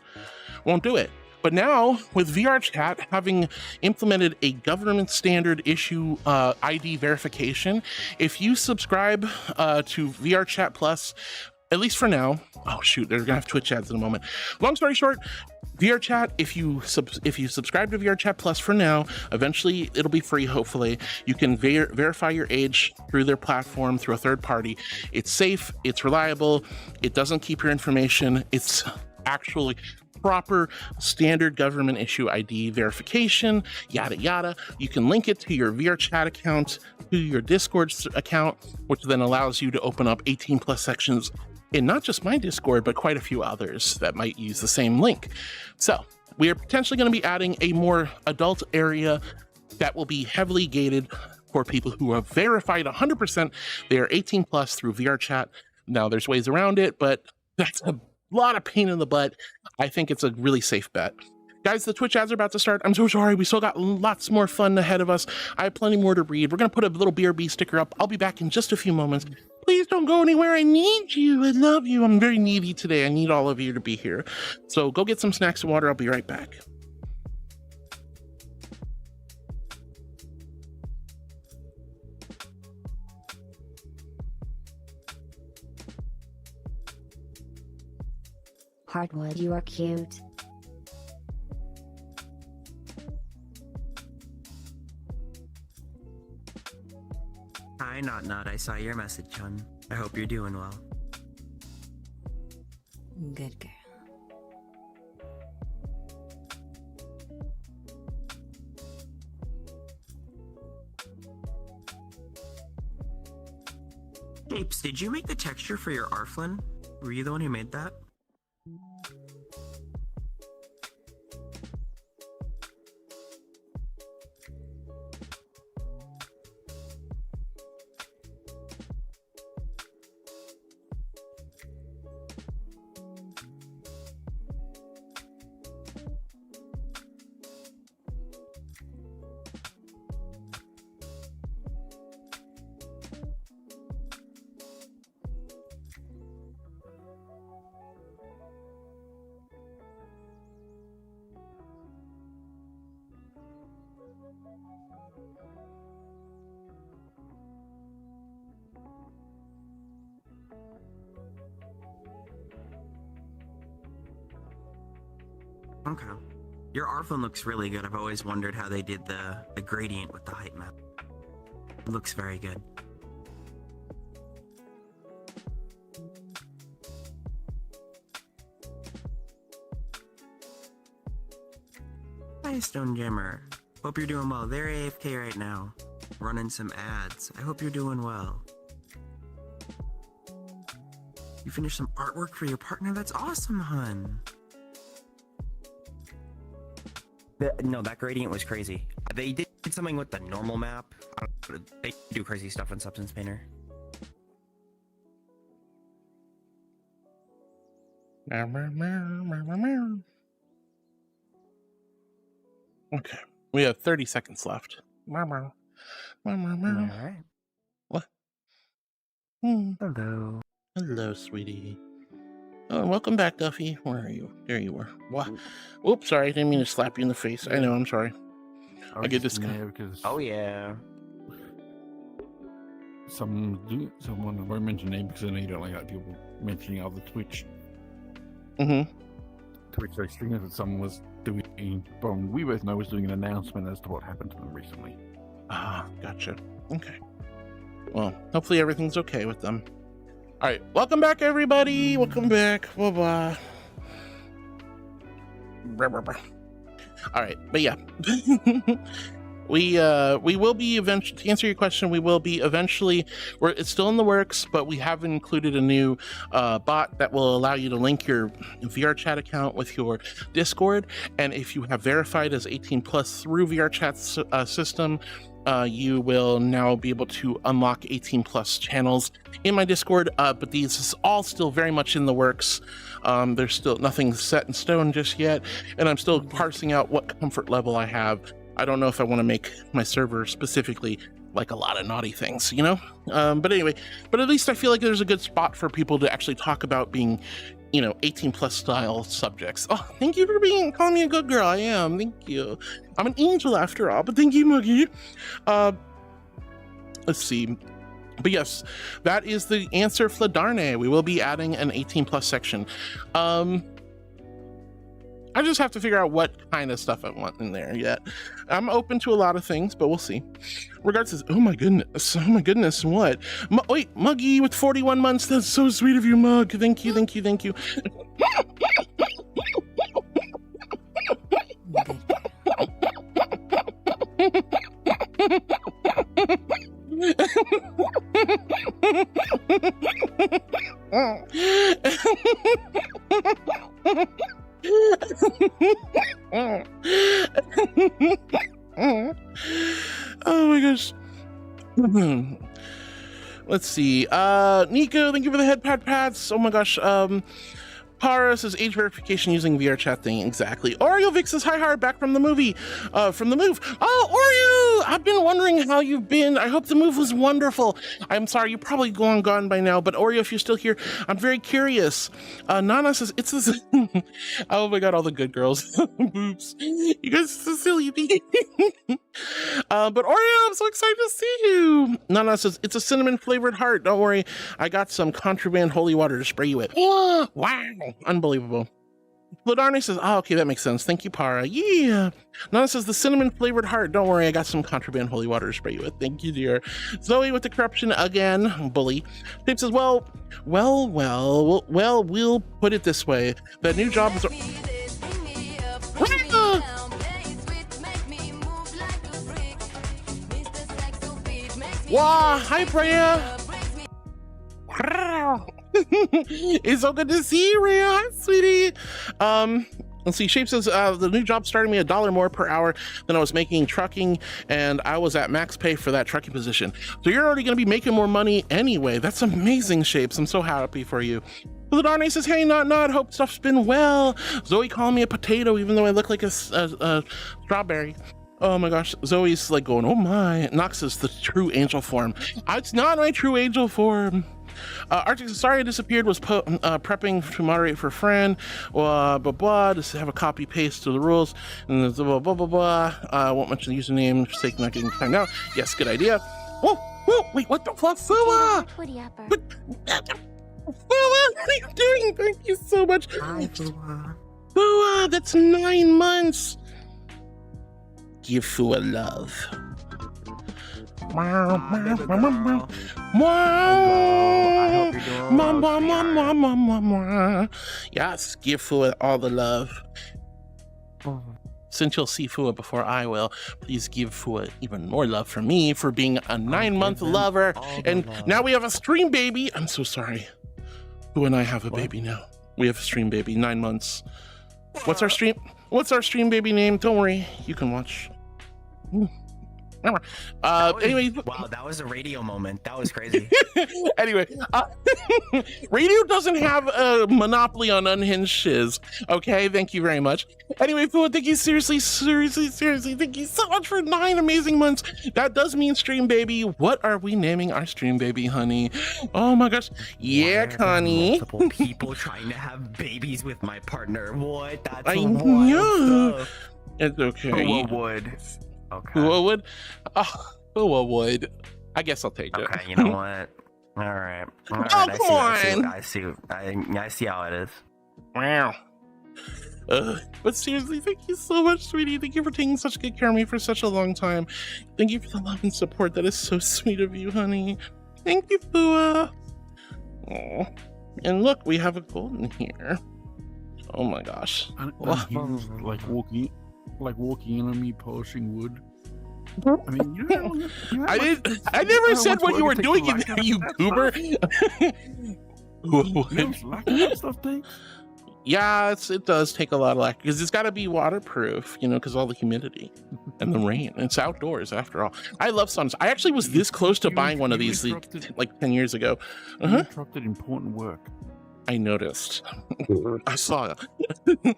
Won't do it. But now, with VRChat having implemented a government standard issue ID verification, if you subscribe to VRChat Plus, at least for now, oh shoot, they're gonna have Twitch ads in a moment. Long story short, VRChat, if you subscribe to VRChat Plus for now, eventually it'll be free, hopefully. You can verify your age through their platform, through a third party. It's safe, it's reliable, it doesn't keep your information, it's actually proper standard government issue ID verification, yada yada. You can link it to your VRChat account, to your Discord account, which then allows you to open up 18+ sections in not just my Discord, but quite a few others that might use the same link. So we are potentially going to be adding a more adult area that will be heavily gated for people who have verified 100% they are 18+ through VRChat. Now there's ways around it, but that's a lot of pain in the butt. I think it's a really safe bet. Guys, the Twitch ads are about to start. I'm so sorry. We still got lots more fun ahead of us. I have plenty more to read. We're going to put a little BRB sticker up. I'll be back in just a few moments. Please don't go anywhere. I need you. I love you. I'm very needy today. I need all of you to be here. So go get some snacks and water. I'll be right back. Hardwood, you are cute. Hi, Not. I saw your message, hon. I hope you're doing well. Good girl. Apes, did you make the texture for your Arflin? Were you the one who made that? Okay. Your Arflin looks really good. I've always wondered how they did the gradient with the height map. It looks very good. Hi, StoneGEMer. Hope you're doing well. They're AFK right now, running some ads. I hope you're doing well. You finished some artwork for your partner? That's awesome, hun. No, that gradient was crazy. They did something with the normal map. They do crazy stuff in Substance Painter. Okay, we have 30 seconds left. All right. What? Hello. Hello, sweetie. Oh, welcome back, Duffy. Where are you? There you are. What? Oops, sorry. I didn't mean to slap you in the face. I know, I'm sorry. I get this guy. Oh, yeah. Someone I won't mention name because I know you don't like other people mentioning other Twitch Twitch live streamers that someone was doing, well, we both know was doing an announcement as to what happened to them recently. Ah, gotcha. Okay. Well, hopefully everything's okay with them. All right, welcome back, everybody. Welcome back. Blah blah. All right, but yeah, we will be eventually, to answer your question, we will be eventually, it's still in the works, but we have included a new bot that will allow you to link your VRChat account with your Discord, and if you have verified as 18 plus through VRChat's system, you will now be able to unlock 18 plus channels in my Discord, but these is all still very much in the works. There's still nothing set in stone just yet, and I'm still parsing out what comfort level I have. I don't know if I want to make my server specifically like a lot of naughty things, you know? But anyway, but at least I feel like there's a good spot for people to actually talk about being, you know, 18 plus style subjects. Oh, thank you for calling me a good girl. I am, thank you. I'm an angel after all, but thank you, Muggy. Let's see. But yes, that is the answer, Fladarne. We will be adding an 18 plus section. I just have to figure out what kind of stuff I want in there yet. I'm open to a lot of things, but we'll see. Regards to, oh my goodness, what? Wait, Muggy with 41 months, that's so sweet of you, Mug. Thank you, thank you, thank you. Oh my gosh. Let's see. Nico, thank you for the head pats. Oh my gosh. Para says age verification using VRChat thing. Exactly. Oreo Vic says hi, hi, back from the movie, from the move. Oh, Oreo, I've been wondering how you've been. I hope the move was wonderful. I'm sorry, you're probably gone by now, but Oreo, if you're still here, I'm very curious. Nana says it's this. Oh my god, all the good girls. Boobs. You guys are so silly. But Oreo, I'm so excited to see you. Nana says it's a cinnamon flavored heart. Don't worry, I got some contraband holy water to spray you with. Wow. Unbelievable. Lodarne says, oh, okay, that makes sense. Thank you, Para. Yeah. Nana says, the cinnamon flavored heart. Don't worry, I got some contraband holy water to spray you with. Thank you, dear. Zoe with the corruption again. Bully. Tape says, well, we'll put it this way. The new job is... Wow, hi, Brea. It's so good to see you, Rhea. Hi, sweetie. Let's see. Shape says the new job started me $1 more per hour than I was making trucking, and I was at max pay for that trucking position. So you're already going to be making more money anyway. That's amazing, Shapes. I'm so happy for you. Darnay says, hey, not. Hope stuff's been well. Zoe calling me a potato, even though I look like a strawberry. Oh my gosh, Zoe's like going, oh my. Nox is the true angel form. It's not my true angel form. Arctic says, sorry I disappeared, was prepping to moderate for a friend, blah, blah, blah, just have a copy paste to the rules, and blah, blah, blah, blah. I won't mention the username for sake of not getting timed out. Yes, good idea. Oh, wait, what the fuck? Fua! Fua, what are you doing? Thank you so much. Hi, Fua. Fua, that's 9 months. Give Fua love. Wow. Yes, give Fua all the love. Since you'll see Fua before I will, please give Fua even more love for me for being a 9-month lover. And now we have a stream baby. I'm so sorry. Fua and I have a baby now. We have a stream baby, 9 months. What's our stream baby name? Don't worry, you can watch. Anyway, wow, that was a radio moment. That was crazy. Anyway, radio doesn't have a monopoly on unhinged shiz. Okay, thank you very much. Anyway, Fua, thank you seriously. Thank you so much for 9 amazing months. That does mean stream baby. What are we naming our stream baby, honey? Oh my gosh. Yeah, Connie. Multiple people trying to have babies with my partner. What? That's I know. It's okay. Who would? Okay. Who would? Who would? I guess I'll take it. Okay, you know what? All right. Oh, come on. I see how it is. Wow. But seriously, thank you so much, sweetie. Thank you for taking such good care of me for such a long time. Thank you for the love and support. That is so sweet of you, honey. Thank you, Fua. Oh, and look, we have a golden here. Oh my gosh. And like walking in on me polishing wood. I mean, I never said what you were doing in there, you goober. Yeah, it does take a lot of lacquer because it's got to be waterproof, you know, because all the humidity and the rain. It's outdoors after all. I love suns. I actually was this close to buying one of these like 10 years ago. You interrupted important work. I noticed. I saw it.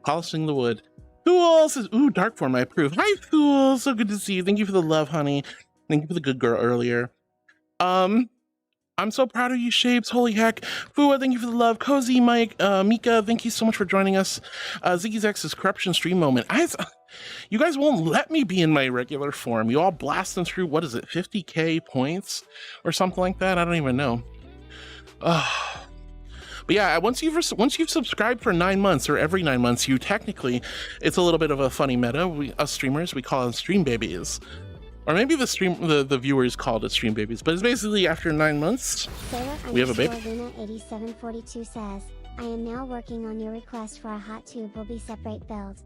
Polishing the wood. Fool says, ooh, dark form, I approve. Hi, Fool. So good to see you. Thank you for the love, honey. Thank you for the good girl earlier. I'm so proud of you, Shapes. Holy heck. Fua, thank you for the love. Cozy, Mike, Mika, thank you so much for joining us. Ziggy's X's corruption stream moment. You guys won't let me be in my regular form. You all blasting through, what is it, 50k points or something like that? I don't even know. But yeah, once you've subscribed for 9 months or every 9 months, you technically, it's a little bit of a funny meta. Us streamers, we call them stream babies. Or maybe the viewers called it stream babies, but it's basically after 9 months, we have a baby. Luna8742 says, I am now working on your request for a hot tube will be separate build.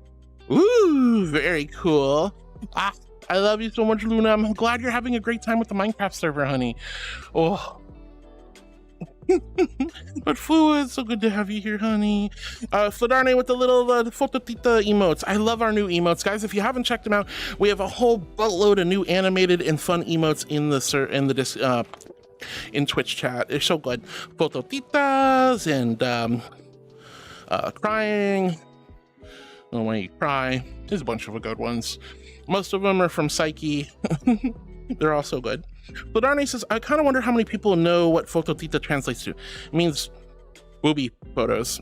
Ooh, very cool. I love you so much, Luna. I'm glad you're having a great time with the Minecraft server, honey. Oh. But Fua, it's so good to have you here, honey. Fladarne with the little Phototita emotes. I love our new emotes, guys. If you haven't checked them out, we have a whole boatload of new animated and fun emotes in Twitch chat. It's so good. Phototitas and crying. Oh, when you cry, there's a bunch of good ones. Most of them are from Psyche. They're all so good. But Arne says, I kind of wonder how many people know what Phototita translates to. It means booby photos.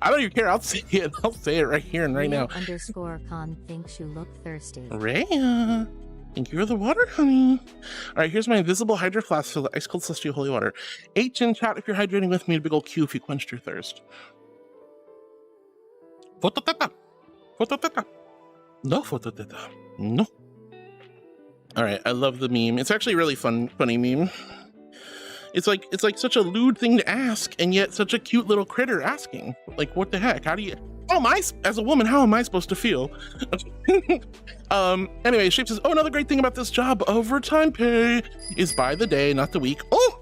I don't even care. I'll say it. I'll say it right here and right now. _con thinks you look thirsty. Rhea, thank you for the water, honey. All right, here's my invisible hydro flask for the ice cold celestial holy water. H in chat if you're hydrating with me. A big old Q if you quenched your thirst. Phototita. Phototita. No Phototita. No. All right, I love the meme. It's actually a really funny meme. It's like such a lewd thing to ask, and yet such a cute little critter asking. Like, what the heck? How am I, as a woman, how am I supposed to feel? Anyway, Shape says, oh, another great thing about this job, overtime pay is by the day, not the week. Oh!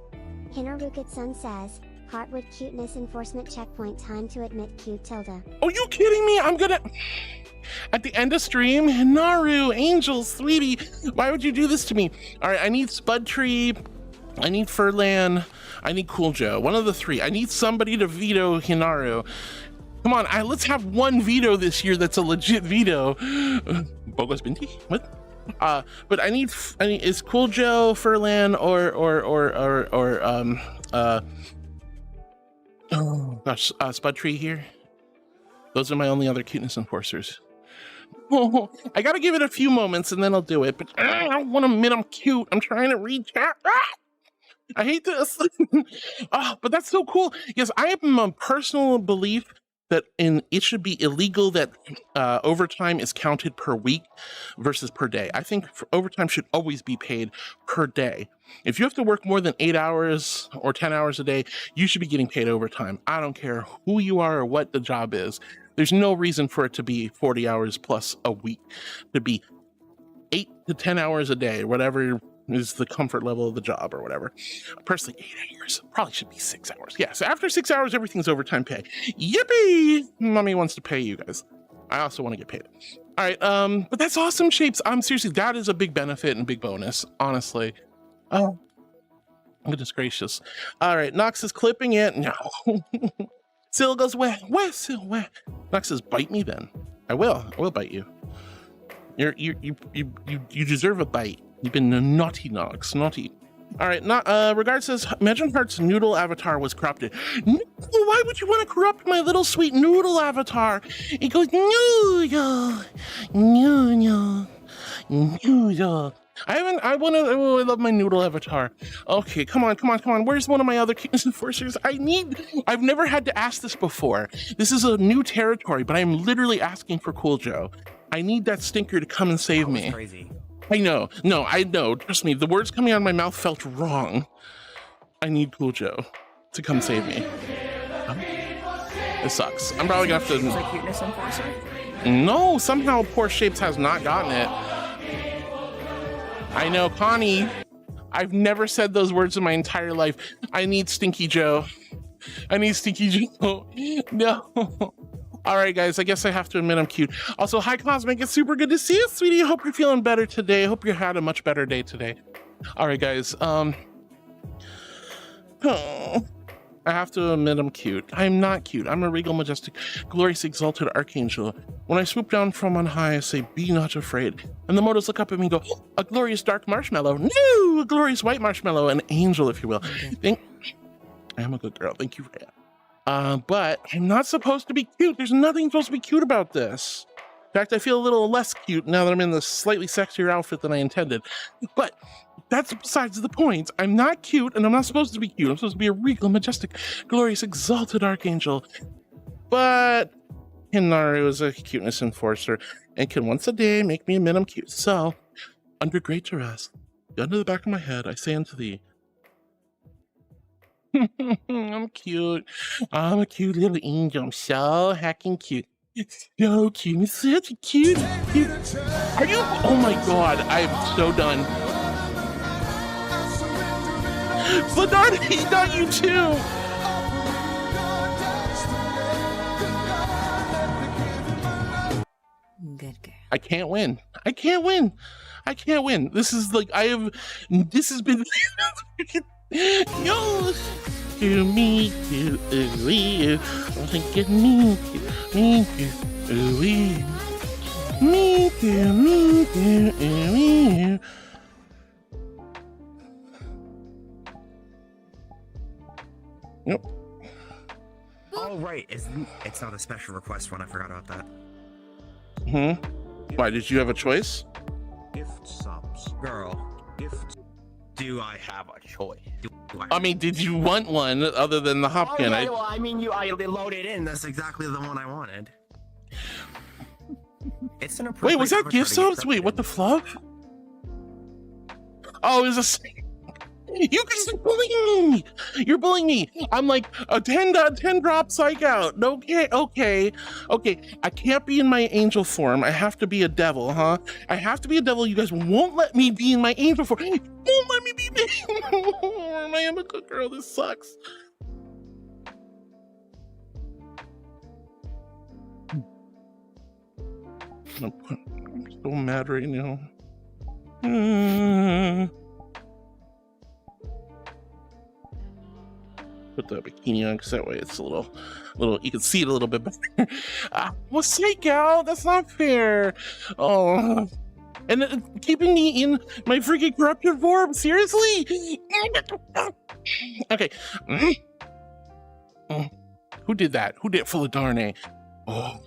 Hinarukitsun says, Heartwood cuteness enforcement checkpoint time to admit cute tilde. Oh, you kidding me? I'm gonna... At the end of stream, Naru, Angel, sweetie, why would you do this to me? All right, I need Spud Tree, I need Furlan, I need Cool Joe. One of the three. I need somebody to veto Hinaru. Come on, let's have one veto this year that's a legit veto. Bogus Binti? What? But I need is Cool Joe, Furlan, oh gosh, Spud Tree here? Those are my only other cuteness enforcers. Oh, I gotta give it a few moments and then I'll do it, but I don't want to admit I'm cute. I'm trying to read chat. I hate this. But that's so cool. Yes, I have a personal belief that it should be illegal that overtime is counted per week versus per day. I think overtime should always be paid per day. If you have to work more than 8 hours or 10 hours a day, you should be getting paid overtime. I don't care who you are or what the job is. There's no reason for it to be 40 hours plus a week. To be 8 to 10 hours a day, whatever is the comfort level of the job or whatever. Personally, 8 hours, probably should be 6 hours. Yeah, so after 6 hours, everything's overtime pay. Yippee! Mommy wants to pay you guys. I also want to get paid. All right, but that's awesome, Shapes. Seriously, that is a big benefit and big bonus, honestly. Oh, goodness gracious. All right, Nox is clipping it. No. Sil goes, where, Sil, where? Nox says, bite me then. I will bite you. You deserve a bite. You've been naughty, Nox, naughty. All right, Regard says, Imagine Heart's noodle avatar was corrupted. No, why would you want to corrupt my little sweet noodle avatar? It goes, noodle, noodle, noodle. I love my noodle avatar. Okay, come on. Where's one of my other cuteness enforcers? I've never had to ask this before. This is a new territory, but I'm literally asking for Cool Joe. I need that stinker to come and save me. Crazy. I know. No, I know. Trust me, the words coming out of my mouth felt wrong. I need Cool Joe to come save me. It sucks. I'm probably gonna have to. Is it cuteness enforcer? No, somehow Poor Shapes has not gotten it. I know, Connie. I've never said those words in my entire life. I need Stinky Joe. I need Stinky Joe. No. All right, guys, I guess I have to admit I'm cute. Also, hi, Cosmic. It's super good to see you, sweetie. Hope you're feeling better today. Hope you had a much better day today. All right, guys. Oh, I have to admit I'm cute. I'm not cute. I'm a regal, majestic, glorious, exalted archangel. When I swoop down from on high, I say, be not afraid. And the motos look up at me and go, a glorious dark marshmallow. No, a glorious white marshmallow. An angel, if you will. I am a good girl. Thank you for that. But I'm not supposed to be cute. There's nothing supposed to be cute about this. In fact, I feel a little less cute now that I'm in this slightly sexier outfit than I intended. But that's besides the point. I'm not cute, and I'm not supposed to be cute. I'm supposed to be a regal, majestic, glorious, exalted archangel. But Hinaru is a cuteness enforcer and can once a day make me admit I'm cute. So, under great duress, gun to the back of my head, I say unto thee, I'm cute. I'm a cute little angel. I'm so hacking cute. So cute. I'm such a cute. Are you? Oh my god, I'm so done. Fladard, he got you too. Good girl. I can't win. I can't win. I can't win. This is like this has been yo to me to me thinking me to Yep. Oh right, it's not a special request one. I forgot about that. Why, did you have a choice? Gift subs. Girl. Gift. Do I have a choice? I mean, did you want one other than the Hopkin? Oh, yeah, well, I mean, I loaded in. That's exactly the one I wanted. It's an appropriate. Wait, was that gift subs? Wait, what the fluff? Oh, it was a. You guys are bullying me! You're bullying me! I'm like a 10 drop psych out. Okay. I can't be in my angel form. I have to be a devil, huh? I have to be a devil. You guys won't let me be in my angel form. You won't let me be I am a good girl. This sucks. I'm so mad right now. Put the bikini on because that way it's a little you can see it a little bit better. Well, psych out, that's not fair. Oh, and keeping me in my freaking corrupted form, seriously? Okay. Who did that? Who did Fuladarne? Oh.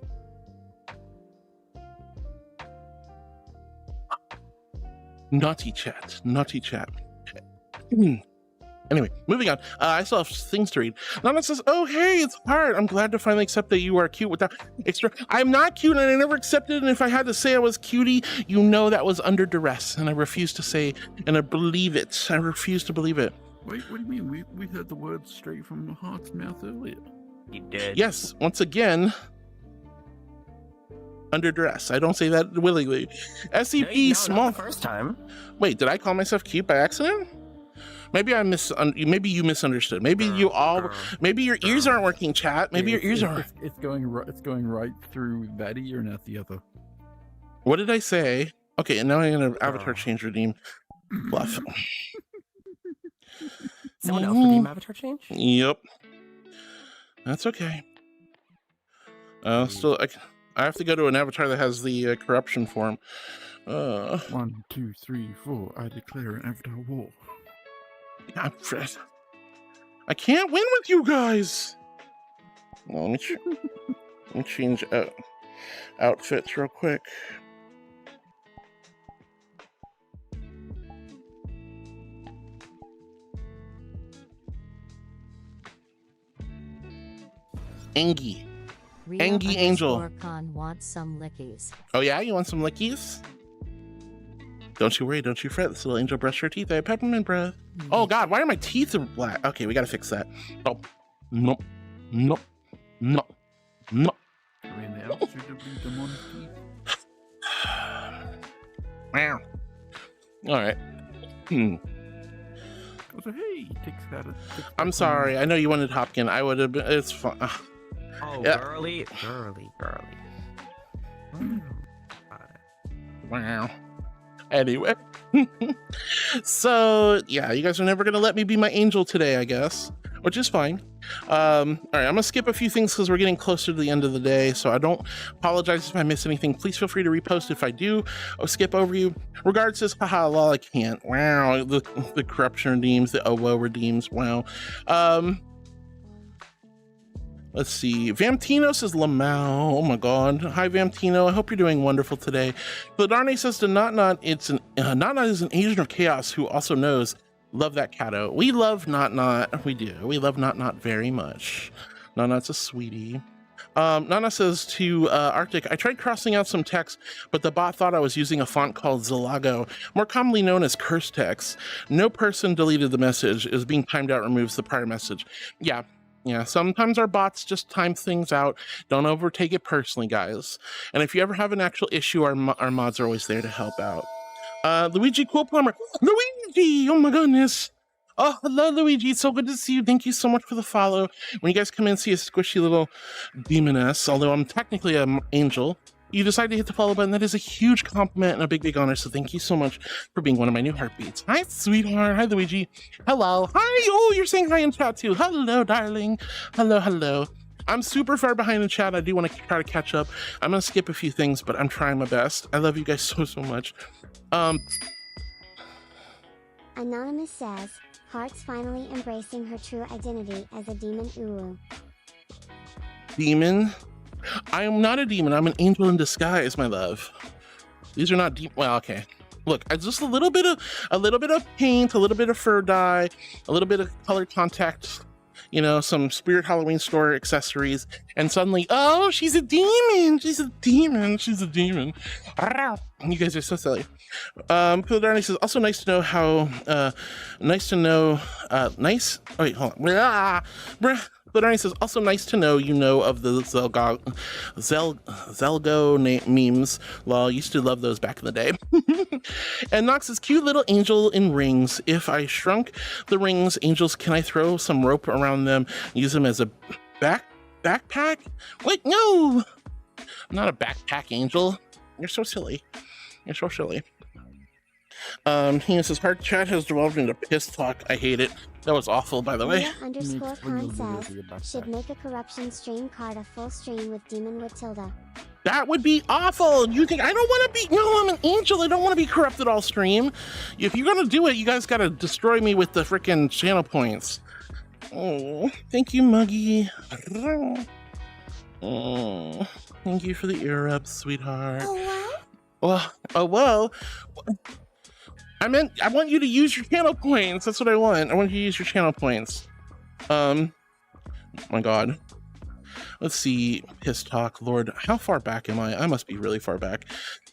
Naughty chat. Anyway, moving on. I still have things to read. Nana says, oh, hey, it's hard. I'm glad to finally accept that you are cute without extra. I'm not cute, and I never accepted. And if I had to say I was cutie, you know that was under duress. And I refuse to say, and I believe it. I refuse to believe it. Wait, what do you mean? We heard the words straight from the heart's mouth earlier. You did. Yes, once again, under duress. I don't say that willingly. SCP small. Not the first time. Wait, did I call myself cute by accident? Maybe maybe you misunderstood. Maybe maybe your ears aren't working, chat. Maybe your ears aren't. It's going right through that ear and out the other. What did I say? Okay, and now I'm gonna avatar change redeem bluff. Someone else redeem avatar change? Yep. That's okay. I have to go to an avatar that has the corruption form. 1, 2, 3, 4. I declare an avatar war. I'm Fred. I can't win with you guys. Well, let me change outfits real quick. Angie. Rio Angie Angel. Con wants some lickies. Oh yeah, you want some lickies? Don't you worry, don't you fret. This little angel brush her teeth. I have peppermint breath. Oh God, why are my teeth black? Okay, we gotta fix that. Oh, no, no, no, no. Wow. All right. Hey, I'm sorry. I know you wanted Hopkin. I would have been. It's fun. Oh, Yeah. girly. Wow. Anyway. So, yeah, you guys are never going to let me be my angel today, I guess, which is fine. All right, I'm going to skip a few things because we're getting closer to the end of the day, so I don't apologize if I miss anything. Please feel free to repost if I do. I'll skip over you. Regards says, haha, lol, I can't. Wow, the corruption redeems, the woe redeems. Wow. Let's see. Vamtino says Lamau. Oh my God. Hi Vamtino. I hope you're doing wonderful today. Bladarne says to Not it's an Not is an agent of chaos who also knows. Love that Cato. We love Not. We do. We love Not very much. Not's a sweetie. Nana says to Arctic, I tried crossing out some text, but the bot thought I was using a font called Zilago, more commonly known as curse text. No person deleted the message. It was being timed out removes the prior message. Yeah, sometimes our bots just time things out. Don't overtake it personally, guys. And if you ever have an actual issue, our mods are always there to help out. Luigi Cool Plumber. Luigi! Oh my goodness. Oh, hello, Luigi. It's so good to see you. Thank you so much for the follow. When you guys come in and see a squishy little demoness, although I'm technically an angel, you decide to hit the follow button. That is a huge compliment and a big honor. So thank you so much for being one of my new heartbeats. Hi, sweetheart. Hi, Luigi. Hello. Hi. Oh, you're saying hi in chat too. Hello, darling. Hello. I'm super far behind in chat. I do want to try to catch up. I'm going to skip a few things, but I'm trying my best. I love you guys so much. Anonymous says, Heart's finally embracing her true identity as a demon uwu. Demon? I am not a demon. I'm an angel in disguise, my love. These are not deep. Well, okay. Look, just a little bit of paint, a little bit of fur dye, a little bit of colored contact, you know, some Spirit Halloween store accessories, and suddenly, oh, she's a demon. She's a demon. You guys are so silly. Pilarni says, also nice to know how, oh, wait, hold on. Bladarne says, also nice to know you know of the Zelgo memes. Lol, used to love those back in the day. And Nox says, cute little angel in rings. If I shrunk the rings, angels, can I throw some rope around them, use them as a backpack? Wait, no! I'm not a backpack angel. You're so silly. He says, Heart Chat has devolved into piss talk. I hate it. That was awful, by the way. _con says, should make a corruption stream card a full stream with Demon with Tilda. That would be awful. You think I don't want to be? No, I'm an angel. I don't want to be corrupted all stream. If you're gonna do it, you guys gotta destroy me with the freaking channel points. Oh, thank you, Muggy. Oh, thank you for the ear up, sweetheart. Oh well. I want you to use your channel points. That's what I want. I want you to use your channel points. Oh my God. Let's see. Piss talk. Lord, how far back am I? I must be really far back.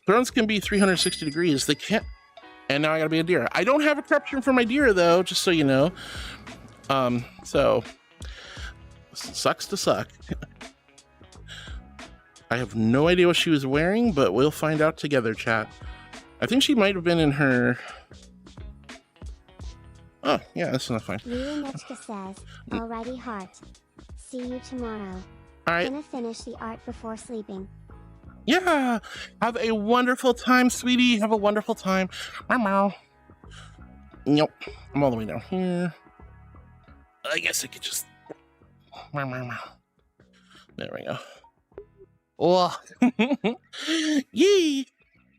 Thrones can be 360 degrees. They can't. And now I gotta be a deer. I don't have a corruption for my deer though, just so you know. So sucks to suck. I have no idea what she was wearing, but we'll find out together, chat. I think she might have been in her... Oh, yeah, that's not fine. Leonechka says, alrighty, Heart. See you tomorrow. Alright. Gonna finish the art before sleeping. Yeah! Have a wonderful time, sweetie. Have a wonderful time. Meow. Nope. I'm all the way down here. I guess I could just... There we go. Oh. Yee!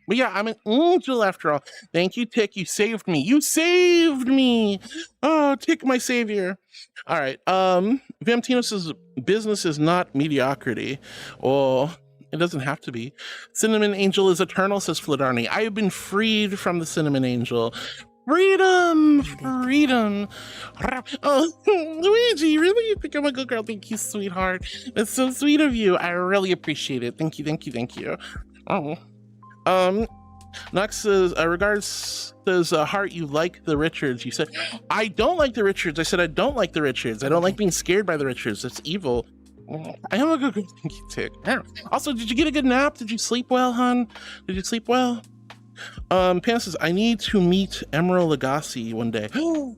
But yeah, I'm an angel after all. Thank you, Tick. You saved me. You saved me. Oh, Tick, my savior. All right. Vamtino says business is not mediocrity. Oh, it doesn't have to be. Cinnamon Angel is eternal, says Fladarni. I have been freed from the Cinnamon Angel. Freedom! Freedom! Oh, Luigi, really? You think I'm a good girl? Thank you, sweetheart. That's so sweet of you. I really appreciate it. Thank you, thank you, thank you. Oh. Nox says, regards, says, Heart, you like the Richards. You said, I don't like the Richards. I said, I don't like the Richards. I don't like being scared by the Richards. That's evil. I am a good girl. Thank you, Tick. Also, did you get a good nap? Did you sleep well, hon? Did you sleep well? Panda says, I need to meet Emerald Lagasse one day. Oh,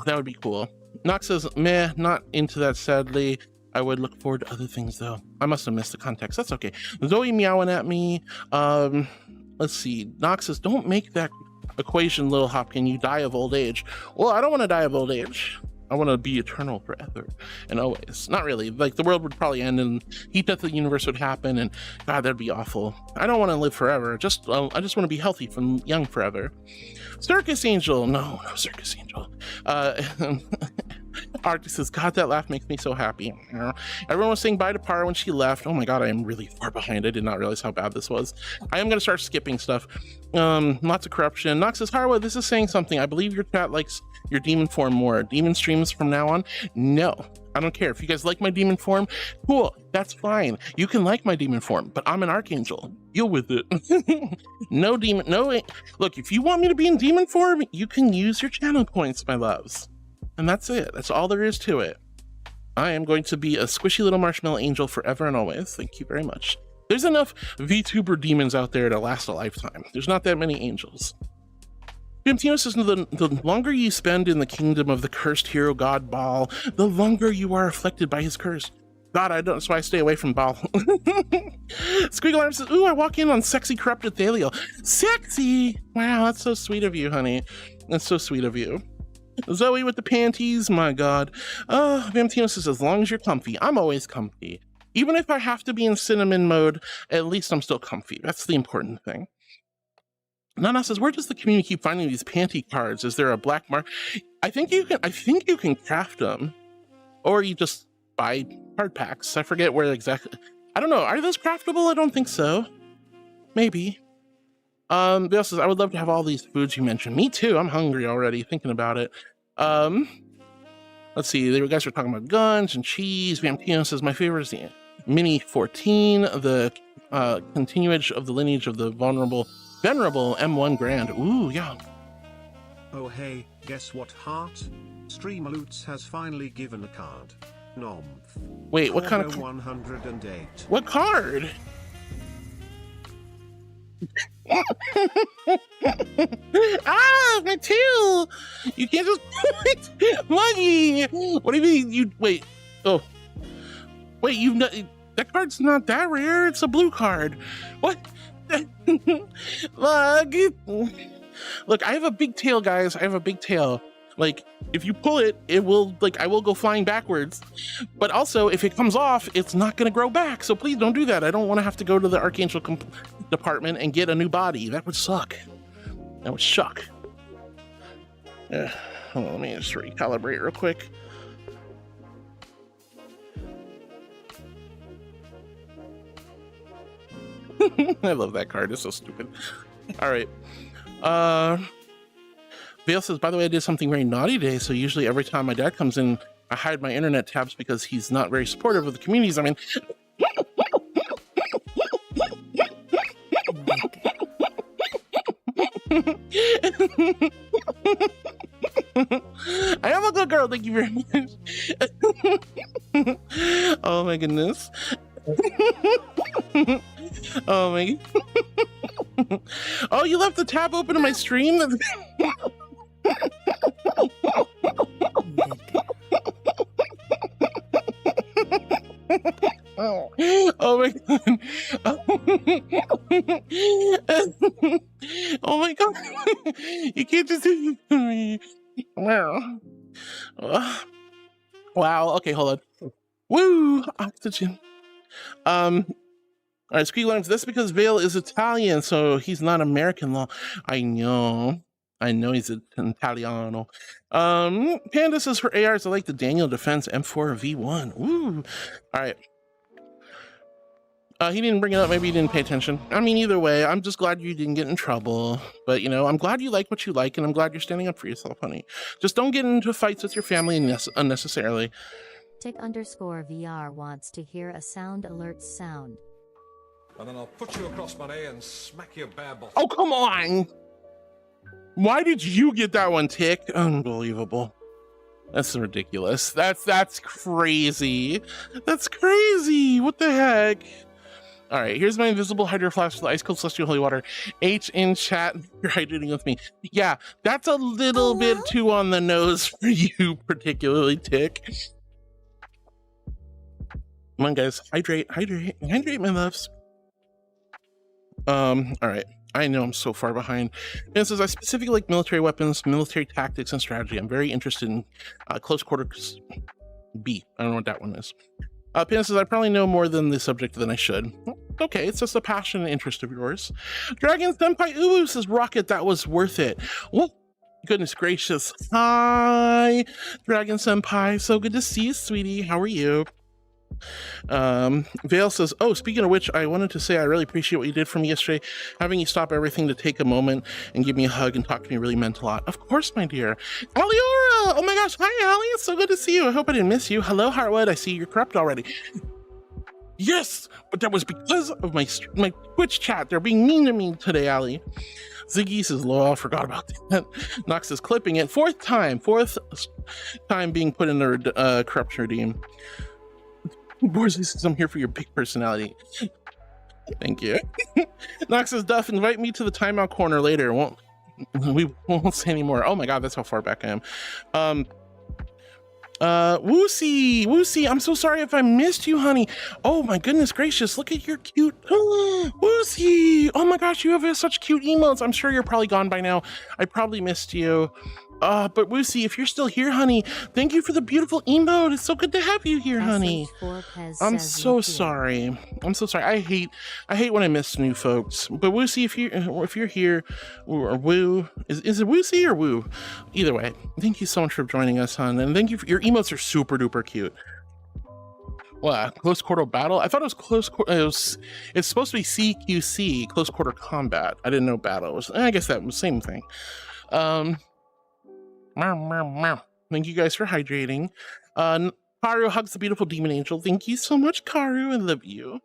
that would be cool. Nox says, meh, not into that, sadly. I would look forward to other things, though. I must have missed the context. That's okay. Zoe meowing at me. Let's see. Nox says, don't make that equation, Little Hopkin. You die of old age. Well, I don't want to die of old age. I want to be eternal forever and always. Not really. Like, the world would probably end and heat death of the universe would happen, and God, that'd be awful. I don't want to live forever. I just want to be healthy from young forever. Circus Angel. No, Circus Angel. Arctic says, God, that laugh makes me so happy. Everyone was saying bye to Para when she left. Oh my God, I am really far behind. I did not realize how bad this was. I am going to start skipping stuff. Lots of corruption. Nox says, Harwa, this is saying something. I believe your chat likes your demon form more. Demon streams from now on? No, I don't care. If you guys like my demon form, cool, that's fine. You can like my demon form, but I'm an archangel. Deal with it. No demon, no. Look, if you want me to be in demon form, you can use your channel points, my loves. And that's it. That's all there is to it. I am going to be a squishy little marshmallow angel forever and always. Thank you very much. There's enough VTuber demons out there to last a lifetime. There's not that many angels. Tino says, the longer you spend in the kingdom of the cursed hero god Baal, the longer you are afflicted by his curse. God, I don't, so I stay away from Baal. Squiggle Arm says, ooh, I walk in on sexy corrupted Thaliel. Sexy! Wow, that's so sweet of you, honey. That's so sweet of you. Zoe with the panties, my God. Vamptino says, as long as you're comfy, I'm always comfy. Even if I have to be in cinnamon mode, at least I'm still comfy. That's the important thing. Nana says, where does the community keep finding these panty cards? Is there a black mark? I think you can craft them. Or you just buy card packs. I forget where exactly. I don't know. Are those craftable? I don't think so. Maybe. Bill says, I would love to have all these foods you mentioned. Me too. I'm hungry already thinking about it. Let's see. You guys are talking about guns and cheese. Vampino says, my favorite is the Mini 14, the continuage of the lineage of the venerable M1 Grand. Ooh, yeah. Oh hey, guess what, Heart? Streamaloots has finally given a card. Nom. Wait, what kind of 108. What card? Ah, my tail! You can't just Muggy! What do you mean? You wait. Oh, wait. You've not. That card's not that rare. It's a blue card. What? Look, I have a big tail, guys. I have a big tail. Like, if you pull it, it will, like, I will go flying backwards. But also, if it comes off, it's not going to grow back. So please don't do that. I don't want to have to go to the Archangel department and get a new body. That would suck. That would suck. Hold on, let me just recalibrate real quick. I love that card. It's so stupid. All right. Vale says, by the way, I did something very naughty today, so usually every time my dad comes in, I hide my internet tabs because he's not very supportive of the communities I'm in. I am a good girl, thank you very much. Oh my goodness. Oh my. Oh, you left the tab open in my stream? Oh my God. Oh my God. You can't just do it to me. Wow. Wow. Okay, hold on. Woo! Oxygen. All right, Squeak Lines, that's because Vale is Italian, so he's not American law. I know he's an Italiano. Panda says for ARs, I like the Daniel Defense M4 V1. Ooh. All right. He didn't bring it up. Maybe he didn't pay attention. I mean, either way, I'm just glad you didn't get in trouble. But, you know, I'm glad you like what you like, and I'm glad you're standing up for yourself, honey. Just don't get into fights with your family unnecessarily. Tick_VR wants to hear a sound alert sound. And then I'll put you across my knee and smack your bare bottom. Oh, come on! Why did you get that one, Tick? Unbelievable. That's ridiculous. That's crazy. That's crazy. What the heck? All right, here's my invisible hydro flask for the ice cold celestial holy water. H in chat, you're hydrating with me. Yeah, that's a little bit too on the nose for you, particularly, Tick. Come on, guys, hydrate, my loves. All right. I know I'm so far behind. And it says, I specifically like military weapons, military tactics, and strategy. I'm very interested in close quarters B. I don't know what that one is. Pina says, I probably know more than the subject than I should. Okay, it's just a passion and interest of yours. Dragon Senpai Uwu says, Rocket, that was worth it. Well, goodness gracious. Hi, Dragon Senpai. So good to see you, sweetie. How are you? Vale says, oh, speaking of which, I wanted to say I really appreciate what you did for me yesterday. Having you stop everything to take a moment and give me a hug and talk to me really meant a lot. Of course, my dear. Aliora! Oh my gosh, hi, Ali. It's so good to see you. I hope I didn't miss you. Hello, Heartwood. I see you're corrupt already. Yes, but that was because of my Twitch chat. They're being mean to me today, Ali. Ziggy says, lol, I forgot about that. Nox is clipping it. Fourth time being put in the corruption redeem. Borsley says, I'm here for your big personality. Thank you. Nox says, Duff, invite me to the timeout corner later. We won't say anymore. Oh my god, that's how far back I am. Woosie, I'm so sorry if I missed you, honey. Oh my goodness gracious, look at your cute Woosie. Oh my gosh, you have such cute emotes. I'm sure you're probably gone by now. I probably missed you. But Woosie, if you're still here, honey, thank you for the beautiful emote. It's so good to have you here, honey. I'm so sorry. I'm so sorry. I hate when I miss new folks. But Woosie, if you're here, or Woo, is it Woosie or Woo? Either way, thank you so much for joining us, hon, and thank you for your emotes are super duper cute. What, close quarter battle? I thought it was close quarter. It's supposed to be CQC, close quarter combat. I didn't know battle was. I guess that was the same thing. Thank you guys for hydrating. Karu hugs the beautiful demon angel. Thank you so much, Karu. I love you.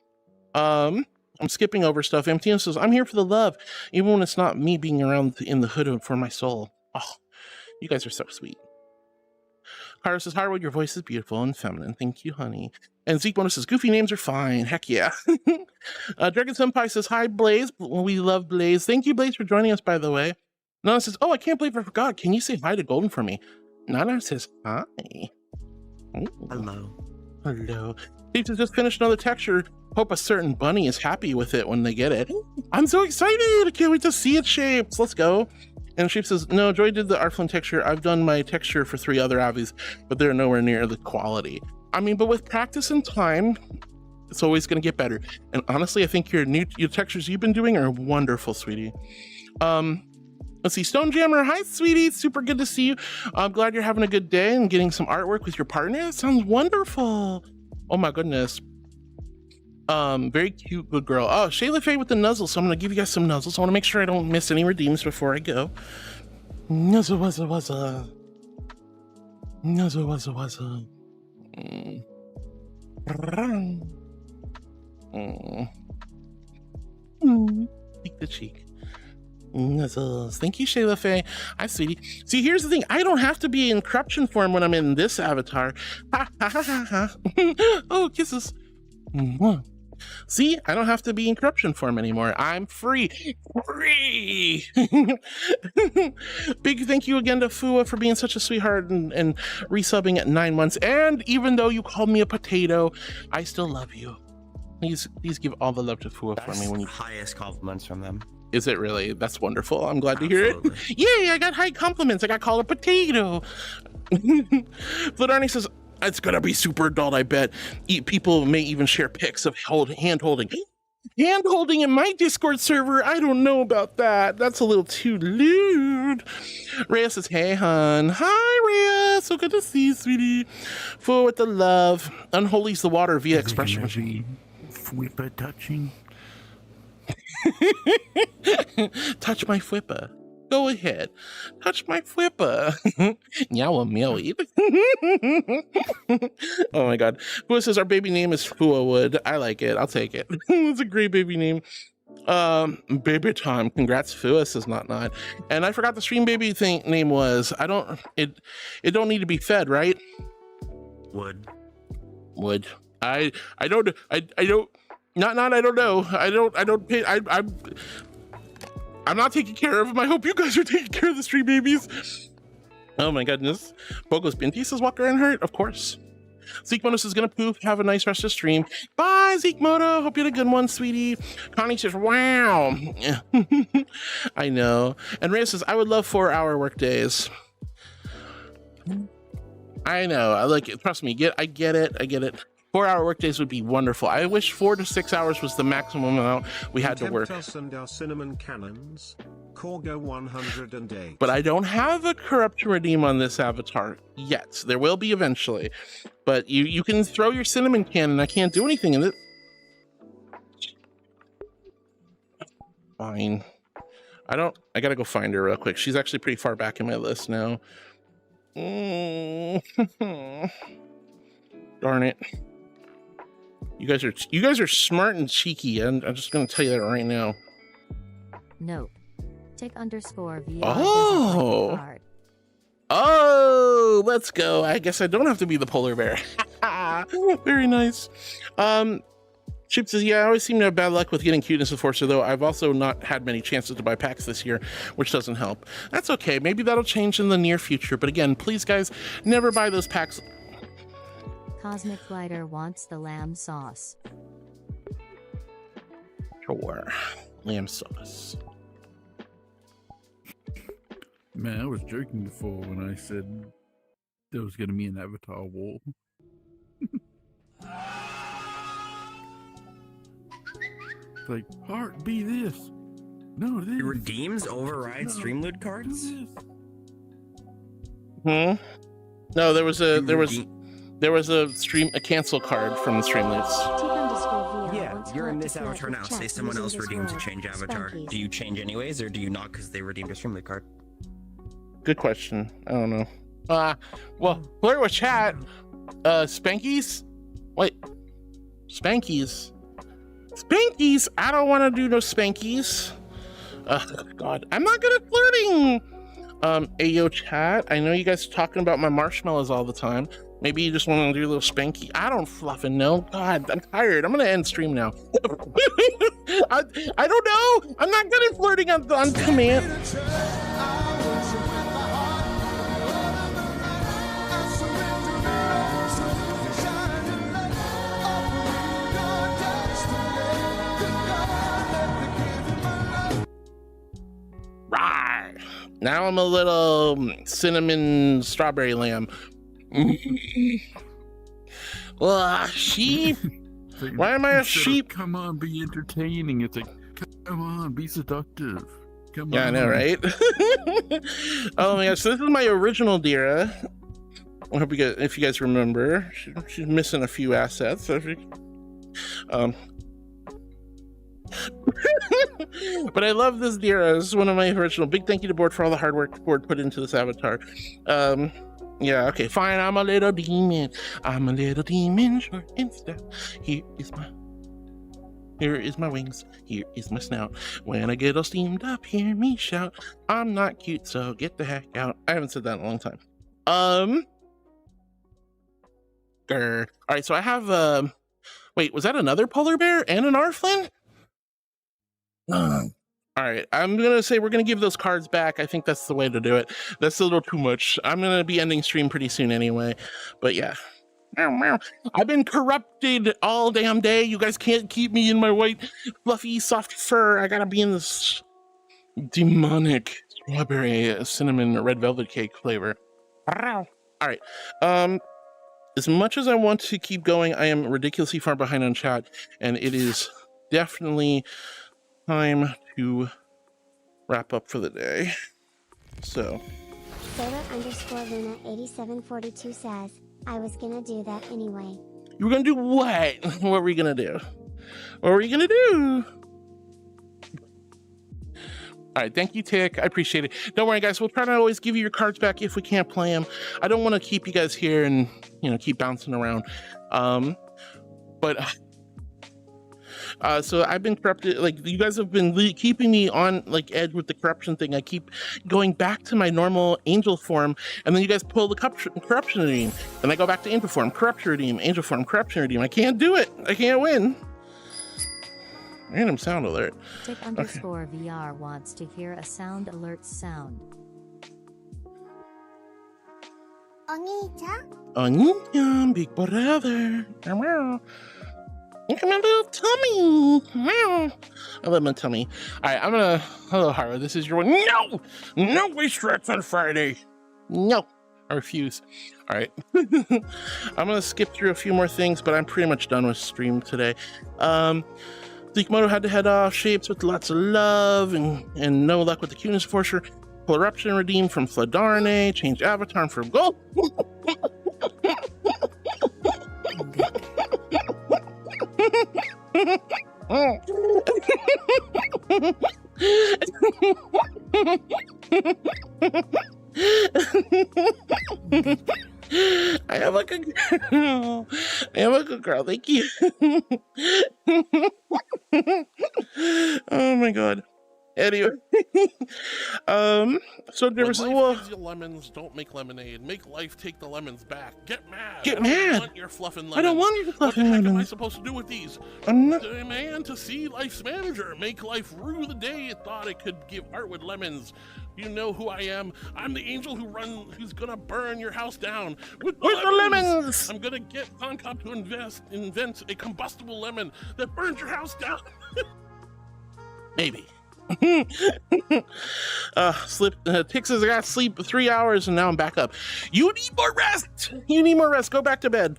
I'm skipping over stuff. Amtina says, I'm here for the love, even when it's not me being around in the hood for my soul. Oh, you guys are so sweet. Karu says, Harwood, your voice is beautiful and feminine. Thank you, honey. And Zeke Bonus says, goofy names are fine. Heck yeah. Dragon Senpai says, hi, Blaze. We love Blaze. Thank you, Blaze, for joining us, by the way. Nana says, oh, I can't believe I forgot. Can you say hi to Golden for me? Nana says, hi. Ooh. Hello. Hello. Steve has just finished another texture. Hope a certain bunny is happy with it when they get it. I'm so excited. I can't wait to see its shapes. Let's go. And Sheep says, no, Joy did the Arflin texture. I've done my texture for 3 other Avies, but they're nowhere near the quality. I mean, but with practice and time, it's always going to get better. And honestly, I think your textures you've been doing are wonderful, sweetie. Let's see, Stonejammer, hi, sweetie. Super good to see you. I'm glad you're having a good day and getting some artwork with your partner. That sounds wonderful. Oh my goodness. Very cute, good girl. Oh, Shayla Faye with the nuzzle. So I'm gonna give you guys some nuzzles. I want to make sure I don't miss any redeems before I go. Nuzzle, wuzza, wuzza. Nuzzle, wuzza, wuzza. Cheek to cheek. Nuzzles. Thank you, Shayla Faye. Hi, sweetie. See, here's the thing. I don't have to be in corruption form when I'm in this avatar. Ha ha ha ha ha. Oh, kisses. See, I don't have to be in corruption form anymore. I'm free. Free! Big thank you again to Fua for being such a sweetheart and resubbing at 9 months. And even though you called me a potato, I still love you. Please give all the love to Fua for me. When you highest compliments from them. Is it really? That's wonderful. I'm glad to hear it. Yay, I got high compliments. I got called a potato. Fladarni says, it's gonna be super adult, I bet. People may even share pics of hand-holding. Hand-holding in my Discord server? I don't know about that. That's a little too lewd. Rhea says, hey, hon. Hi, Rhea. So good to see you, sweetie. Full with the love. Unholy's the water via expression machine. Fwipper touching. Touch my Fwipper. Go ahead. Touch my Fwipper. Meow meow. Oh my god. Who says our baby name is Fuawood? I like it. I'll take it. It's a great baby name. Baby time. Congrats, Fua says not. And I forgot the stream baby thing name was. It don't need to be fed, right? Wood. I don't know. I'm not taking care of them. I hope you guys are taking care of the stream babies. Oh my goodness. Bogo's Binti says walk around hurt. Of course. ZekeMoto says gonna poof. Have a nice rest of stream. Bye, ZekeMoto. Hope you had a good one, sweetie. Connie says, wow. I know. And Rhea says, I would love 4-hour work days. I know. I like it. Trust me. I get it. 4-hour workdays would be wonderful. I wish 4 to 6 hours was the maximum amount we had to work. Us and our cinnamon cannons. Corgo 108. But I don't have a corrupt to redeem on this avatar yet. There will be eventually. But you can throw your cinnamon cannon. I can't do anything in it. Fine. I gotta go find her real quick. She's actually pretty far back in my list now. Darn it. You guys are smart and cheeky. I'm just gonna tell you that right now. Nope. Take _VR. Oh, let's go. I guess I don't have to be the polar bear. Very nice. Chip says, yeah, I always seem to have bad luck with getting cuteness of Forcer, though I've also not had many chances to buy packs this year, which doesn't help. That's okay. Maybe that'll change in the near future. But again, please, guys, never buy those packs. Cosmic Glider wants the lamb sauce. Sure. Lamb sauce. Man, I was joking before when I said there was going to be an Avatar war. It's like, heart, be this. No, this. Redeems override Streamloot cards? No, there was a cancel card from the Streamloots. Yeah, you're in this avatar now. Say someone else redeems a change avatar. Do you change anyways, or do you not because they redeemed a Streamloot card? Good question. I don't know. Well, flirt with chat. Spankies? Wait. Spankies? Spankies? I don't want to do no spankies. God. I'm not good at flirting. Ayo chat. I know you guys are talking about my marshmallows all the time. Maybe you just want to do a little spanky. I don't fluffing know. God, I'm tired. I'm going to end stream now. I don't know. I'm not good at flirting on command. Right. Now I'm a little cinnamon strawberry lamb. Sheep. Why am I a sheep? Come on, be entertaining. It's like, come on, be seductive. Come on. I know, right? Oh my gosh, so this is my original Dira. I hope if you guys remember. She's missing a few assets. But I love this Dira. This is one of my original. Big thank you to Board for all the hard work Board put into this avatar. Yeah, okay, fine. I'm a little demon. I'm a little demon, short and stout. Here is my wings. Here is my snout. When I get all steamed up, hear me shout. I'm not cute, so get the heck out. I haven't said that in a long time. All right, so I have wait, was that another polar bear and an Arflin? All right, I'm gonna say we're gonna give those cards back. I think that's the way to do it. That's a little too much. I'm gonna be ending stream pretty soon anyway, but yeah. I've been corrupted all damn day. You guys can't keep me in my white, fluffy, soft fur. I gotta be in this demonic strawberry, cinnamon, red velvet cake flavor. All right. As much as I want to keep going, I am ridiculously far behind on chat, and it is definitely time to wrap up for the day. So Sailor_Luna8742 says, I was gonna do that anyway. You were gonna do what? What were we gonna do? What were you gonna do? All right, thank you, Tick. I appreciate it. Don't worry, guys. We'll try to always give you your cards back if we can't play them. I don't want to keep you guys here and, you know, keep bouncing around. So I've been corrupted. Like, you guys have been keeping me on like edge with the corruption thing. I keep going back to my normal angel form, and then you guys pull the corruption redeem, and I go back to angel form, corruption redeem, angel form, corruption redeem. I can't do it. I can't win. Random sound alert. @_VR wants to hear a sound alert sound. Oni-chan, big brother. Look at my little tummy. I love my tummy. All right, I'm gonna. Hello, Hara. This is your one. No waste rats on Friday. No, I refuse. All right, I'm gonna skip through a few more things, but I'm pretty much done with stream today. ᔕ데기곪 had to head off. Shapes with lots of love and no luck with the cuteness forcer. Corruption redeemed from Fladarne. Change avatar from gold. I have a good girl. I have a good girl. Thank you. Oh my god. Anyway, so there was gives you lemons, don't make lemonade. Make life take the lemons back. Get mad. Get I mad. don't want your fluffing lemons. I don't want your fluffing lemons. What the heck am I supposed to do with these? I'm not. Man, to see life's manager, make life rue the day it thought it could give art with lemons. You know who I am. I'm the angel who's gonna burn your house down with the lemons. I'm gonna get Toncop to invent a combustible lemon that burns your house down. Maybe. Tick says I got sleep 3 hours and now I'm back up. You need more rest. You need more rest. Go back to bed.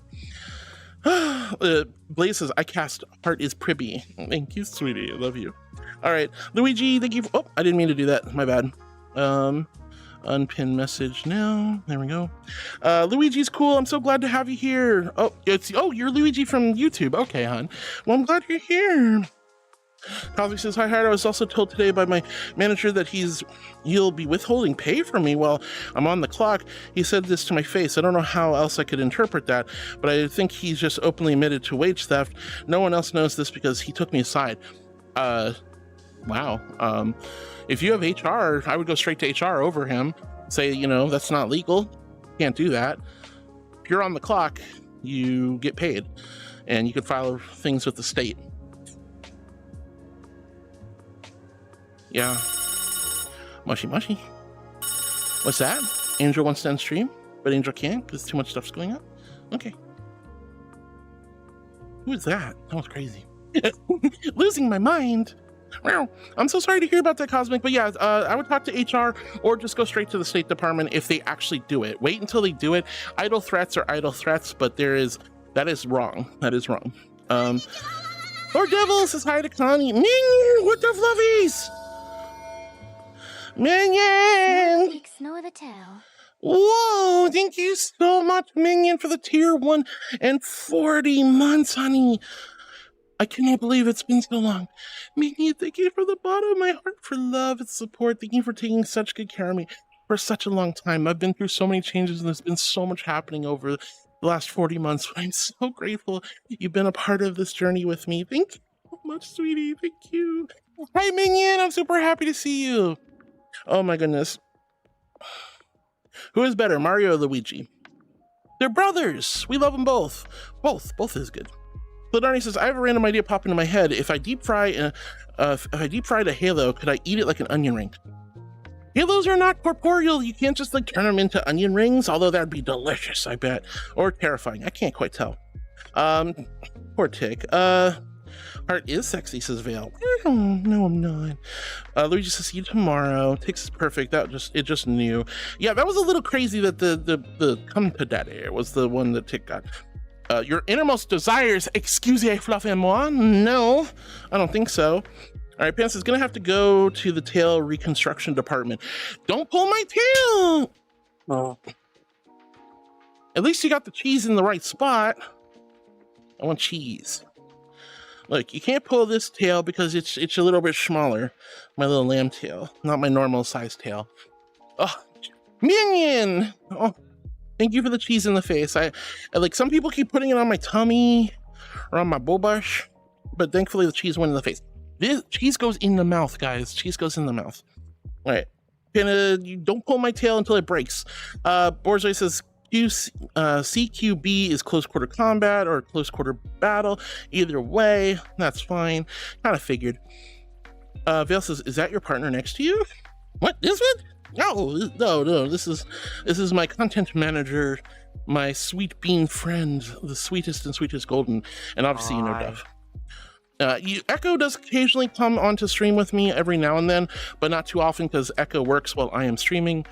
Blaze says I cast Heart is Pribby. Thank you, sweetie. I love you. All right, Luigi. Thank you. Oh, I didn't mean to do that. My bad. Unpin message now. There we go. Luigi's cool. I'm so glad to have you here. Oh, you're Luigi from YouTube. Okay, hon. Well, I'm glad you're here. Cosby says, hi, Hard. I was also told today by my manager that he'll be withholding pay from me while I'm on the clock. He said this to my face. I don't know how else I could interpret that, but I think he's just openly admitted to wage theft. No one else knows this because he took me aside. Wow. If you have HR, I would go straight to HR over him. Say, you know, that's not legal. Can't do that. If you're on the clock, you get paid, and you can file things with the state. Yeah. Mushy. What's that? Angel wants to end stream, but Angel can't because too much stuff's going on? Okay. Who is that? That was crazy. Losing my mind. Wow. I'm so sorry to hear about that, Cosmic, but yeah, I would talk to HR or just go straight to the State Department if they actually do it. Wait until they do it. Idle threats are idle threats, but that is wrong. That is wrong. Or Devil says hi to Connie. Minion, what the fluffies? Minion! Know the tale. Whoa, thank you so much, Minion, for the tier 1 and 40 months, honey. I cannot believe it's been so long. Minion, thank you from the bottom of my heart for love and support. Thank you for taking such good care of me for such a long time. I've been through so many changes and there's been so much happening over the last 40 months. I'm so grateful you've been a part of this journey with me. Thank you so much, sweetie. Thank you. Hi, Minion. I'm super happy to see you. Oh my goodness. Who is better, Mario or Luigi? They're brothers. We love them both. Both is good. Fladarne says, I have a random idea pop into my head. If I deep fried a Halo, could I eat it like an onion ring? Halos are not corporeal. You can't just like turn them into onion rings, although that'd be delicious, I bet. Or terrifying. I can't quite tell. Poor Tick. Heart is sexy, says Vale. No, I'm not. Luigi says, see you tomorrow. Tick's is perfect. It just knew. Yeah, that was a little crazy that the come to daddy was the one that Tick got. Your innermost desires, excusez-moi? No, I don't think so. All right, Pants is gonna have to go to the tail reconstruction department. Don't pull my tail! Oh. At least you got the cheese in the right spot. I want cheese. Look, you can't pull this tail because it's a little bit smaller. My little lamb tail, not my normal size tail. Oh, minion! Oh, thank you for the cheese in the face. I like, some people keep putting it on my tummy or on my bulbush, but thankfully the cheese went in the face. This cheese goes in the mouth, guys. Cheese goes in the mouth. All right, you don't pull my tail until it breaks. Borzoi says CQB is close quarter combat or close quarter battle. Either way, that's fine. Kind of figured. Vale says, is that your partner next to you? What, this one? No. This is my content manager, my sweet bean friend, the sweetest and sweetest golden, and obviously you know Dove. Echo does occasionally come onto stream with me every now and then, but not too often because Echo works while I am streaming,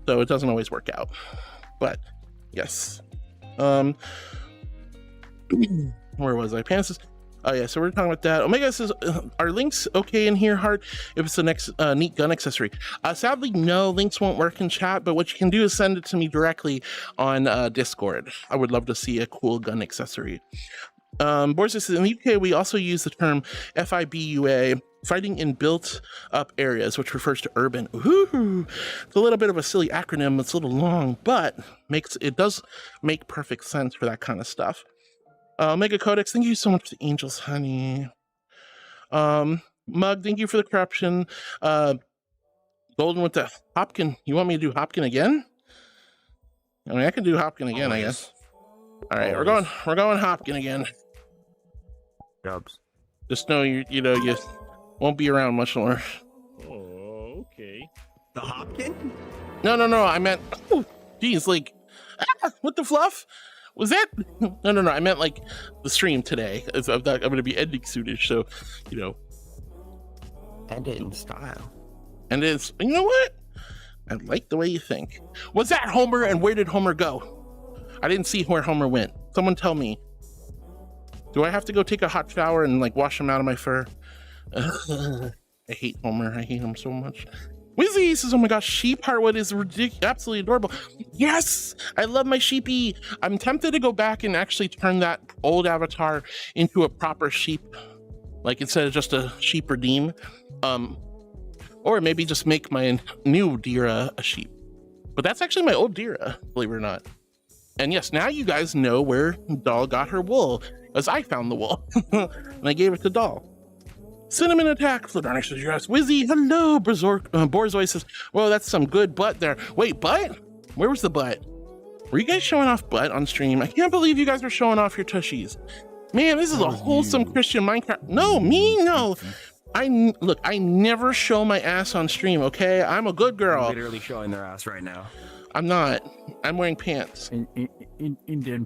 so it doesn't always work out. But yes, where was I? Pants. Oh yeah, so we're talking about that. Omega says, are links okay in here, Heart, if it's the next neat gun accessory? Sadly, no, links won't work in chat, but what you can do is send it to me directly on Discord. I would love to see a cool gun accessory. Boris says, in the UK, we also use the term FIBUA, fighting in built-up areas, which refers to urban. Ooh, it's a little bit of a silly acronym. It's a little long, but it does make perfect sense for that kind of stuff. Mega Codex, thank you so much for the angels, honey. Mug, thank you for the corruption. Golden with the Hopkin. You want me to do Hopkin again? I mean, I can do Hopkin again, I guess. All right, we're going Hopkin again. Dubs. Just know you won't be around much longer. Oh, okay. The Hopkin? No. I meant, oh, geez, like, what the fluff? Was that? No. I meant like the stream today. I'm going to be ending soonish, so End it in style. And it's, you know what? I like the way you think. Was that Homer, and where did Homer go? I didn't see where Homer went. Someone tell me. Do I have to go take a hot shower and like wash him out of my fur? I hate Homer. I hate him so much. Wizzy says, oh my gosh, sheep Heartwood is ridiculous, absolutely adorable. Yes, I love my sheepy. I'm tempted to go back and actually turn that old avatar into a proper sheep. Like instead of just a sheep redeem. Or maybe just make my new Dira a sheep. But that's actually my old Dira, believe it or not. And yes, now you guys know where Doll got her wool, as I found the wool. And I gave it to Doll. Cinnamon Attack, Fladarnish says, yes. Wizzy, hello, Borzoi says, well, that's some good butt there. Wait, butt? Where was the butt? Were you guys showing off butt on stream? I can't believe you guys were showing off your tushies. Man, this is a wholesome Christian Minecraft. No, me, no. Look, I never show my ass on stream, okay? I'm a good girl. You're literally showing their ass right now. I'm not. I'm wearing pants. In them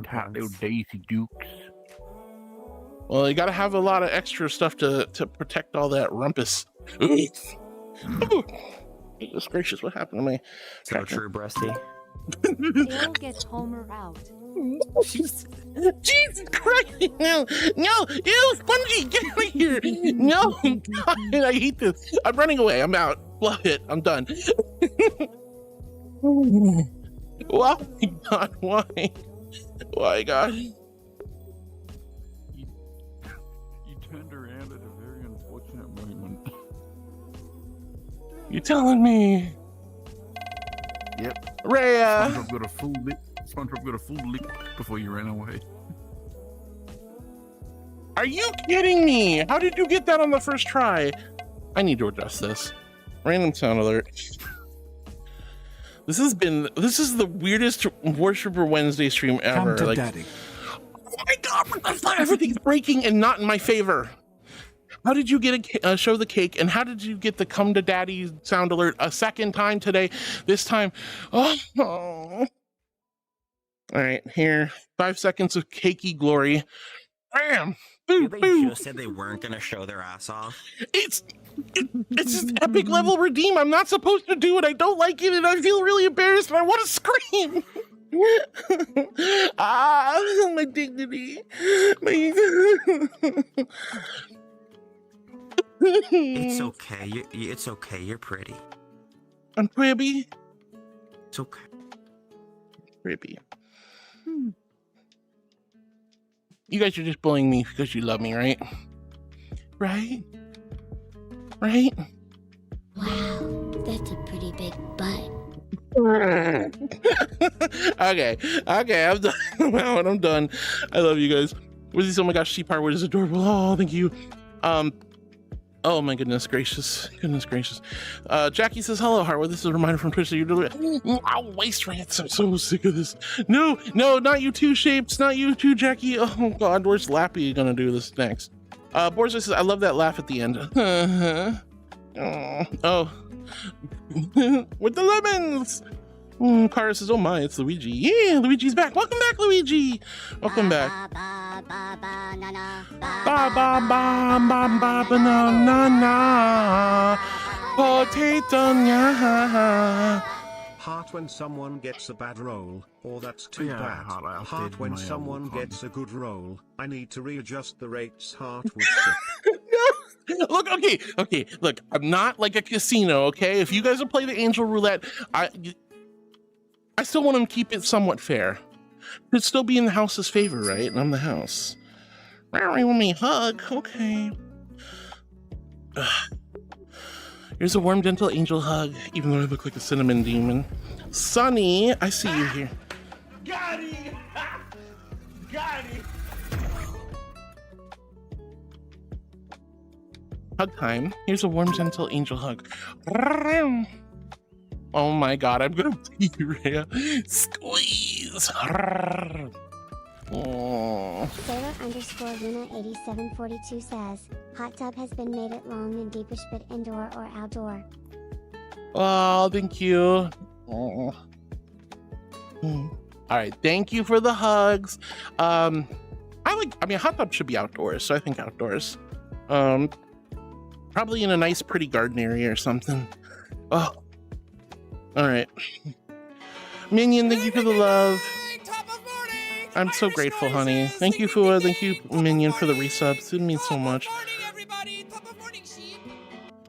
tight little Daisy Dukes. Well, you gotta have a lot of extra stuff to protect all that rumpus. Ooh. Goodness gracious, what happened to me? So true, breasty. They'll get Homer out. Jesus Christ! No! Ew, Spongy, get out of here! No! God, I hate this. I'm running away. I'm out. Love it. I'm done. Why, God? Why? Why, God? You turned around at a very unfortunate moment. You telling me? Yep. Rhea! SpongeBob got a full lick before you ran away. Are you kidding me? How did you get that on the first try? I need to adjust this. Random sound alert. This is the weirdest Worshipper Wednesday stream ever. Come to Daddy. Oh my God! What the fuck? Everything's breaking and not in my favor. How did you get a show the cake, and how did you get the come to daddy sound alert a second time today? This time, oh. All right, here, 5 seconds of cakey glory. Bam! Boo, They boo. just said they weren't gonna show their ass off. It's just epic level redeem. I'm not supposed to do it. I don't like it, and I feel really embarrassed, and I want to scream. My dignity. It's okay. It's okay. You're pretty. I'm pretty. It's okay. Pretty. You guys are just bullying me because you love me, right? Right? Right? Wow, that's a pretty big butt. Okay, I'm done. I'm done. I love you guys. Wizzy's, oh my gosh, Sheep Harwood is adorable. Oh, thank you. Oh my goodness gracious. Jackie says, hello, Harwood. This is a reminder from Twitch that you're doing. Ow, waist rants. I'm so sick of this. No, not you two, Shapes. Not you two, Jackie. Oh God, where's Lappy gonna do this next? Borza says, I love that laugh at the end. Oh. With the lemons. Kara says, oh my, it's Luigi. Yeah, Luigi's back. Welcome back, Luigi. Welcome back. Ba ba ba ba banana. Potato nya. Heart when someone gets a bad roll, or that's too bad. Heart when someone gets a good roll. I need to readjust the rates. Heart would sip. Look, okay, look, I'm not like a casino, okay? If you guys will play the angel roulette, I still want to keep it somewhat fair. It'd still be in the house's favor, right? And I'm the house. You want me a hug? Okay. Here's a warm, gentle angel hug, even though I look like a cinnamon demon. Sunny, I see you here. Got it! Got it! Hug time. Here's a warm, gentle angel hug. Oh my God, I'm gonna pee, Rhea. Squeeze. Oh. Sailor_Luna8742 says, hot tub has been made it long and deepish, but indoor or outdoor. Oh, thank you. Oh. All right, thank you for the hugs. I mean, hot tub should be outdoors, so I think outdoors. Probably in a nice, pretty garden area or something. Oh. All right. Minion, thank you for the love. I'm so grateful, honey. Thank you, Fua. Thank you, Minion, for the resubs. It means so much.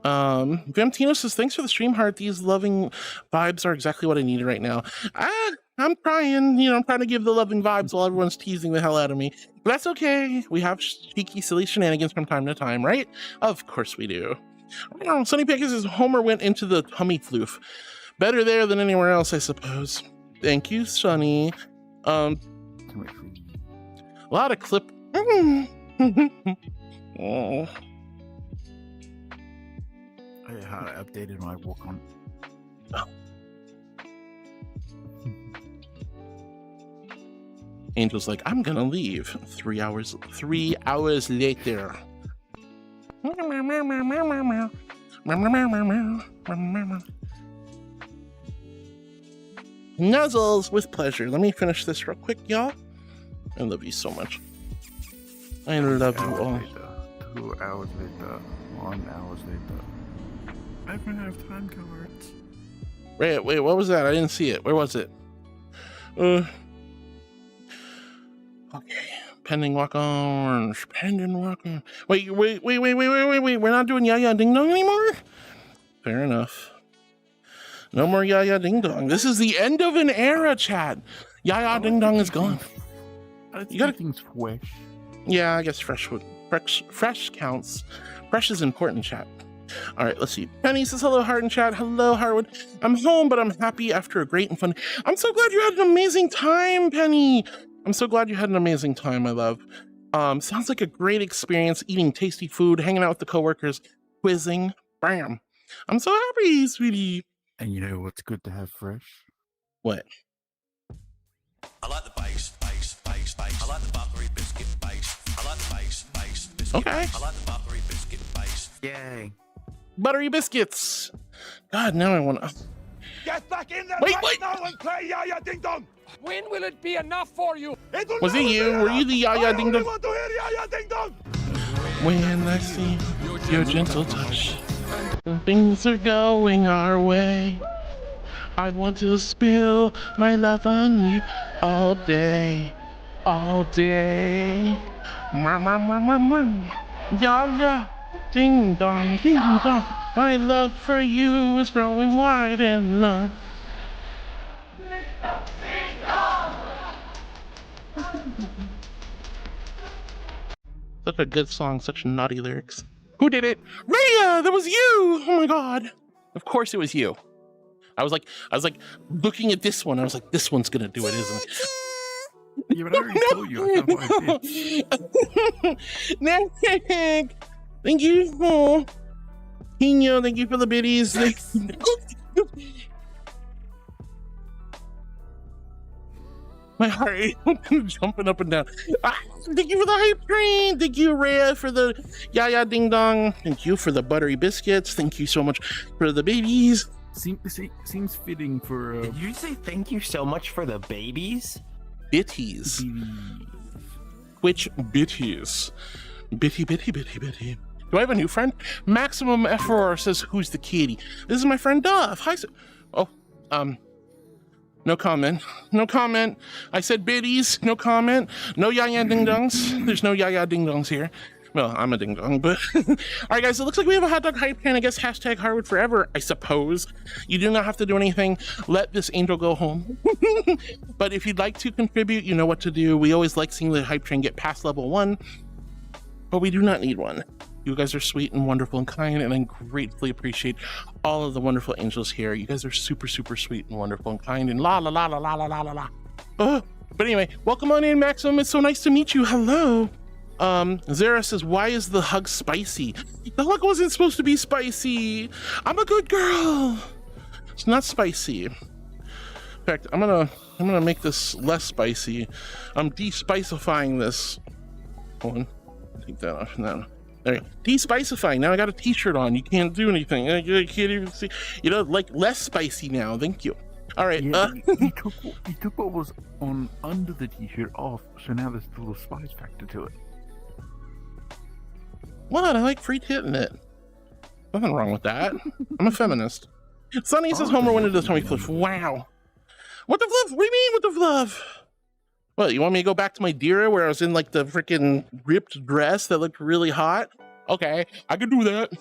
Vamtino says, thanks for the stream, Heart. These loving vibes are exactly what I needed right now. I'm trying, I'm trying to give the loving vibes while everyone's teasing the hell out of me. But that's okay. We have cheeky, silly shenanigans from time to time, right? Of course we do. Sunny Pickens says, Homer went into the tummy floof. Better there than anywhere else, I suppose. Thank you, Sunny. A lot of clip. Oh. I updated my walk on. Oh. Angel's like, I'm gonna leave. 3 hours later. Nuzzles with pleasure. Let me finish this real quick, y'all. I love you so much. I love you all. 2 hours later. 1 hour later. I don't have time cards. Wait, what was that? I didn't see it. Where was it? Okay. Pending walk on. Pending walk on. Wait. We're not doing Yaya Ding Dong anymore? Fair enough. No more Yaya Ding Dong. This is the end of an era, chat. Yaya Ding Dong is gone. You got things fresh. Yeah, I guess fresh counts. Fresh is important, chat. All right, let's see. Penny says, hello, Heart and chat. Hello, Harwood. I'm home, but I'm happy after a great and fun. I'm so glad you had an amazing time, Penny. I'm so glad you had an amazing time, my love. Sounds like a great experience, eating tasty food, hanging out with the coworkers, quizzing. Bam. I'm so happy, sweetie. And you know what's good to have fresh? What? I like the base. I like the buttery biscuit base. I like the base biscuit. Okay. I like the buttery biscuit base. Yay. Buttery biscuits. God, now I want to. Get back in there Wait. now and play Yaya Ding Dong. When will it be enough for you? Was it you? Were you the Yaya Ding Dong? I want to hear Yaya Ding Dong. When I see your gentle touch, things are going our way. I want to spill my love on you all day, all day. Yaya, ding dong, ding dong. My love for you is growing wide and long. Such a good song, such naughty lyrics. Who did it? Rhea, that was you! Oh my god. Of course it was you. I was like looking at this one. I was like, this one's gonna do it, isn't it? Yeah, but I already told you. I know what I did. Thank you. Oh. Pino, thank you for the biddies. My heart is jumping up and down. Thank you for the hype train. Thank you, Rhea, for the Yaya Ding Dong. Thank you for the buttery biscuits. Thank you so much for the babies. Seems fitting for. Did you say thank you so much for the babies? Bitties. Which bitties? Bitty. Do I have a new friend? Maximum F4 says, who's the kitty? This is my friend Duff. Hi. Oh, no comment. No comment. I said biddies. No comment. No yaya ding dongs. There's no yaya ding dongs here. Well, I'm a ding dong, but all right, guys. It looks like we have a hot dog hype train. I guess hashtag Hardwood forever. I suppose you do not have to do anything. Let this angel go home. But if you'd like to contribute, you know what to do. We always like seeing the hype train get past level 1, but we do not need one. You guys are sweet and wonderful and kind, and I gratefully appreciate all of the wonderful angels here. You guys are super, super sweet and wonderful and kind, and la la la la la la la la la. But anyway, welcome on in, Maximum. It's so nice to meet you. Hello. Zara says, why is the hug spicy? The hug wasn't supposed to be spicy. I'm a good girl. It's not spicy. In fact, I'm gonna make this less spicy. I'm de-spicifying this. Hold on. Take that off now. There, de-spicifying. Now I got a t-shirt on. You can't do anything. I can't even see. You know, like less spicy now. Thank you. All right. Yeah, he took what was on under the t-shirt off, so now there's a little spice factor to it. What? I like free titting it. Nothing wrong with that. I'm a feminist. Sonny says Homer went into the Tommy Cliff. Wow. What the fluff? What do you mean, what the fluff? What, you want me to go back to my Dira where I was in like the freaking ripped dress that looked really hot? Okay, I could do that.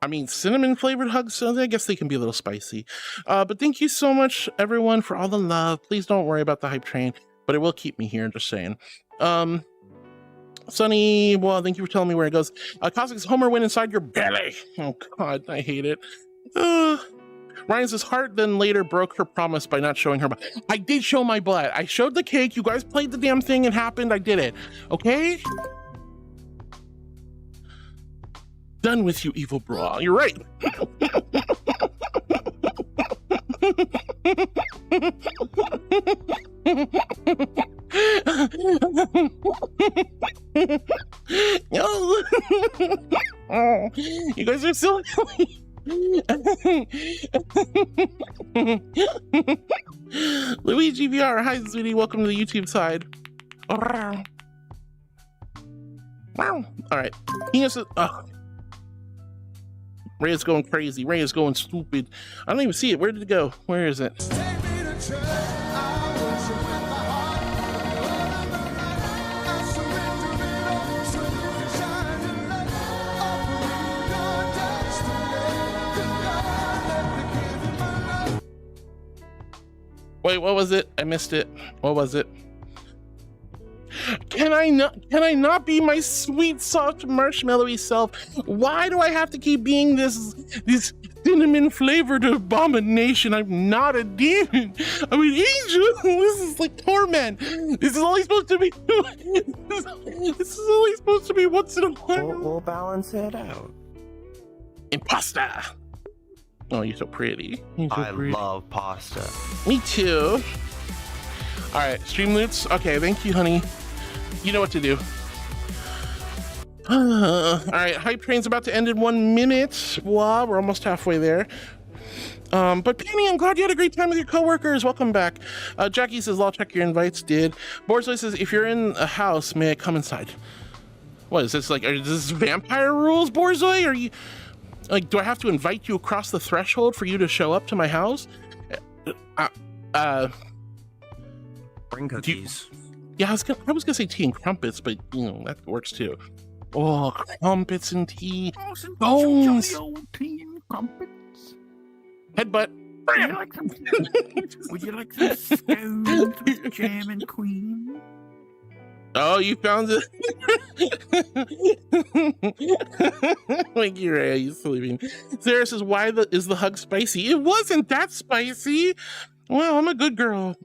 I mean, cinnamon flavored hugs, so I guess they can be a little spicy. But thank you so much, everyone, for all the love. Please don't worry about the hype train, but it will keep me here, just saying. Sonny, well, thank you for telling me where it goes. Cosmic's Homer went inside your belly. Oh, God, I hate it. Ryan says, Heart then later broke her promise by not showing her butt. I did show my butt. I showed the cake. You guys played the damn thing. It happened. I did it. Okay? Done with you, evil bra. You're right. No. Oh, you guys are so Luigi VR, hi sweetie, welcome to the YouTube side. Wow. Alright. He says, Ray's going crazy. Ray is going stupid. I don't even see it. Where did it go? Where is it? Wait, what was it? I missed it. What was it? Can I not be my sweet, soft, marshmallowy self? Why do I have to keep being this cinnamon flavored abomination? I'm not a demon. I'm an angel. This is like torment. This is only supposed to be. This is only supposed to be once in a while. We'll balance it out. Imposter. Oh, you're so pretty. I love pasta. Me too. All right, stream loots. Okay, thank you, honey. You know what to do. All right, hype train's about to end in 1 minute. Wow, we're almost halfway there. But Penny, I'm glad you had a great time with your coworkers. Welcome back. Jackie says, I'll check your invites. Did. Borzoi says, if you're in a house, may I come inside? What is this, like, are this vampire rules, Borzoi? Are you, like, do I have to invite you across the threshold for you to show up to my house? Bring cookies. Yeah, I was gonna say tea and crumpets, but you know that works too. Oh, crumpets and tea. Bones. Old tea and crumpets. Headbutt. Would you like some scones with jam and cream? Oh, you found it. Like you're right, you sleeping. Sarah says, why is the hug spicy? It wasn't that spicy. Well, I'm a good girl.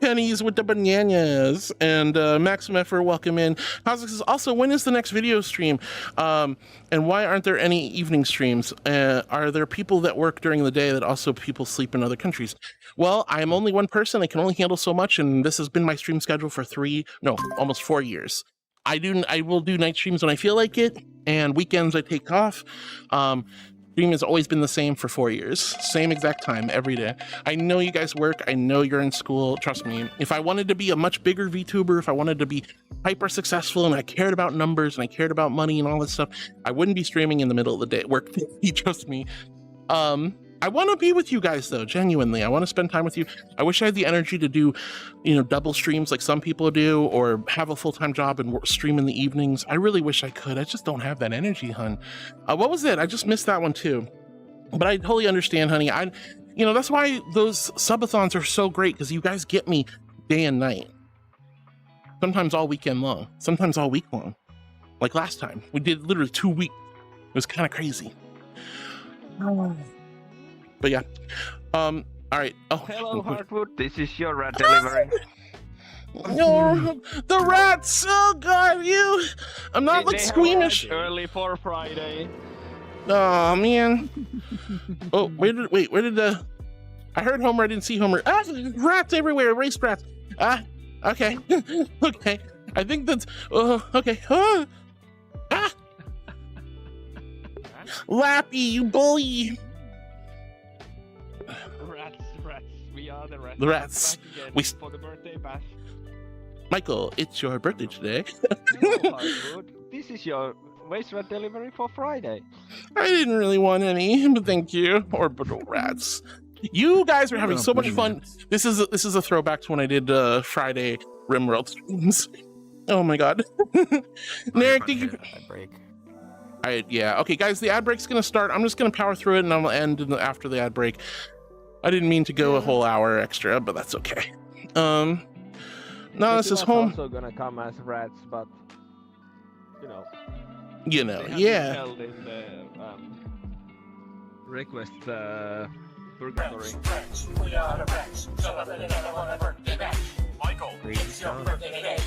Pennies with the bananas. And Maximum Effort, welcome in. Cosmic says, also, when is the next video stream? And why aren't there any evening streams? Are there people that work during the day that also people sleep in other countries? Well, I'm only one person. I can only handle so much, and this has been my stream schedule for almost 4 years. I will do night streams when I feel like it, and weekends I take off. Stream has always been the same for 4 years. Same exact time every day. I know you guys work. I know you're in school. Trust me. If I wanted to be a much bigger VTuber, if I wanted to be hyper successful and I cared about numbers and I cared about money and all this stuff, I wouldn't be streaming in the middle of the day at work. Trust me. I want to be with you guys though, genuinely. I want to spend time with you. I wish I had the energy to do, double streams like some people do, or have a full-time job and stream in the evenings. I really wish I could. I just don't have that energy, hun. What was it? I just missed that one too. But I totally understand, honey. That's why those subathons are so great, because you guys get me day and night. Sometimes all weekend long, sometimes all week long. Like last time, we did literally 2 weeks. It was kind of crazy. But yeah, all right. Oh, hello, Hardwood. This is your rat delivery. No, the rats! Oh God, I'm not like squeamish. Early for Friday. Oh man. Oh, where did the? I heard Homer. I didn't see Homer. Ah, rats everywhere. Race rats. Ah, okay, okay. I think that's. Okay. Ah. Lappy, you bully. Rats. We are the rats. The rats. For the birthday bash. Michael, it's your birthday today. No, Hardwood. This is your waste rat delivery for Friday. I didn't really want any, but thank you. Orbital rats. You guys are having so much fun. This is a throwback to when I did Friday RimWorld streams. Oh my God. Narek, thank you. Yeah. Okay, guys, the ad break's gonna start. I'm just gonna power through it, and I'll end after the ad break. I didn't mean to go a whole hour extra, but that's okay. No, this is home. Also gonna come as rats, but yeah. Held in the request purgatory. We are the rats. Michael, it's your birthday today.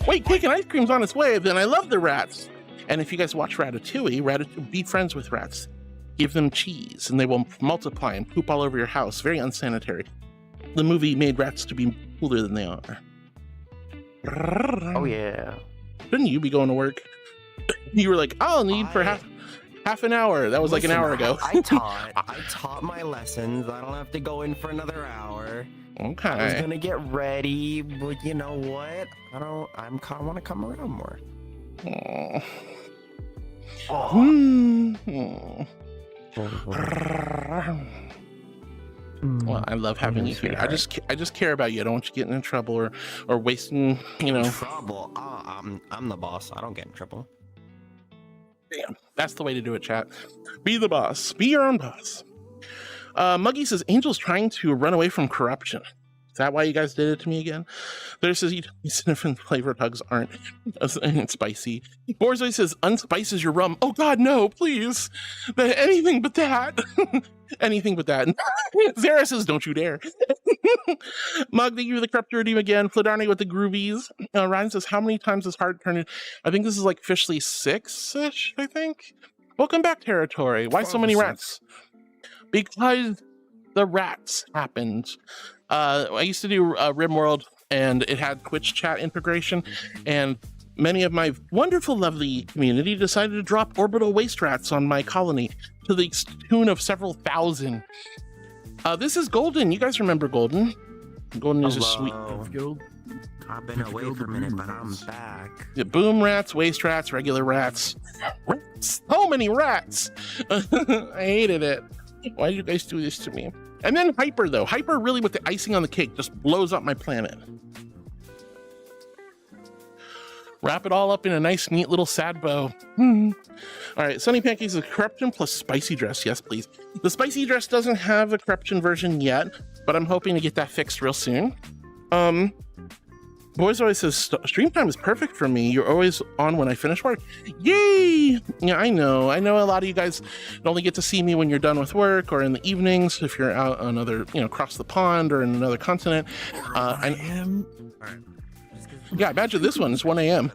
Wait, cake and ice cream's on its way. Then I love the rats. And if you guys watch Ratatouille, be friends with rats. Give them cheese, and they will multiply and poop all over your house. Very unsanitary. The movie made rats to be cooler than they are. Oh yeah. Shouldn't you be going to work? You were like, I'll need for half an hour. That was like an hour ago. I taught my lessons. I don't have to go in for another hour. Okay. I was gonna get ready, but you know what? I want to come around more. Well, I love having you here. I just care about you. I don't want you getting in trouble or wasting, Trouble? I'm the boss. I don't get in trouble. Damn, that's the way to do it, chat. Be the boss. Be your own boss. Muggy says, Angel's trying to run away from corruption. Is that why you guys did it to me again? There says, cinnamon flavored hugs aren't spicy. Borzoi says, unspices your rum. Oh God, no, please. Anything but that. Anything but that. Zara says, don't you dare. Mug, thank you for the CorruptioToDeem again. Fladarni with the groovies. Ryan says, how many times has Hard turned in? I think this is like officially 6-ish, I think. Welcome back, Territory. Why so many rats? Because the rats happened. I used to do RimWorld, and it had Twitch chat integration, and many of my wonderful, lovely community decided to drop orbital waste rats on my colony to the tune of several thousand. This is Golden. You guys remember Golden? Golden is a sweet. I've been away for a minute, but I'm back. Yeah, boom rats, waste rats, regular rats. Rats. So many rats. I hated it. Why did you guys do this to me? And then Hyper, though. Hyper really, with the icing on the cake, just blows up my planet. Wrap it all up in a nice, neat little sad bow. All right, Sunny Pancakes is corruption plus spicy dress. Yes, please. The spicy dress doesn't have a corruption version yet, but I'm hoping to get that fixed real soon. Boys always says stream time is perfect for me. You're always on when I finish work. Yay! Yeah, I know a lot of you guys only get to see me when you're done with work or in the evenings if you're out on other, across the pond or in another continent. Yeah, imagine this one. It's 1 a.m.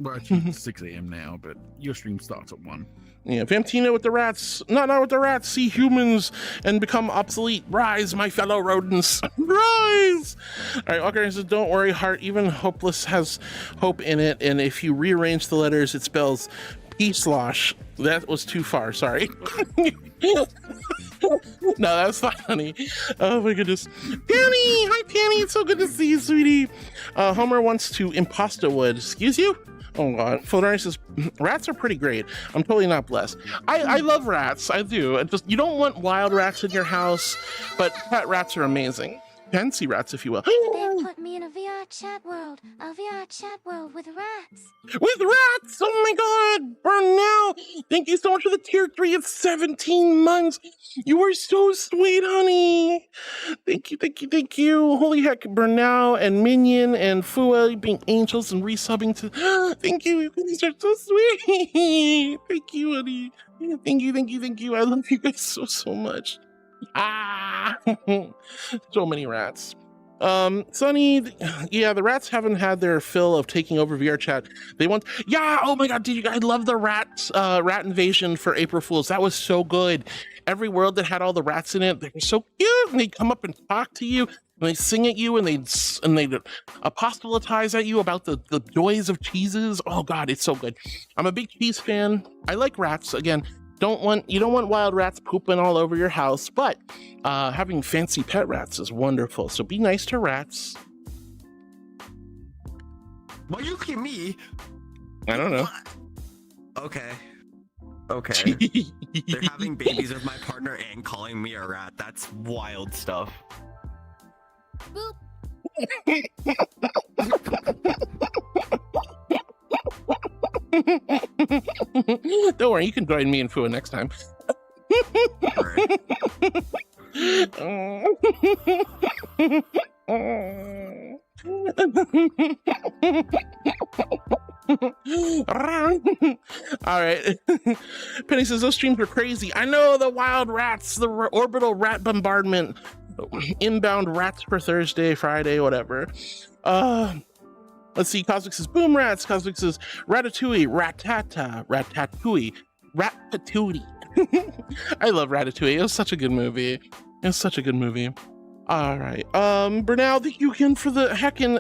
Well, actually, it's 6 a.m. now, but your stream starts at 1. Yeah, Vampino with the rats. Not with the rats. See humans and become obsolete. Rise, my fellow rodents. Rise! All right, Walker says, don't worry, Heart. Even hopeless has hope in it. And if you rearrange the letters, it spells P/. That was too far. Sorry. No, that's fine, honey. Oh my goodness. Penny! Hi, Penny. It's so good to see you, sweetie. Homer wants to impasta wood. Excuse you? Oh god. Fulani says, rats are pretty great. I'm totally not blessed. I love rats. I do. You don't want wild rats in your house, but pet rats are amazing. Fancy rats, if you will. They put me in a VRChat world with rats. With rats! Oh my god! Burnell! Thank you so much for the tier 3 of 17 months. You are so sweet, honey. Thank you. Holy heck, Burnell and Minion and Fua being angels and resubbing to. Thank you. You guys are so sweet. Thank you, honey. Thank you. I love you guys so much. So many rats. Sonny, yeah, the rats haven't had their fill of taking over VRChat. Oh my god, I love the rat invasion for April Fools. That was so good. Every world that had all the rats in it, they were so cute, and they'd come up and talk to you, and they sing at you, and they'd apostolatize at you about the joys of cheeses. Oh god, it's so good. I'm a big cheese fan. I like rats. Again, you don't want wild rats pooping all over your house, but having fancy pet rats is wonderful. So be nice to rats. Why you look at me? I don't know. Okay. They're having babies with my partner and calling me a rat. That's wild stuff. Boop. Don't worry, you can join me and Fua next time. All right. Penny says those streams were crazy. I know, the wild rats, the orbital rat bombardment, inbound rats for Thursday, Friday, whatever. Let's see. Cosmic says boom rats. Cosmic says ratatouille, ratatouille. I love Ratatouille. It was such a good movie. All right. Bernal, thank you again for the heckin'.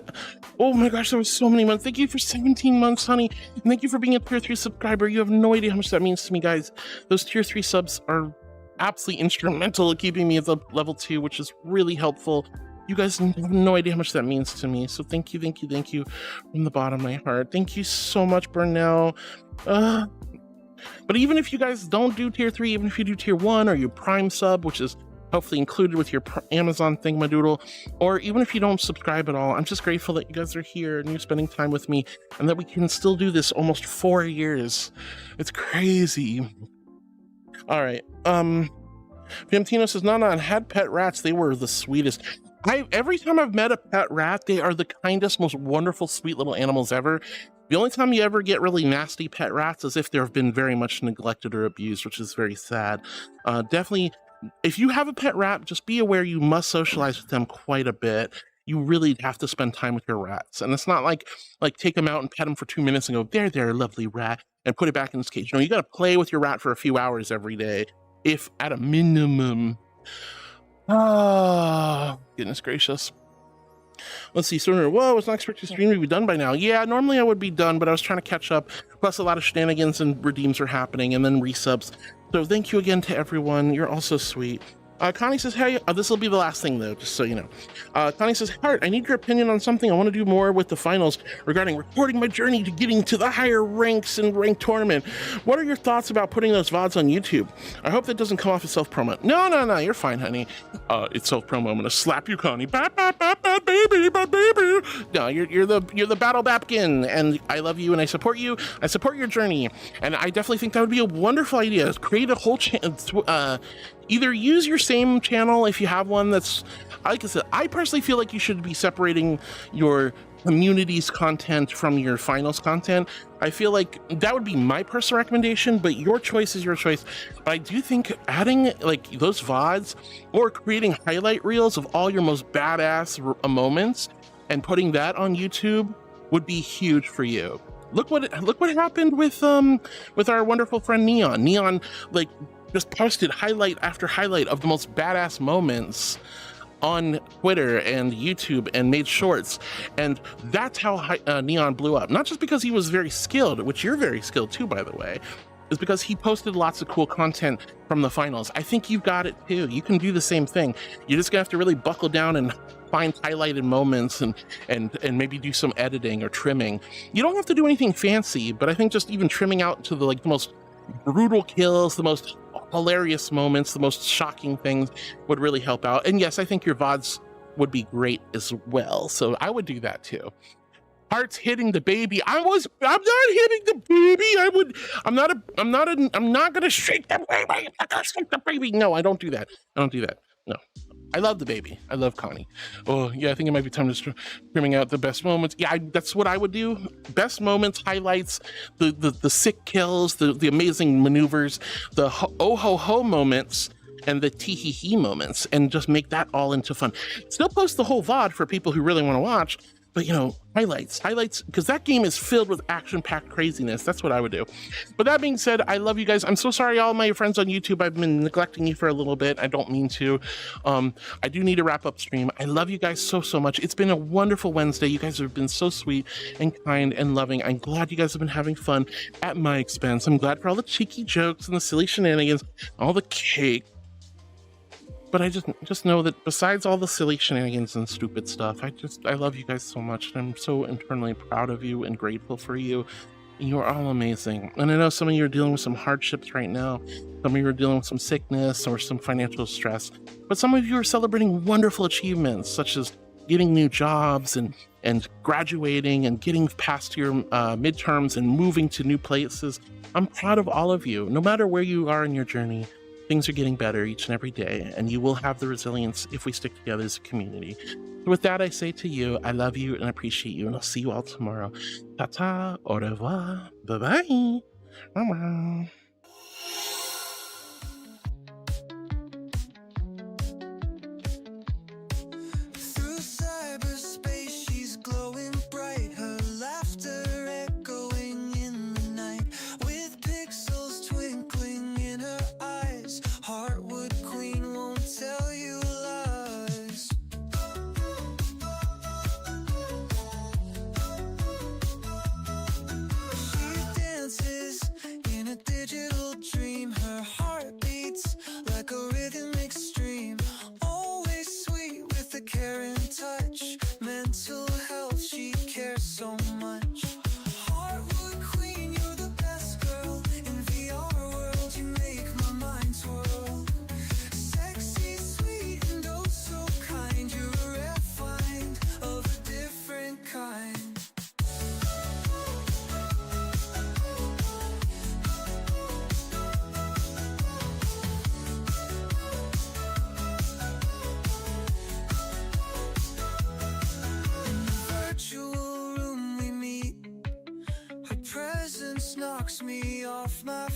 Oh my gosh, there was so many months. Thank you for 17 months, honey. And thank you for being a tier 3 subscriber. You have no idea how much that means to me, guys. Those tier 3 subs are absolutely instrumental in keeping me at the level 2, which is really helpful. You guys have no idea how much that means to me. So thank you from the bottom of my heart. Thank you so much, Bernal. But even if you guys don't do tier 3, even if you do tier 1 or your prime sub, which is hopefully included with your Amazon thingamadoodle, or even if you don't subscribe at all, I'm just grateful that you guys are here and you're spending time with me and that we can still do this almost 4 years. It's crazy. All right. Vampino says, no, I had pet rats. They were the sweetest. Every time I've met a pet rat, they are the kindest, most wonderful, sweet little animals ever. The only time you ever get really nasty pet rats is if they've been very much neglected or abused, which is very sad. Definitely, if you have a pet rat, just be aware you must socialize with them quite a bit. You really have to spend time with your rats. And it's not like take them out and pet them for 2 minutes and go, there, lovely rat, and put it back in its cage. No, you got to play with your rat for a few hours every day, if at a minimum. Goodness gracious. Let's see, sooner. Whoa, I was not expecting the stream to be done by now. Yeah, normally I would be done, but I was trying to catch up. Plus a lot of shenanigans and redeems are happening, and then resubs. So thank you again to everyone. You're all so sweet. Connie says, hey, this will be the last thing though, just so you know. Connie says, Heart, I need your opinion on something. I want to do more with the finals regarding recording my journey to getting to the higher ranks in ranked tournament. What are your thoughts about putting those VODs on YouTube? I hope that doesn't come off as self-promo. No, you're fine, honey. It's self-promo. I'm gonna slap you, Connie. Bap, baby. No, you're the battle Bapkin, and I love you and I support you. I support your journey, and I definitely think that would be a wonderful idea. Create a whole either use your same channel if you have one that's, like I said, I personally feel like you should be separating your community's content from your finals content. I feel like that would be my personal recommendation, but your choice is your choice. But I do think adding like those VODs or creating highlight reels of all your most badass moments and putting that on YouTube would be huge for you. Look what happened with our wonderful friend Neon. Neon like just posted highlight after highlight of the most badass moments on Twitter and YouTube and made shorts, and that's how Neon blew up. Not just because he was very skilled, which you're very skilled too, by the way, is because he posted lots of cool content from the finals. I think you've got it too. You can do the same thing. You're just gonna have to really buckle down and find highlighted moments and maybe do some editing or trimming. You don't have to do anything fancy, but I think just even trimming out to the most brutal kills, the most hilarious moments, the most shocking things would really help out. And yes, I think your VODs would be great as well. So I would do that too. Hearts hitting the baby. I'm not hitting the baby. I'm not gonna shake the baby. I'm not gonna shake the baby. No, I don't do that. I don't do that. No. I love the baby. I love Connie. Oh yeah, I think it might be time to trimming out the best moments. Yeah, that's what I would do. Best moments, highlights, the sick kills, the amazing maneuvers, the oh ho ho moments, and the tee hee hee moments, and just make that all into fun. Still post the whole VOD for people who really want to watch, but you know, highlights, because that game is filled with action-packed craziness. That's what I would do. But that being said, I love you guys. I'm so sorry, all my friends on YouTube. I've been neglecting you for a little bit. I don't mean to. I do need to wrap up stream. I love you guys so much. It's been a wonderful Wednesday. You guys have been so sweet and kind and loving. I'm glad you guys have been having fun at my expense. I'm glad for all the cheeky jokes and the silly shenanigans, all the cake. But I just know that besides all the silly shenanigans and stupid stuff, I love you guys so much, and I'm so internally proud of you and grateful for you. You're all amazing. And I know some of you are dealing with some hardships right now. Some of you are dealing with some sickness or some financial stress. But some of you are celebrating wonderful achievements, such as getting new jobs and graduating and getting past your midterms and moving to new places. I'm proud of all of you. No matter where you are in your journey, things are getting better each and every day, and you will have the resilience if we stick together as a community. So with that, I say to you, I love you and I appreciate you, and I'll see you all tomorrow. Ta-ta, au revoir, bye-bye. Bye-bye. Through cyberspace, she's glowing bright, her laughter echoing in the night, with pixels twinkling in her eyes. Heartwood queen won't tell you lies. She dances in a digital dream. Her heart beats like a rhythmic stream. Always sweet with a caring touch. Mental health, she cares so much. Heartwood queen, you're the best girl in VR world. You make my mind swirl. Sexy, sweet, and oh so kind. You're a rare find of a different kind. In the virtual room we meet. Her presence knocks me off my